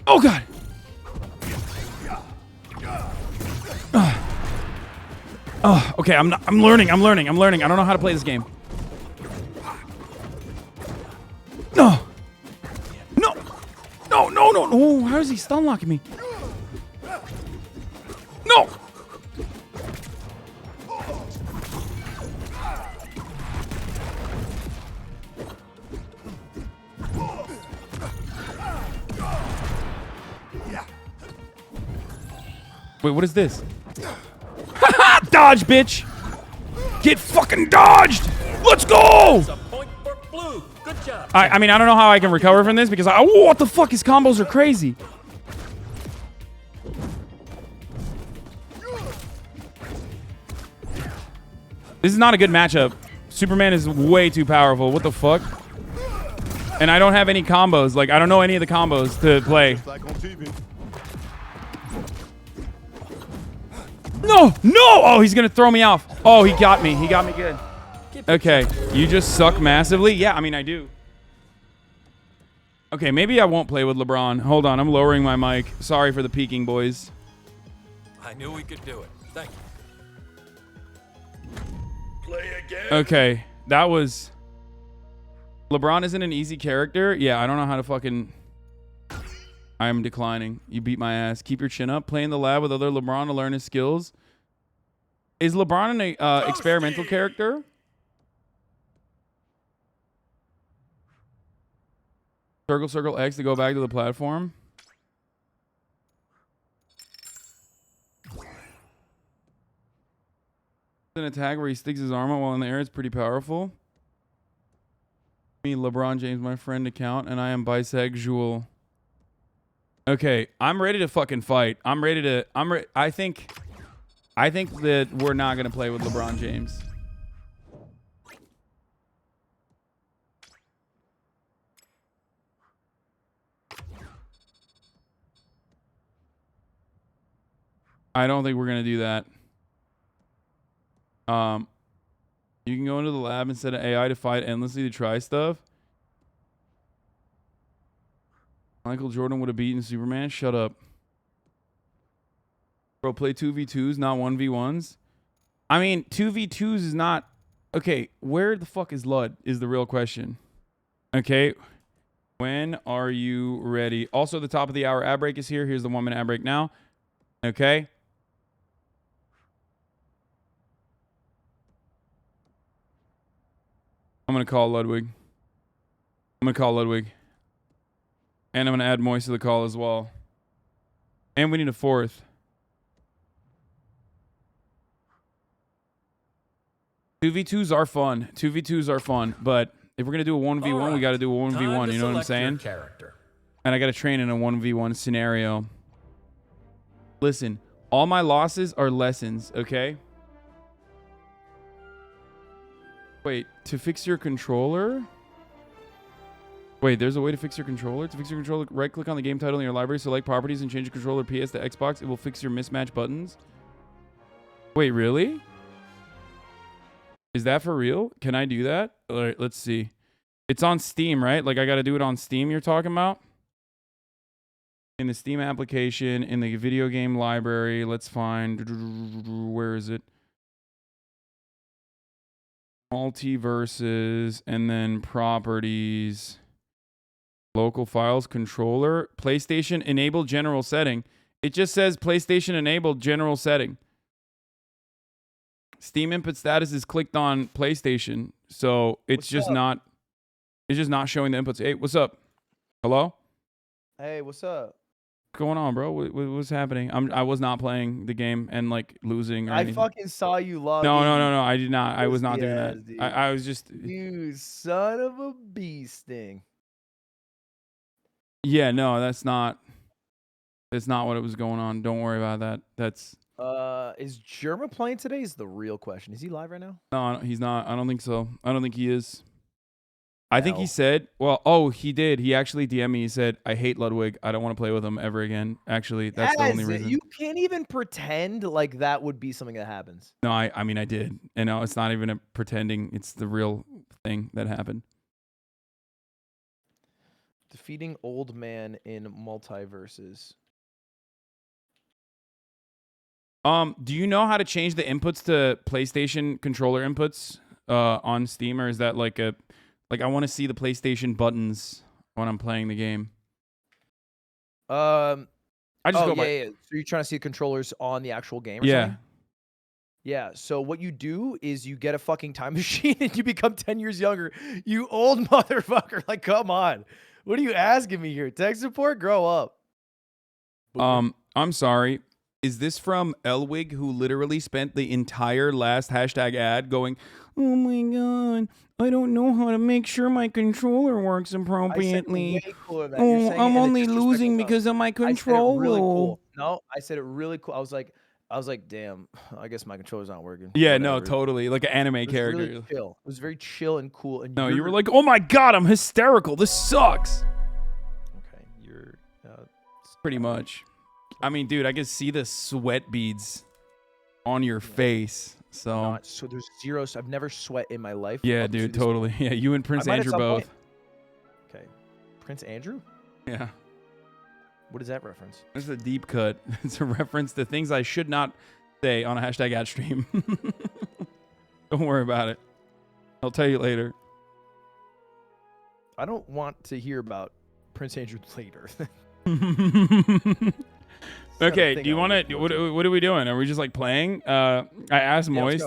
Oh God. Oh, okay. I'm learning. I don't know how to play this game. No. No. No, no, no, no. How is he stun locking me? No. Wait, what is this? Haha! Dodge, bitch! Get fucking dodged! Let's go! I mean, I don't know how I can recover from this because what the fuck? His combos are crazy. This is not a good matchup. Superman is way too powerful. What the fuck? And I don't have any combos. Like, I don't know any of the combos to play. No! No! Oh, he's gonna throw me off. Oh, he got me. He got me good. Okay. You just suck massively? Yeah, I mean, I do. Okay, maybe I won't play with LeBron. Hold on, I'm lowering my mic. Sorry for the peeking, boys. I knew we could do it. Thank you. Play again. Okay, that was... LeBron isn't an easy character. Yeah, I don't know how to fucking... I am declining. You beat my ass. Keep your chin up. Play in the lab with other LeBron to learn his skills. Is LeBron an experimental character? Circle, circle X to go back to the platform. An attack where he sticks his arm out while in the air. It's pretty powerful. Me, LeBron James, my friend account, and I am bisexual. Okay, I'm ready to fucking fight. I think that we're not gonna play with LeBron James. I don't think we're gonna do that. You can go into the lab and set an AI to fight endlessly to try stuff. Michael Jordan would have beaten Superman. Shut up. Bro, play 2v2s, not 1v1s. I mean, 2v2s is not... Okay, where the fuck is Lud is the real question. Okay. When are you ready? Also, the top of the hour ad break is here. Here's the 1 minute ad break now. Okay. I'm going to call Ludwig. I'm going to call Ludwig. And I'm going to add Moist to the call as well. And we need a fourth. 2v2s are fun. 2v2s are fun. But if we're going to do a 1v1, right. We got to do a 1v1. You know what I'm saying? And I got to train in a 1v1 scenario. Listen, all my losses are lessons, okay? Wait, to fix your controller? Wait, there's a way to fix your controller? To fix your controller, right-click on the game title in your library, select properties, and change your controller PS to Xbox. It will fix your mismatched buttons. Wait, really? Is that for real? Can I do that? All right, let's see. It's on Steam, right? Like, I got to do it on Steam you're talking about? In the Steam application, in the video game library, let's find... Where is it? Multiverses, and then properties... Local files, controller, PlayStation enabled general setting. It just says PlayStation enabled general setting. Steam input status is clicked on PlayStation, so it's just not showing the inputs. Hey, what's up? Hello? Hey, what's up? What's going on, bro? What's happening? I was not playing the game and like losing or anything. I fucking saw you log No, in. no. I did not. I was not doing that. Dude. I was just... You son of a bee sting. Yeah, no, that's not what it was going on. Don't worry about that. That's... Is Germa playing today is the real question. Is he live right now? No, he's not. I don't think so. I don't think he is. I think he said, well, he did. He actually DM'd me. He said, I hate Ludwig. I don't want to play with him ever again. Actually, that's the only reason. You can't even pretend like that would be something that happens. No, I mean, I did. And no, it's not even a pretending. It's the real thing that happened. Defeating old man in multiverses. Do you know how to change the inputs to PlayStation controller inputs on Steam, or is that like I want to see the PlayStation buttons when I'm playing the game? I just go by. yeah. So you're trying to see the controllers on the actual game? Or Yeah. something? Yeah. So what you do is you get a fucking time machine and you become 10 years younger. You old motherfucker! Like, come on. What are you asking me here? Tech support? Grow up. I'm sorry. Is this from Elwig, who literally spent the entire last hashtag ad going, "Oh my god, I don't know how to make sure my controller works appropriately. Oh, I'm only losing because of my controller." Really cool. No, I said it really cool. I was like, damn. I guess my controller's not working. Yeah, no, Whatever. totally. Like an anime It was character. really chill. It was very chill and cool. And No, you were like, "Oh my god, I'm hysterical. This sucks." okay, you're Pretty much. I mean, dude, I can see the sweat beads on your face. So so there's zero. I've never sweat in my life. yeah, up to dude, this totally. point. Yeah, you and Prince I might at Andrew some both. point. Okay, Prince Andrew. Yeah. What is that reference? This is a deep cut. It's a reference to things I should not say on a hashtag ad stream. Don't worry about it. I'll tell you later. I don't want to hear about Prince Andrew later. Okay, do you want to? What are we doing? Are we just like playing? I asked Moist.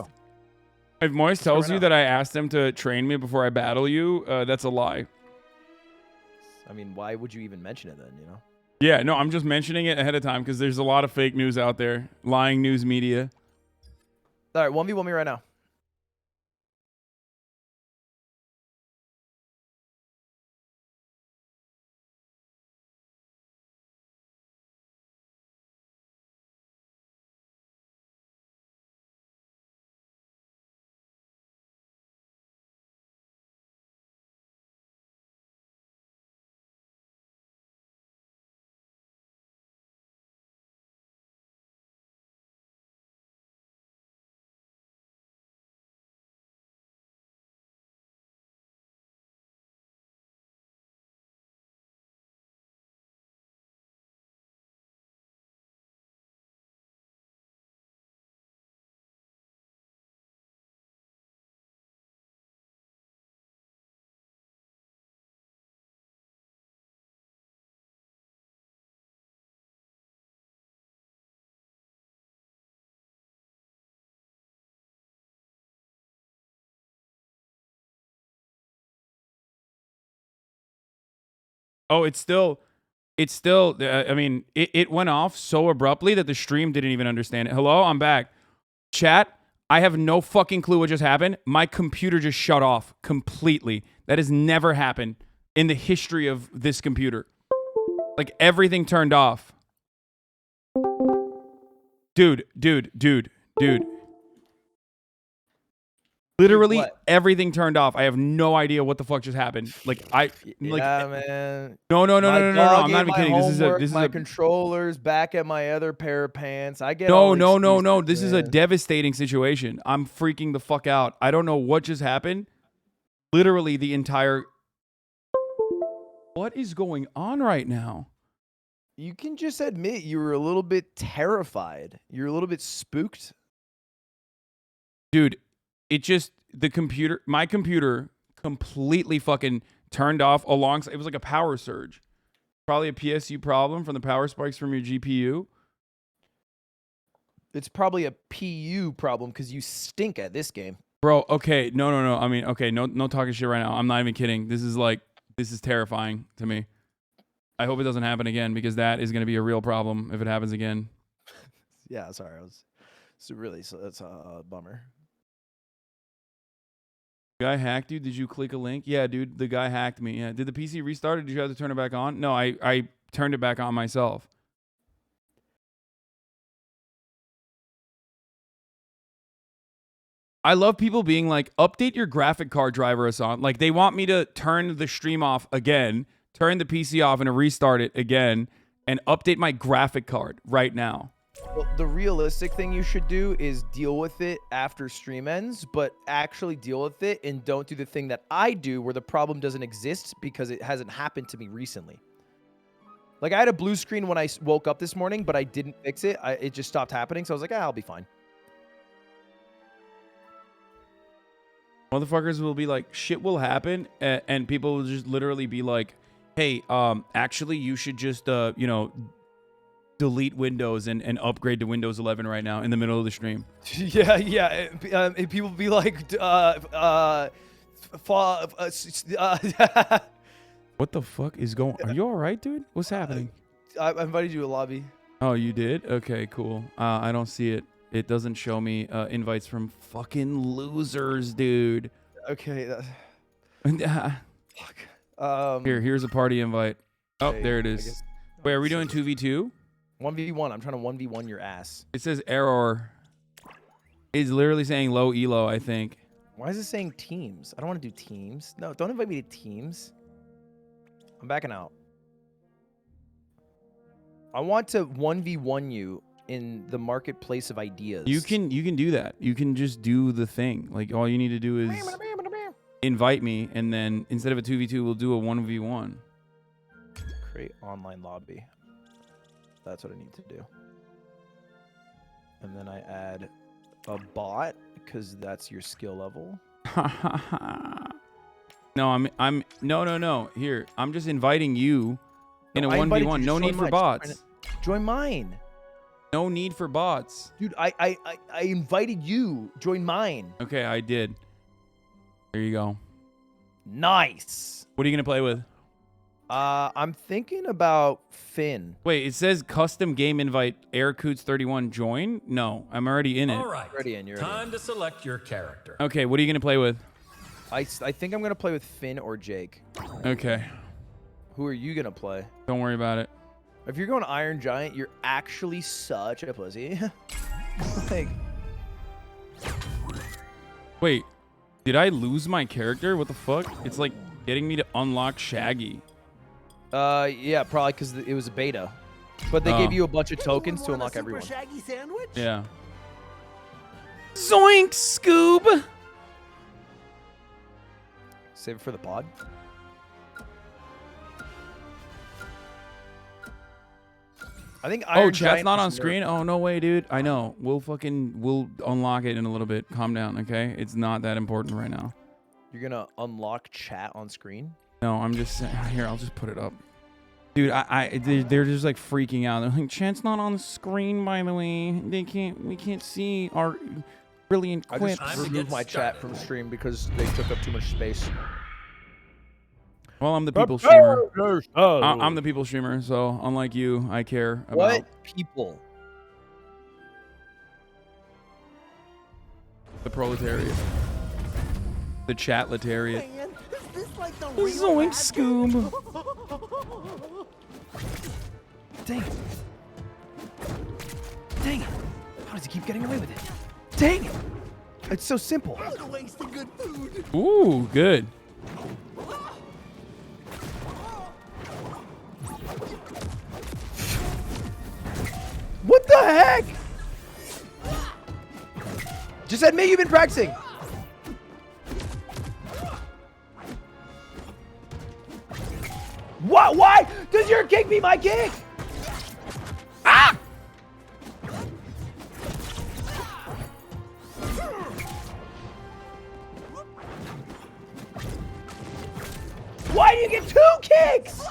If Moist tells you that I asked him to train me before I battle you, that's a lie. I mean, why would you even mention it then? You know. Yeah, no, I'm just mentioning it ahead of time because there's a lot of fake news out there, lying news media. All right, 1v1 me right now. Oh, it's still. I mean, it went off so abruptly that the stream didn't even understand it. Hello, I'm back. Chat, I have no fucking clue what just happened. My computer just shut off completely. That has never happened in the history of this computer. Like, everything turned off. Dude. Literally everything turned off. I have no idea what the fuck just happened. Man. No. I'm not even kidding. This is my a controllers back at my other pair of pants. I get no. This is a devastating situation. I'm freaking the fuck out. I don't know what just happened. Literally the entire. What is going on right now? You can just admit you were a little bit terrified. You're a little bit spooked. Dude, my computer completely fucking turned off alongside. It was like a power surge. Probably a PSU problem from the power spikes from your GPU. It's probably a PU problem because you stink at this game. Bro, okay. No. I mean, okay, no talking shit right now. I'm not even kidding. This is terrifying to me. I hope it doesn't happen again because that is going to be a real problem if it happens again. Yeah, sorry. That's a bummer. Guy hacked you? Did you click a link? Yeah, dude, the guy hacked me. Yeah. Did the PC restart or did you have to turn it back on? No, I turned it back on myself. I love people being like, update your graphic card driver, Hasan. Like, they want me to turn the stream off again, turn the PC off and restart it again, and update my graphic card right now. Well, the realistic thing you should do is deal with it after stream ends, but actually deal with it and don't do the thing that I do where the problem doesn't exist because it hasn't happened to me recently. Like, I had a blue screen when I woke up this morning, but I didn't fix it. It just stopped happening. So I was like, I'll be fine. Motherfuckers will be like, shit will happen, and people will just literally be like, hey, actually, you should just, you know, delete Windows and upgrade to Windows 11 right now in the middle of the stream. Yeah. People be like, what the fuck is going? Are you all right, dude? What's happening? I invited you to lobby. Oh, you did? Okay, cool. I don't see it. It doesn't show me invites from fucking losers, dude. Okay. Here's a party invite. Oh, there it is. Wait, are we doing 2v2? 1v1. I'm trying to 1v1 your ass. It says error. It's literally saying low elo, I think. Why is it saying teams? I don't want to do teams. No, don't invite me to teams. I'm backing out. I want to 1v1 you in the marketplace of ideas. You can do that. You can just do the thing. Like, all you need to do is invite me, and then instead of a 2v2, we'll do a 1v1. Create online lobby. That's what I need to do. And then I add a bot because that's your skill level. No, no. Here, I'm just inviting you in a 1v1. No need for bots. Join mine. No need for bots. Dude, I invited you. Join mine. Okay, I did. There you go. Nice. What are you going to play with? I'm thinking about Finn. Wait, it says custom game invite Aircoots31 join? No, I'm already in it. All right. You're Time to select your character. Okay, what are you going to play with? I think I'm going to play with Finn or Jake. Okay. Who are you going to play? Don't worry about it. If you're going Iron Giant, you're actually such a pussy. Like, wait, did I lose my character? What the fuck? It's like getting me to unlock Shaggy. Yeah, probably because it was a beta. But they gave you a bunch of tokens to unlock everyone. Shaggy sandwich? Yeah. Zoink, Scoob! Save it for the pod. I think Iron chat's Giant not is on screen? Oh, no way, dude. I know. We'll unlock it in a little bit. Calm down, okay? It's not that important right now. You're going to unlock chat on screen? No, I'm just saying. Here, I'll just put it up. Dude, they're just like freaking out. They're like, chat's not on the screen, by the way. We can't see our brilliant quips. I just removed my chat from stream because they took up too much space. Well, I'm the people streamer. I'm the people streamer, so unlike you, I care about... What people? The proletariat. The chatletariat. Man, is this like the Zoink, Scoob. Dang it. Dang it. How does he keep getting away with it? Dang it. It's so simple. wasting good food. Ooh, good. What the heck? Just admit you've been practicing. What? Why does your kick be my kick? Ah! Why do you get 2 kicks?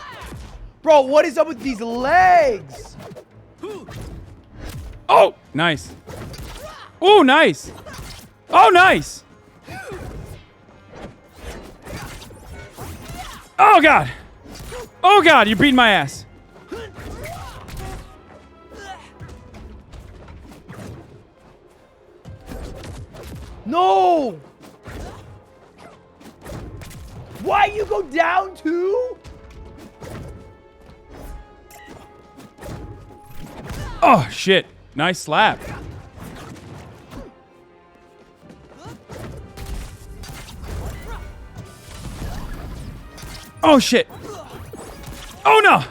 Bro, what is up with these legs? Oh, nice. Oh, nice. Oh, nice. Oh, God. Oh, God, you're beating my ass. No! Why you go down too? Oh, shit. Nice slap. Oh, shit. Oh, no.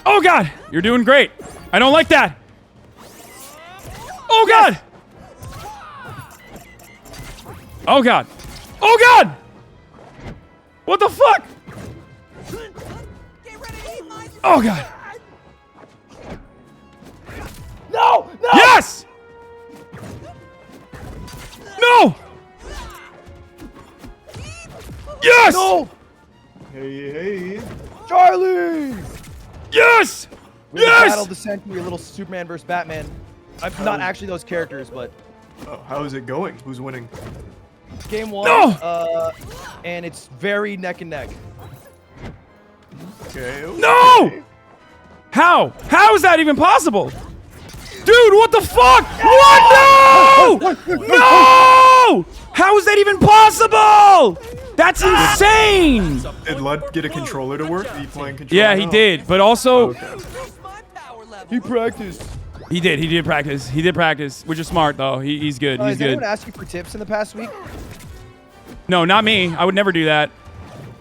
Oh, God. You're doing great. I don't like that. Oh, God. Oh, God. Oh, God. What the fuck? Oh god. No! No! Yes! No! Yes! No! Hey. Charlie! Yes! We have Yes! a battle descent to your little Superman versus Batman. I'm not actually those characters, but Oh, how is it going? Who's winning? game 1. No! And it's very neck and neck. Okay. No! How? How is that even possible? Dude, what the fuck? What? No! No! How is that even possible? That's insane! Did Lud get a controller to work? Are you playing controller? Yeah, he did, but also He practiced. he did practice. He did practice, which is smart though. He's good. He's Has anyone good. asked you for tips in the past week? No, not me. I would never do that.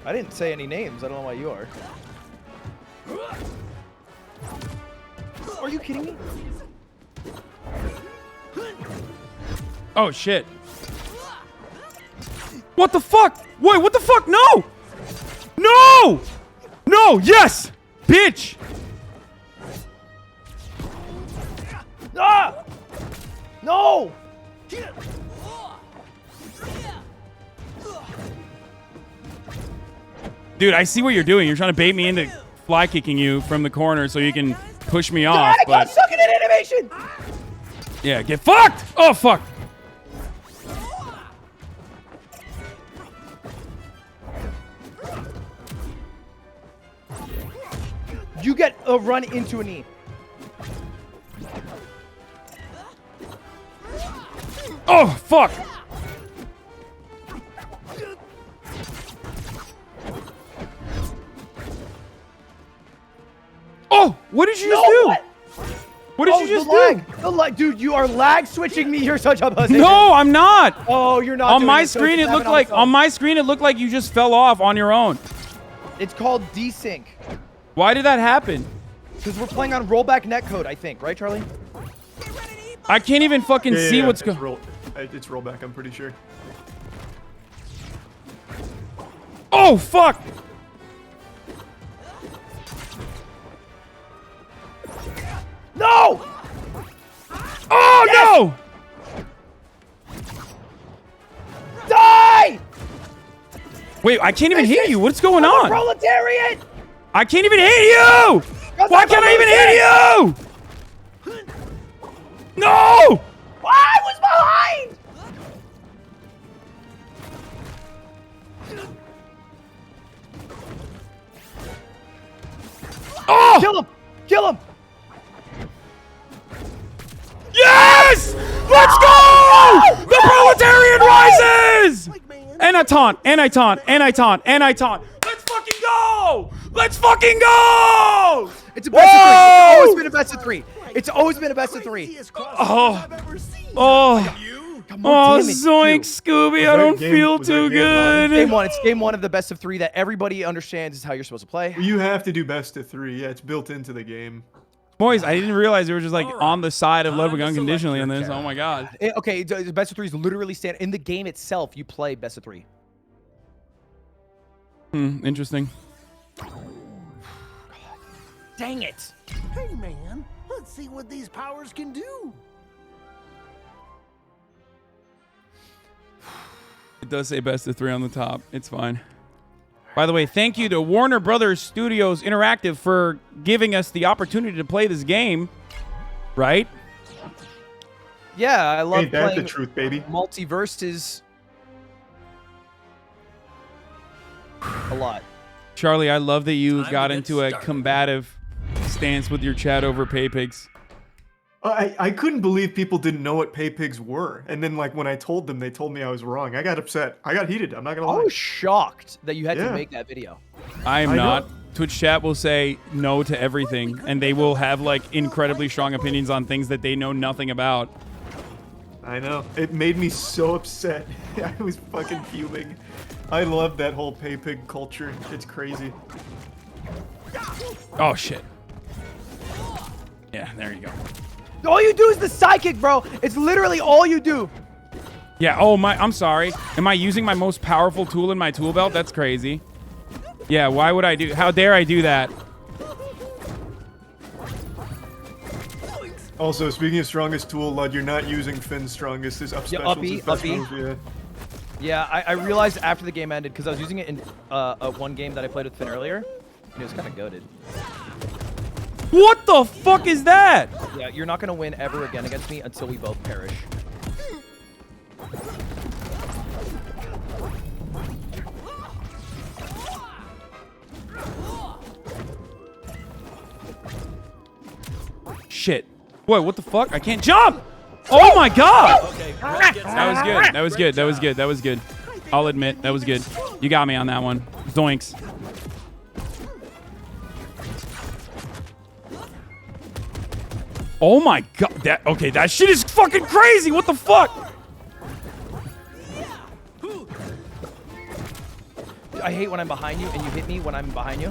I didn't say any names. I don't know why you are. Are you kidding me? Oh shit. What the fuck? Wait, what the fuck? No! No! No, yes! Bitch! Ah! No! Dude, I see what you're doing. You're trying to bait me into fly kicking you from the corner so you can push me off, I got but sucking in animation! yeah, get fucked! Oh fuck! You get a run into a knee. Oh fuck! Oh, what did you just do? What did you just do? The lag. Dude, you are lag switching me. You're such a pussy. No, I'm not. Oh, you're not. On doing my it, so screen, it's it looked happening like on my screen it looked like you just fell off on your own. It's called desync. Why did that happen? Because we're playing on rollback netcode, I think, right, Charlie? I can't even fucking see what's going. It's rollback, I'm pretty sure. Oh fuck! No! Oh no! Die! Wait, I can't even hit you. What's going on? Proletariat! I can't even hit you! Why can't I even hit you? No! I was behind! Oh! Kill him! Kill him! Yes! Let's go! The proletarian rises! And I taunt, and I taunt, and I taunt, and I taunt. Let's fucking go! Let's fucking go! It's a best of 3. It's always been a best of 3. It's always been a best of 3. Oh. Oh. Oh, zoink, Scooby, I don't feel too good. Game 1. It's game 1 of the best of 3 that everybody understands is how you're supposed to play. You have to do best of 3. Yeah, it's built into the game. Boys, I didn't realize they were just like on the side of Ludwig unconditionally on this. Oh my god. Okay, the best of 3 is literally stand in the game itself. You play best of 3. Interesting. Dang it. Hey, man, let's see what these powers can do. It does say best of 3 on the top. It's fine. By the way, thank you to Warner Brothers Studios Interactive for giving us the opportunity to play this game. Right? Yeah, I love Ain't that playing the truth, baby? Multiverses a lot. Charlie, I love that you got into a combative stance with your chat over pay pigs. I couldn't believe people didn't know what pay pigs were. And then, like, when I told them, they told me I was wrong. I got upset. I got heated. I'm not going to lie. I was shocked that you had to make that video. I am not. Twitch chat will say no to everything, and they will have, like, incredibly strong opinions on things that they know nothing about. I know. It made me so upset. I was fucking fuming. I love that whole pay pig culture. It's crazy. Oh, shit. Yeah, there you go. All you do is the psychic, bro. It's literally all you do. Yeah, oh my, I'm sorry. Am I using my most powerful tool in my tool belt? That's crazy. Yeah, why would I do, how dare I do that? Also, speaking of strongest tool, Lud, you're not using Finn's strongest. His up special uppy, is his best uppy. move, Yeah, I realized after the game ended, because I was using it in one game that I played with Finn earlier, and it was kind of goated. What the fuck is that? Yeah, you're not going to win ever again against me until we both perish. Shit. Boy, what the fuck? I can't jump! Oh my god! That was good. That was good. That was good. That was good. I'll admit, that was good. You got me on that one. Zoinks. Oh my god. That shit is fucking crazy. What the fuck? I hate when I'm behind you and you hit me when I'm behind you.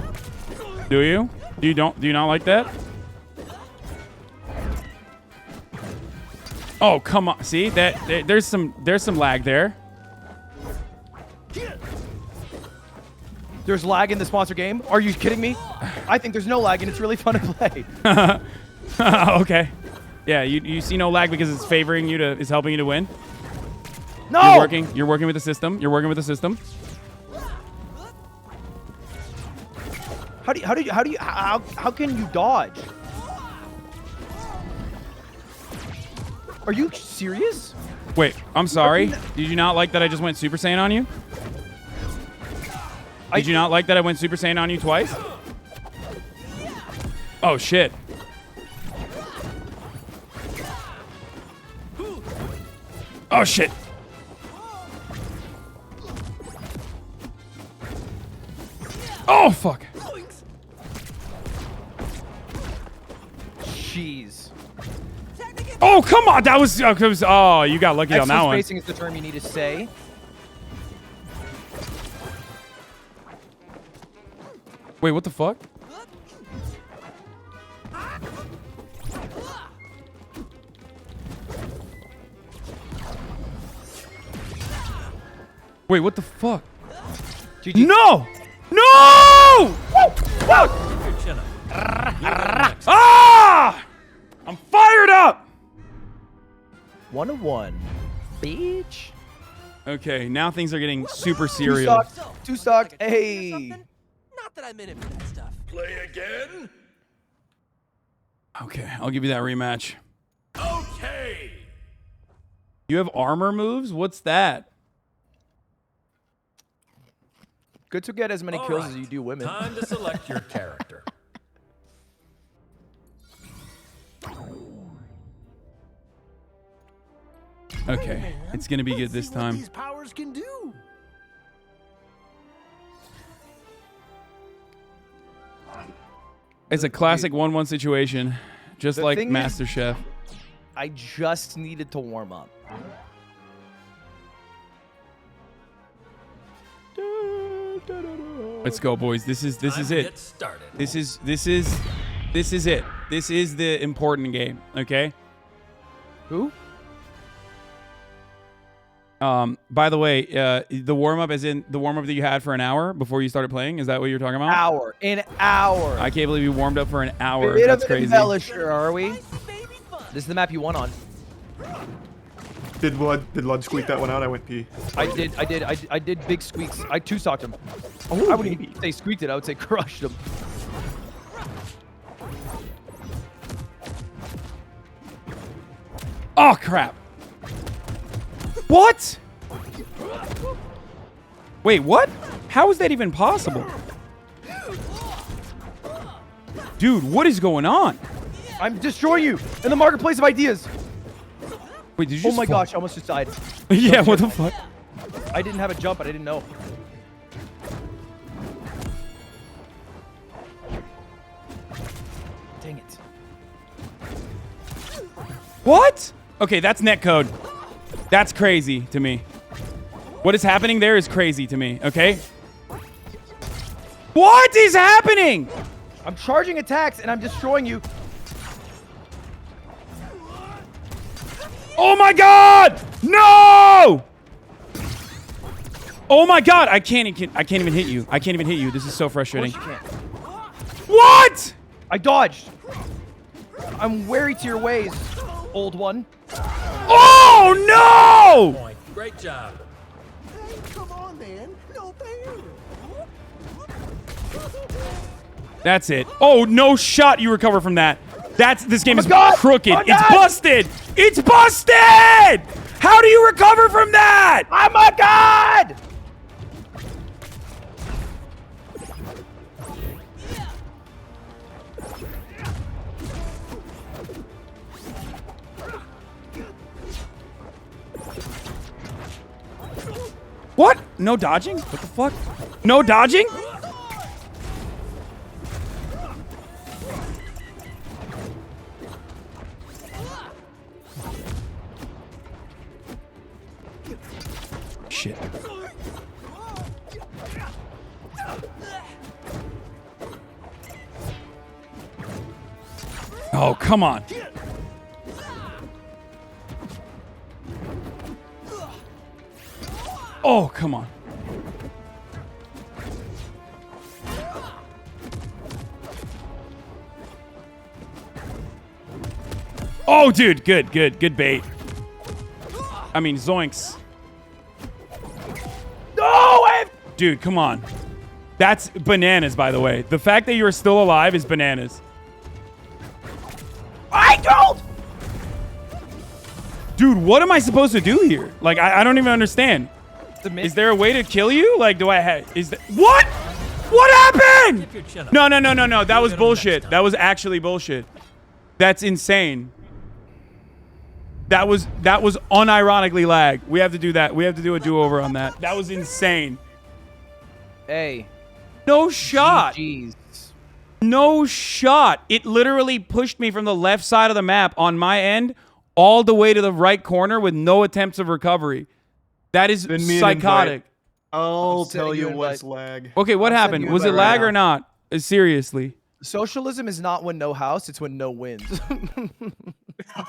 Do you? Do you not like that? Oh, come on. See? There's some lag there. There's lag in the sponsor game? Are you kidding me? I think there's no lag and it's really fun to play. Okay. Yeah, you see no lag because it's favoring you it's helping you to win. No! You're working with the system. You're working with the system. How can you dodge? Are you serious? Wait, I'm sorry. Did you not like that I just went Super Saiyan on you? Did you not like that I went Super Saiyan on you twice? Oh, shit. Oh, shit. Oh, fuck. Jeez. Oh, come on. That was... Oh, you got lucky on that one. Spacing is the term you need to say. Wait, what the fuck? Wait, what the fuck? GG. No! No! Fuck! Ah! I'm fired up! 1-1. Bitch. Okay, now things are getting super serial. Two stock. Hey. Not that I'm in it for that stuff. Play again? Okay, I'll give you that rematch. Okay. You have armor moves? What's that? Good to get as many kills as you do women. Time to select your character. Okay, it's gonna be good this time. These powers can do. It's a classic 1-1 situation, just The like thing is- MasterChef. I just needed to warm up. Let's go, boys. This is Time to it. get started. This is it. This is the important game. Okay. Who? By the way, the warm up, as in the warm up that you had for an hour before you started playing. Is that what you're talking about? An hour. I can't believe you warmed up for an hour. Bit That's of an crazy. embellisher, are we? This is the map you won on. Did Lud squeak that one out? I went pee. I did big squeaks. I two-stocked him. Oh, I wouldn't even say squeaked it. I would say crushed him. Oh crap! What? Wait, what? How is that even possible? Dude, what is going on? I'm destroying you in the marketplace of ideas. Wait, did you Oh my gosh, I almost just died. Yeah, what the fuck? I didn't have a jump, but I didn't know. Dang it. What? Okay, that's netcode. That's crazy to me. What is happening there is crazy to me, okay? What is happening? I'm charging attacks and I'm destroying you. Oh my god! No! Oh my god, I can't even hit you. I can't even hit you. This is so frustrating. Of course you can't. What? I dodged. I'm wary to your ways, old one. Oh no! Great job. Hey, come on, man. No fair. That's it. Oh, no shot you recover from that. This game is God! crooked. Oh, It's God! busted. It's busted! How do you recover from that? Oh my God! What? No dodging? What the fuck? No dodging? Shit. Oh, come on. Oh, come on. Oh, dude. Good bait. I mean, zoinks. No! Dude, come on. That's bananas, by the way. The fact that you're still alive is bananas. I don't! Dude, what am I supposed to do here? Like, I don't even understand. Is there a way to kill you? Like, do I have... Is that... What? What happened? No. That was bullshit. That was actually bullshit. That's insane. That was unironically lag. We have to do that. We have to do a do-over on that. That was insane. Hey. No shot. GG's. No shot. It literally pushed me from the left side of the map on my end all the way to the right corner with no attempts of recovery. That is psychotic. I'll tell you what's lag. Okay, what happened? Was it lag or not? Seriously. Socialism is not when no house, it's when no wins.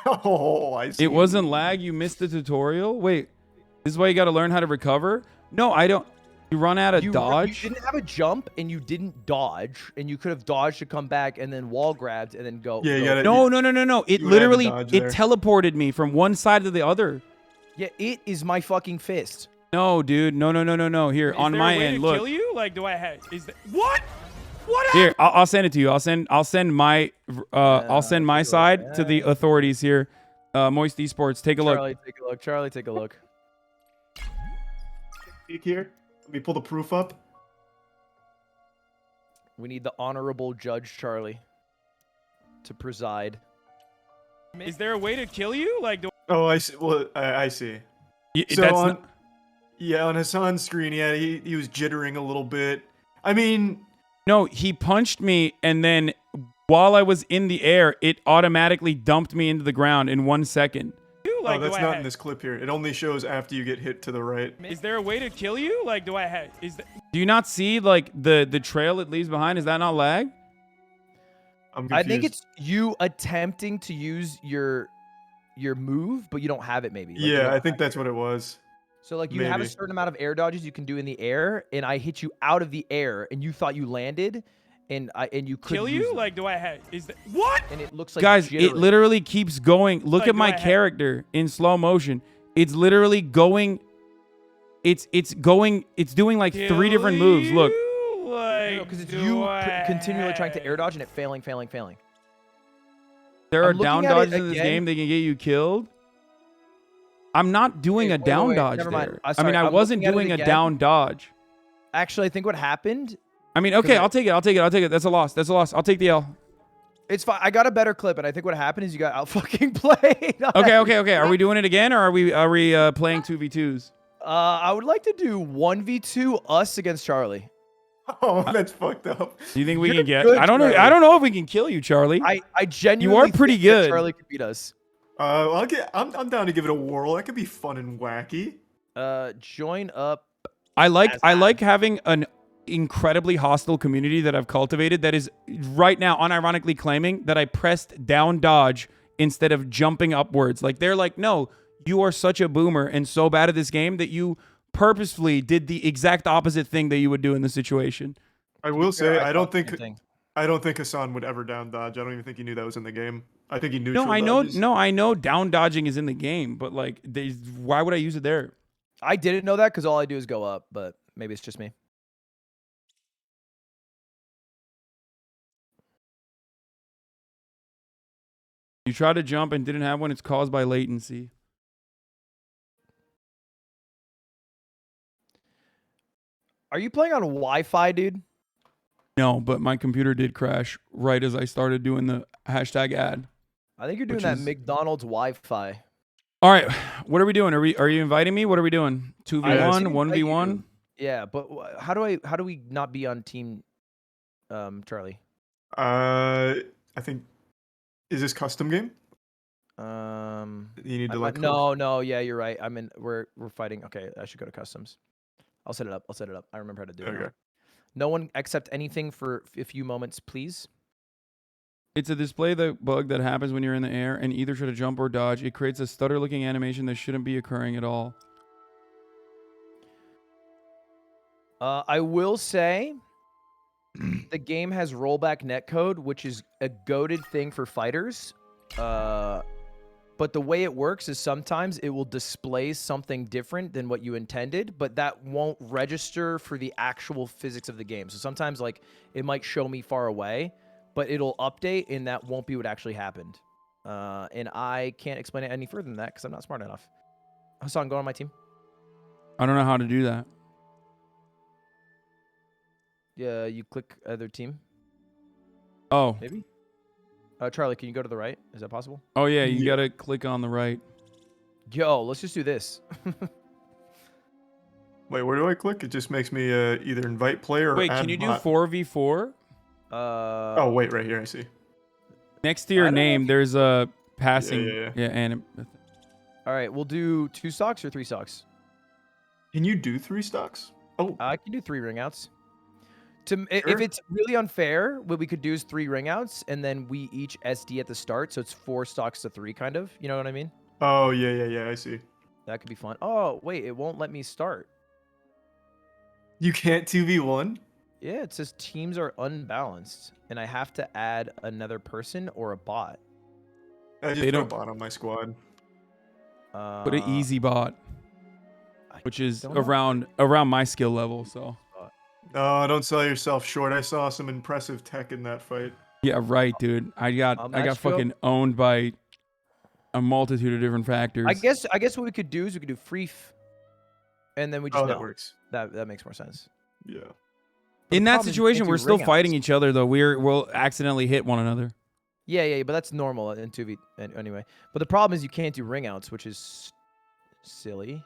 Oh, I see. It wasn't lag. You missed the tutorial. Wait, this is why you got to learn how to recover? No, I don't. You run out of dodge? You didn't have a jump and you didn't dodge, and you could have dodged to come back and then wall grabbed and then go. Yeah, you gotta, No. It literally, it teleported me from one side to the other. Yeah, it is my fucking fist. No, dude. No. Here, Is on there my a way end, to look. kill you? Like, do I have... Is that... What? What Here, I'll send it to you. I'll send my side to the authorities here. Moist Esports, take a look. Charlie, take a look. Charlie, take a look. Peek here. Let me pull the proof up. We need the honorable Judge Charlie to preside. Is there a way to kill you? Like, do... Oh, I see. Well, I see. So that's on, not... yeah, on Hasan's screen, yeah, he was jittering a little bit. I mean... No, he punched me, and then while I was in the air, it automatically dumped me into the ground in 1 second. Like, that's not in this clip here. It only shows after you get hit to the right. Is there a way to kill you? Like, do I have... Is that... Do you not see, like, the trail it leaves behind? Is that not lag? I'm confused. I think it's you attempting to use your move, but you don't have it maybe. Like, yeah, I think that's what it was. So like you have a certain amount of air dodges you can do in the air, and I hit you out of the air, and you thought you landed, and you couldn't kill use you? them. Like, do I have... Is that... What? And it looks like Guys, jittery. it literally keeps going. Look Like, at do my I have- character in slow motion. It's literally going. It's doing like Kill 3 different moves. Look. you? Like, because it's do you I continually trying to have- air dodge and it failing. There I'm are looking down at it dodges in this again. game that can get you killed. I'm not doing a wait, down wait, dodge never mind. there. Sorry, I mean, I I'm wasn't looking at it doing a again. down dodge. Actually, I think what happened. I mean, okay, I'll take it. That's a loss. I'll take the L. It's fine. I got a better clip, and I think what happened is you got out fucking played. Okay. Are we doing it again, or are we playing 2v2s? I would like to do 1v2 us against Charlie. Oh, that's fucked up. Do you think we You're can get? good, I don't know. Charlie. I don't know if we can kill you, Charlie. I genuinely You are pretty think that good. Charlie could beat us. I'm down to give it a whirl. That could be fun and wacky. Join up. I like having an incredibly hostile community that I've cultivated that is right now unironically claiming that I pressed down dodge instead of jumping upwards. Like they're like, no, you are such a boomer and so bad at this game that you purposefully did the exact opposite thing that you would do in the situation. I will say I don't think Hasan would ever down dodge. I don't even think he knew that was in the game. I think he neutral No, I know. dodges. No, I know. Down dodging is in the game, but like, why would I use it there? I didn't know that because all I do is go up, but maybe it's just me. You try to jump and didn't have one. It's caused by latency. Are you playing on Wi-Fi, dude? No, but my computer did crash right as I started doing the hashtag ad. I think you're doing that McDonald's Wi-Fi. All right, what are we doing? Are you inviting me? What are we doing? 2v1, 1v1? Yeah, but how do we not be on team Charlie? I think is this custom game? You need to like no, yeah, you're right. We're fighting. Okay, I should go to customs. I'll set it up. I remember how to do it. Okay. No one accept anything for a few moments, please. It's a display bug that happens when you're in the air and either try to jump or dodge. It creates a stutter-looking animation that shouldn't be occurring at all. I will say the game has rollback netcode, which is a goated thing for fighters. But the way it works is sometimes it will display something different than what you intended, but that won't register for the actual physics of the game. So sometimes like it might show me far away, but it'll update and that won't be what actually happened. And I can't explain it any further than that because I'm not smart enough. Hasan, go on my team. I don't know how to do that. Yeah, you click other team. Oh. Maybe? Charlie, can you go to the right? Is that possible? Oh, yeah, you got to click on the right. Yo, let's just do this. Wait, where do I click? It just makes me either invite player or Wait, add can you do bot. 4v4? Oh, wait, right here, I see. Next to your name, there's a passing. Yeah. All right, we'll do 2 stocks or 3 stocks. Can you do 3 stocks? Oh, I can do 3 ring outs. If it's really unfair, what we could do is 3 ring outs, and then we each SD at the start, so it's 4 stocks to 3, kind of. You know what I mean? Oh, yeah, I see. That could be fun. Oh, wait, it won't let me start. You can't 2v1? Yeah, it says teams are unbalanced, and I have to add another person or a bot. I just put a bot on my squad. Put an easy bot, which is around my skill level, so. Oh, don't sell yourself short. I saw some impressive tech in that fight. Yeah, right, dude. I got fucking owned by a multitude of different factors. I guess what we could do is we could do free, and then we just that works. That makes more sense. Yeah. In that situation, we're still fighting each other, though. We'll accidentally hit one another. Yeah, but that's normal in 2v anyway. But the problem is you can't do ring outs, which is silly.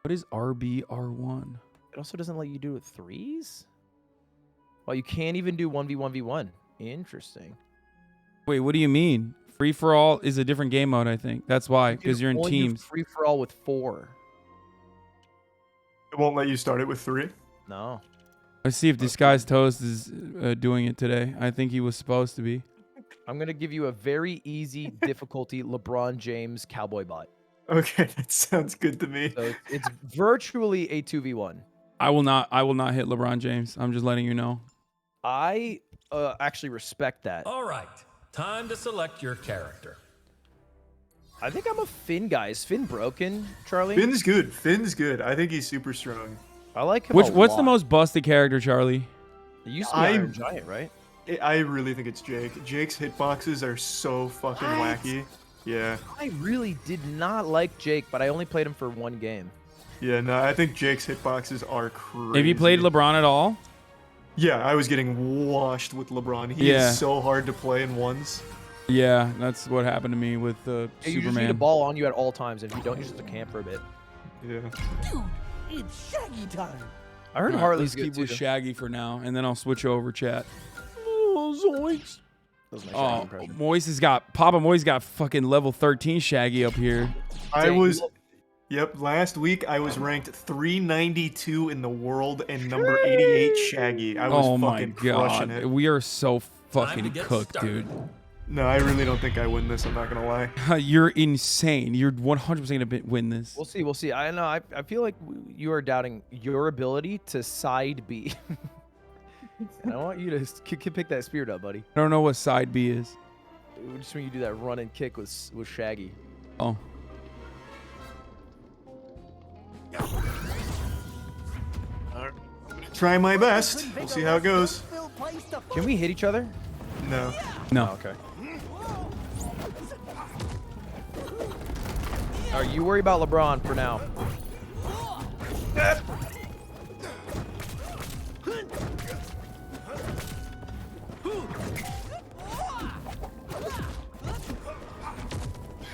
What is RBR1? It also doesn't let you do it 3s? Well, you can't even do 1v1v1. Interesting. Wait, what do you mean? Free for all is a different game mode, I think. That's why, because you're in teams. Free for all with 4. It won't let you start it with 3? No. Let's see if Disguised Toast is doing it today. I think he was supposed to be. I'm going to give you a very easy difficulty LeBron James cowboy bot. Okay, that sounds good to me. So it's virtually a 2v1. I will not hit LeBron James. I'm just letting you know. I actually respect that. All right, time to select your character. I think I'm a Finn guy. Is Finn broken, Charlie? Finn's good. I think he's super strong. I like him. What's the most busted character, Charlie? It used to be Iron Giant, right? I really think it's Jake. Jake's hitboxes are so fucking wacky. Yeah. I really did not like Jake, but I only played him for 1 game. Yeah, no, I think Jake's hitboxes are crazy. Have you played LeBron at all? Yeah, I was getting washed with LeBron. He is so hard to play in ones. Yeah, that's what happened to me with You Superman. just need a ball on you at all times, and if you don't, you just have to camp for a bit. Yeah. Dude, it's Shaggy time. I heard All right, Harley's let's keep good with too. Shaggy for now, and then I'll switch over chat. Oh, zoinks. That was my Shaggy Oh, impression. Papa Moy's got fucking level 13 Shaggy up here. Yep, last week I was ranked 392 in the world and number 88 Shaggy. I was fucking crushing it. We are so fucking cooked, dude. No, I really don't think I win this, I'm not gonna lie. You're insane. You're 100% gonna win this. We'll see. I don't know. I feel like you are doubting your ability to side B. And I want you to pick that spirit up, buddy. I don't know what side B is. Just when you do that run and kick with Shaggy. Oh. Try my best. We'll see how it goes. Can we hit each other? No. No. Oh, okay. All right, you worry about LeBron for now.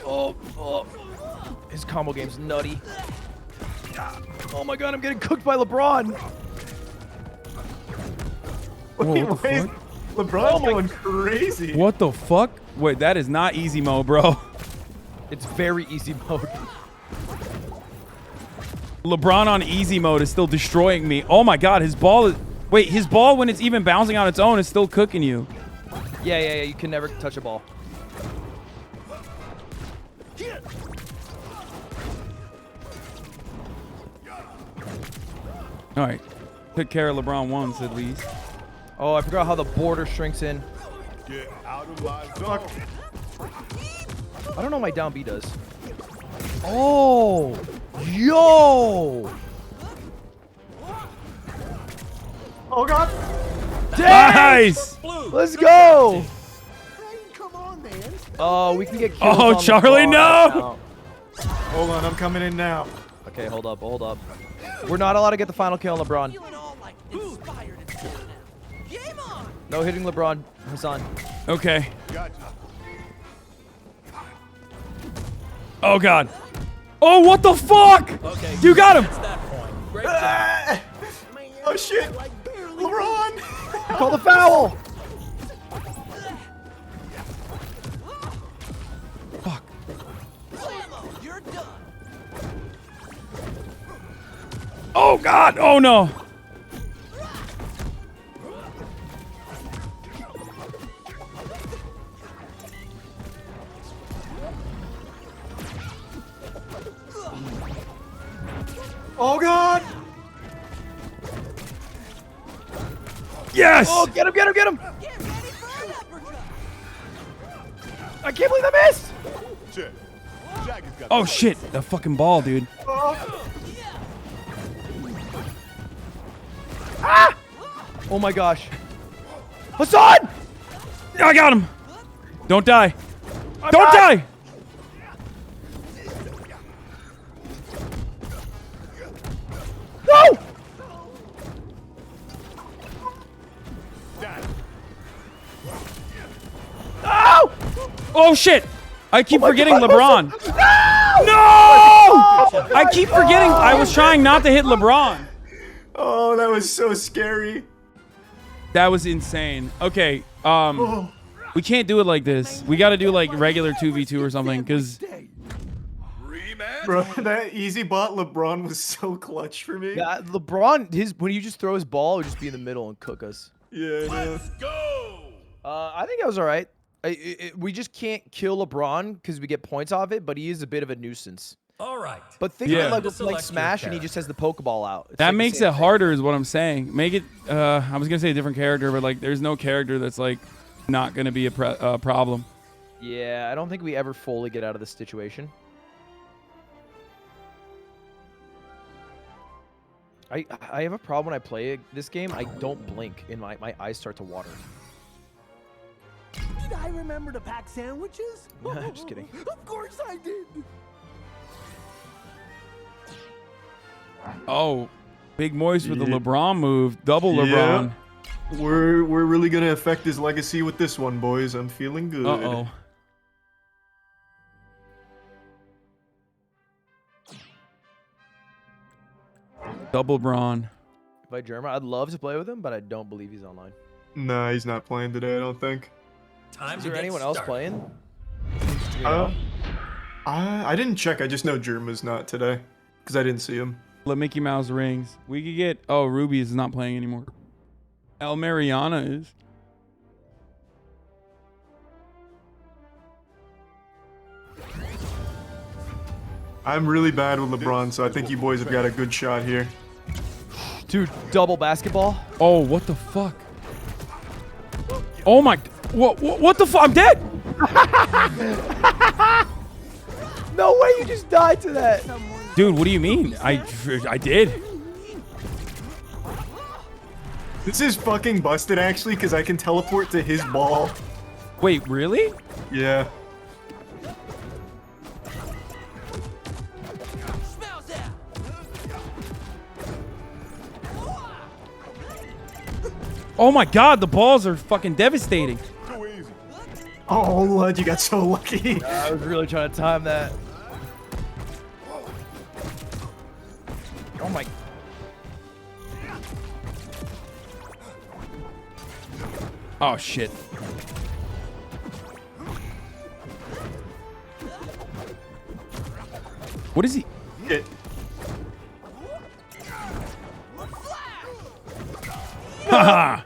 Oh. His combo game's nutty. Oh my god, I'm getting cooked by LeBron. Wait, what the fuck? LeBron's going crazy. What the fuck? Wait, that is not easy mode, bro. It's very easy mode. LeBron on easy mode is still destroying me. Oh my god, his ball is... Wait, his ball, when it's even bouncing on its own, is still cooking you. Yeah. You can never touch a ball. All right. Took care of LeBron once, at least. Oh, I forgot how the border shrinks in. Get out of my zone. I don't know what my down B does. Oh! Yo! Oh, God. Nice! Let's go! Oh, we can get kills Oh, on Charlie, LeBron no! Hold on, I'm coming in now. Okay, hold up. We're not allowed to get the final kill on LeBron. No hitting LeBron, Hasan. Okay. Oh, God. Oh, what the fuck? Okay, You got him! Oh, shit. LeBron! Call the foul! Fuck. Oh, God. Oh, no. Oh, God! Yes! Oh, get him! I can't believe I missed! Oh, shit. The fucking ball, dude. Ah! Oh my gosh. Hasan! I got him. Don't die. I'm Don't not. die. No! No! Oh, shit. I keep forgetting God, LeBron. No! No! I keep forgetting. I was trying not to hit LeBron. Oh, that was so scary. That was insane. Okay, we can't do it like this. We got to do like regular 2v2 or something, because... Bro, that easy bot LeBron was so clutch for me. Yeah, LeBron, when you just throw his ball, it would just be in the middle and cook us. Yeah, I know. I think that was all right. We just can't kill LeBron because we get points off it, but he is a bit of a nuisance. All right. But think of it like we're playing Smash and he just has the Pokeball out. It's that like makes it harder is what I'm saying. Make it, I was going to say a different character, but like there's no character that's like not going to be a problem. Yeah, I don't think we ever fully get out of this situation. I have a problem when I play this game. I don't blink and my eyes start to water. Did I remember to pack sandwiches? Just kidding. Of course I did. Oh, Big Moist with the LeBron move. Double LeBron. We're really going to affect his legacy with this one, boys. I'm feeling good. Uh-oh. Double Braun. If I German, I'd love to play with him, but I don't believe he's online. Nah, he's not playing today, I don't think. Is there anyone else playing? I didn't check. I just know Germa's not today because I didn't see him. Let Mickey Mouse rings. We could get... Oh, Ruby is not playing anymore. El Mariana is. I'm really bad with LeBron, so I think you boys have got a good shot here. Dude, double basketball. Oh, what the fuck? Oh my... What the fuck? I'm dead! No way you just died to that. Dude, what do you mean? I did. This is fucking busted, actually, because I can teleport to his ball. Wait, really? Yeah. Oh my god, the balls are fucking devastating. Oh, Lud, you got so lucky. I was really trying to time that. Oh my. Oh shit. What is he? Shit. Haha.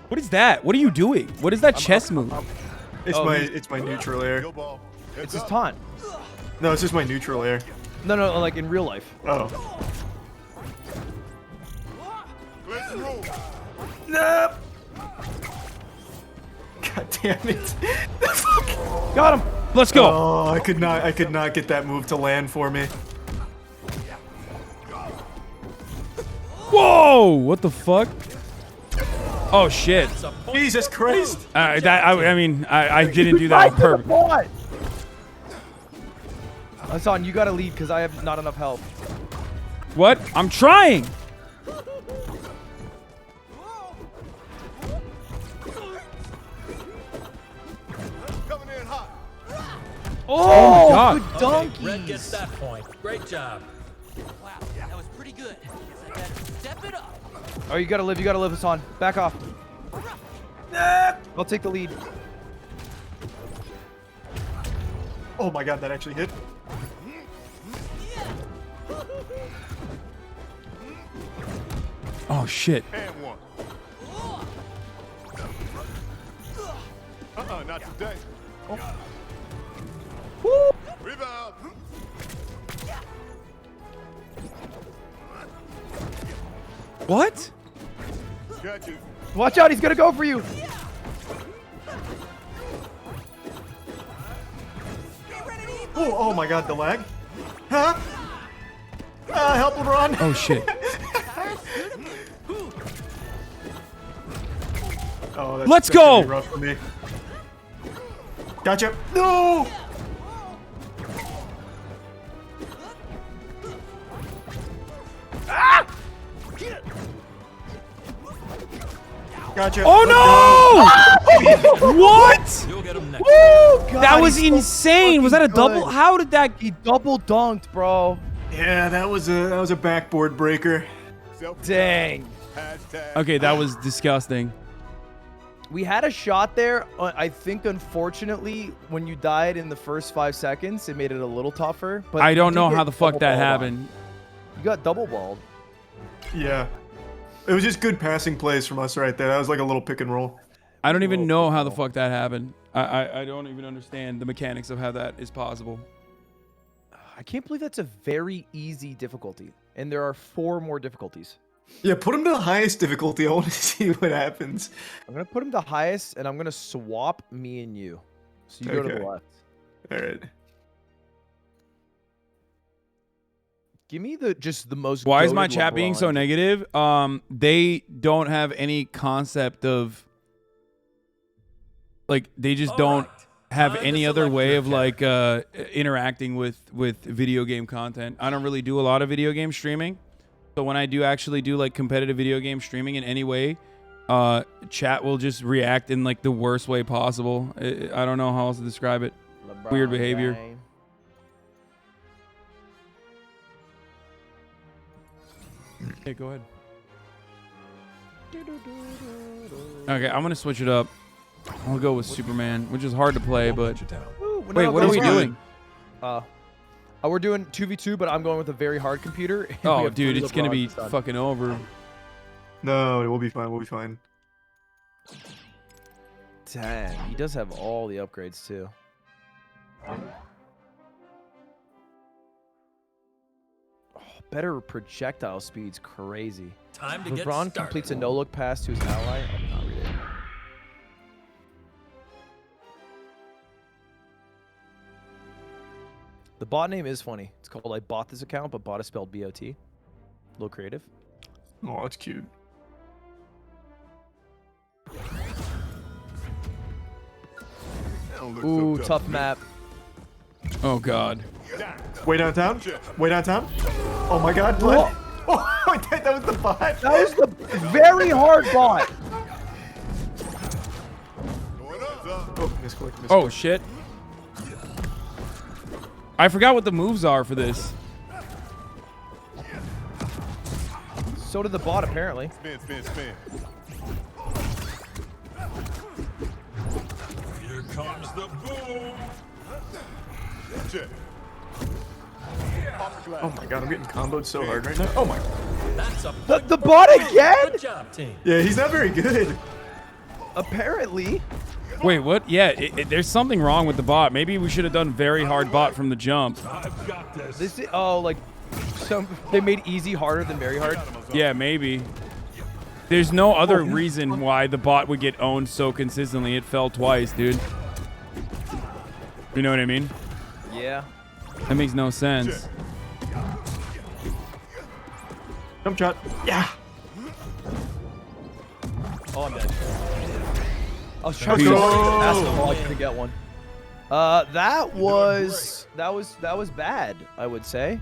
What is that? What are you doing? What is that chess move? It's my neutral air. It's his taunt. No, it's just my neutral air. No, like in real life. Oh. Nope. God damn it. Got him. Let's go. Oh, I could not get that move to land for me. Whoa! What the fuck? Oh shit! Jesus Christ! I didn't do that on purpose. Hasan, you gotta lead because I have not enough health. What? I'm trying. Oh, my God. good donkey. Red gets that point. Great job. Wow, that was pretty good. Guess I better step it up. Oh, you gotta live, Hasan. Back off. I'll take the lead. Oh my god, that actually hit. Oh shit. And one. Not today. Woo. Rebound. What? Got you. Watch out, he's gonna go for you. Oh my god, the lag. Huh? Help him run. Oh shit. Oh, Let's that's gonna go. be rough for me. Gotcha. No. Ah! Gotcha. Oh no! What? You'll get him next. Woo! God, That was he's so insane. Was that a fucking double? good. How did that? He double dunked, bro. Yeah, that was a backboard breaker. Dang. Okay, that was disgusting. We had a shot there. I think, unfortunately, when you died in the first 5 seconds, it made it a little tougher. But I you don't did know get how the fuck double that balled on. happened. You got double balled. Yeah. It was just good passing plays from us right there. That was like a little pick and roll. I don't even know how the fuck that happened. I don't even understand the mechanics of how that is possible. I can't believe that's a very easy difficulty. And there are 4 more difficulties. Yeah, put him to the highest difficulty. I want to see what happens. I'm going to put him to highest, and I'm going to swap me and you. So you go to the Okay. left. All right. Give me just the most. Why is my goated chat being so LeBron. negative? They don't have any concept of, like, they just don't have Time to any other select way your of like interacting with video game content. I don't really do a lot of video game streaming. So when I do actually do like competitive video game streaming in any way, chat will just react in like the worst way possible. I don't know how else to describe it. Weird behavior. Gang. Okay, go ahead. Okay, I'm gonna switch it up. I'll go with Superman, which is hard to play, but Ooh, wait, what are we doing? We're doing 2v2, but I'm going with a very hard computer. and we Oh, have dude, 3 it's gonna be LeBrons done. fucking over. No, we'll be fine. We'll be fine. Dang, he does have all the upgrades too. Oh, better projectile speed's crazy. Time to get LeBron started. completes a no-look pass to his ally. Oh, not read it. The bot name is funny. It's called I bought this account, but bot is spelled B-O-T. A little creative. Oh, that's cute. Ooh, tough map. Oh god. Way downtown? Way downtown? Oh my god, what? Oh, that was the bot. That was the very hard bot. Oh, misclick, misclick. Oh shit. I forgot what the moves are for this. So did the bot, apparently. Spin, spin, spin. Here comes the boom. Check. Oh my god, I'm getting comboed so hard right now. Oh my. That's a The bot again? good job, team. Yeah, he's not very good. Apparently. Wait, what? Yeah, there's something wrong with the bot. Maybe we should have done very hard bot from the jump. I've got this. This is, oh, like, they made easy harder than very hard. Yeah, maybe. There's no other reason why the bot would get owned so consistently. It fell twice, dude. You know what I mean? Yeah. That makes no sense. Jump shot. Yeah. Oh, I'm dead. I was trying to go basketball. I couldn't get one. That was bad, I would say.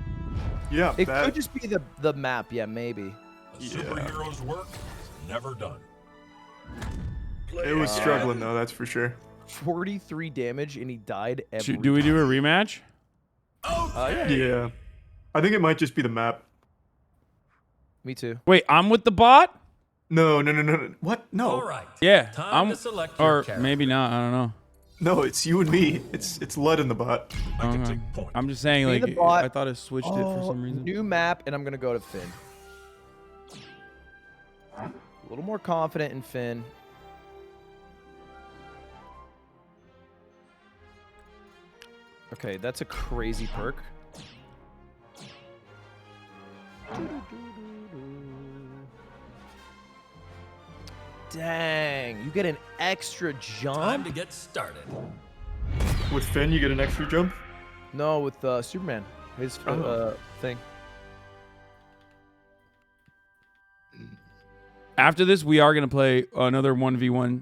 Yeah, it could just be the map. Yeah, maybe. A superhero's work is never done. It was struggling though, that's for sure. 43 damage and he died every Do we do a rematch? Yeah. I think it might just be the map. Me too. Wait, I'm with the bot? No. What? No. All right. Yeah, Time to select your or character. maybe not. I don't know. No, it's you and me. It's Lud in the bot. I can take point. I'm just saying, Me, like, the bot. I thought it switched it for some reason. New map, and I'm gonna go to Finn. A little more confident in Finn. Okay, that's a crazy perk. Dang, you get an extra jump? Time to get started. With Finn, you get an extra jump? No, with Superman. His thing. After this, we are going to play another 1v1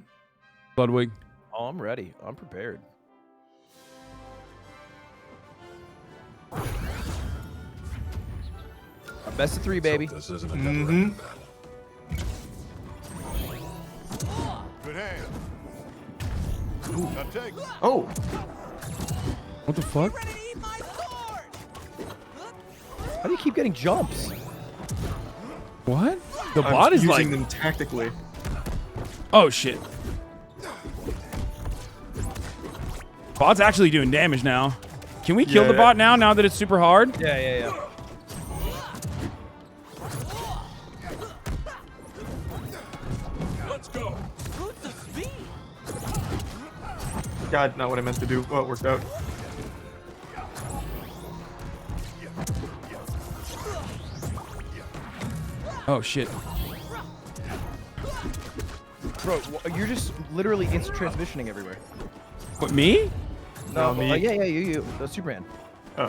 Bloodwig. Oh, I'm ready. I'm prepared. Best of 3, baby. This isn't a Good hand. Now take. Oh. What the fuck? How do you keep getting jumps? What? The I'm bot is like... using them tactically. Oh, shit. Bot's actually doing damage now. Can we kill the bot now that it's super hard? Yeah. Let's go. God, not what I meant to do. Well, it worked out. Oh, shit. Bro, you're just literally instant transmissioning everywhere. What, me? No, me. yeah, you. That's Superman. Oh.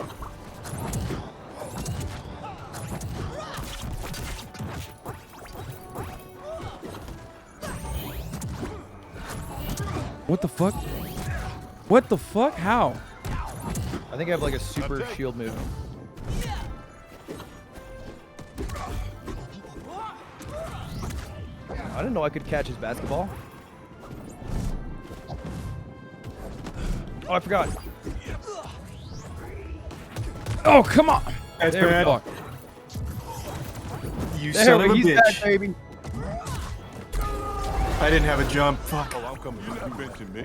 What the fuck? What the fuck? How? I think I have like a super shield move. I didn't know I could catch his basketball. Oh, I forgot. Oh, come on. That's There we bad. go. You There son of a he's bitch. bad, baby. I didn't have a jump. Fuck. Oh, I'm coming. You mentioned me.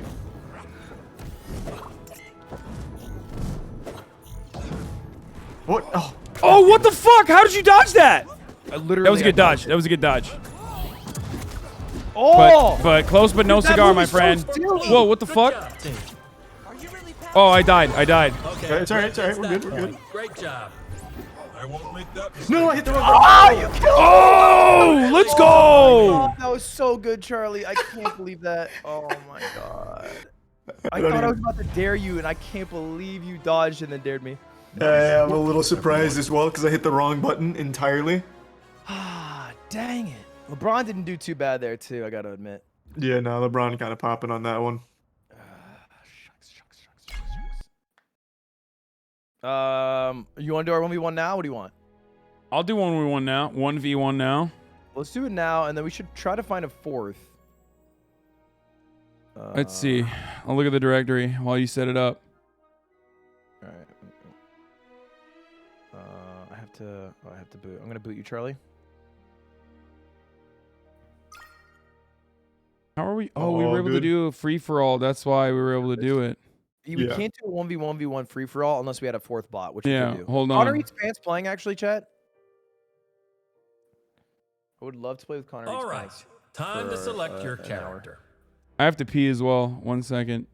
What? Oh. Oh, what the fuck? How did you dodge that? I literally. That was a good I dodge. dodged That was a good dodge. Oh! But close but no Dude, that cigar, move my is so friend. silly. Whoa, what the fuck? Job, team. Oh, I died. Okay, It's all right, it's all right. that's We're that good, we're good. point. Great job. I won't make that mistake. No, I hit the wrong Oh, you killed Oh, let's go. Oh, that was so good, Charlie. I can't believe that. Oh my god. I thought I was about to dare you, and I can't believe you dodged and then dared me. I'm a little surprised as well because I hit the wrong button entirely. Ah, dang it. LeBron didn't do too bad there, too, I gotta admit. Yeah, no, LeBron kind of popping on that one. You want to do our 1v1 now? What do you want? I'll do 1v1 now. 1v1 now. Let's do it now, and then we should try to find a fourth. Let's see. I'll look at the directory while you set it up. All right. I have to boot. I'm gonna boot you, Charlie. How are we? Oh, we were able to do a free for all. That's why we were able to do it. We can't do a 1v1v1 free for all unless we had a fourth bot, which we could do. Hold on. Connor Eats Pants playing actually, chat. I would love to play with Connor Eats All right, Pants. time to for, select your an hour. character. I have to pee as well. 1 second.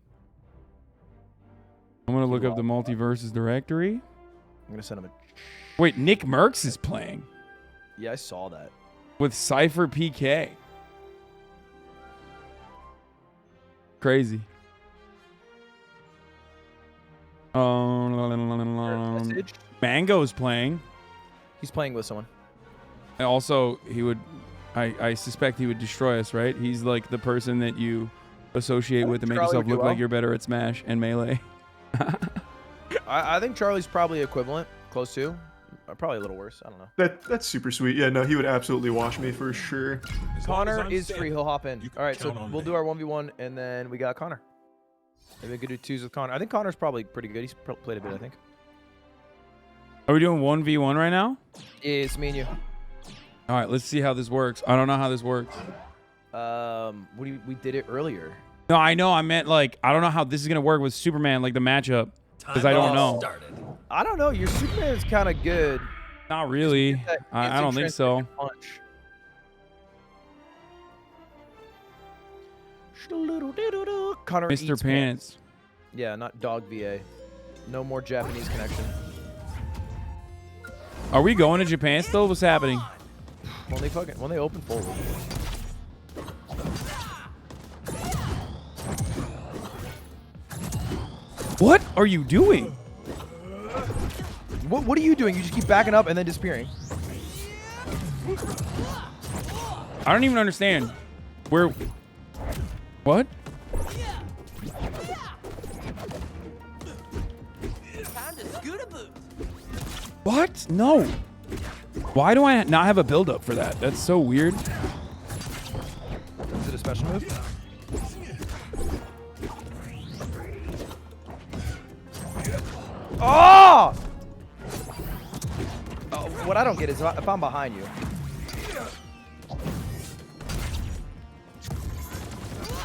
I'm gonna look up the multiverses directory. I'm gonna send him a. Wait, Nick Merckx is playing Yeah, I saw that. with Cypher PK. Crazy. Mango's playing. He's playing with someone. And also, he would. I suspect he would destroy us, right? He's like the person that you associate with to make Charlie yourself would do look like well. you're better at Smash and Melee. I think Charlie's probably equivalent, close to. Probably a little worse. I don't know. That's super sweet. Yeah, no, he would absolutely wash me for sure. Connor is free. He'll hop in. All right, so we'll do our 1v1, and then we got Connor. Maybe we could do twos with Connor. I think Connor's probably pretty good. He's played a bit, I think. Are we doing 1v1 right now? Yeah, it's me and you. All right, let's see how this works. I don't know how this works. We did it earlier. No, I know. I meant like I don't know how this is gonna work with Superman, like the matchup, because I don't know. I don't know. Your Superman is kind of good. Not really. I don't think so. Punch. Connor Mr. Eats Pants. Yeah, not Dog VA. No more Japanese connection. Are we going to Japan still? What's happening? When they open fully. What are you doing? What are you doing? You just keep backing up and then disappearing. I don't even understand. Where? What? What? No. Why do I not have a build-up for that? That's so weird. Is it a special move? Oh! What I don't get is if I'm behind you.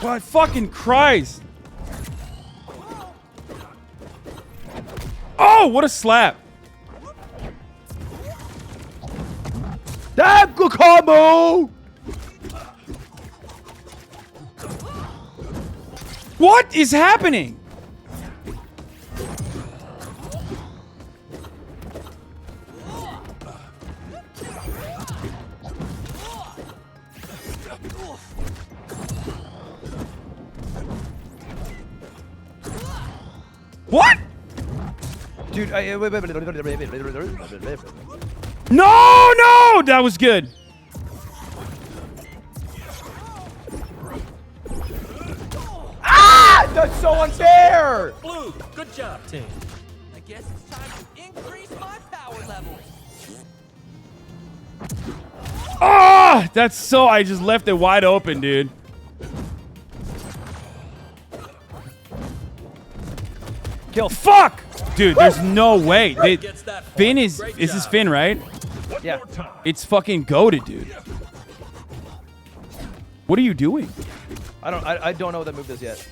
What fucking Christ! Oh, what a slap! Damn good combo! What is happening? What? Dude, No, that was good. Ah! That's so unfair! Blue, good job, team. I guess it's time to increase my power level. Ah, that's so. I just left it wide open, dude. Kill. Fuck! Dude, there's no way. Finn is this Finn, right? Yeah. It's fucking goated, dude. What are you doing? I don't know what that move does yet.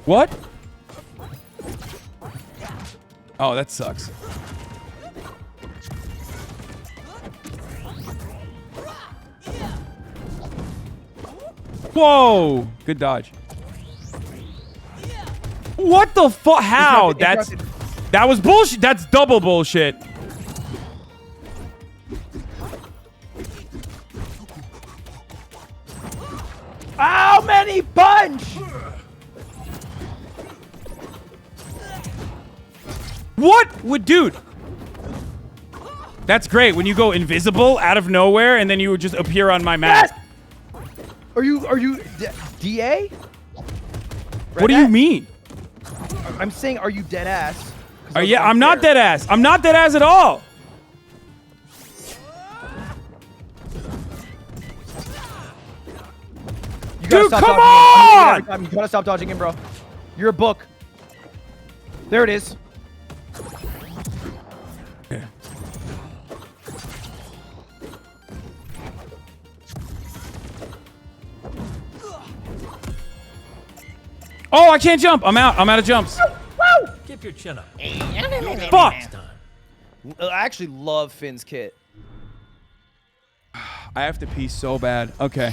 What? Oh, that sucks. Whoa! Good dodge. What the fuck? How? That was bullshit. That's double bullshit. How many punch? What would, dude? That's great when you go invisible out of nowhere and then you would just appear on my map. Yes! Are you DA? What do you mean? I'm saying, are you dead ass? Yeah, I'm not dead ass. I'm not dead ass at all. Dude, come on! You gotta stop dodging him, bro. You're a book. There it is. Oh, I can't jump. I'm out. I'm out of jumps. Woo! Keep your chin up. Fuck. I actually love Finn's kit. I have to pee so bad. Okay.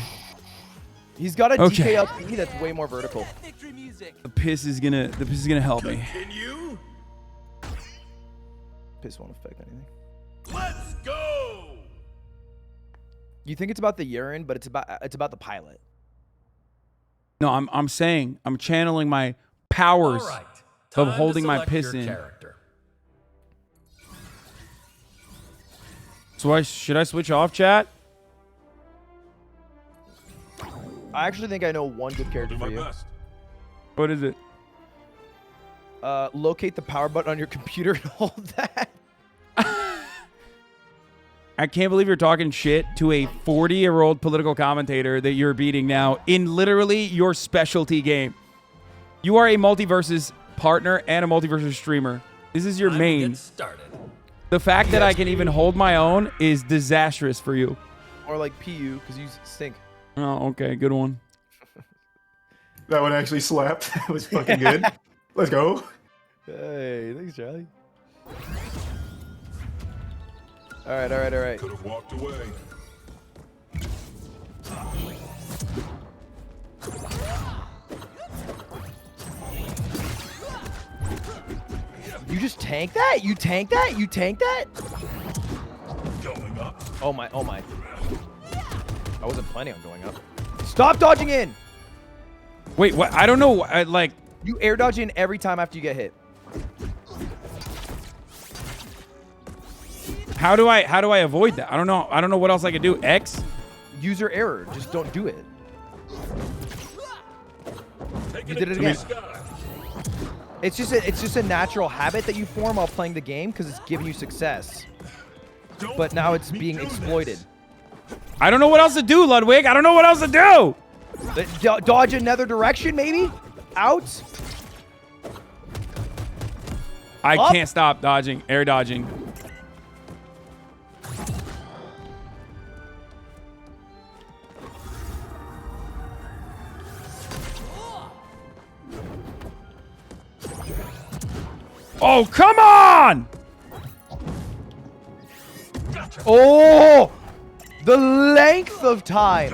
He's got a Okay. DKLP that's way more vertical. The piss is gonna help me. Continue. Piss won't affect anything. Let's go. You think it's about the urine, but it's about the pilot. No, I'm saying I'm channeling my powers All right. of Time to holding my select piss your in. character. So should I switch off chat? I actually think I know one good character for you. What is it? Locate the power button on your computer and hold that. I can't believe you're talking shit to a 40-year-old political commentator that you're beating now in literally your specialty game. You are a multiverses partner and a multiverses streamer. This is your main. The fact that I can even hold my own is disastrous for you. Or like PU, because you stink. Oh, okay. Good one. That one actually slapped. That was fucking good. Let's go. Hey, thanks, Charlie. All right. Could have walked away. You just tank that? You tank that? You tank that? Going up. Oh my. I wasn't planning on going up. Stop dodging in! Wait, what? I don't know. Like you air dodge in every time after you get hit. How do I avoid that? I don't know. I don't know what else I could do. X? User error. Just don't do it. You did it again. It's just a natural habit that you form while playing the game because it's giving you success. But now it's being exploited. I don't know what else to do, Ludwig. I don't know what else to do. Dodge another direction, maybe? Out? I can't stop dodging. Air dodging. Oh, come on! Oh! The length of time.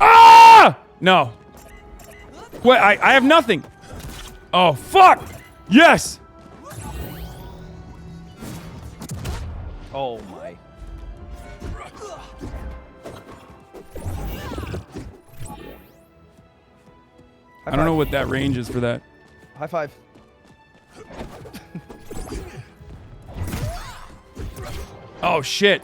Ah! No. Wait, I have nothing. Oh, fuck! Yes! Oh, my. I don't know what that range is for that. High five. Oh, shit.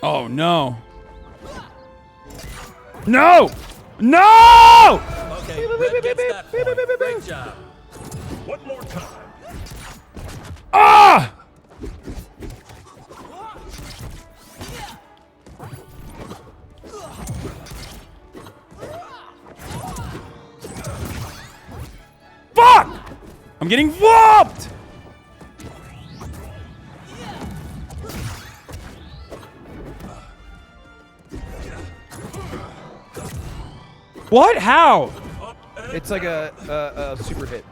Oh, no. No! No! Okay, Red gets that point. Great job. One more time. Ah! Fuck! I'm getting whooped! What? How? It's like a super hit.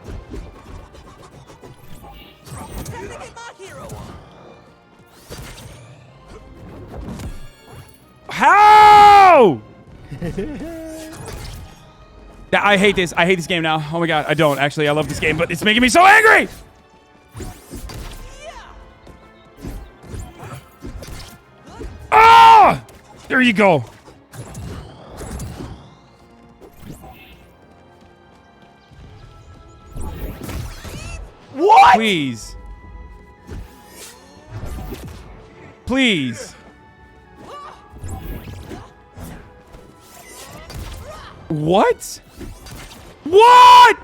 I hate this. I hate this game now. Oh my god, I don't actually. I love this game, but it's making me so angry. Ah! There you go. What? Please. Please. What? What?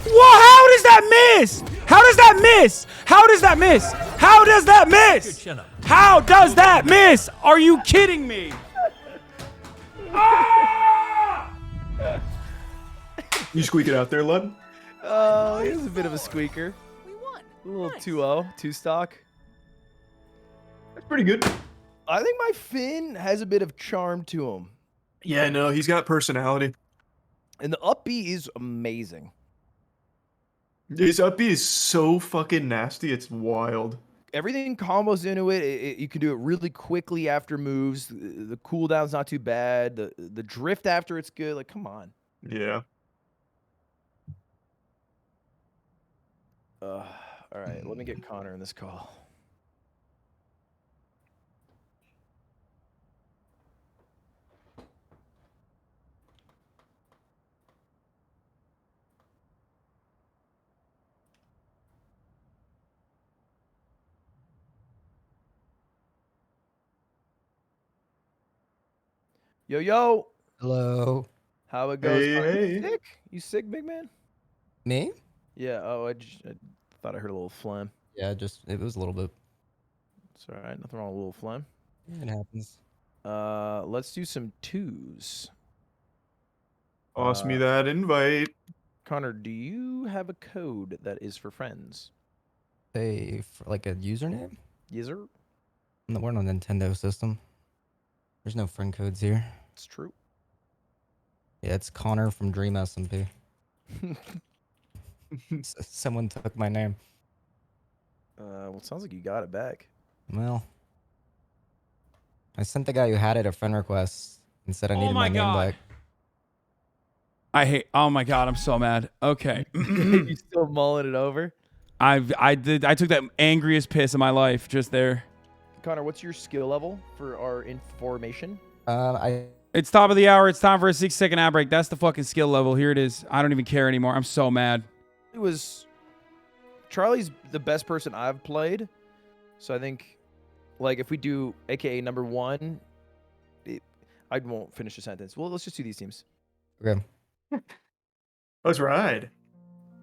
What? How does that miss? How does that miss? How does that miss? How does that miss? How does that miss? Are you kidding me? You squeak it out there, Lud. Oh, he's a bit of a squeaker. We won. A little 2-0, 2-stock. That's pretty good. I think my Finn has a bit of charm to him. Yeah, no, he's got personality. And the up B is amazing. His up B is so fucking nasty, it's wild. Everything combos into it. You can do it really quickly after moves. The cooldown's not too bad. The drift after it's good. Like, come on. Yeah. All right, let me get Connor in this call. Yo, yo. Hello. How it goes? Hey, Connor, hey. You sick? You sick, big man? Me? Yeah. Oh, I thought I heard a little phlegm. Yeah, it was a little bit. It's all right. Nothing wrong with a little phlegm. It happens. Let's do some twos. Toss me that invite. Connor, do you have a code that is for friends? Hey, like a username? Yes, sir. No, we're on a Nintendo system. There's no friend codes here. It's true. Yeah, it's Connor from Dream SMP. Someone took my name. Well, it sounds like you got it back. Well, I sent the guy who had it a friend request and said I needed my my name God. back. I hate. Oh my god, I'm so mad. Okay. You still mulling it over? I took that angriest piss of my life just there. Connor, what's your skill level for our information? It's top of the hour. It's time for a 6-second ad break. That's the fucking skill level. Here it is. I don't even care anymore. I'm so mad. It was Charlie's the best person I've played, so I think, like, if we do AKA number one, I won't finish the sentence. Well, let's just do these teams. Okay. Let's ride.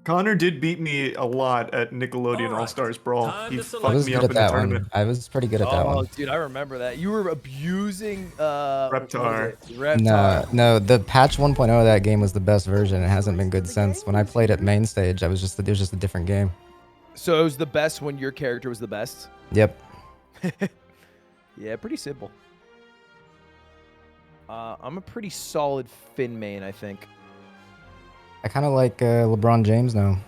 Connor did beat me a lot at Nickelodeon All-Stars Brawl. He I fucked was me good up at in the that one. tournament. I was pretty good at that one. Oh, dude, I remember that. You were abusing Reptar. Reptar. No, the patch 1.0 of that game was the best version. It hasn't been good since. When I played at main stage, it was just a different game. So it was the best when your character was the best? Yep. Yeah, pretty simple. I'm a pretty solid Finn main, I think. I kind of like LeBron James now.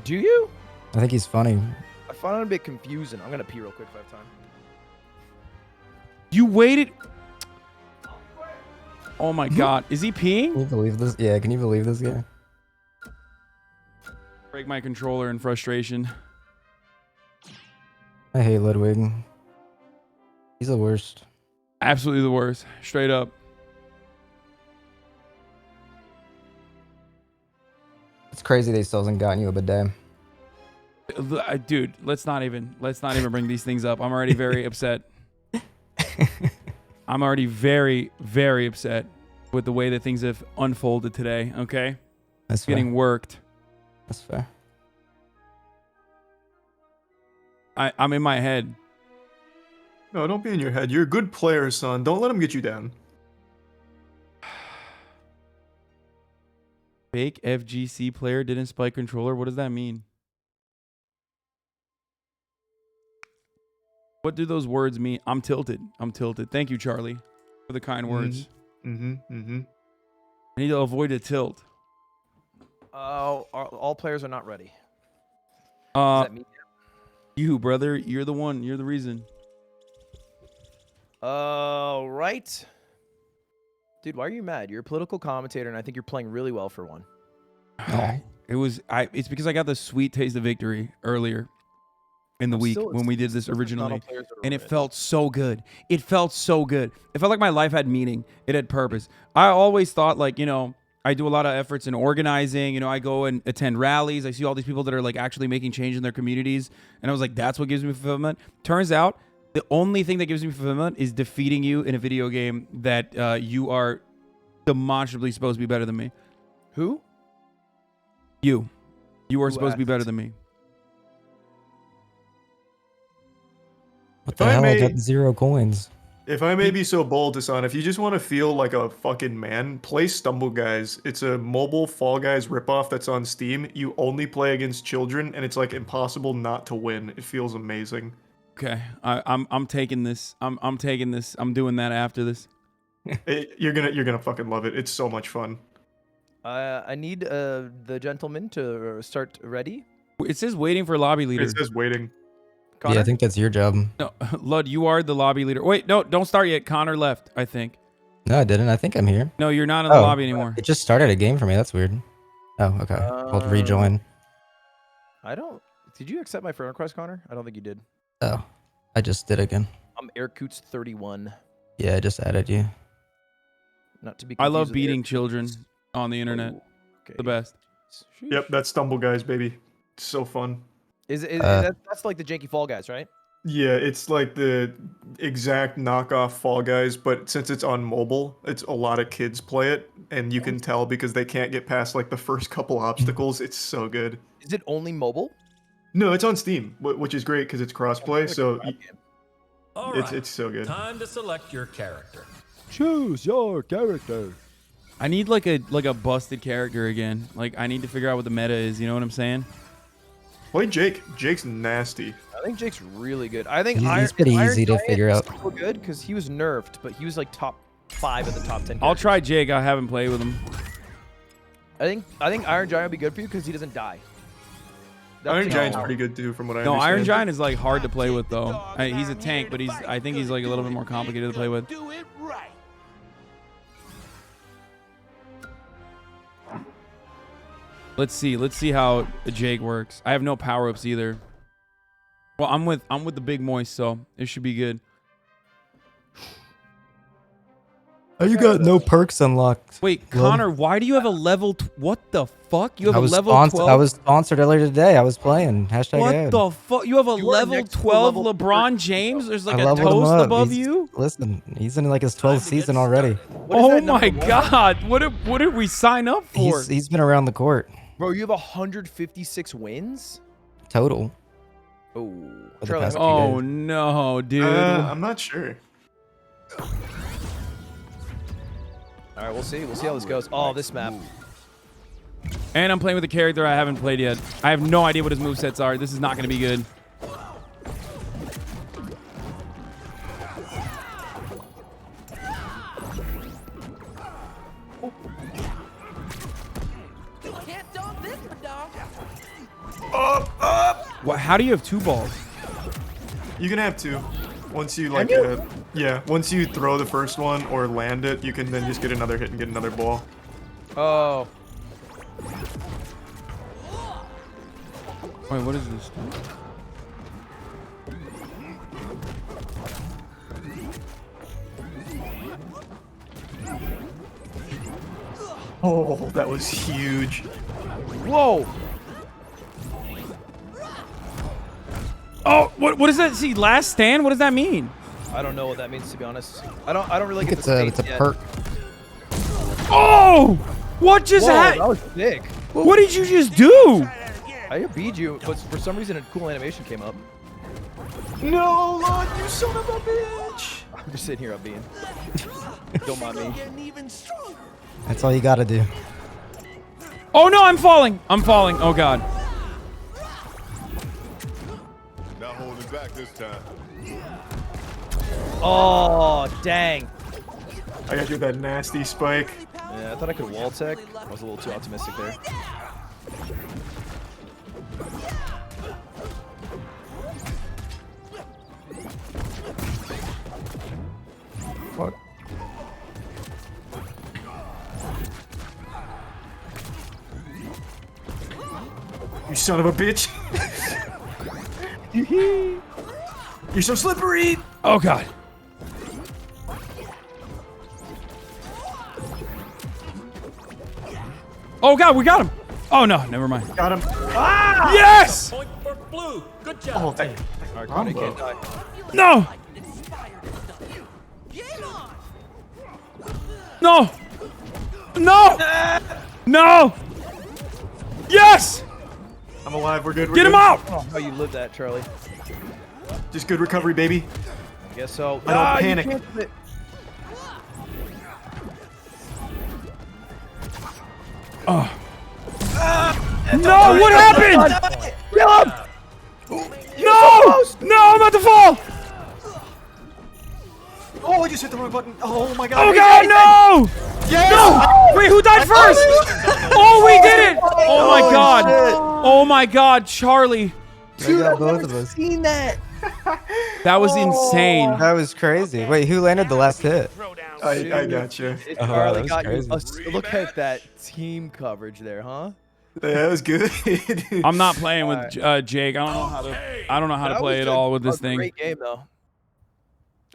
Do you? I think he's funny. I find it a bit confusing. I'm going to pee real quick if I have time. You waited. Oh my god. Is he peeing? Can you believe this? Yeah, can you believe this guy? Break my controller in frustration. I hate Ludwig. He's the worst. Absolutely the worst. Straight up. It's crazy they still hasn't gotten you a bidet. Dude, let's not even bring these things up. I'm already very upset. I'm already very, very upset with the way that things have unfolded today, okay? That's getting fair. worked. That's fair. I'm in my head. No, don't be in your head. You're a good player, son. Don't let him get you down. Fake FGC player didn't spike controller. What does that mean? What do those words mean? I'm tilted. I'm tilted. Thank you, Charlie, for the kind words. Mm-hmm. I need to avoid a tilt. All players are not ready. Does that mean you, brother, you're the one. You're the reason. Right. Dude, why are you mad? You're a political commentator, and I think you're playing really well for one. It's because I got the sweet taste of victory earlier in the week when we did this originally, and it felt so good. It felt so good. It felt like my life had meaning. It had purpose. I always thought, like, you know, I do a lot of efforts in organizing. You know, I go and attend rallies. I see all these people that are like actually making change in their communities, and I was like, that's what gives me fulfillment. Turns out the only thing that gives me fulfillment is defeating you in a video game that you are demonstrably supposed to be better than me. Who? You. You are supposed to be better than me. What the hell? I got 0 coins. If I may be so bold, Hasan, if you just want to feel like a fucking man, play Stumble Guys. It's a mobile Fall Guys ripoff that's on Steam. You only play against children, and it's like impossible not to win. It feels amazing. Okay, I'm taking this. I'm taking this. I'm doing that after this. You're gonna fucking love it. It's so much fun. I need the gentleman to start ready. It says waiting for lobby leader. It says waiting. Connor? Yeah, I think that's your job. No, Lud, you are the lobby leader. Wait, no, don't start yet. Connor left, I think. No, I didn't. I think I'm here. No, you're not in the lobby anymore. It just started a game for me. That's weird. Oh, okay. I'll rejoin. I don't. Did you accept my friend request, Connor? I don't think you did. Oh, I just did again. I'm Aircoots31. Yeah, I just added you. Not to be. I love confused with beating Aircoots. children on the internet. Okay. The best. Yep, that's Stumble Guys, baby. It's so fun. That's like the janky Fall Guys, right? Yeah, it's like the exact knockoff Fall Guys, but since it's on mobile, it's a lot of kids play it, and you can tell because they can't get past like the first couple obstacles. It's so good. Is it only mobile? No, it's on Steam, which is great because it's crossplay. So All right. it's so good. Time to select your character. Choose your character. I need like a busted character again. Like I need to figure out what the meta is. You know what I'm saying? Play Jake. Jake's nasty. I think Jake's really good. I think He's pretty easy to figure out. So good because he was nerfed, but he was like top 5 of the top 10. I'll try Jake. I haven't played with him. I think Iron Giant would be good for you because he doesn't die. Iron Giant's pretty good too, from what I No, understand. Iron Giant is like hard to play with though. He's a tank, but I think he's like a little bit more complicated to play with. Do it right. Let's see how Jake works. I have no power ups either. Well, I'm with the big moist, so it should be good. Oh, you got no perks unlocked. Wait, Connor, why do you have a level? What the fuck? You have a level 12. I was sponsored earlier today. I was playing. Hashtag What ad. the fuck? You have a You are level next to 12 level LeBron James? There's like I a leveled him toast up. above He's- you? Listen, he's in like his 12th season already. Oh my god. What did we sign up for? He's been around the court. Bro, you have 156 wins? Total. Oh. For the Charlie, past how many- Oh no, dude. I'm not sure. All right, we'll see. We'll see how this goes. Oh, this map. And I'm playing with a character I haven't played yet. I have no idea what his movesets are. This is not going to be good. Can't dog this one, dog. What, how do you have 2 balls? You can have 2. Once you like, yeah, once you throw the first one or land it, you can then just get another hit and get another ball. Oh. Wait, what is this? Oh, that was huge. Whoa. Oh, what does that see? Last stand? What does that mean? I don't know what that means, to be honest. I don't really get It's the a space yet. perk. Oh! What just Whoa, happened? that was big. What did you just do? I beat you, but for some reason a cool animation came up. No, Lord, you son of a bitch! I'm just sitting here being. Don't mind me. That's all you gotta do. Oh no, I'm falling. I'm falling. Oh god. Not holding back this time. Oh, dang. I got you with that nasty spike. Yeah, I thought I could wall tech. I was a little too optimistic there. son of a bitch. You're so slippery. Oh god. Oh god, we got him. Oh no, never mind. Got him. Ah! Yes! Point for blue. Good job. Oh, dang. All right, Connie can't die. No! No! No! No! Yes! I'm alive. We're good. We're Get good. him out! Oh, how you lived that, Charlie. Just good recovery, baby. I guess so. I don't Ah, you panic. can't fit. Oh. No, what happened? Kill him! No! No, I'm about to fall! Oh, I just hit the wrong button. Oh my god. Oh god, no! Yes! No! Wait, who died first? Oh, we did it! Oh my god. Oh my god, Charlie. Dude, got both of us. Seen that? That was insane. That was crazy. Wait, who landed the last hit? I gotcha. Oh, Charlie that got you. was Look at that team coverage there, huh? That was good. I'm not playing with Jake. I don't know how to play at all with this thing. Great game though.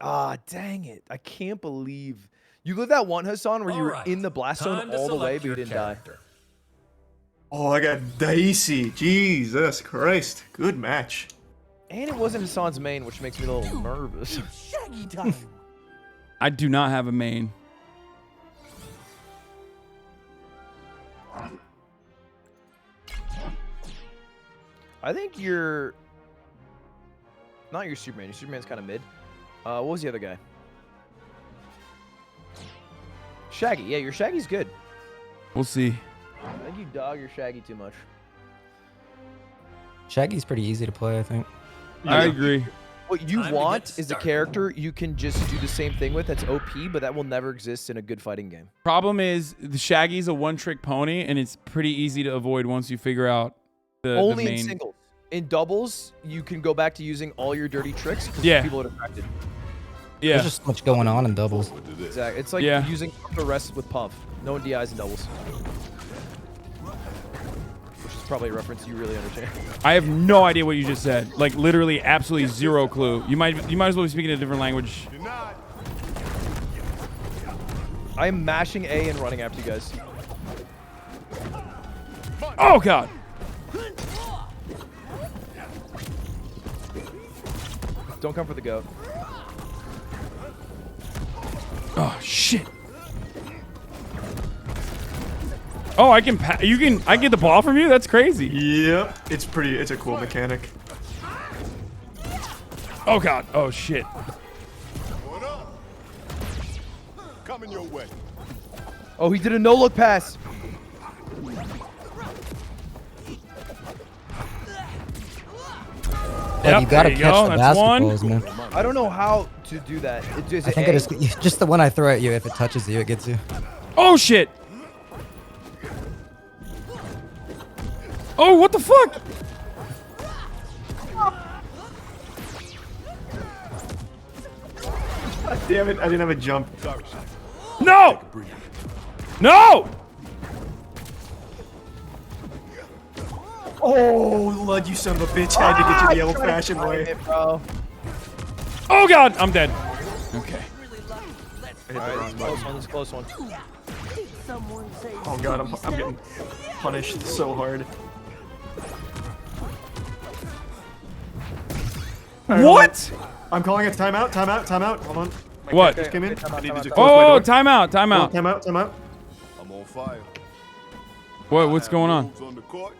Ah, dang it! I can't believe you lived that one, Hasan, where you were in the blast zone all the way, but you didn't die. Oh, I got dicey. Jesus Christ. Good match. And it wasn't Hasan's main, which makes me a little nervous. Shaggy time. I do not have a main. I think you're not your Superman. Your Superman's kind of mid. What was the other guy? Shaggy. Yeah, your Shaggy's good. We'll see. I think you dog your Shaggy too much. Shaggy's pretty easy to play, I think. I agree. What you want is a character you can just do the same thing with that's OP, but that will never exist in a good fighting game. Problem is, the Shaggy's a one-trick pony, and it's pretty easy to avoid once you figure out the Only main. in singles. In doubles, you can go back to using all your dirty tricks because Yeah. people are attracted. Yeah. There's just so much going on in doubles. Exactly. It's like Yeah. using the rest with Puff. No one DIs in doubles. Which is probably a reference you really understand. I have no idea what you just said. Like literally, absolutely zero clue. You might as well be speaking a different language. I am mashing A and running after you guys. Oh god. Don't come for the goat. Oh shit. Oh, I can. I get the ball from you. That's crazy. Yep. It's a cool mechanic. Oh god. Oh shit. Coming your way. Oh, he did a no-look pass. Like, you gotta there you catch go. the That's basketballs, one. man. I don't know how to do that. Is I think A? it is just the one I throw at you. If it touches you, it gets you. Oh shit. Oh, what the fuck? God damn it! I didn't have a jump. No. No. Oh, Lud, you son of a bitch! I had to get you the old-fashioned way. Bro. Oh god, I'm dead. Okay. Alright, close one. This is a close one. Oh god, I'm getting punished so hard. What? I'm calling a timeout. Timeout. Hold on. My What? characters came in. I needed to close my Oh, door. timeout. Oh, timeout. I'm on fire. What? What's going on? Moves on the court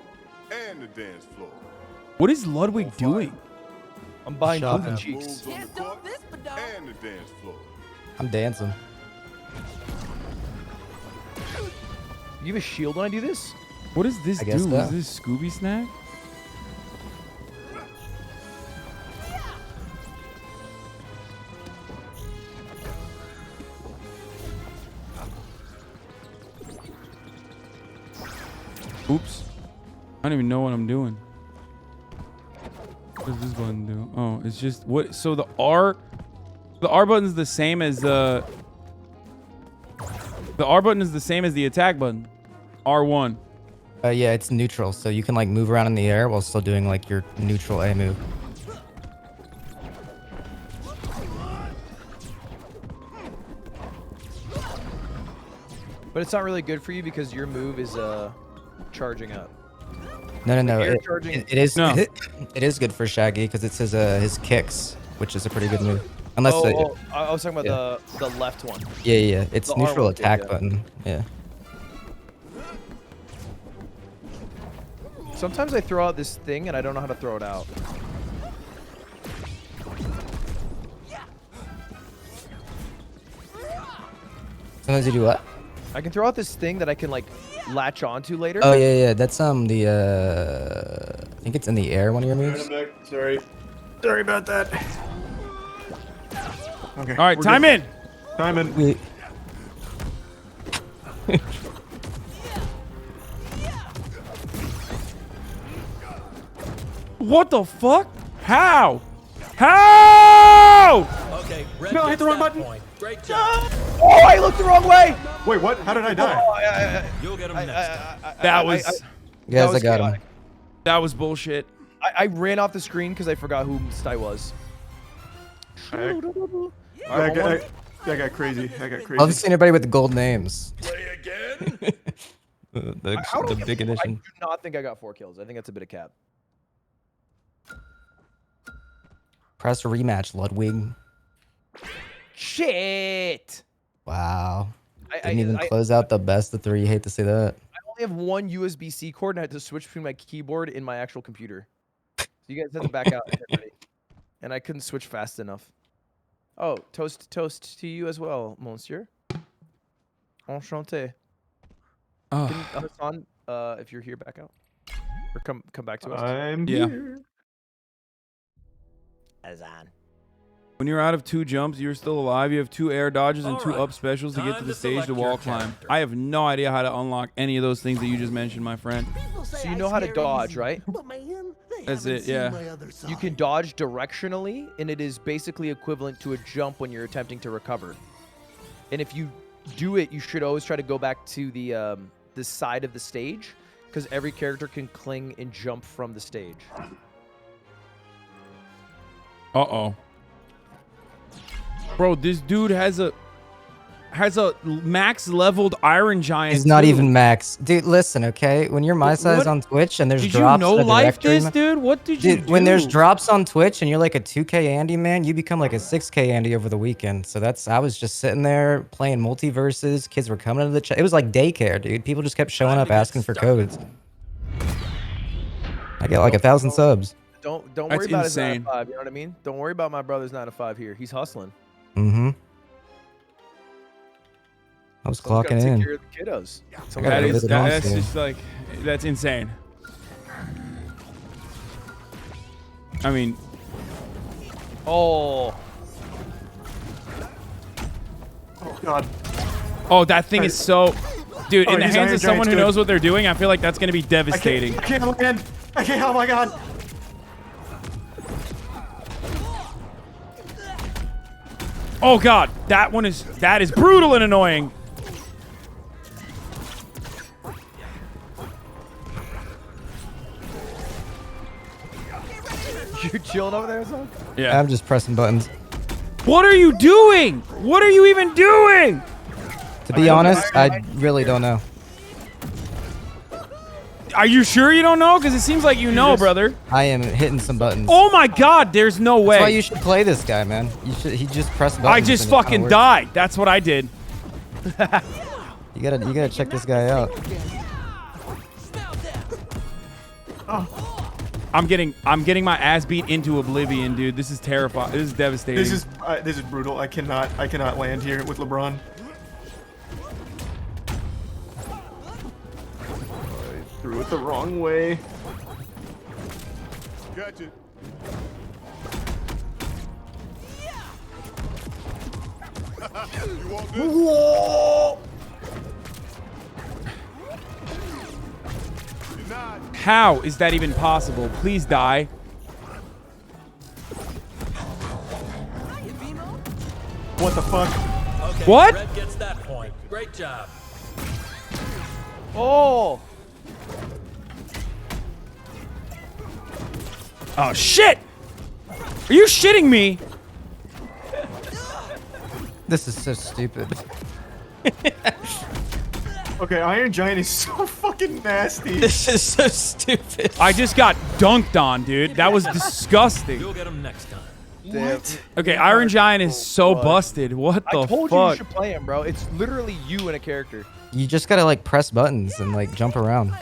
and the dance floor. What is Ludwig doing? I'm buying Shopping. booty cheeks. Moves on the court and the dance floor. I'm dancing. You have a shield when I do this? What does this I do? guess so. Is this Scooby Snack? Oops. I don't even know what I'm doing. What does this button do? Oh, it's just what? So the R button is the same as the R button is the same as the attack button. R1. Yeah, it's neutral, so you can like move around in the air while still doing like your neutral A move. But it's not really good for you because your move is charging up. No. Air It, charging- it is No. it is good for Shaggy because it's his kicks, which is a pretty good move. Unless I it, was talking about the left one. yeah. It's The neutral R1 kick, attack yeah. button. Yeah. Sometimes I throw out this thing and I don't know how to throw it out. Sometimes you do what? I can throw out this thing that I can like latch onto later. Oh yeah. That's the I think it's in the air, one of your moves. Sorry. Sorry about that. Okay. All right, we're time good. in. Time in. What the fuck? How? How? Okay, red No, I hit gets the wrong that button. point. Great job. Oh, I looked the wrong way. Wait, what? How did I die? Oh, You'll get him next time. That was Guys, I was got him. chaotic. that was bullshit. I ran off the screen because I forgot who Sty was. That got crazy. That got crazy. Love seeing everybody with the gold names. Play again. the big I edition. do not think I got 4 kills. I think that's a bit of cap. Press rematch, Ludwig. Shit. Wow. I Didn't even close out the best of 3. Hate to see that. only have one USB-C cord and I had to switch between my keyboard and my actual computer. So you guys had to back out. Everybody. And I couldn't switch fast enough. Oh, toast to you as well, monsieur. Enchanté. Oh. Hassan, if you're here, back out. Or come back to us. I'm Yeah. here. Hassan. When you're out of 2 jumps, you're still alive. You have 2 air dodges and 2 Alright, up specials to get to time the to stage to select your wall climb. character. I have no idea how to unlock any of those things that you just mentioned, my friend. So you know how to dodge, right? That's it, yeah. You can dodge directionally, and it is basically equivalent to a jump when you're attempting to recover. And if you do it, you should always try to go back to the side of the stage, because every character can cling and jump from the stage. Uh-oh. Bro, this dude has a max leveled Iron Giant. He's not too. even max. Dude, listen, okay? When you're my size What? on Twitch and there's Did you drops no in the life directory, this, dude? What did you dude, do? when there's drops on Twitch and you're like a 2K Andy, man, you become like a 6K Andy over the weekend. So I was just sitting there playing multiverses. Kids were coming to the chat. It was like daycare, dude. People just kept showing up asking for codes. I get like 1,000 subs. Don't That's worry about his 9 insane. to 5. You know what I mean? Don't worry about my brother's 9 to 5 here. He's hustling. Mm-hmm. I was Someone's gotta clocking take in. care of the kiddos. That's just like, that's insane. I mean, oh God. Oh, that thing is so, dude. Oh, In the he's hands Iron of someone Giant's who good. knows what they're doing, I feel like that's gonna be devastating. I can't land. I can't. Oh my God. Oh God, that is brutal and annoying. You're chilling over there, son? Yeah. I'm just pressing buttons. What are you doing? What are you even doing? To be honest, I really don't know. Are you sure you don't know? Because it seems like you know, brother. I am hitting some buttons. Oh my God, there's no way. That's why you should play this guy, man. He just pressed buttons. I just and it kinda fucking works. died. That's what I did. You gotta check this guy out. I'm getting my ass beat into oblivion, dude. This is terrifying. This is devastating. This is brutal. I cannot land here with LeBron. I threw it the wrong way. Catch it. You want this? Whoa! How is that even possible? Please die. What the fuck? Okay, What? red gets that point. Great job. Oh! Oh, shit! Are you shitting me? This is so stupid. Okay, Iron Giant is so fucking nasty. This is so stupid. I just got dunked on, dude. That was disgusting. You'll get him next time. What? Okay, Iron Giant is so busted. What the I told you fuck? you should play him, bro. It's literally you and a character. You just gotta like press buttons and like jump around.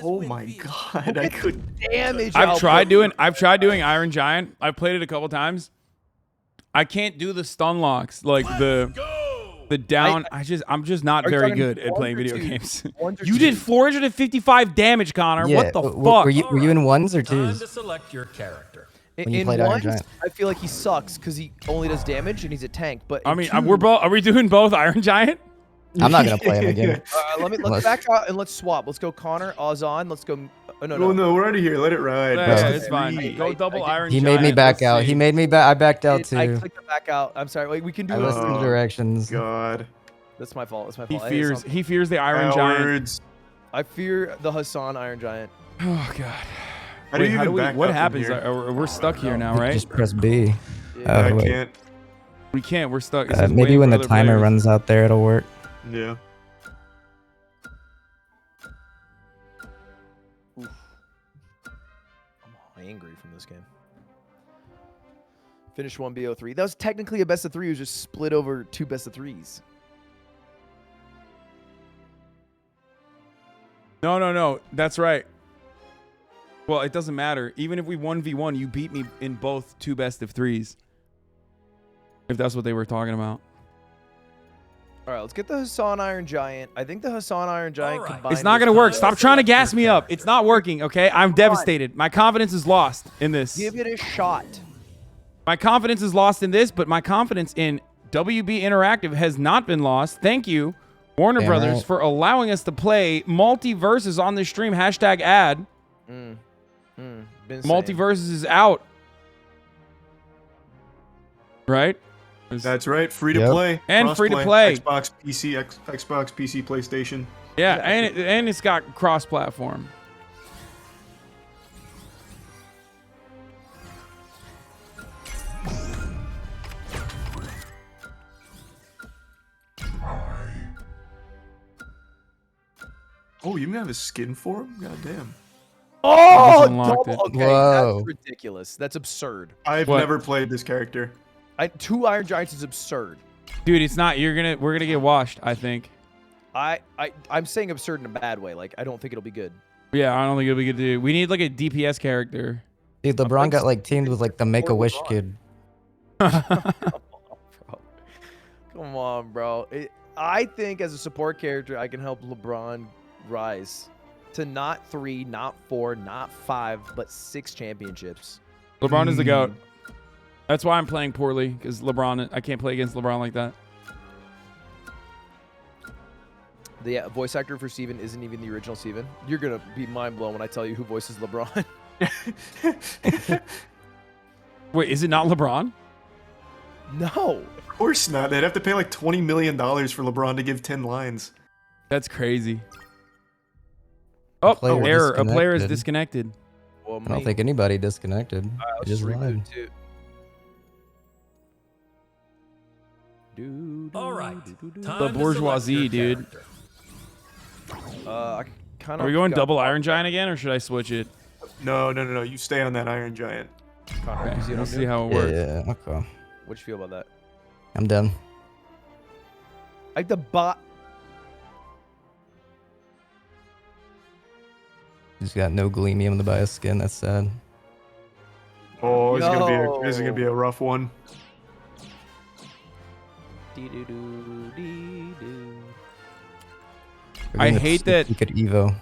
Oh my god, I couldn't. Damage. I've tried doing Iron Giant. I've played it a couple times. I can't do the stun locks like the down. I'm just not Are you very talking good at ones playing or video twos? games. Ones or You did twos? 455 damage, Connor. Yeah, What the w- fuck? Were you in ones or Time twos? to select your character. When you In played Iron ones, Giant? I feel like he sucks because he only does damage and he's a tank. But I in mean, twos- we're both. Are we doing both Iron Giant? I'm not gonna play him again. let's Unless- back out and let's swap. Let's go Connor, Ozan. Let's go. Oh, no, Oh no, we're out of here. Let it ride. Yeah, Best of it's fine. three. Go double Iron He Giant. made me back Let's out. see. He made me back. I backed out I too. clicked the back out. I'm sorry. Wait, we can do I this. listened to directions. God. That's my fault. That's my He fault. fears the Iron Giant. Cowards. I fear the Hassan Iron Giant. Oh god. How do Wait, you how even do we? back What up from happens? here? We're stuck here now, right? Just press B. Yeah, I wait. can't. We can't. We're stuck. It says Maybe waiting when for the other timer players. runs out there, it'll work. Yeah. I'm angry from this game. Finished 1 BO3. That was technically a best of 3. It was just split over 2 best of 3s. No. That's right. Well, it doesn't matter. Even if we 1v1, you beat me in both 2 best of 3s. If that's what they were talking about. All right, let's get the Hassan Iron Giant. I think the Hassan Iron Giant combined. It's not with- going to work. Stop trying to gas me up. It's not working, okay? I'm devastated. My confidence is lost in this. Give it a shot. My confidence is lost in this, but my confidence in WB Interactive has not been lost. Thank you, Warner Damn Brothers, right. for allowing us to play multiverses on this stream. Hashtag ad. Been saying. Multiverses is out. Right? That's right. Free to Yep. play. And Cross free to play. Xbox, PC, Xbox, PC, PlayStation. Yeah, and it's got cross-platform. Oh, you even have a skin for him? God damn. Oh, just unlocked double. it. Okay, Whoa. that's ridiculous. That's absurd. I've What? never played this character. 2 Iron Giants is absurd. Dude, it's not. We're gonna get washed, I think. I'm saying absurd in a bad way. Like, I don't think it'll be good. Yeah, I don't think it'll be good to do. We need like a DPS character. Dude, LeBron got like teamed with like the Make-A-Wish kid. Come on, bro. I think as a support character, I can help LeBron rise to not 3, not 4, not 5, but 6 championships. LeBron is the GOAT. That's why I'm playing poorly, because LeBron, I can't play against LeBron like that. The voice actor for Steven isn't even the original Steven. You're going to be mind blown when I tell you who voices LeBron. Wait, is it not LeBron? No. Of course not. They'd have to pay like $20 million for LeBron to give 10 lines. That's crazy. Oh, player error. A player is disconnected. disconnected. Well, I don't think anybody disconnected. let's They just reboot lied. too. All right. The bourgeoisie, dude. I kind of. Are we going double Iron Giant again, or should I switch it? No. You stay on that Iron Giant. Okay, you see what let's I'm see doing? how it works. Yeah, okay. What you feel about that? I'm done. Like the bot. He's got no Gleamium to buy a skin. That's sad. Oh, this is gonna be a rough one. I hate that. You could Evo.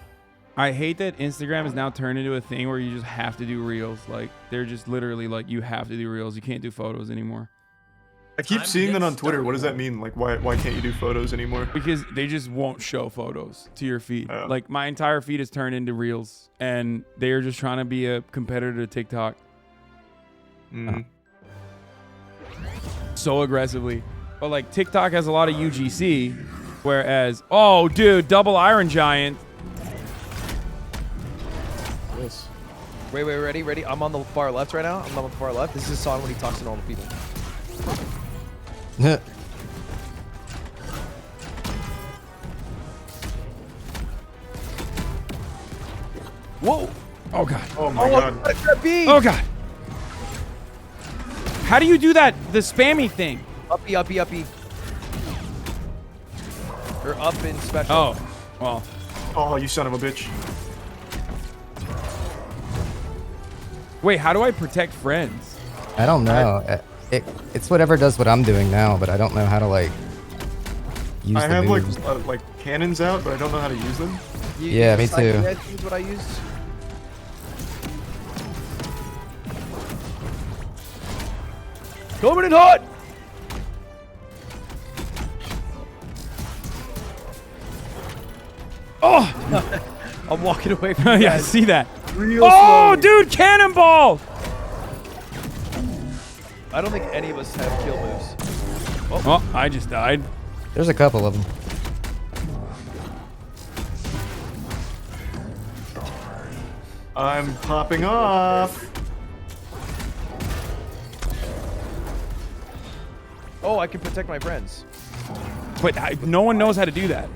I hate that Instagram has now turned into a thing where you just have to do reels. Like they're just literally like you have to do reels. You can't do photos anymore. I keep Time to seeing get that on Twitter. started. What does that mean? Like, why can't you do photos anymore? Because they just won't show photos to your feed. Oh. Like my entire feed is turned into reels, and they are just trying to be a competitor to TikTok Mm. so aggressively. But like TikTok has a lot of UGC, whereas oh dude, double Iron Giant. Wait, ready? I'm on the far left right now. I'm on the far left. This is Hassan when he talks to normal people. Whoa! Oh god. Oh my god. Oh god. How do you do that? The spammy thing. Uppy. Or up in special. Oh, well. Oh, you son of a bitch. Wait, how do I protect friends? I don't know. It's whatever does what I'm doing now, but I don't know how to like use I the have moves. like cannons out, but I don't know how to use them. Yeah, me too. That's what I used. Coming in hot! Oh! I'm walking away from you Yeah, I guys. see that. Real Oh, slowly. dude, cannonball! I don't think any of us have kill moves. Oh, I just died. There's a couple of them. I'm popping off. Oh, I can protect my friends. But no one knows how to do that.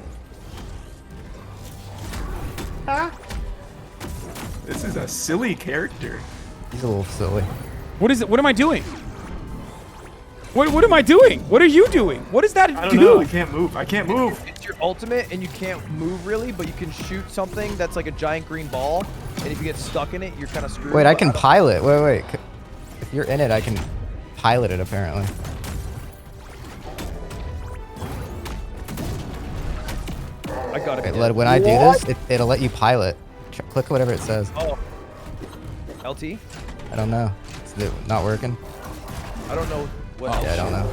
This is a silly character. He's a little silly. What is it? What am I doing? What am I doing? What are you doing? What does that I do? don't know. I can't move. It's your ultimate, and you can't move really, but you can shoot something that's like a giant green ball, and if you get stuck in it, you're kind of screwed. Wait, I but can don't- pilot. Wait. If you're in it, I can pilot it apparently. I got it. When I do this, it'll let you pilot. Click whatever it says. Oh. LT? I don't know. It's not working. I don't know what. Yeah, I don't know.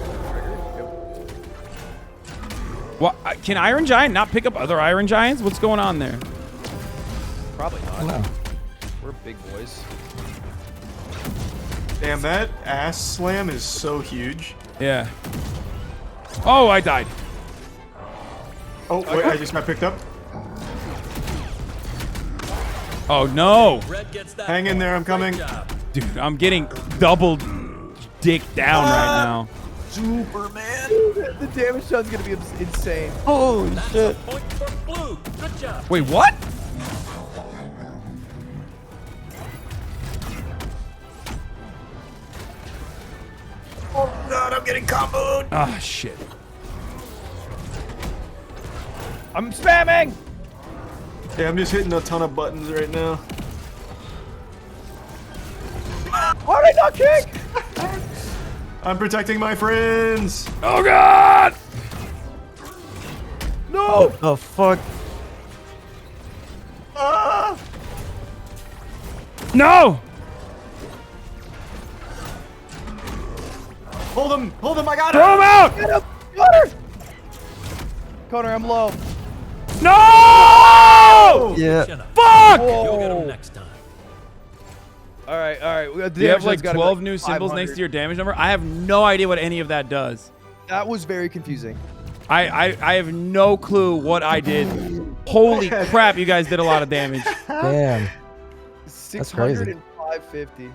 What? Can Iron Giant not pick up other Iron Giants? What's going on there? Probably not. I don't know. We're big boys. Damn, that ass slam is so huge. Yeah. Oh, I died. Oh, wait, I just got picked up. Oh no. Hang in there, I'm coming. Dude, I'm getting double dick down right now. Superman. The damage shot's gonna be insane. Holy shit. Wait, what? Oh god, I'm getting comboed. Ah, shit. I'm spamming. Yeah, I'm just hitting a ton of buttons right now. Why did I not kick? I'm protecting my friends. Oh god! No! Oh fuck! Ah! No! Hold him, I got Throw him out! Get him! Connor! Connor, I'm low. No! Yeah. Fuck! You'll get him next time. All right. Do you have like 12 new symbols next to your damage number? I have no idea what any of that does. That was very confusing. I have no clue what I did. Holy crap, you guys did a lot of damage. Damn. 600 and 550.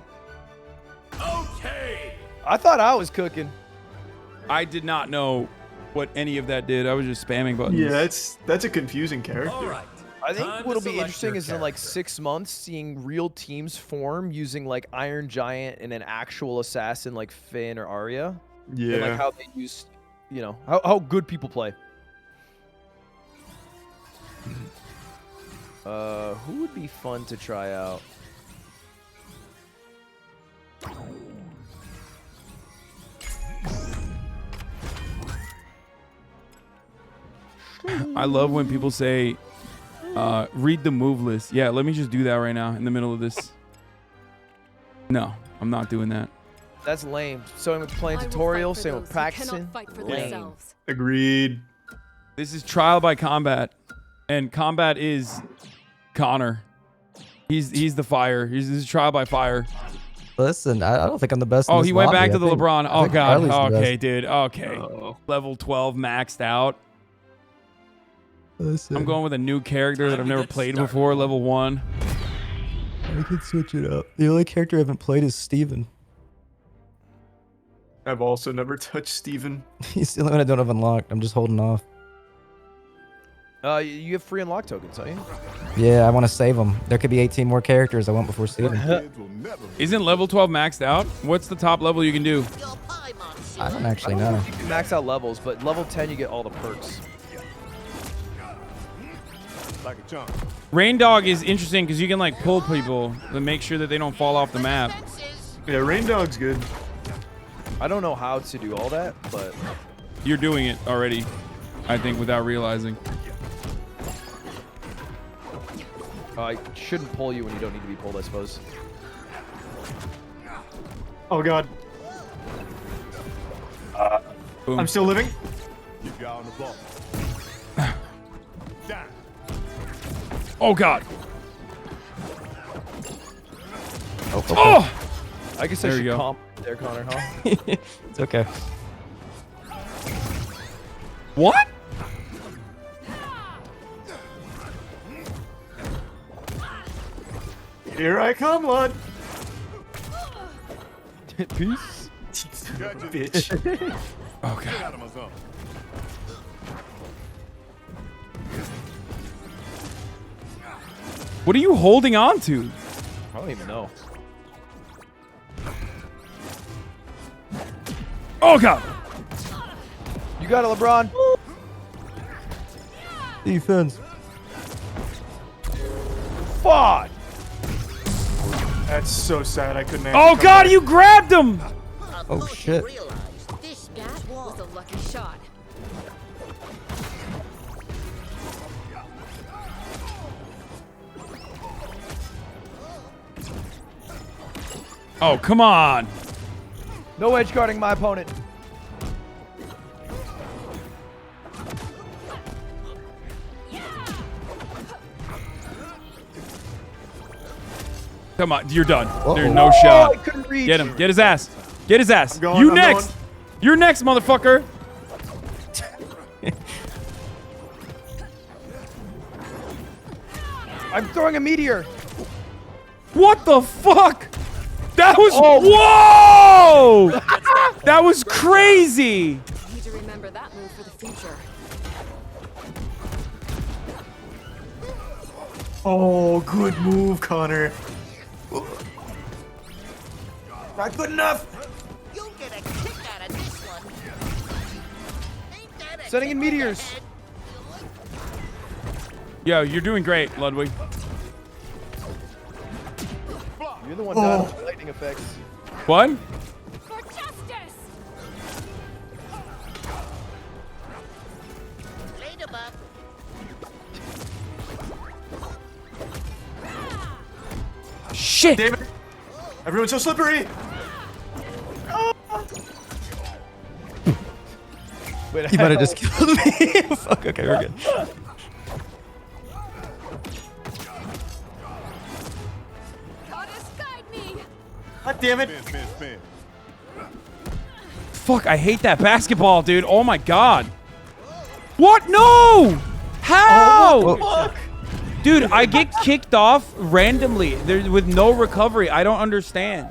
Okay. I thought I was cooking. I did not know what any of that did. I was just spamming buttons. Yeah, that's a confusing character. All right. I think Time what'll to be select interesting your is in like character. 6 months seeing real teams form using like Iron Giant and an actual assassin like Finn or Arya. Yeah. And like how they use, you know, how good people play. Who would be fun to try out? I love when people say, read the move list. Yeah, let me just do that right now in the middle of this. No, I'm not doing that. That's lame. Same with playing tutorial, same with practicing. Lame. Agreed. This is trial by combat, and combat is Connor. He's the fire. This is trial by fire. Listen, I don't think I'm the best. in Oh, this he went lobby. back to I the think- LeBron. I Oh think god. Charlie's the Okay, best. dude. Okay. Level 12 maxed out. Listen. I'm going with a new character that I've never played before. Level 1. I could switch it up. The only character I haven't played is Steven. I've also never touched Steven. He's the only one I don't have unlocked. I'm just holding off. You have free unlock tokens, don't you? Yeah, I want to save them. There could be 18 more characters I want before Steven. Isn't level 12 maxed out? What's the top level you can do? I don't actually know. You can max out levels, but level 10 you get all the perks. Like a chunk. Rain Dog is interesting because you can like pull people to make sure that they don't fall off the map. Yeah, Rain Dog's good. I don't know how to do all that, but You're doing it already, I think, without realizing. I shouldn't pull you when you don't need to be pulled, I suppose. Oh god. Boom. I'm still living. Keep your eye on the ball. Down. Oh god. Oh! I guess There I you should go. comp there, Connor, huh? It's okay. What? Here I come, lad. Peace. Bitch. Oh Get god. out of my zone. What are you holding on to? I don't even know. Oh god. You got it, LeBron. Defense. Fuck. That's so sad. I couldn't. Oh god, you grabbed him. Oh shit. That was a lucky shot. Oh, come on. No edge guarding my opponent. Come on, you're done. Uh-oh. There's no I shot. couldn't reach. Get him. Get his ass. Get his ass. I'm going, You I'm next. going. You're next, motherfucker. I'm throwing a meteor. What the fuck? That was whoa! That was crazy. Need to remember that move for the future. Oh, good move, Connor. Not good enough. You'll get a kick out of this one. Sending in meteors. Yo, you're doing great, Ludwig. You're the one done with lightning effects. What? For justice. Ladybug. Shit. Damn it. Everyone's so slippery. Wait, You might have just killed me. Fuck, okay, we're good. Goddess, guide me. God damn it. Spin, spin, spin. Fuck, I hate that basketball, dude. Oh my god. What? No! How? Fuck. Dude, I get kicked off randomly with no recovery. I don't understand.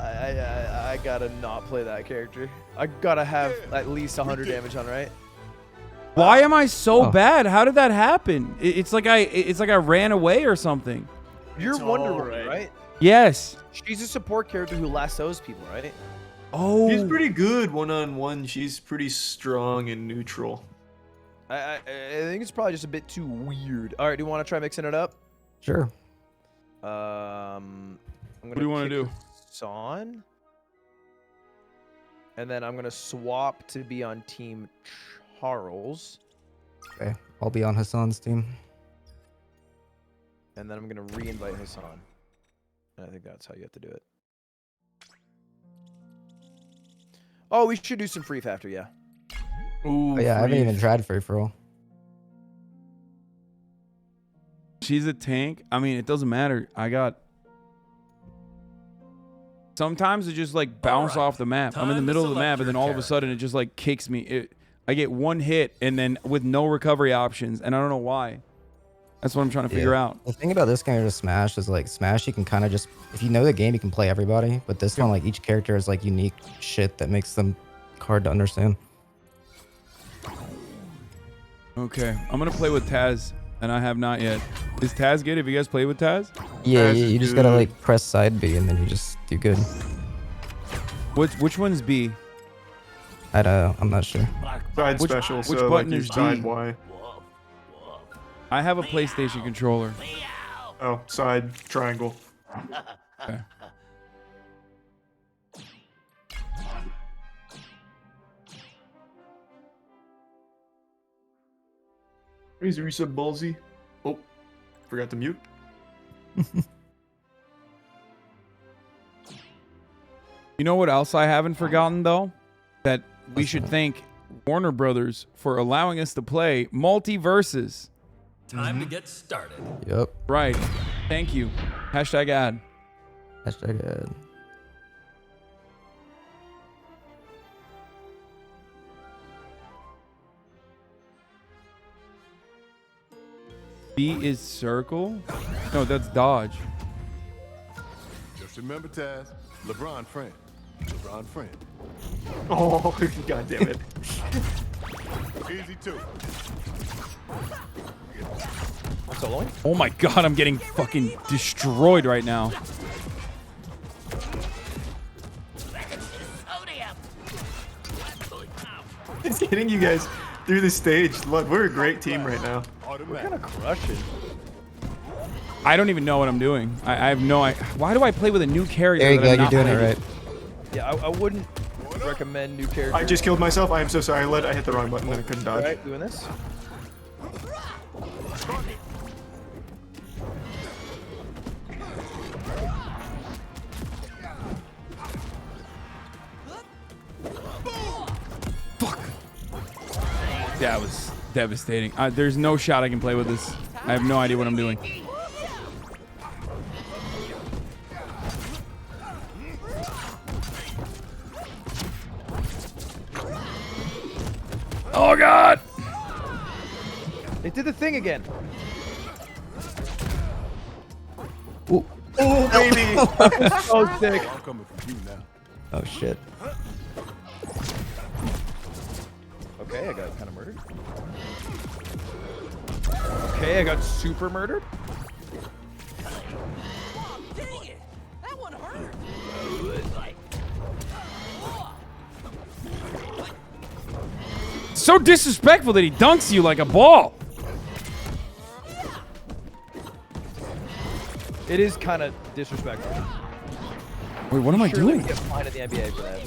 I gotta not play that character. I gotta have at least 100 damage on, right? Why am I so Oh. bad? How did that happen? It's like I ran away or something. You're It's Wonder all Woman, right. right? Yes. She's a support character who lassos people, right? Oh. She's pretty good one-on-one. She's pretty strong and neutral. I think it's probably just a bit too weird. All right, do you want to try mixing it up? Sure. I'm gonna What do you want to do? Son. And then I'm gonna swap to be on Team Charles. Okay, I'll be on Hassan's team. And then I'm gonna re-invite Hassan. And I think that's how you have to do it. Oh, we should do some free after, yeah. Ooh, Oh, yeah, I haven't free. even tried free for all. She's a tank. I mean, it doesn't matter. Sometimes it just like bounce off the map. I'm in the Time to middle of the select map, and then your all of a sudden it just like kicks me. I get one hit, and then with no recovery options, and I don't know why. That's what I'm trying to figure out. The thing about this kind of Smash is like Smash, you can kind of just, if you know the game, you can play everybody. But this one, like each character is like unique shit that makes them hard to understand. Okay, I'm gonna play with Taz, and I have not yet. Is Taz good? Have you guys played with Taz? Yeah, you just gotta like press side B and then you just do good. Which one's B? I'm not sure. Side Which special. which so button like is side B? Y. I have a PlayStation controller. Oh, side triangle. Okay. He's reset ballsy. Oh, forgot to mute. You know what else I haven't forgotten though? That we should thank Warner Brothers for allowing us to play multiverses. Time to get started. Yep. Right. Thank you. Hashtag ad. Hashtag ad. B is circle? No, that's dodge. Just remember, Taz, LeBron friend. LeBron friend. Oh, god damn it. Easy too. Soloing? Oh my god, I'm getting fucking destroyed right now. It's getting you guys through the stage. Look, we're a great team right now. We're kind of crushing. I don't even know what I'm doing. I have no idea. Why do I play with a new character? There you that go, I'm you're not doing it playing? right. Yeah, I wouldn't recommend new characters. I just killed myself. I am so sorry. I hit the wrong button and I couldn't dodge. Alright, doing this. That was devastating. There's no shot I can play with this. I have no idea what I'm doing. Oh god! It did the thing again. Ooh. Oh baby! So sick. I'm coming for you now. Oh shit. Okay, I got kind of murdered. Okay, I got super murdered. Dang it! That one hurt. So disrespectful that he dunks you like a ball. It is kind of disrespectful. Wait, what am I Surely doing? we get fined in the NBA for that.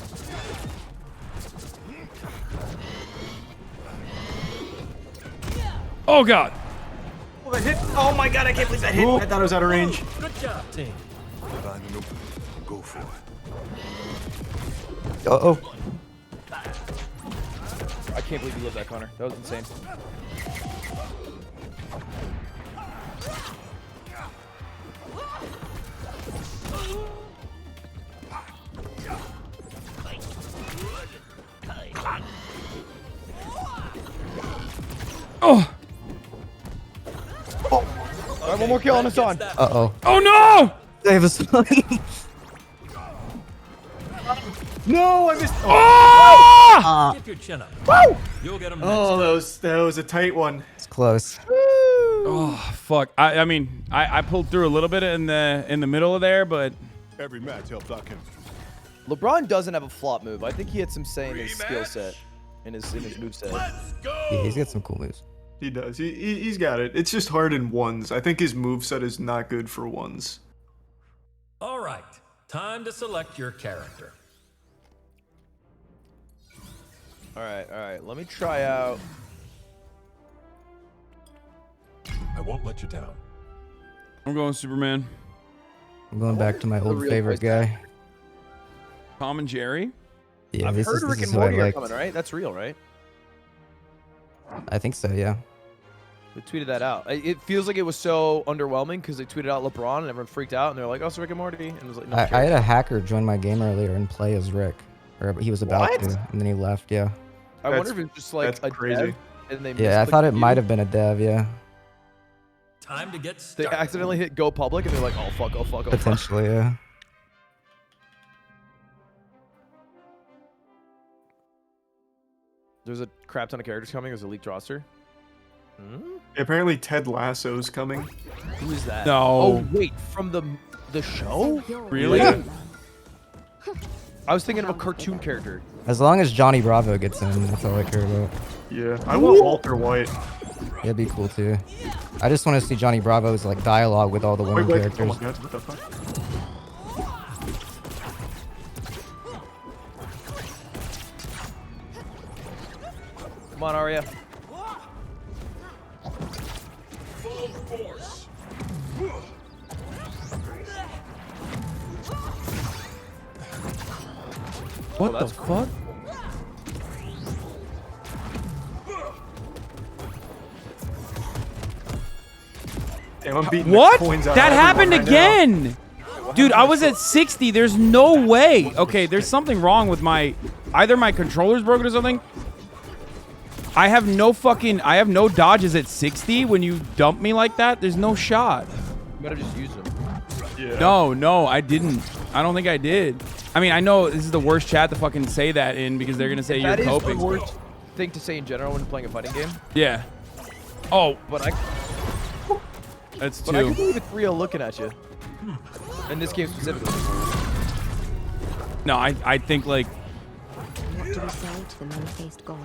Oh god. Oh, that hit. Oh my god, I can't believe that hit. I thought it was out of range. Good job, team. Find an opening. Go for it. Uh-oh. I can't believe you lived that, Connor. That was insane. Oh. All right, one more kill on Hasan. Uh-oh. Oh no! Save us. No, I missed. Oh! Keep your chin up. Woo! You'll get them next. Oh, that was a tight one. It's close. Oh fuck! I mean, I pulled through a little bit in the middle of there, but Every match helps our chemistry. LeBron doesn't have a flop move. I think he had some say in his skill set, in his moveset. Yeah, he's got some cool moves. He does. He's got it. It's just hard in ones. I think his moveset is not good for ones. All right. Time to select your character. All right. Let me try out. I won't let you down. I'm going Superman. I'm going back to my old real favorite voice guy. Tom and Jerry. Yeah, I've heard Rick and who I Morty are liked. coming, right? That's real, right? I think so, yeah. They tweeted that out. It feels like it was so underwhelming because they tweeted out LeBron and everyone freaked out and they're like, "Oh, it's Rick and Morty," and it was like, "No." I had a hacker join my game earlier and play as Rick, or he was about What? to, and then he left. Yeah. I wonder if it's just like that's a crazy. dev and they Yeah, I misclicked thought it you. might have been a dev. Yeah. Time to get They started. accidentally hit go public and they're like, oh fuck, oh fuck, oh fuck. Potentially, yeah. There's a crap ton of characters coming. There's a leaked roster. Apparently Ted Lasso's coming. Who is that? No. Oh wait, from the show? Really? Yeah. I was thinking of a cartoon character. As long as Johnny Bravo gets in, that's all I care about. Yeah, I want Walter White. Yeah, it'd be cool too. I just want to see Johnny Bravo's like dialogue with all the women Wait, characters. oh my god, what the fuck? Come on, Arya. Full force. What the fuck? Damn, I'm beating the What? coins out That of happened everyone right now. again. Dude, I was at 60. There's no way. Okay, there's something wrong with either my controller's broken or something. I have no dodges at 60 when you dump me like that. There's no shot. You better just use them. Yeah. No, I didn't. I don't think I did. I mean, I know this is the worst chat to fucking say that in because they're going to say you're coping. That is the worst thing to say in general when playing a fighting game. Yeah. Oh. But That's I can two. believe it's real looking at you. In this game specifically. No, I think like... What do we say to the man-faced god?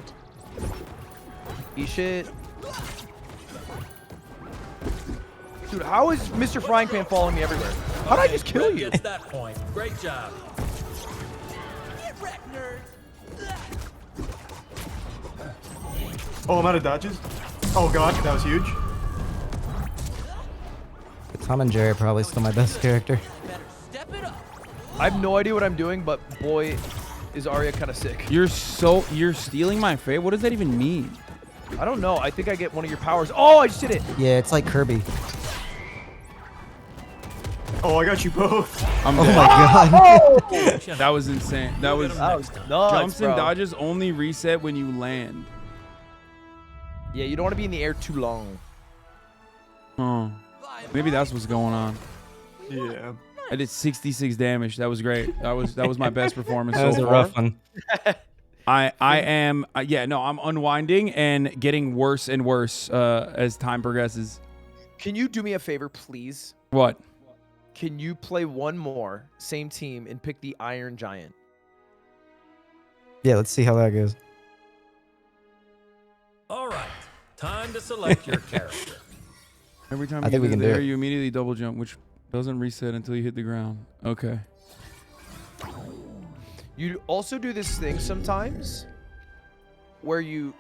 Eat shit. Dude, how is Mr. Frying Pan following me everywhere? How did I just kill Red you? gets that point. Great job. Get wrecked, nerd. Oh, I'm out of dodges? Oh god, that was huge. Tom and Jerry are probably still my best character. I have no idea what I'm doing, but boy, is Arya kind of sick. You're stealing my fate? What does that even mean? I don't know. I think I get one of your powers. Oh, I just did it. Yeah, it's like Kirby. Oh, I got you both. I'm Oh dead. my god. That was insane. That was nuts, jumps and bro. dodges only reset when you land. Yeah, you don't want to be in the air too long. Oh. Maybe that's what's going on. Yeah. I did 66 damage. That was great. That was my best performance That was so a far. rough one. I am I'm unwinding and getting worse and worse as time progresses. Can you do me a favor, please? What? Can you play one more, same team, and pick the Iron Giant? Yeah, let's see how that goes. All right. Time to select your character. Every time I you think we get can in do the air, it. you immediately double jump, which doesn't reset until you hit the ground. Okay. You also do this thing sometimes where you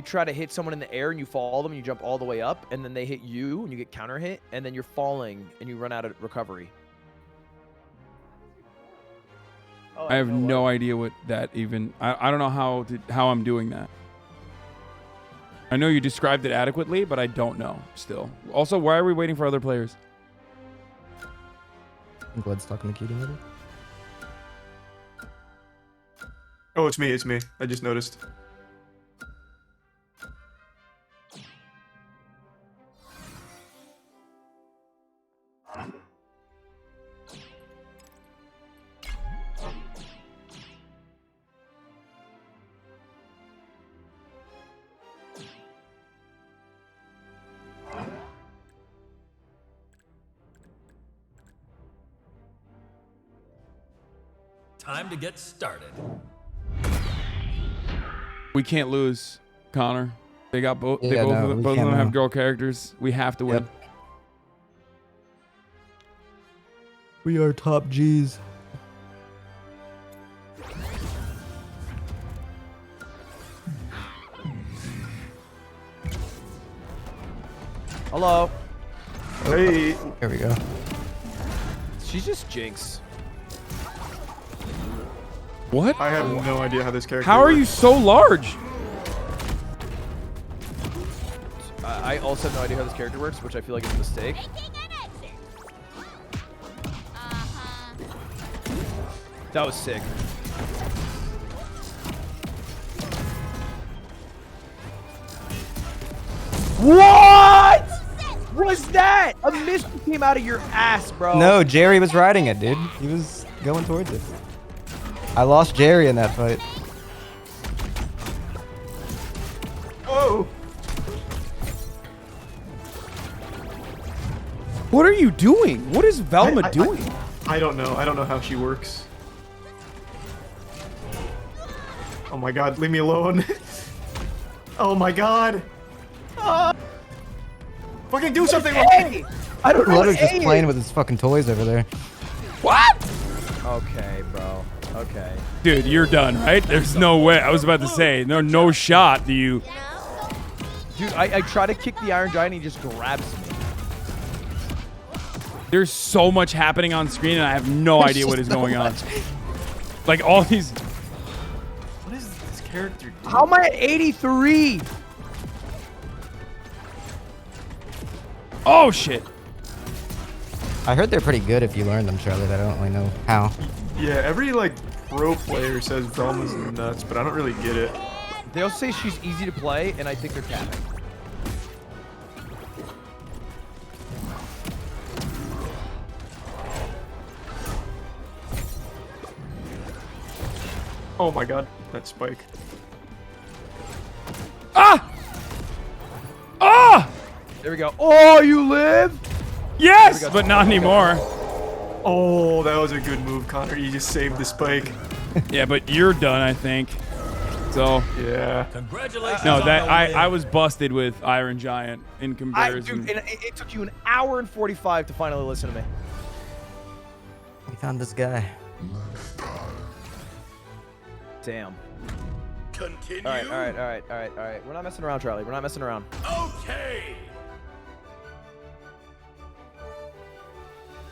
try to hit someone in the air and you follow them and you jump all the way up and then they hit you and you get counter hit and then you're falling and you run out of recovery. I have no idea what that even. I don't know how I'm doing that. I know you described it adequately, but I don't know still. Also, why are we waiting for other players? I'm glad talking to Cutie maybe. Oh, it's me. I just noticed. Time to get started. We can't lose, Connor. They got both. Yeah, both no, of we them can't have now. girl characters. We have to win. Yep. We are top G's. Hello. Hey. There we go. She's just Jinx. What? I have no idea how this character How are works. you so large? I also have no idea how this character works, which I feel like is a mistake. That was sick. What? was that? A missile came out of your ass, bro. No, Jerry was riding it, dude. He was going towards it. I lost Jerry in that fight. Oh. What are you doing? What is Velma doing? I don't know. I don't know how she works. Oh my god, leave me alone. Oh my god. Fucking do something with me. I don't know. Lutter's just playing with his fucking toys over there. What? Okay, bro. Okay. Dude, you're done, right? There's no way. I was about to say, no shot do you. Dude, I try to kick the Iron Giant and he just grabs me. There's so much happening on screen and I have no idea what is going on. Like all these. What is this character doing? How am I at 83? Oh shit. I heard they're pretty good if you learn them, Charlie, but I don't really know how. Yeah, every like pro player says Velma's nuts, but I don't really get it. They'll say she's easy to play, and I think they're capping. Oh my god, that spike. Ah! Ah! There we go. Oh, you live? Yes, but not anymore. Oh, that was a good move, Connor. You just saved the spike. Yeah, but you're done, I think. So yeah. Congratulations. No, on that the win. I was busted with Iron Giant in comparison. Dude, it took you an hour and 45 to finally listen to me. We found this guy. Damn. Continue. All right. We're not messing around, Charlie. We're not messing around. Okay.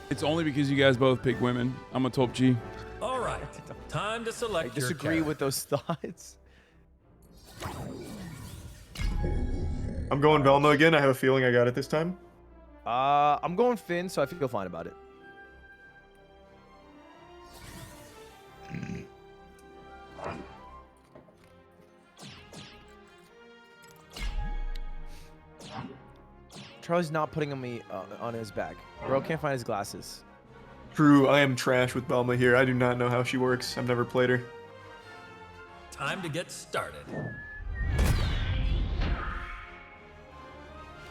It's only because you guys both pick women. I'm a top G. All right. Time to select I disagree with those thoughts. I'm going Velma again. I have a feeling I got it this time. I'm going Finn, so I feel fine about it. Charlie's not putting me on his back. Bro can't find his glasses. True, I am trash with Velma here. I do not know how she works. I've never played her. Time to get started.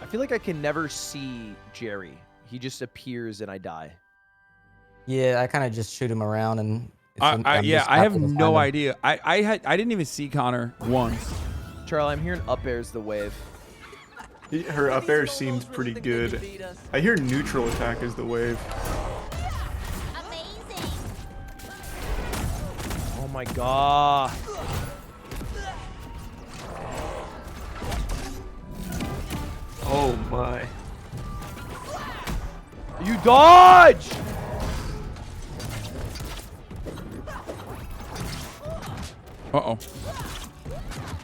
I feel like I can never see Jerry. He just appears and I die. Yeah, I kind of just shoot him around and. I have no idea. I didn't even see Connor once. Charlie, I'm hearing up air's the wave. Her up air seems pretty good. I hear neutral attack is the wave. Oh my god. Oh my. You dodge! Uh-oh.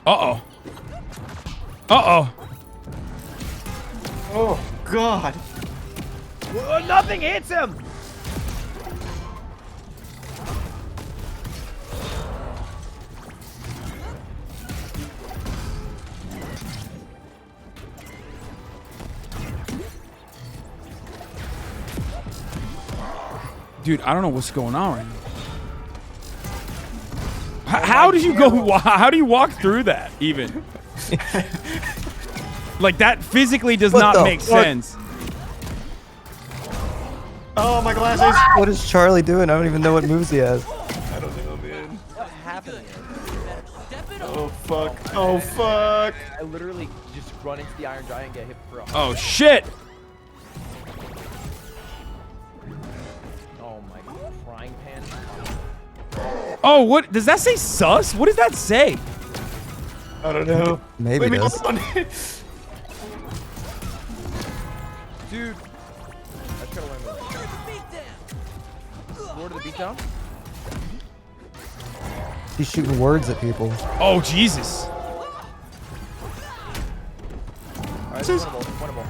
Uh-oh. Uh-oh. Oh god. Well, nothing hits him! Dude, I don't know what's going on right now. How did you go? How do you walk through that even? Like that physically does not make sense. Oh, my glasses. What is Charlie doing? I don't even know what moves he has. I don't know, man. What happened? Oh fuck. Oh fuck. I literally just run into the Iron Giant and get hit for a Oh shit! Oh my god, frying pan. Oh, what does that say? Sus? What does that say? I don't know. Maybe it does. Dude. I just gotta learn that. Lord of the Beatdown? He's shooting words at people. Oh Jesus! Alright, winnable.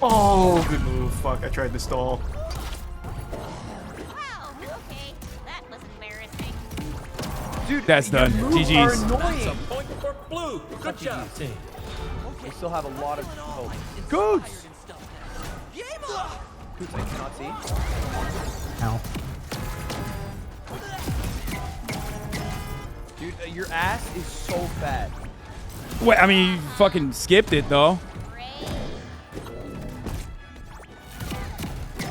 Oh, good move. Fuck, I tried to stall. Dude, That's done. your moves are GG's. annoying. That's a point for blue. Good job, team. I still have a lot of hope. Goods! Goods, I cannot see. Ow. Dude, your ass is so fat. Wait, I mean, you fucking skipped it though.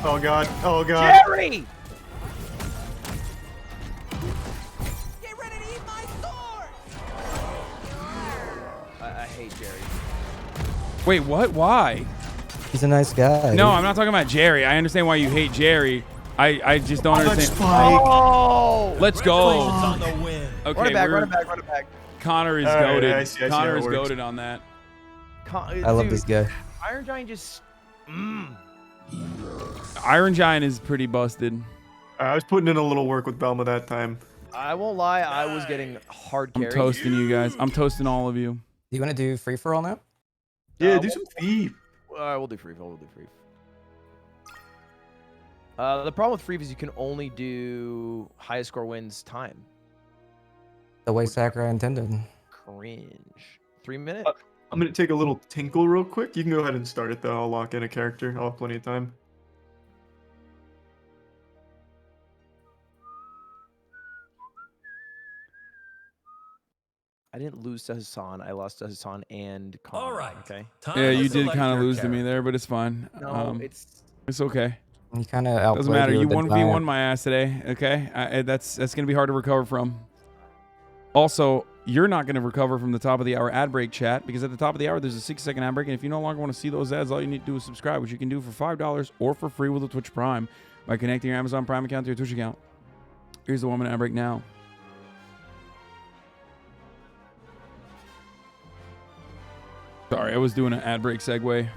Oh god. Oh god. Jerry! I hate Jerry. Wait, what? Why? He's a nice guy. No, I'm not talking about Jerry. I understand why you hate Jerry. I just don't understand. Oh! Let's go. On the win. Okay, Run it back, we're- run it back, run it back. Connor is All right, goated. I see how Connor it is works. goated on that. I love this guy. Iron Giant just... Iron Giant is pretty busted. I was putting in a little work with Belma that time. I won't lie, I was getting hard I'm carry. toasting you guys. I'm toasting all of you. Do you want to do free for all now? Yeah, do some thief. We'll do free. We'll do free. The problem with free is you can only do highest score wins time. The way Sakurai intended. Cringe. 3 minutes? I'm gonna take a little tinkle real quick. You can go ahead and start it though. I'll lock in a character. I'll have plenty of time. I didn't lose to Hasan. I lost to Hasan and Connor. All right. Okay. Yeah, you did kind of lose to me there, but it's fine. No, it's okay. You kind of outplayed Doesn't matter. You with the 1v1 giant. my ass today. Okay, that's gonna be hard to recover from. Also, you're not gonna recover from the top of the hour ad break chat because at the top of the hour there's a 6-second ad break, and if you no longer want to see those ads, all you need to do is subscribe, which you can do for $5 or for free with a Twitch Prime by connecting your Amazon Prime account to your Twitch account. Here's the 1 minute ad break now. Sorry, I was doing an ad break segue.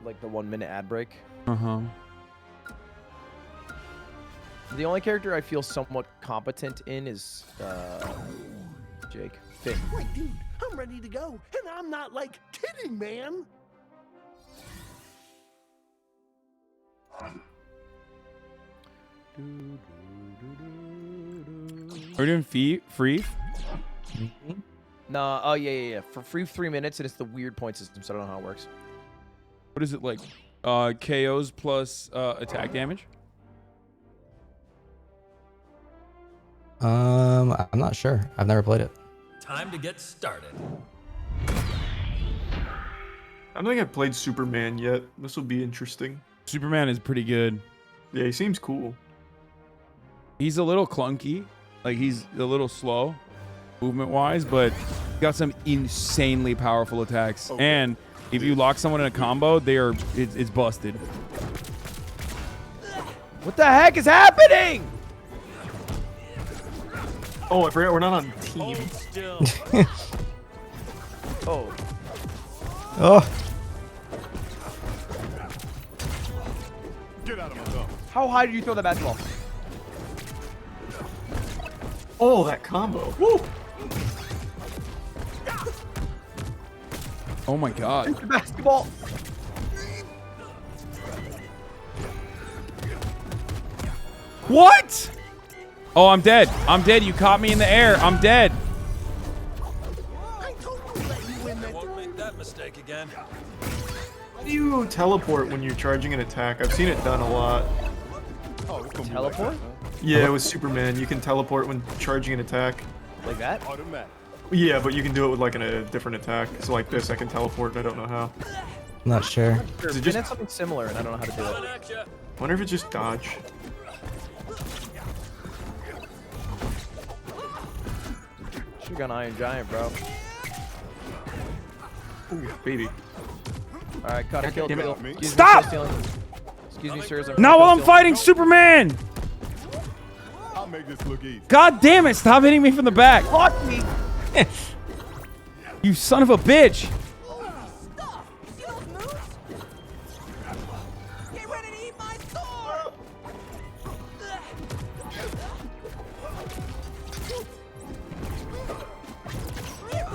Like the 1 minute ad break. Uh-huh. The only character I feel somewhat competent in is Jake. Finn. Like, dude, I'm ready to go, and I'm not like kidding, man. Are you doing free? No, oh yeah. For free 3 minutes, and it's the weird point system, so I don't know how it works. What is it like? KOs plus attack damage? I'm not sure. I've never played it. Time to get started. I don't think I've played Superman yet. This will be interesting. Superman is pretty good. Yeah, he seems cool. He's a little clunky. Like, he's a little slow movement-wise, but got some insanely powerful attacks. Okay. And if you lock someone in a combo, it's busted. What the heck is happening? Oh, I forgot we're not on team. Oh. Oh. Get out of my zone. How high did you throw that basketball? Oh, that combo. Woo! Oh my god. The basketball. What? Oh, I'm dead. I'm dead. You caught me in the air. I'm dead. I won't make that mistake again. How do you teleport when you're charging an attack? I've seen it done a lot. Oh, it's gonna Teleport? be like Yeah, with Superman, you can teleport when charging an attack. Like that? that. Automatic. Yeah, but you can do it with like a different attack. So like this, I can teleport, and I don't know how. Not sure. Sure, Is it Finn just- had something similar, and I don't know how to do it. At ya. Wonder if it's just dodge. Should've gone Iron Giant, bro. Ooh, baby. Alright, cut it. Kill, Damn it. kill. Excuse me, Stop! sir, stealing. Excuse me, sirs. Not while I'm stealing. fighting Superman! I'll make this look easy. God damn it, stop hitting me from the back. Lock me! You son of a bitch. Get ready to eat my sword!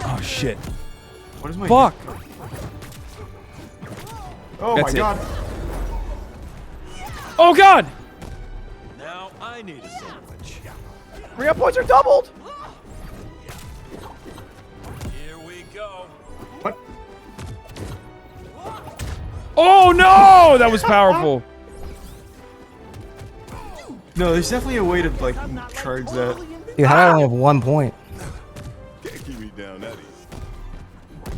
Oh shit. What is my Fuck. Oh That's my it. god. Oh god! Now I need a sandwich. Rehab points are doubled! Here we go. Oh no, that was powerful. No, there's definitely a way to like charge that. Dude, how do I only have 1 point? Can't keep me down that easy.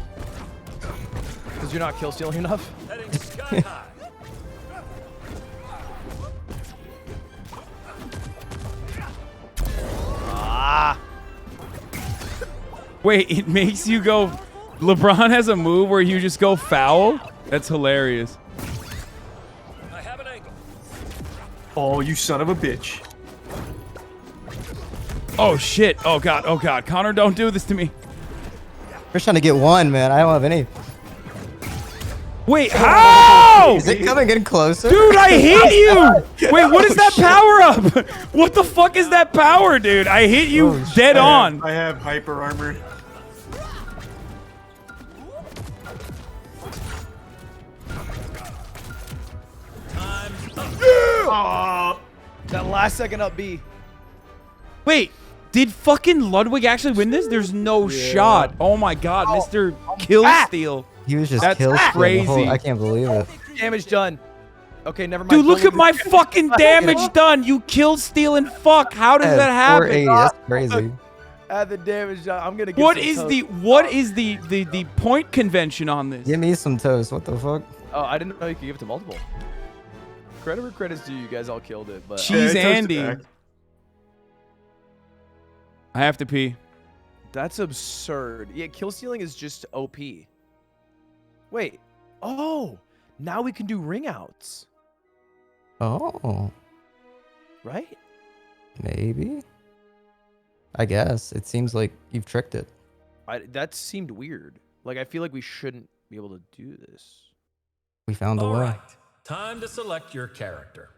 Because you're not kill stealing enough. Heading sky high. Ah. Wait, it makes you go. LeBron has a move where you just go foul? That's hilarious. I have an angle. Oh, you son of a bitch. Oh shit. Oh god. Oh god. Connor, don't do this to me. We're trying to get one, man. I don't have any. Wait, how? Is it coming in closer? Dude, I hit you! Wait, what is that power up? What the fuck is that power, dude? I hit you dead on. I have hyper armor. Oh, that last second up B. Wait, did fucking Ludwig actually win this? There's no shot. Oh my god, Mr. Kill Steal. He was just That's kill crazy. I can't believe it. Damage done. Okay, never mind. Dude, look at my fucking damage done. You kill stealing fuck. How does that happen? 480. That's crazy. Add the damage done. I'm gonna get What some is toast. the point convention on this? Give me some toast. What the fuck? Oh, I didn't know you could give it to multiple. Credit where credit's due. You guys all killed it, but Cheese Yeah, I toasted Andy. back. I have to pee. that's absurd. Yeah, kill stealing is just OP. Wait. Oh, now we can do ring outs, Oh, right? maybe. I guess. It seems like you've tricked it. That seemed weird. Like I feel like we shouldn't be able to do this. We found a All way. right. Time to select your character.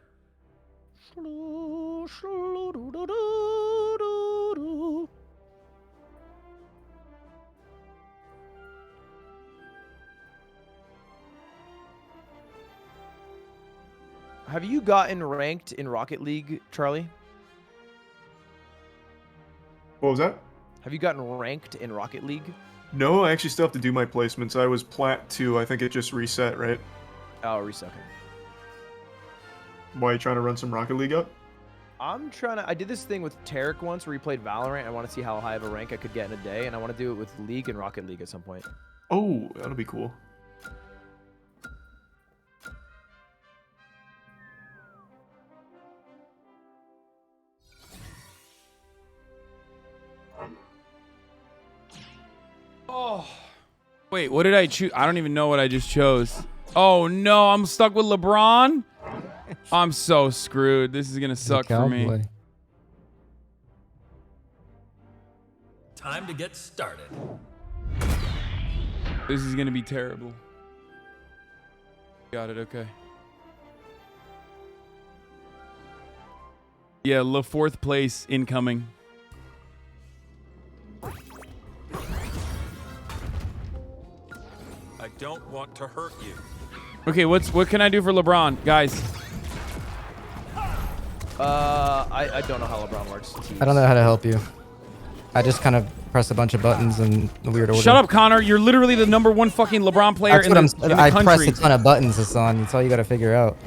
Have you gotten ranked in Rocket League, Charlie? What was that? Have you gotten ranked in Rocket League? No, I actually still have to do my placements. I was Plat 2. I think it just reset, right? Oh, reset. Okay. Why are you trying to run some Rocket League up? I'm trying to. I did this thing with Tarek once where he played Valorant. I want to see how high of a rank I could get in a day, and I want to do it with League and Rocket League at some point. Oh, that'll be cool. Oh. Wait, what did I choose? I don't even know what I just chose. Oh no, I'm stuck with LeBron. I'm so screwed. This is gonna suck for me. Cowboy. Time to get started. This is gonna be terrible. Got it, okay. Yeah, fourth place incoming. I don't want to hurt you. Okay, what can I do for LeBron, guys? I don't know how LeBron works. I don't know how to help you. I just kind of press a bunch of buttons in a weird order. Shut up, Connor. You're literally the #1 fucking LeBron player That's in what the I country. press a ton of buttons, Hassan. That's all you got to figure out.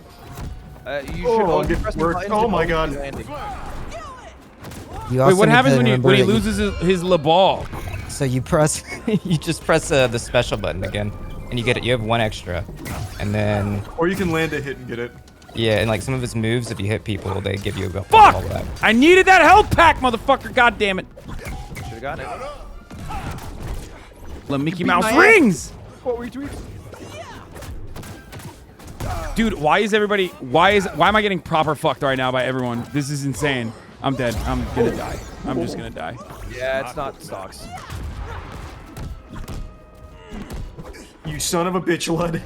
You should Oh, only get press the work. buttons Oh and my only God. be landing. You Wait, also what need happens to when he remember that loses his Le Ball? So you press, you just press the special button again, and you get it. You have one extra, and then Or you can land a hit and get it. yeah, and like some of his moves, if you hit people, they give you a Fuck! ball back. I needed that health pack, motherfucker. God damn it. Should have gotten it. The Mickey beat Mouse my ass. rings. What retweets? Dude, why am I getting proper fucked right now by everyone? This is insane. I'm dead. I'm gonna die. I'm just gonna die. Yeah, it's not stocks. You son of a bitch, Lud.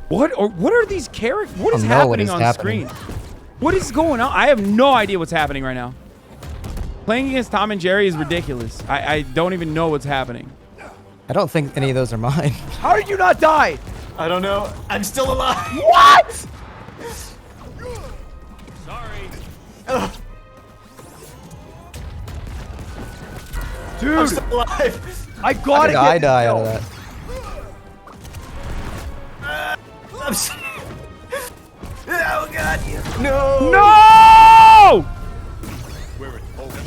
What are these characters? What is I don't know what happening is on happening. screen? What is going on? I have no idea what's happening right now. Playing against Tom and Jerry is ridiculous. I don't even know what's happening. I don't think any of those are mine. How did you not die? I don't know. I'm still alive. What? Sorry. Dude. I'm still alive. I gotta get I this die kill. out of that. Oh god! No! No! They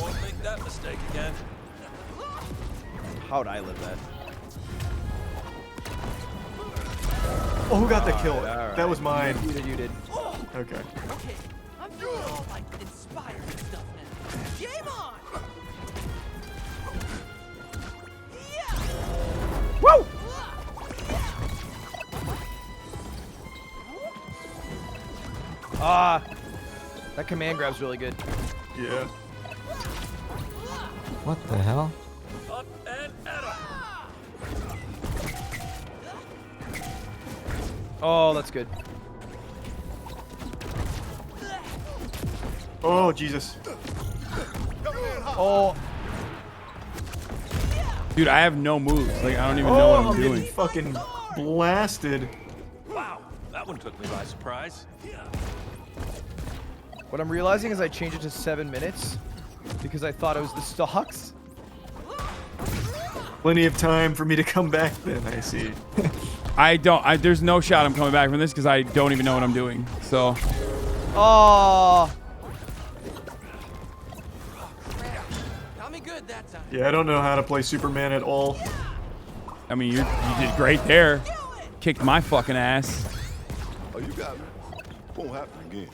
won't make that mistake again. How'd I live that? Oh, who got the kill? All right. That was mine. You did. Okay. Okay, I'm feeling all like inspired and stuff now. Game on! Woo! That command grab's really good. Yeah. What the hell? Up and at 'em. Oh, that's good. Oh, Jesus. Oh. Dude, I have no moves. Like, I don't even know what I'm getting doing. fucking blasted. Wow, that one took me by surprise. What I'm realizing is I changed it to 7 minutes because I thought it was the stocks. Plenty of time for me to come back then, I see. There's no shot I'm coming back from this because I don't even know what I'm doing. So. Oh. Got me good that time. Yeah, I don't know how to play Superman at all. I mean, you did great there. Kicked my fucking ass. Oh, you got me. Won't happen again.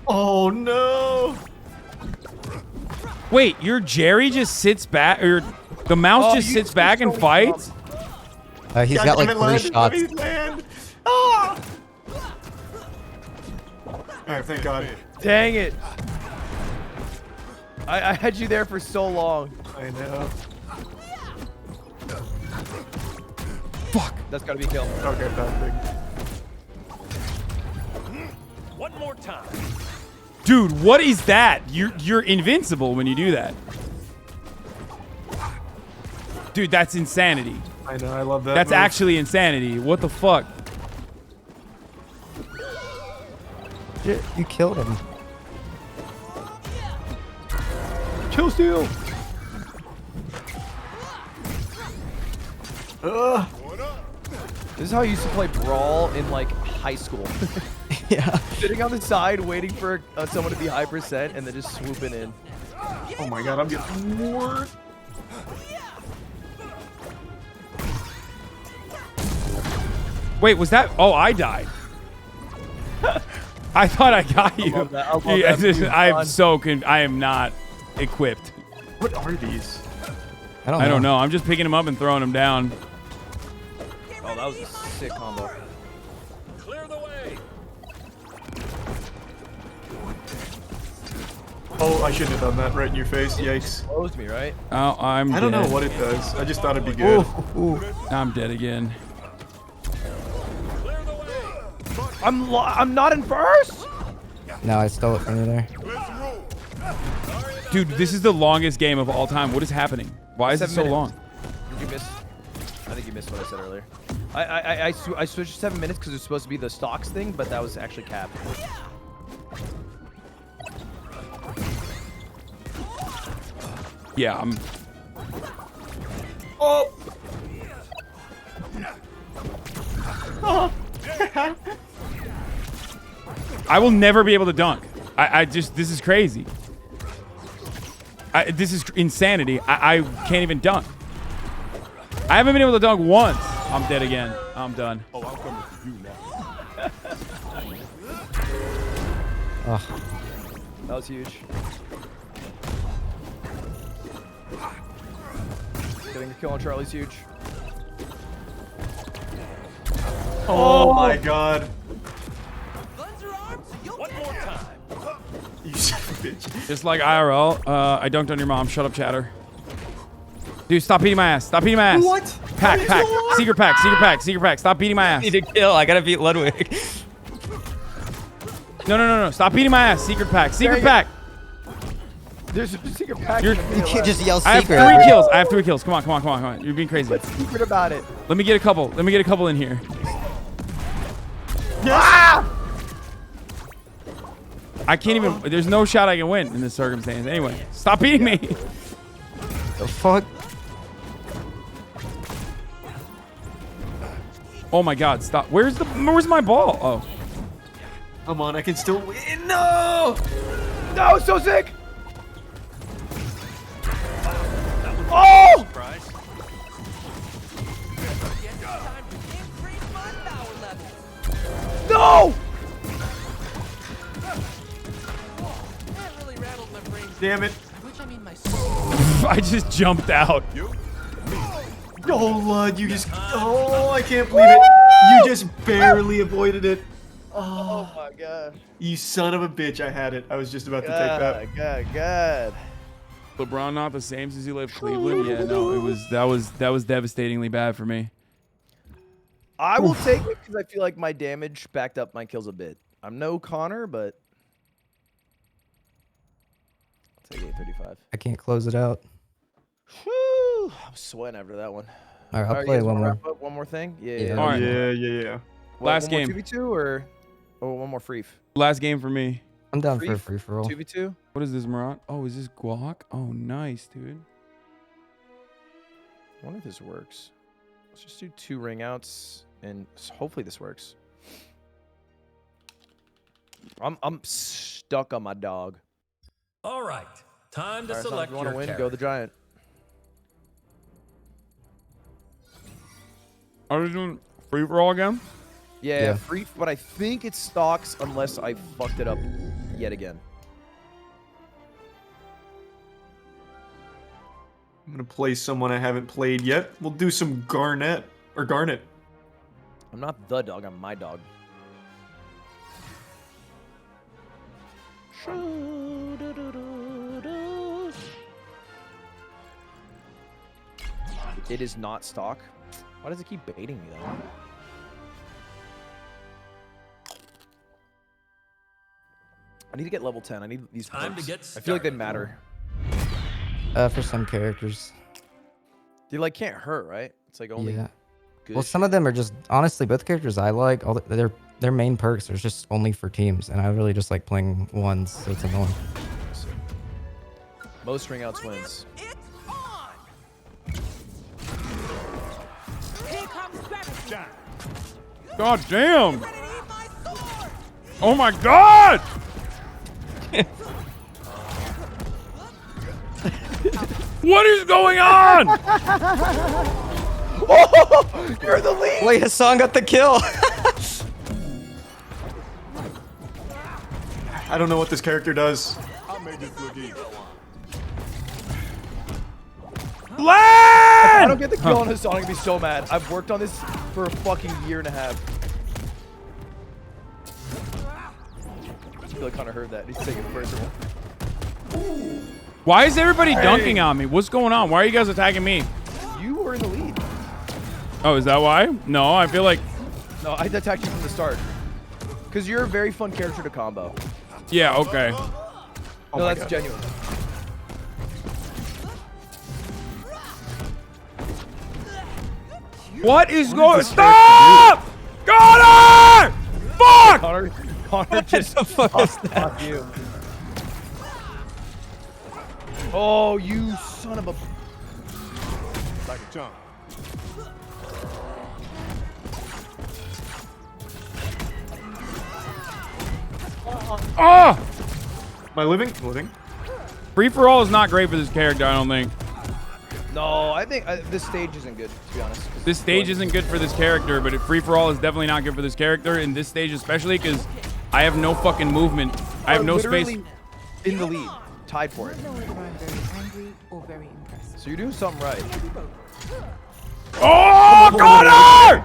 Oh no! Wait, your Jerry just sits back, or the mouse just sits back and fights? He's got like 3 shots. Land. Ah! Alright, thank God. Dang it. I had you there for so long. I know. Fuck. That's gotta be a kill. Okay, bad thing. One more time. Dude, what is that? You're invincible when you do that. Dude, that's insanity. I know, I love that. That's move. actually insanity. What the fuck? You killed him. Kill steal. This is how I used to play Brawl in like high school. Yeah. Sitting on the side waiting for someone to be high percent and then just swooping in. Oh my God, I'm getting more. Wait, was that? Oh, I died. I thought I got you. I love that. I love Yeah, that. I am not equipped. What are these? I don't know. I'm just picking them up and throwing them down. Oh, that was a sick combo. Clear the way. Oh, I shouldn't have done that right in your face. Yikes. Closed me, right? Oh, I'm I don't know dead. what it does. I just thought it'd be good. I'm dead again. I'm not in first. No, I stole it from you there. Dude, this is the longest game of all time. What is happening? Why is it 7 so minutes. long? Did you miss? I think you missed what I said earlier. I switched to 7 minutes because it was supposed to be the stocks thing, but that was actually capped. Yeah, I'm. Oh. I will never be able to dunk. This is crazy. This is insanity. I can't even dunk. I haven't been able to dunk once. I'm dead again. I'm done. Oh, I'm coming for you now. Ugh. That was huge. Getting a kill on Charlie's huge. Oh my God. One more time. You son of a bitch. Just like IRL, I dunked on your mom. Shut up, chatter. Dude, stop beating my ass. Stop beating my ass. What? Pack. Secret pack. Stop beating my ass. Need to kill. I gotta beat Ludwig. No. Stop beating my ass. Secret pack. There's a secret pack. You can't just yell I have secret. 3 kills. I have 3 kills. Come on. You're being crazy. What's secret about it? Let me get a couple in here. Yes. Ah! I can't even. There's no shot I can win in this circumstance. Anyway, stop beating me. The fuck? Oh my god, stop. Where's my ball? Oh. Come on, I can still win. No! No, so sick! Oh! No! Damn it. I just jumped out. Oh, Lud, you just. Oh, I can't believe it. You just barely avoided it. Oh my god. You son of a bitch, I had it. I was just about to take that. God. LeBron not the same since he left Cleveland. Yeah, no, that was devastatingly bad for me. I will take it because I feel like my damage backed up my kills a bit. I'm no Connor, but I'll take 835. I can't close it out. Whew, I'm sweating after that one. All right, I'll you play guys one wanna more. wrap up one more thing? Yeah. All right. Yeah. Last one game. More 2v2 or one more free? Last game for me. I'm down for a free for all. 2v2? What is this, Murat? Oh, is this guac? Oh, nice, dude. I wonder if this works. Let's just do 2 ring outs and hopefully this works. I'm stuck on my dog. All right, time to All right, select if you want your to win, character. go the giant. Are we doing free for all again? Yeah, free, but I think it stocks unless I fucked it up yet again. I'm gonna play someone I haven't played yet. We'll do some Garnet. I'm not the dog, I'm my dog. It is not stock. Why does it keep baiting me though? I need to get level 10. I need these Time to perks. get I feel like they matter. For some characters. They like can't hurt, right? It's like only Yeah. good Well, some of them are just honestly both characters I like. Their main perks are just only for teams, and I really just like playing ones, so it's annoying. most ring outs wins. God damn! Oh my god! What is going on? Oh, you're the lead. Wait, Hasan got the kill. I don't know what this character does. I made this look easy. If I don't get the kill on Hasan, I'm gonna be so mad. I've worked on this for a fucking year and a half. I feel like Connor heard that. He's taking it personal. Why is everybody dunking on me? What's going on? Why are you guys attacking me? You were in the lead. Oh, is that why? No, I feel like... No, I attacked you from the start. Because you're a very fun character to combo. Yeah, okay. No, that's genuine. What is going... Stop! Connor! Fuck! Connor just... Fuck you. Oh, you son of a... Like a chunk. Ah! Am I living? Living. Free for all is not great for this character, I don't think. No, I think this stage isn't good, to be honest. This stage isn't good for this character, but free for all is definitely not good for this character, in this stage especially, because I have no fucking movement. I have no space. In the lead. Tied for it. I know whether I'm very angry or very impressed. So you're doing something right. Oh, Connor!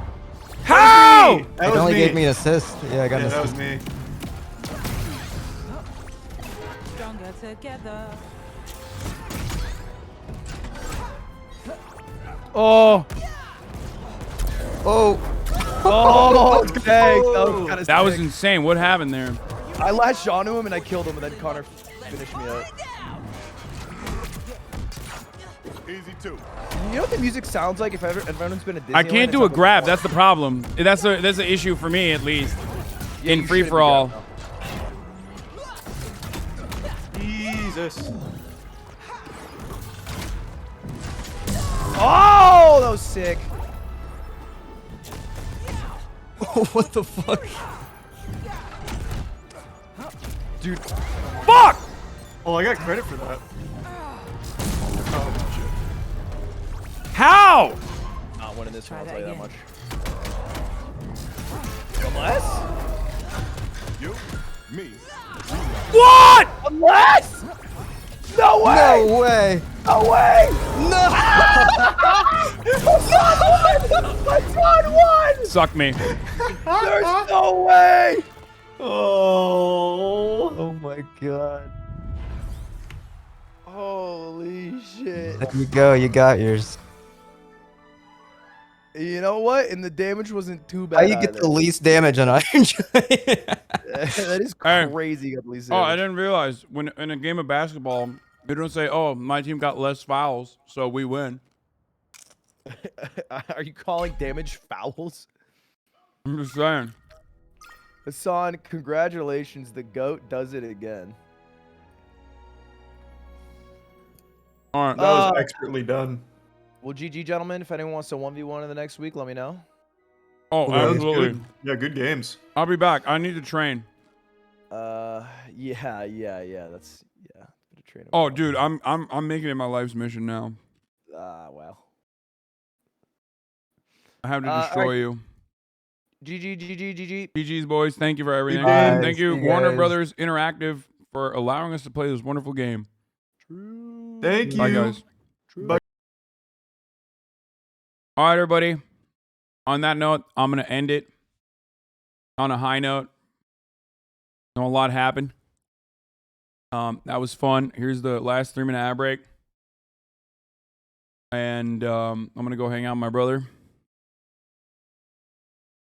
How? It only gave me an assist. Yeah, I got an that was assist. me. Stronger together. Oh. Oh. Oh, thanks. That was kind of That was insane. What happened there? I latched onto him and I killed him, and then Connor finished me up. Easy too. You know what the music sounds like if everyone's been a Disneyland? I can't do a grab. That's the problem. That's an issue for me, at least. Yeah, In you free shouldn't for be all. grabbed, Jesus. Oh, that was sick. Oh, what the fuck? Dude. Fuck! Oh, I got credit for that. Oh, How? Not winning this one, I'll tell you that much. Unless? You, me. What? Unless? No way! No way! No way! No! Hassan won! Suck me. There's no way! Oh my god. Holy shit. There you go, you got yours. You know what? And the damage wasn't too bad. How you get the least damage on Iron Giant? That is Hey. crazy. You got the least Oh, I damage. didn't realize when in a game of basketball, they don't say, "Oh, my team got less fouls, so we win." Are you calling damage fouls? I'm just saying. Hassan, congratulations. The GOAT does it again. All right. That was expertly done. Well, GG, gentlemen. If anyone wants to 1v1 in the next week, let me know. Oh, That was absolutely. good. Yeah, good games. I'll be back. I need to train. Yeah. That's bit of training. Oh, dude, I'm making it my life's mission now. Well. I have to All destroy right. you. GG. GG's boys, thank you for everything. Bye. Thank you, See you Warner guys. Brothers Interactive, for allowing us to play this wonderful game. Thank you. Bye, guys. Bye. All right, everybody. On that note, I'm going to end it on a high note. A lot happened. That was fun. Here's the last 3-minute ad break. And I'm going to go hang out with my brother.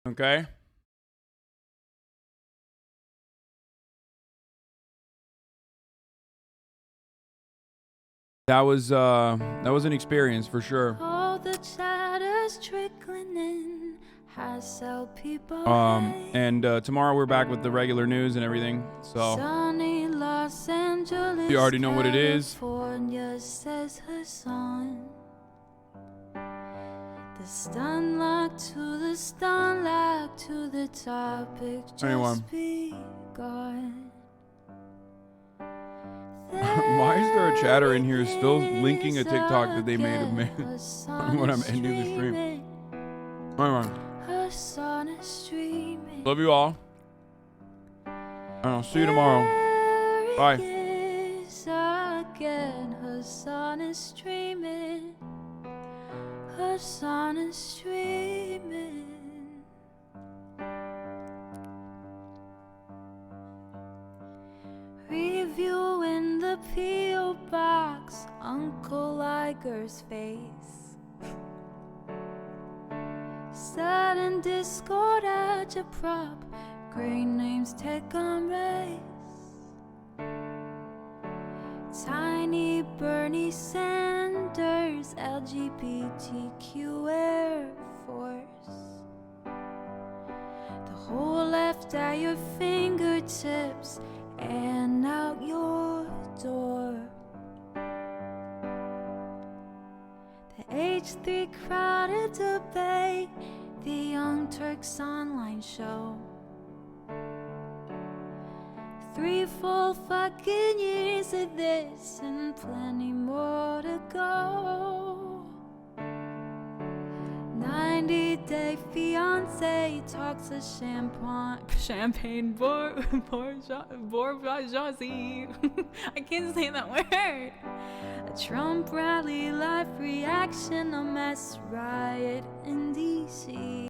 Okay? That was an experience for sure. All the chatter's trickling in has helped people. And tomorrow we're back with the regular news and everything. So Sunny Los Angeles, you already know what it is. California, says Hassan. The stun lock to the stun lock to the topic just begun. Why is there a chatter in here still linking a TikTok that they made of me when I'm ending the stream? Anyway, Hassan is streaming. love you all. And I'll see you tomorrow. Bye. Again, Hassan is streaming. Hassan is streaming. Reviewing the P.O. box, Uncle Iger's face. Sat in Discord at your prop, great names take on race. Tiny Bernie Sanders, LGBTQ Air Force. The whole left at your fingertips and out your door. The H3 crowded debate, the Young Turks online show. 3 full fucking years of this and plenty more to go. 90-day fiance talks of champagne bourgeoisie. I can't say that word. A Trump rally, live reaction, a mass riot in DC.